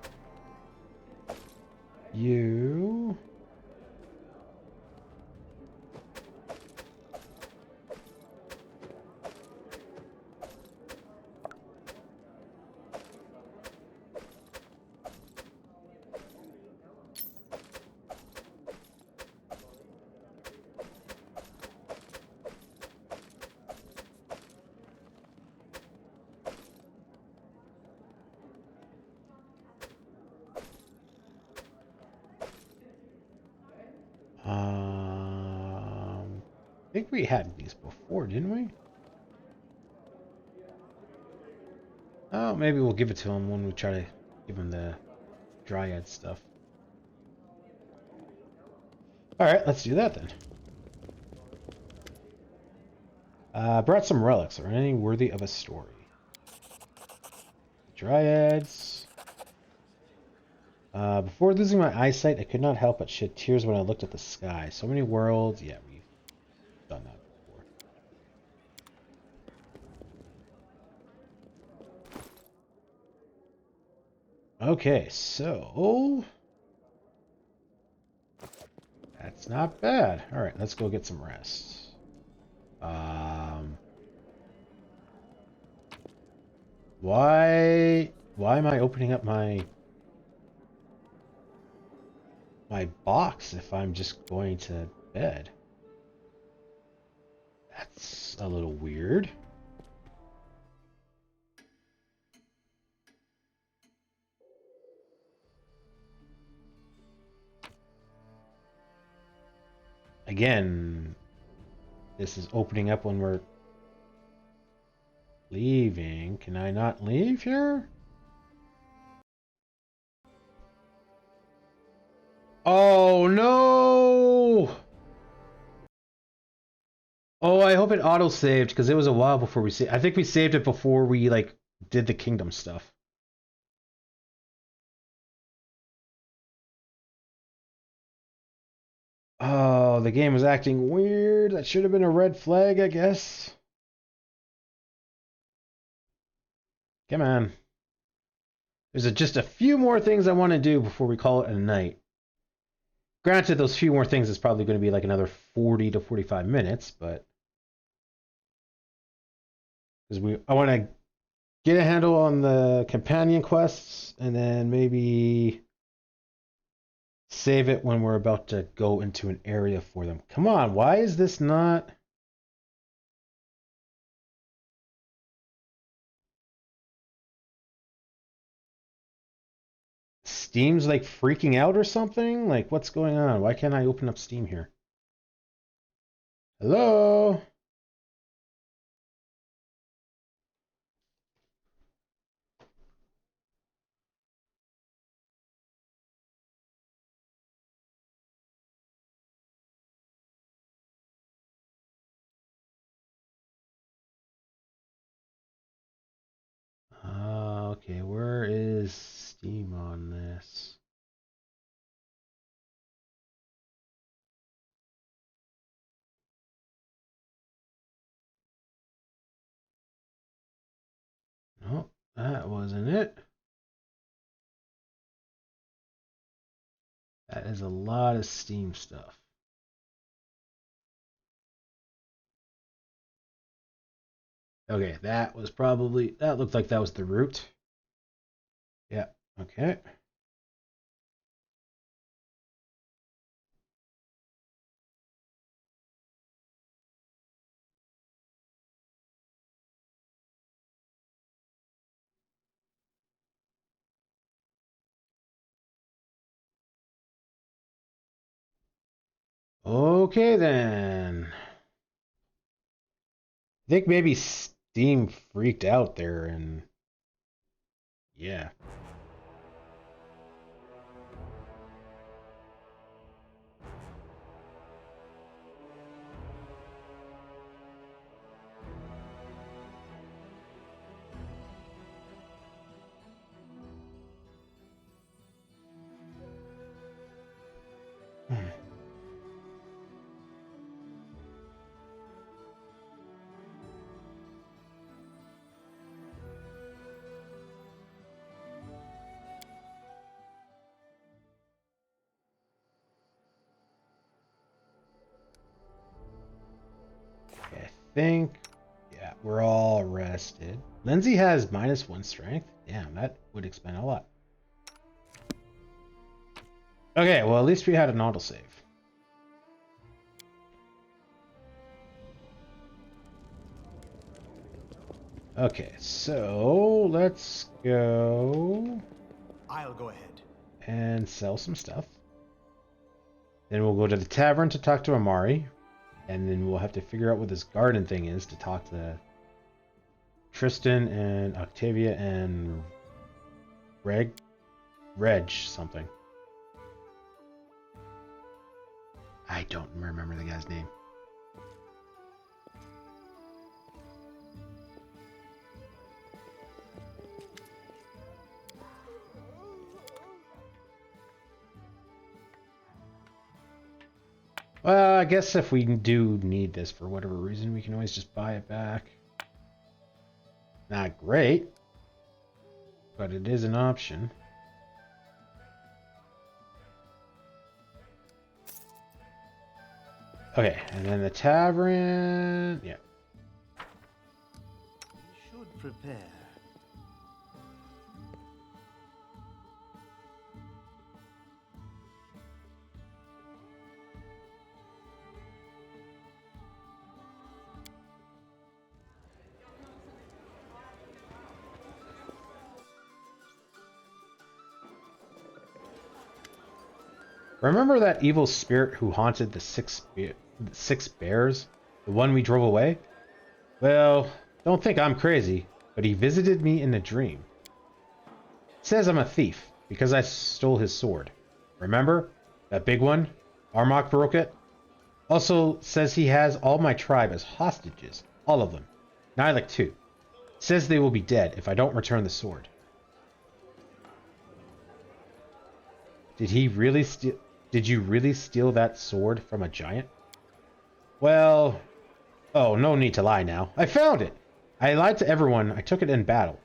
You. I think we had these before, didn't we? Oh, maybe we'll give it to him when we try to give him the Dryad stuff. Alright, let's do that then. Brought some relics. Are any worthy of a story? Dryads. Before losing my eyesight, I could not help but shed tears when I looked at the sky. So many worlds. Yeah, we've done that before. Okay, so that's not bad. All right, let's go get some rest. Why am I opening up my box if I'm just going to bed? That's a little weird. again, this is opening up when we're leaving. Can I not leave here? Oh no! Oh, I hope it auto-saved because it was a while before we saved. I think we saved it before we like did the kingdom stuff. Oh, the game was acting weird. That should have been a red flag, I guess. Come on. There's just a few more things I want to do before we call it a night. Granted, those few more things is probably going to be like another 40 to 45 minutes, but because I want to get a handle on the companion quests and then maybe save it when we're about to go into an area for them. Come on, why is this not? Steam's like freaking out or something? Like, what's going on? Why can't I open up Steam here? Hello? Okay, where is Steam on this? Nope, that wasn't it. That is a lot of Steam stuff. Okay, that looked like that was the root. Yeah, okay. Okay then. I think maybe Steam freaked out there and yeah. I think, yeah, we're all rested. Lindsay has -1 strength. Damn, that would explain a lot. Okay, well, at least we had an autosave. Okay, so let's go. I'll go ahead. And sell some stuff. Then we'll go to the tavern to talk to Amari. And then we'll have to figure out what this garden thing is to talk to Tristan and Octavia and Reg something. I don't remember the guy's name. Well, I guess if we do need this for whatever reason, we can always just buy it back. Not great, but it is an option. Okay, and then the tavern, yeah. We should prepare. Remember that evil spirit who haunted the 6 6 bears? The one we drove away? Well, don't think I'm crazy, but he visited me in a dream. Says I'm a thief because I stole his sword. Remember? That big one? Armok broke it. Also says he has all my tribe as hostages. All of them. Nylek too. Says they will be dead if I don't return the sword. Did you really steal that sword from a giant? Well, oh, no need to lie now. I found it. I lied to everyone. I took it in battle.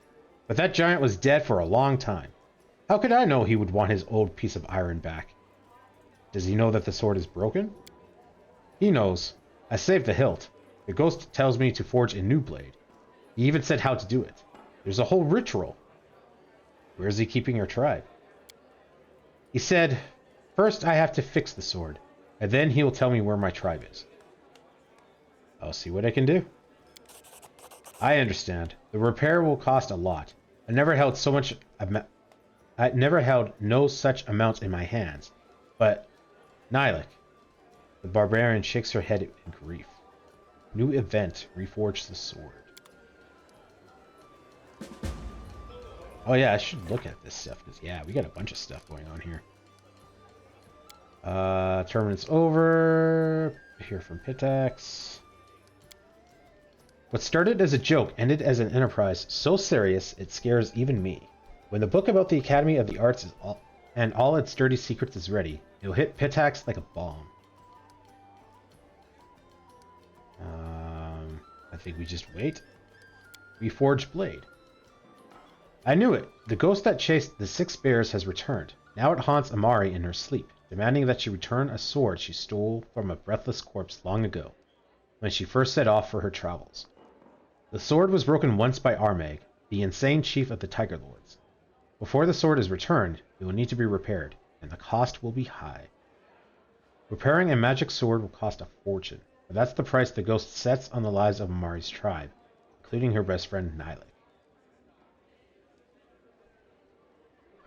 But that giant was dead for a long time. How could I know he would want his old piece of iron back? Does he know that the sword is broken? He knows. I saved the hilt. The ghost tells me to forge a new blade. He even said how to do it. There's a whole ritual. Where is he keeping your tribe? He said, first I have to fix the sword, and then he'll tell me where my tribe is. I'll see what I can do. I understand. The repair will cost a lot. I never held no such amounts in my hands. But, Nylek. The barbarian shakes her head in grief. New event. Reforge the sword. Oh yeah, I should look at this stuff, because yeah, we got a bunch of stuff going on here. Tournament's over. Hear from Pitax. What started as a joke ended as an enterprise so serious it scares even me. When the book about the Academy of the Arts is all its dirty secrets is ready, it'll hit Pitax like a bomb. I think we just wait. Reforged blade. I knew it. The ghost that chased the 6 bears has returned. Now it haunts Amari in her sleep, demanding that she return a sword she stole from a breathless corpse long ago, when she first set off for her travels. The sword was broken once by Armag, the insane chief of the Tiger Lords. Before the sword is returned, it will need to be repaired, and the cost will be high. Repairing a magic sword will cost a fortune, but that's the price the ghost sets on the lives of Amari's tribe, including her best friend Nylek.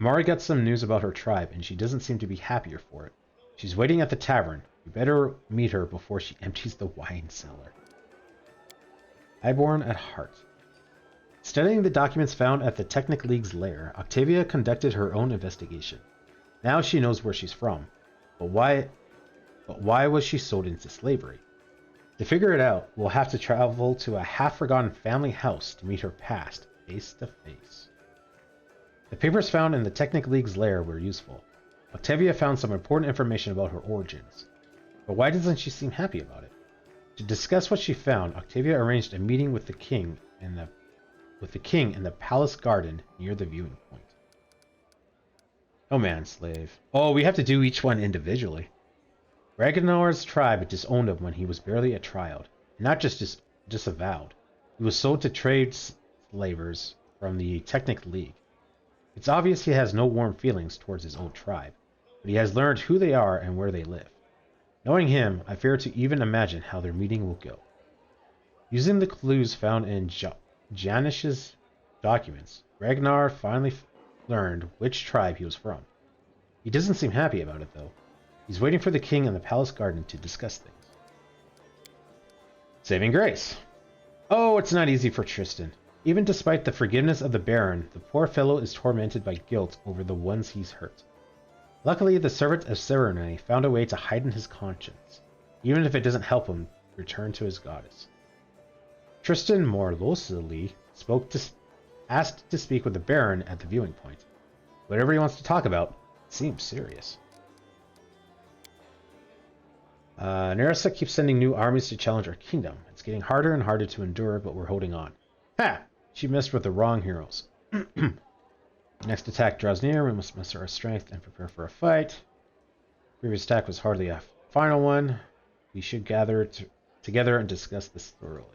Amari got some news about her tribe, and she doesn't seem to be happier for it. She's waiting at the tavern. You better meet her before she empties the wine cellar. Highborn at heart. Studying the documents found at the Technic League's lair, Octavia conducted her own investigation. Now she knows where she's from. But why was she sold into slavery? To figure it out, we'll have to travel to a half-forgotten family house to meet her past, face to face. The papers found in the Technic League's lair were useful. Octavia found some important information about her origins. But why doesn't she seem happy about it? To discuss what she found, Octavia arranged a meeting with the king in the palace garden near the viewing point. Oh man, slave. Oh, we have to do each one individually. Ragnar's tribe disowned him when he was barely a child, not just disavowed. He was sold to trade slavers from the Technic League. It's obvious he has no warm feelings towards his old tribe, but he has learned who they are and where they live. Knowing him, I fear to even imagine how their meeting will go. Using the clues found in Janish's documents, Ragnar finally learned which tribe he was from. He doesn't seem happy about it, though. He's waiting for the king in the palace garden to discuss things. Saving grace. Oh, it's not easy for Tristan. Even despite the forgiveness of the Baron, the poor fellow is tormented by guilt over the ones he's hurt. Luckily, the servant of Serene found a way to heighten his conscience, even if it doesn't help him return to his goddess. Tristan morosely asked to speak with the Baron at the viewing point. Whatever he wants to talk about seems serious. Nerissa keeps sending new armies to challenge our kingdom. It's getting harder and harder to endure, but we're holding on. Ha! She messed with the wrong heroes. Next attack draws near. We must muster our strength and prepare for a fight. Previous attack was hardly a final one. We should gather together and discuss this thoroughly.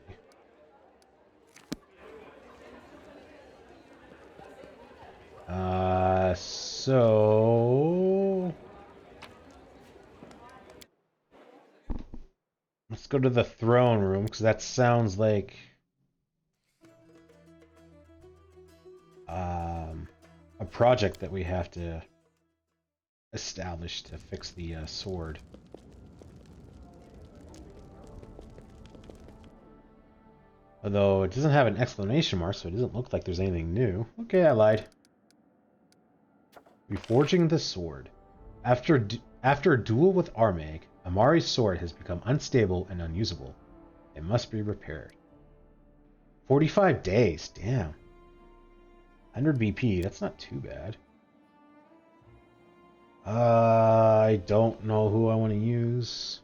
So let's go to the throne room, because that sounds like a project that we have to establish to fix the sword. Although it doesn't have an exclamation mark, so it doesn't look like there's anything new. Okay, I lied. Reforging the sword. After a duel with Armag, Amari's sword has become unstable and unusable. It must be repaired. 45 days, damn. 100 BP, that's not too bad. I don't know who I want to use.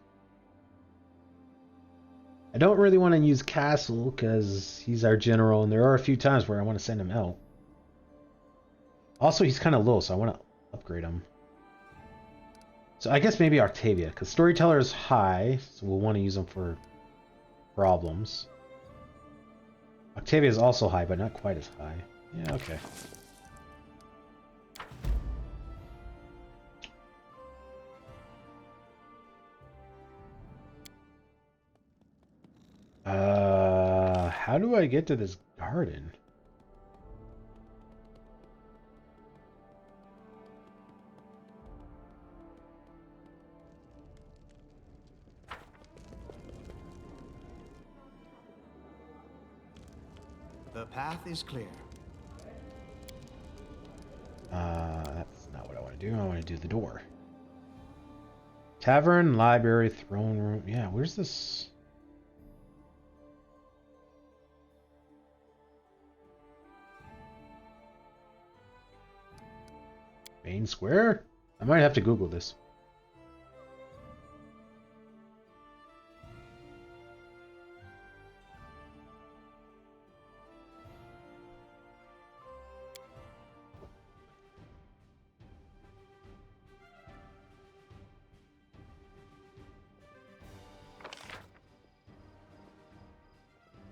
I don't really want to use Castle because he's our general, and there are a few times where I want to send him out. Also, he's kind of low, so I want to upgrade him. So I guess maybe Octavia, because Storyteller is high, so we'll want to use him for problems. Octavia is also high, but not quite as high. Yeah, okay. How do I get to this garden? The path is clear. That's not what I want to do. I want to do the door. Tavern, library, throne room. Yeah, where's this? Main square? I might have to Google this.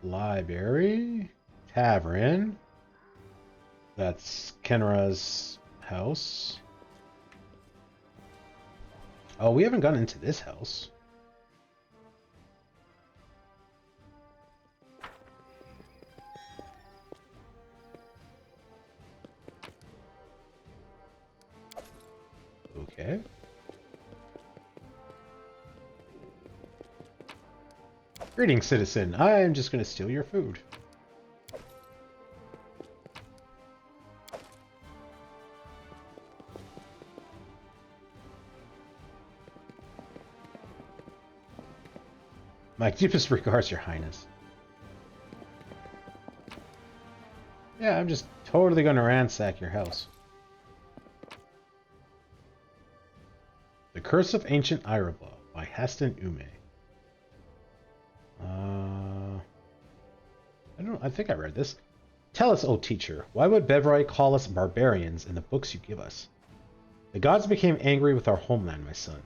Library, tavern. That's Kenra's house. Oh, we haven't gone into this house. Okay. Greetings, citizen. I am just going to steal your food. My deepest regards, Your Highness. Yeah, I'm just totally going to ransack your house. The Curse of Ancient Iraba by Haston Ume. I think I read this. Tell us, O teacher, why would Bevroy call us barbarians in the books you give us? The gods became angry with our homeland, my son.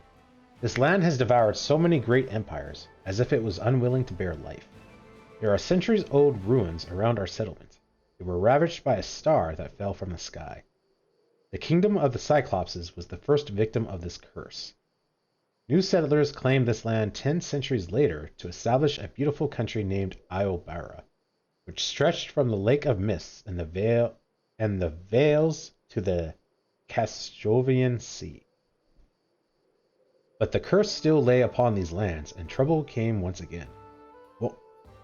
This land has devoured so many great empires, as if it was unwilling to bear life. There are centuries-old ruins around our settlement. They were ravaged by a star that fell from the sky. The kingdom of the Cyclopses was the first victim of this curse. New settlers claimed this land 10 centuries later to establish a beautiful country named Iobara, which stretched from the Lake of Mists and the Vales to the Castrovian Sea. But the curse still lay upon these lands, and trouble came once again. Well,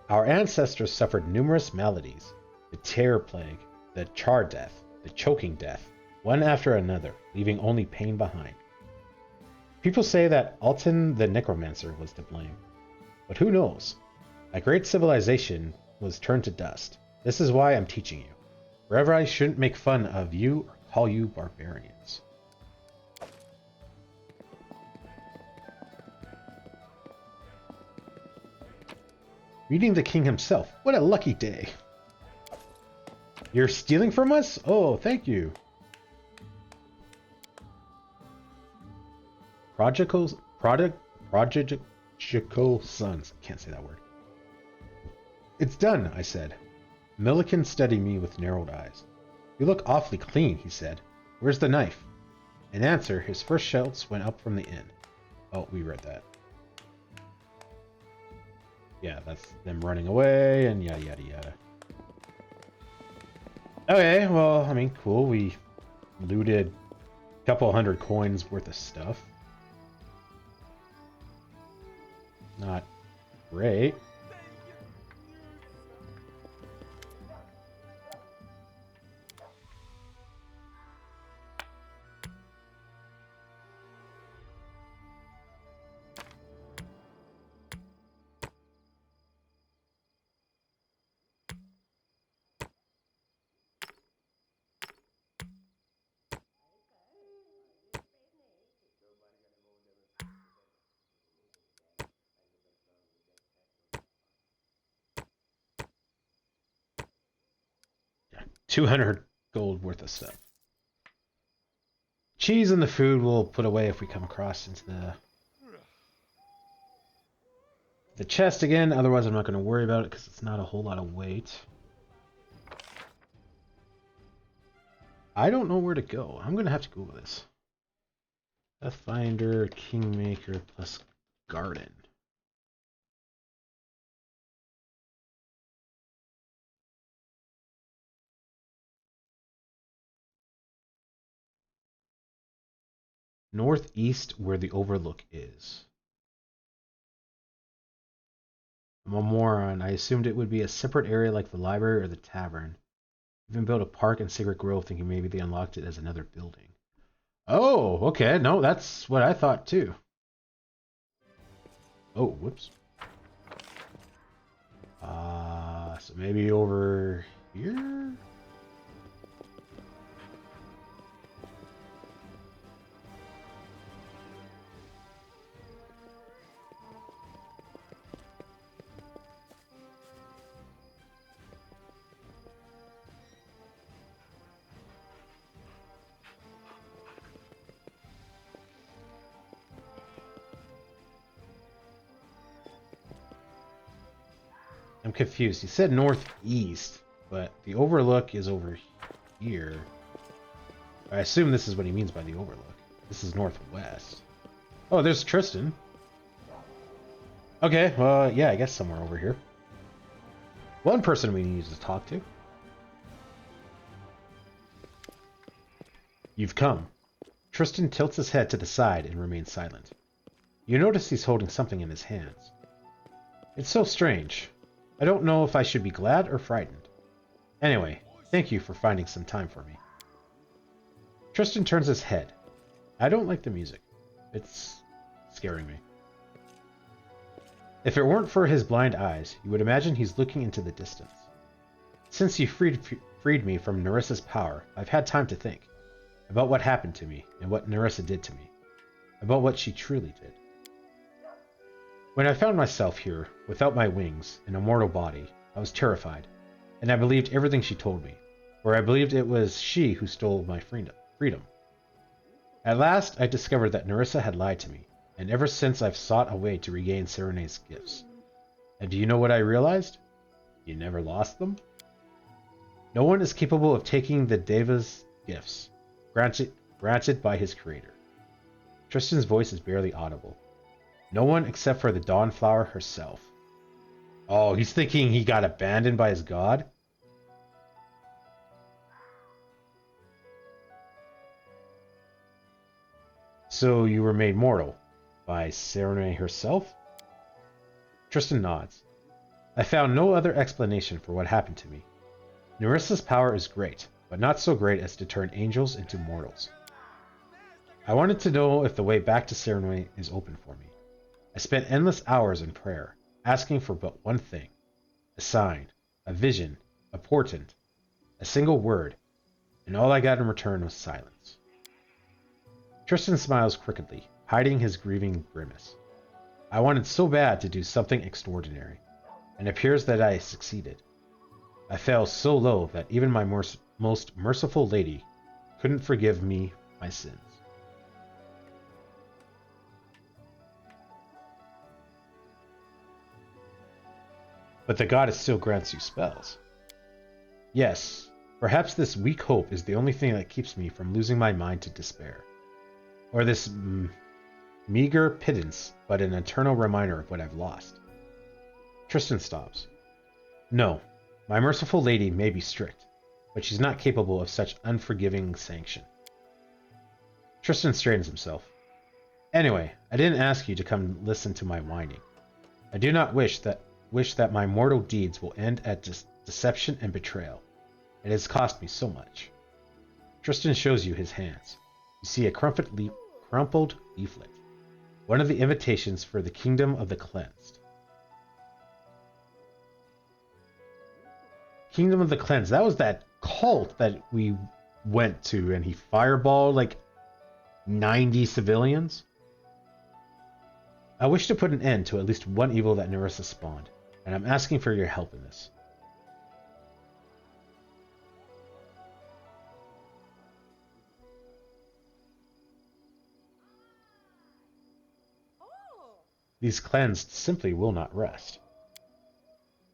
our ancestors suffered numerous maladies: the terror plague, the char death, the choking death, one after another, leaving only pain behind. People say that Alton the Necromancer was to blame. But who knows? A great civilization was turned to dust. This is why I'm teaching you. Forever I shouldn't make fun of you or call you barbarians. Reading the king himself. What a lucky day. You're stealing from us? Oh, thank you. Prodigal sons. Can't say that word. It's done, I said. Milliken studied me with narrowed eyes. You look awfully clean, he said. Where's the knife? In answer, his first shouts went up from the inn. Oh, we read that. Yeah, that's them running away and yada yada yada. Okay, well, I mean, cool. We looted a couple 100 coins worth of stuff. Not great. 200 gold worth of stuff. Cheese and the food we'll put away if we come across into the chest again. Otherwise, I'm not going to worry about it because it's not a whole lot of weight. I don't know where to go. I'm going to have to Google this. Pathfinder, Kingmaker plus Garden. Northeast, where the Overlook is. I'm a moron. I assumed it would be a separate area like the library or the tavern. Even built a park in Sacred Grove thinking maybe they unlocked it as another building. Oh, okay. No, that's what I thought too. Oh, whoops. So maybe over here? I'm confused. He said northeast, but the Overlook is over here. I assume this is what he means by the Overlook. This is northwest. Oh, there's Tristan. Okay, yeah, I guess somewhere over here. One person we need to talk to. You've come. Tristan tilts his head to the side and remains silent. You notice he's holding something in his hands. It's so strange. I don't know if I should be glad or frightened. Anyway, thank you for finding some time for me. Tristan turns his head. I don't like the music. It's scaring me. If it weren't for his blind eyes, you would imagine he's looking into the distance. Since you freed me from Nerissa's power, I've had time to think about what happened to me and what Nerissa did to me, about what she truly did. When I found myself here, without my wings, in a mortal body, I was terrified, and I believed everything she told me, or I believed it was she who stole my freedom. At last, I discovered that Nerissa had lied to me, and ever since I've sought a way to regain Serene's gifts. And do you know what I realized? You never lost them? No one is capable of taking the Deva's gifts, granted by his creator. Tristan's voice is barely audible. No one except for the Dawnflower herself. Oh, he's thinking he got abandoned by his god? So you were made mortal by Serene herself? Tristan nods. I found no other explanation for what happened to me. Nerissa's power is great, but not so great as to turn angels into mortals. I wanted to know if the way back to Serene is open for me. I spent endless hours in prayer, asking for but one thing. A sign, a vision, a portent, a single word, and all I got in return was silence. Tristan smiles crookedly, hiding his grieving grimace. I wanted so bad to do something extraordinary, and it appears that I succeeded. I fell so low that even my most merciful lady couldn't forgive me my sins. But the goddess still grants you spells. Yes, perhaps this weak hope is the only thing that keeps me from losing my mind to despair. Or this meager pittance, but an eternal reminder of what I've lost. Tristan stops. No, my merciful lady may be strict, but she's not capable of such unforgiving sanction. Tristan straightens himself. Anyway, I didn't ask you to come listen to my whining. I do not wish that my mortal deeds will end at deception and betrayal. It has cost me so much. Tristan shows you his hands. You see a crumpled leaflet. One of the invitations for the Kingdom of the Cleansed. Kingdom of the Cleansed. That was that cult that we went to and he fireballed like 90 civilians. I wish to put an end to at least one evil that Nerissa spawned, and I'm asking for your help in this. These cleansed simply will not rest.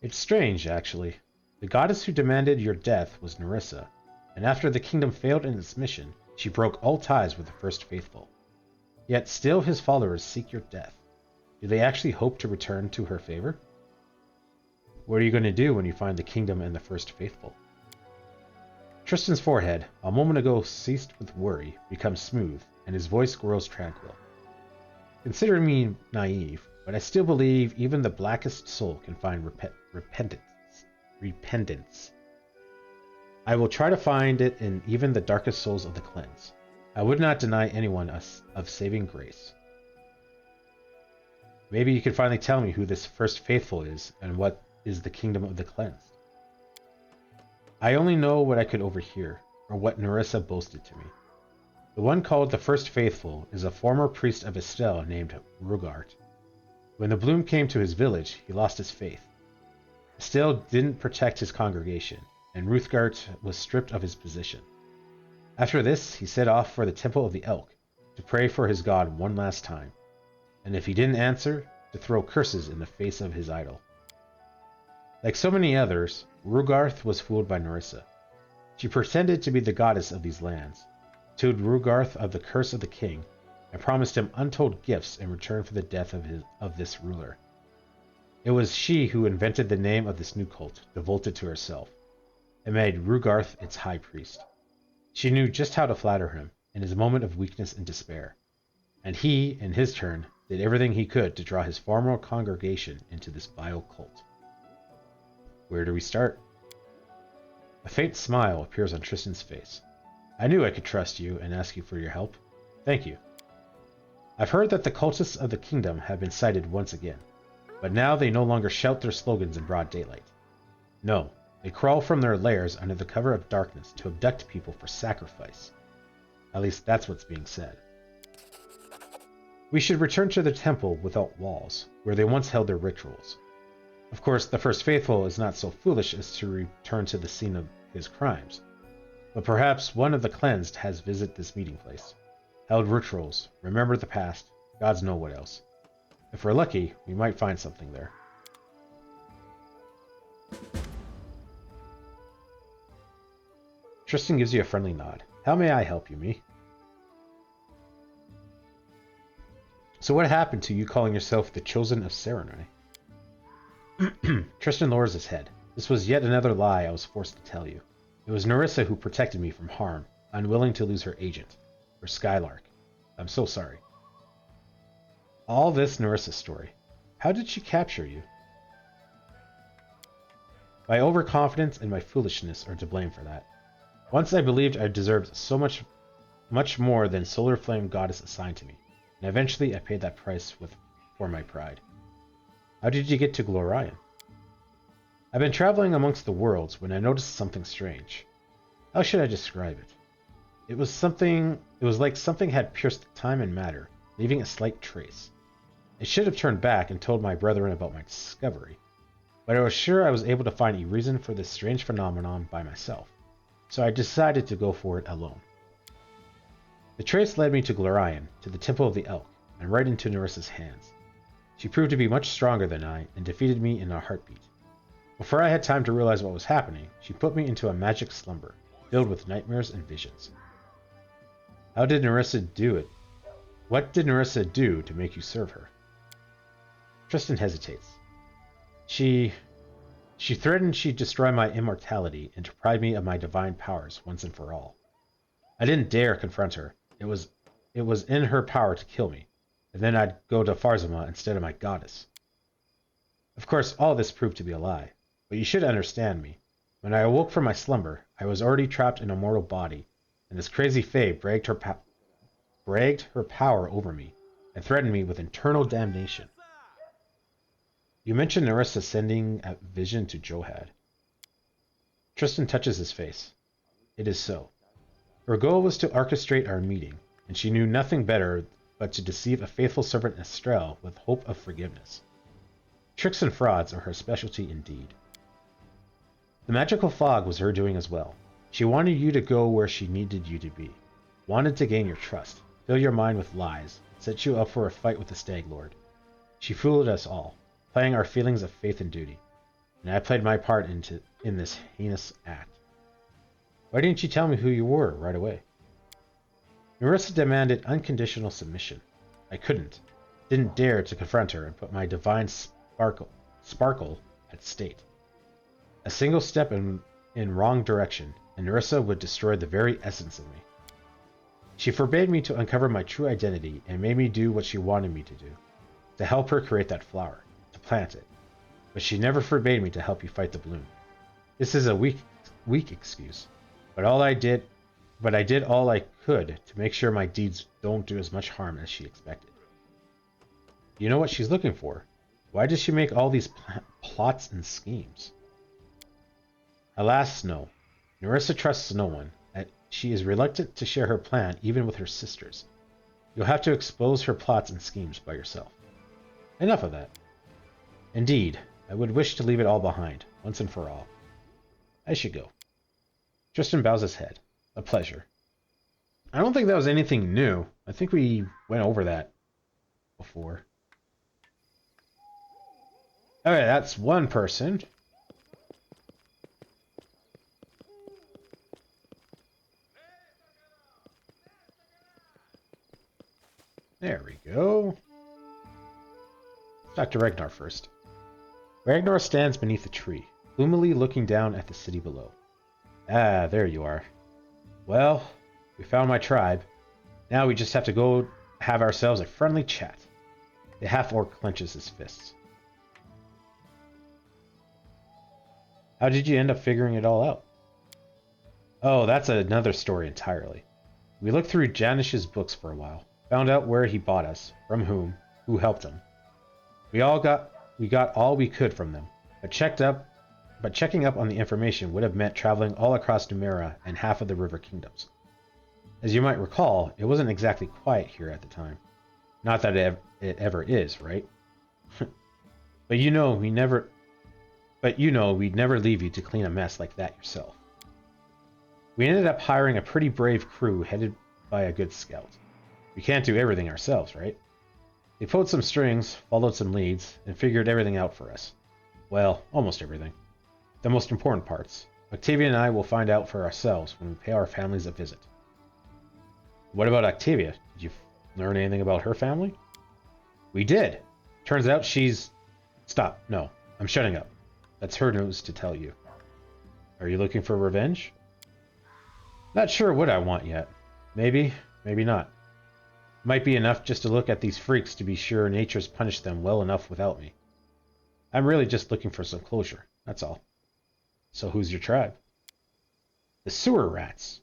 It's strange, actually. The goddess who demanded your death was Nerissa, and after the kingdom failed in its mission, she broke all ties with the First Faithful. Yet still his followers seek your death. Do they actually hope to return to her favor? What are you going to do when you find the kingdom and the First Faithful? Tristan's forehead, a moment ago seized with worry, becomes smooth, and his voice grows tranquil. Consider me naive, but I still believe even the blackest soul can find repentance. I will try to find it in even the darkest souls of the cleansed. I would not deny anyone of saving grace. Maybe you can finally tell me who this First Faithful is, and what is the kingdom of the cleansed. I only know what I could overhear, or what Nerissa boasted to me. The one called the First Faithful is a former priest of Estelle named Rugart. When the bloom came to his village, he lost his faith. Estelle didn't protect his congregation, and Ruthgart was stripped of his position. After this, he set off for the Temple of the Elk to pray for his god one last time, and if he didn't answer, to throw curses in the face of his idol. Like so many others, Rugarth was fooled by Nerissa. She pretended to be the goddess of these lands, told Rugarth of the curse of the king, and promised him untold gifts in return for the death of this ruler. It was she who invented the name of this new cult, devoted to herself, and made Rugarth its high priest. She knew just how to flatter him in his moment of weakness and despair, and he, in his turn, did everything he could to draw his former congregation into this vile cult. Where do we start? A faint smile appears on Tristan's face. I knew I could trust you and ask you for your help. Thank you. I've heard that the cultists of the kingdom have been sighted once again, but now they no longer shout their slogans in broad daylight. No, they crawl from their lairs under the cover of darkness to abduct people for sacrifice. At least that's what's being said. We should return to the temple without walls, where they once held their rituals. Of course, the First Faithful is not so foolish as to return to the scene of his crimes, but perhaps one of the cleansed has visited this meeting place, held rituals, remembered the past, gods know what else. If we're lucky, we might find something there. Tristan gives you a friendly nod. How may I help you, me? So what happened to you calling yourself the Chosen of Serenai? Tristan lowers his head. This was yet another lie I was forced to tell you. It was Nerissa who protected me from harm, unwilling to lose her agent, her Skylark. I'm so sorry. All this Nerissa's story. How did she capture you? My overconfidence and my foolishness are to blame for that. Once I believed I deserved so much more than Solar Flame Goddess assigned to me, and eventually I paid that price for my pride. How did you get to Glorion? I've been traveling amongst the worlds when I noticed something strange. How should I describe it? It was like something had pierced time and matter, leaving a slight trace. I should have turned back and told my brethren about my discovery, but I was sure I was able to find a reason for this strange phenomenon by myself, so I decided to go for it alone. The trace led me to Glorion, to the Temple of the Elk, and right into Nerissa's hands. She proved to be much stronger than I, and defeated me in a heartbeat. Before I had time to realize what was happening, she put me into a magic slumber, filled with nightmares and visions. How did Nerissa do it? What did Nerissa do to make you serve her? Tristan hesitates. She threatened she'd destroy my immortality and deprive me of my divine powers once and for all. I didn't dare confront her. It was in her power to kill me, and then I'd go to Farzama instead of my goddess. Of course, all this proved to be a lie, but you should understand me. When I awoke from my slumber, I was already trapped in a mortal body, and this crazy fae bragged her power over me and threatened me with eternal damnation. You mentioned Nerissa sending a vision to Johad. Tristan touches his face. It is so. Her goal was to orchestrate our meeting, and she knew nothing better but to deceive a faithful servant Estrelle with hope of forgiveness. Tricks and frauds are her specialty indeed. The magical fog was her doing as well. She wanted you to go where she needed you to be, wanted to gain your trust, fill your mind with lies, set you up for a fight with the Stag Lord. She fooled us all, playing our feelings of faith and duty, and I played my part in this heinous act. Why didn't you tell me who you were right away? Nerissa demanded unconditional submission. I didn't dare to confront her and put my divine sparkle at stake. A single step in wrong direction, and Nerissa would destroy the very essence of me. She forbade me to uncover my true identity and made me do what she wanted me to do, to help her create that flower, to plant it. But she never forbade me to help you fight the bloom. This is a weak excuse, but I did all I could to make sure my deeds don't do as much harm as she expected. You know what she's looking for? Why does she make all these plots and schemes? Alas, no. Nerissa trusts no one. She is reluctant to share her plan even with her sisters. You'll have to expose her plots and schemes by yourself. Enough of that. Indeed, I would wish to leave it all behind, once and for all. I should go. Tristan bows his head. A pleasure. I don't think that was anything new. I think we went over that before. Okay, that's one person. There we go. Let's talk to Ragnar first. Ragnar stands beneath a tree, gloomily looking down at the city below. Ah, there you are. Well, we found my tribe. Now we just have to go have ourselves a friendly chat. The half-orc clenches his fists. How did you end up figuring it all out? Oh, that's another story entirely. We looked through Janish's books for a while. Found out where he bought us, from whom, who helped him. We got all we could from them, but checking up on the information would have meant traveling all across Numenera and half of the River Kingdoms. As you might recall, it wasn't exactly quiet here at the time. Not that it ever is, right? But you know we'd never leave you to clean a mess like that yourself. We ended up hiring a pretty brave crew headed by a good scout. We can't do everything ourselves, right? They pulled some strings, followed some leads, and figured everything out for us. Well, almost everything. The most important parts. Octavia and I will find out for ourselves when we pay our families a visit. What about Octavia? Did you learn anything about her family? We did. Turns out she's... Stop. No. I'm shutting up. That's her news to tell you. Are you looking for revenge? Not sure what I want yet. Maybe, maybe not. Might be enough just to look at these freaks to be sure nature's punished them well enough without me. I'm really just looking for some closure, that's all. So who's your tribe? The sewer rats.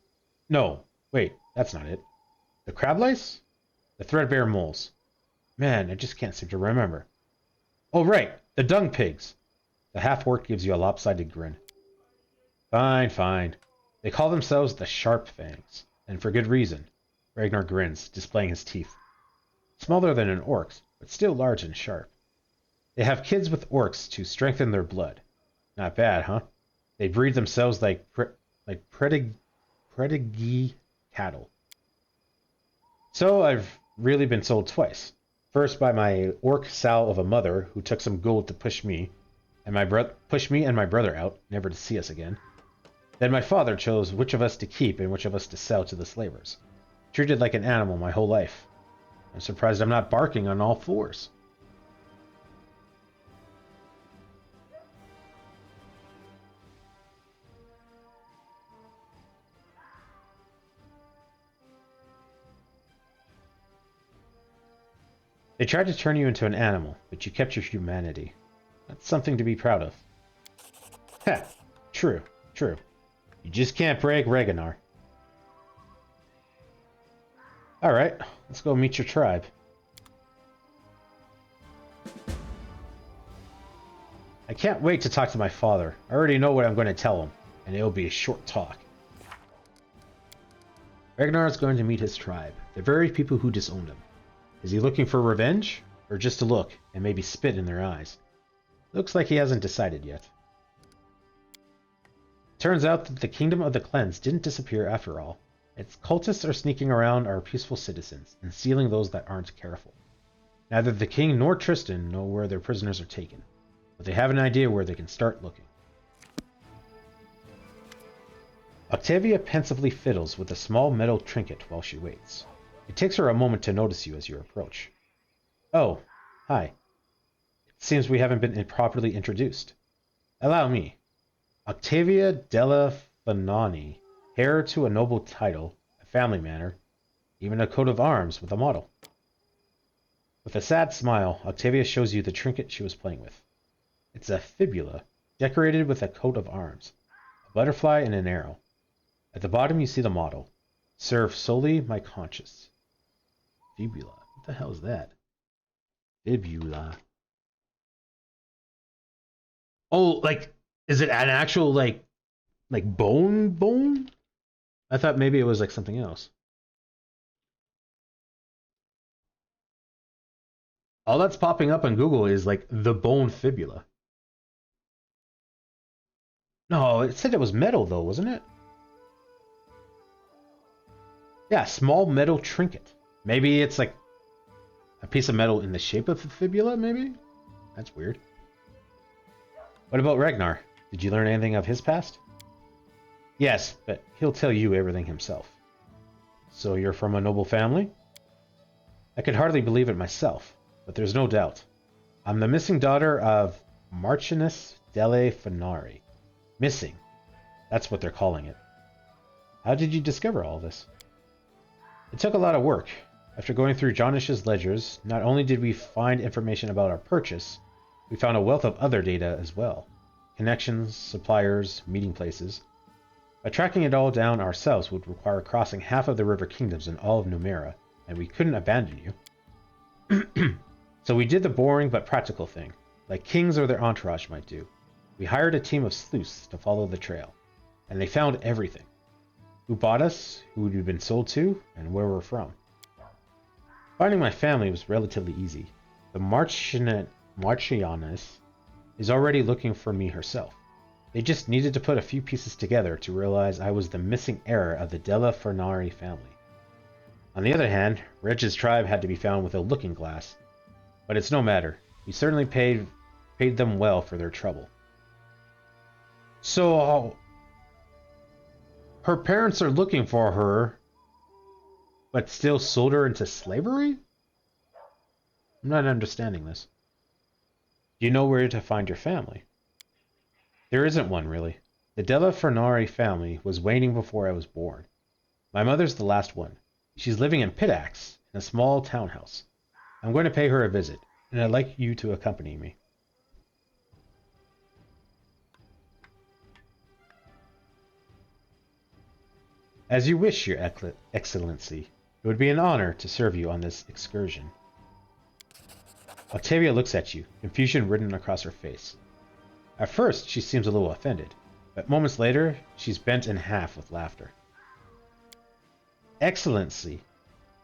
No, wait, that's not it. The crab lice? The threadbare moles. Man, I just can't seem to remember. Oh right, the dung pigs. The half-orc gives you a lopsided grin. Fine, fine. They call themselves the Sharp Fangs, and for good reason. Ragnar grins, displaying his teeth. Smaller than an orc's, but still large and sharp. They have kids with orcs to strengthen their blood. Not bad, huh? They breed themselves like Predigi cattle. So I've really been sold twice. First by my orc sow of a mother who took some gold to push me and my brother out, never to see us again. Then my father chose which of us to keep and which of us to sell to the slavers. Treated like an animal my whole life. I'm surprised I'm not barking on all fours. They tried to turn you into an animal, but you kept your humanity. That's something to be proud of. Heh, true, true. You just can't break Ragnar. Alright, let's go meet your tribe. I can't wait to talk to my father. I already know what I'm going to tell him, and it'll be a short talk. Ragnar is going to meet his tribe, the very people who disowned him. Is he looking for revenge, or just to look and maybe spit in their eyes? Looks like he hasn't decided yet. Turns out that the Kingdom of the Cleansed didn't disappear after all. Its cultists are sneaking around our peaceful citizens and stealing those that aren't careful. Neither the king nor Tristan know where their prisoners are taken, but they have an idea where they can start looking. Octavia pensively fiddles with a small metal trinket while she waits. It takes her a moment to notice you as you approach. Oh, hi. It seems we haven't been properly introduced. Allow me. Octavia della Fanani, heir to a noble title, a family manor, even a coat of arms with a model. With a sad smile, Octavia shows you the trinket she was playing with. It's a fibula, decorated with a coat of arms, a butterfly and an arrow. At the bottom you see the motto, Serve solely my conscience. Fibula. What the hell is that? Fibula. Oh, like, is it an actual, like bone? I thought maybe it was like something else. All that's popping up on Google is like the bone fibula. No, it said it was metal though, wasn't it? Yeah, small metal trinket. Maybe it's like a piece of metal in the shape of a fibula, maybe? That's weird. What about Ragnar? Did you learn anything of his past? Yes, but he'll tell you everything himself. So you're from a noble family? I could hardly believe it myself, but there's no doubt. I'm the missing daughter of Marchioness delle Fanari. Missing. That's what they're calling it. How did you discover all this? It took a lot of work. After going through Jonish's ledgers, not only did we find information about our purchase, we found a wealth of other data as well. Connections, suppliers, meeting places. But tracking it all down ourselves would require crossing half of the river kingdoms in all of Numera, and we couldn't abandon you. So we did the boring but practical thing, like kings or their entourage might do. We hired a team of sleuths to follow the trail, and they found everything. Who bought us, who we'd been sold to, and where we're from. Finding my family was relatively easy. The Marchioness is already looking for me herself. They just needed to put a few pieces together to realize I was the missing heir of the Della Fernari family. On the other hand, Reg's tribe had to be found with a looking glass. But it's no matter. We certainly paid them well for their trouble. So, her parents are looking for her, but still sold her into slavery? I'm not understanding this. Do you know where to find your family? There isn't one, really. The Della Fernari family was waning before I was born. My mother's the last one. She's living in Pitax, in a small townhouse. I'm going to pay her a visit, and I'd like you to accompany me. As you wish, Your Excellency. It would be an honor to serve you on this excursion. Octavia looks at you, confusion written across her face. At first, she seems a little offended, but moments later, she's bent in half with laughter. Excellency.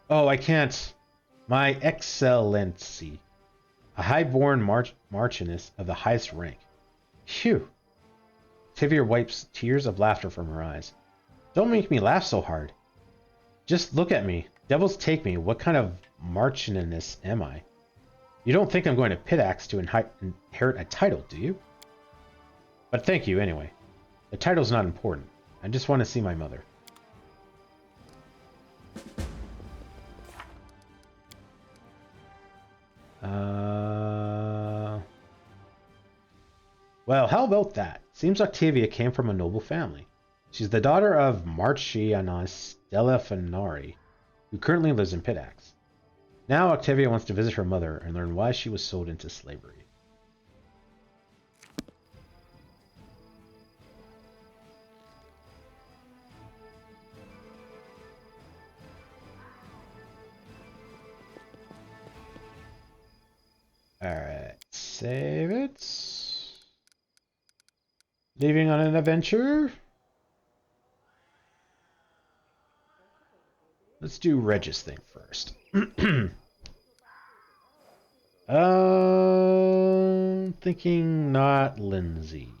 Oh, I can't. My Excellency. A high-born Marchioness of the highest rank. Phew. Octavia wipes tears of laughter from her eyes. Don't make me laugh so hard. Just look at me. Devils take me. What kind of Marchioness am I? You don't think I'm going to Pitax to inherit a title, do you? But thank you, anyway. The title's not important. I just want to see my mother. Well, how about that? Seems Octavia came from a noble family. She's the daughter of Marchioness della Fanari, who currently lives in Pitax. Now Octavia wants to visit her mother and learn why she was sold into slavery. Alright, save it. Leaving on an adventure. Let's do Regis thing first. Thinking not Lindsay.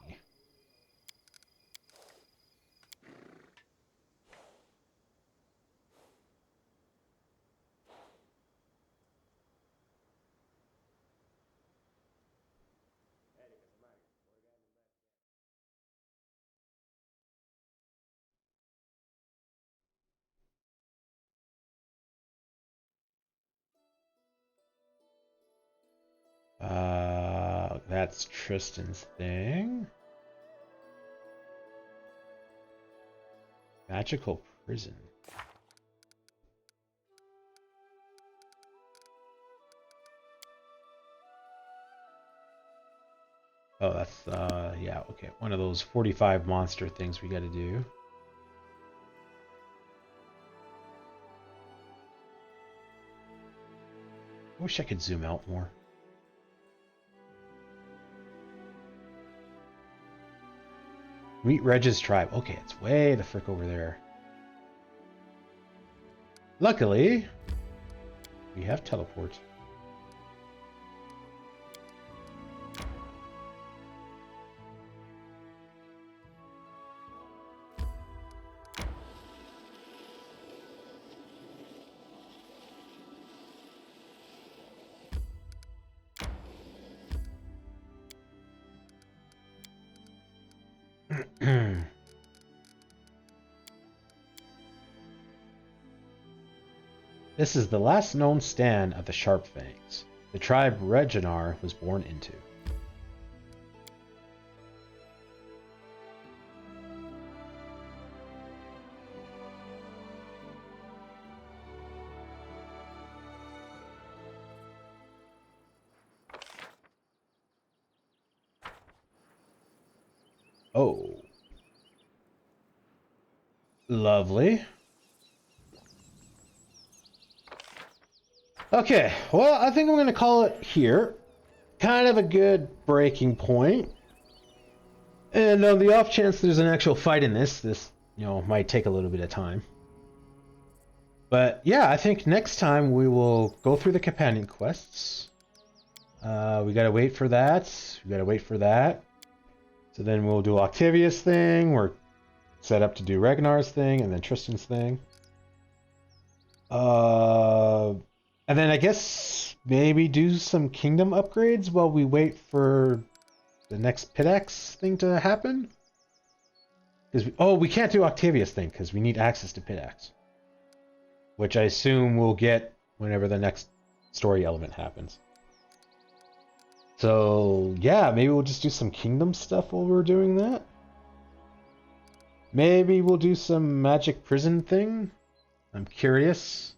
That's Tristan's thing. Magical prison. Oh, that's, yeah, okay. One of those 45 monster things we gotta do. I wish I could zoom out more. Meet Reg's tribe. Okay, it's way the frick over there. Luckily, we have teleport. This is the last known stand of the Sharp Fangs, the tribe Reginar was born into. Oh. Lovely. Okay, well, I think I'm going to call it here. Kind of a good breaking point. And on the off chance there's an actual fight in this, you know, might take a little bit of time. But yeah, I think next time we will go through the companion quests. We gotta wait for that. We gotta wait for that. So then we'll do Octavia's thing. We're set up to do Ragnar's thing and then Tristan's thing. And then I guess maybe do some kingdom upgrades while we wait for the next Pitax thing to happen. Because we can't do Octavia's thing because we need access to Pitax, which I assume we'll get whenever the next story element happens. So yeah, maybe we'll just do some kingdom stuff while we're doing that. Maybe we'll do some magic prison thing. I'm curious.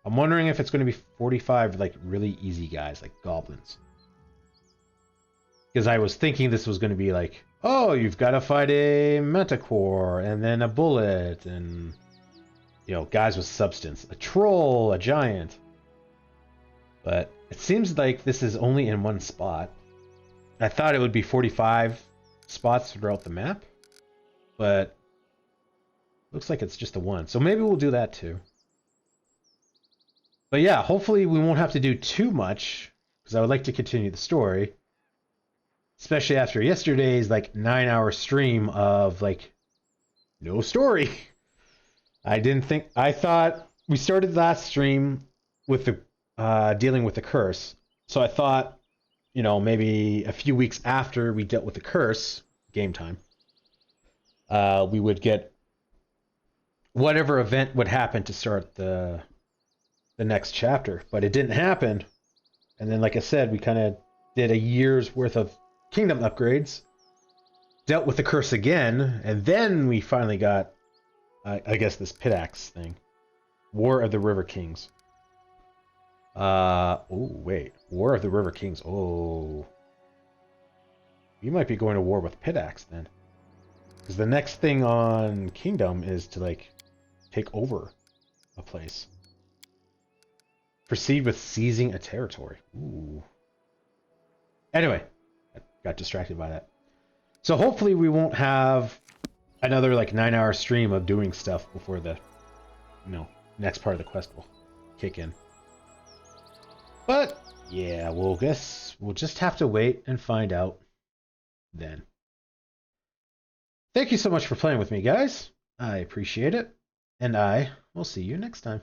I'm wondering if it's going to be 45 like really easy guys like goblins. Because I was thinking this was going to be like, oh, you've got to fight a manticore and then a bullet and, you know, guys with substance, a troll, a giant. But it seems like this is only in one spot. I thought it would be 45 spots throughout the map, but looks like it's just the one. So maybe we'll do that too. But yeah, hopefully we won't have to do too much, because I would like to continue the story. Especially after yesterday's like 9-hour stream of like no story. I thought we started last stream with the dealing with the curse. So I thought, you know, maybe a few weeks after we dealt with the curse, game time, we would get whatever event would happen to start the next chapter, but it didn't happen. And then, like I said, we kind of did a year's worth of kingdom upgrades, dealt with the curse again, and then we finally got, I guess, this Pitax thing. War of the River Kings. Oh, wait. War of the River Kings. Oh. We might be going to war with Pitax then. Because the next thing on Kingdom is to, like, take over a place. Proceed with seizing a territory. Ooh. Anyway, I got distracted by that. So hopefully we won't have another like 9-hour stream of doing stuff before the, you know, next part of the quest will kick in. But yeah, we'll just have to wait and find out then. Thank you so much for playing with me, guys. I appreciate it, and I will see you next time.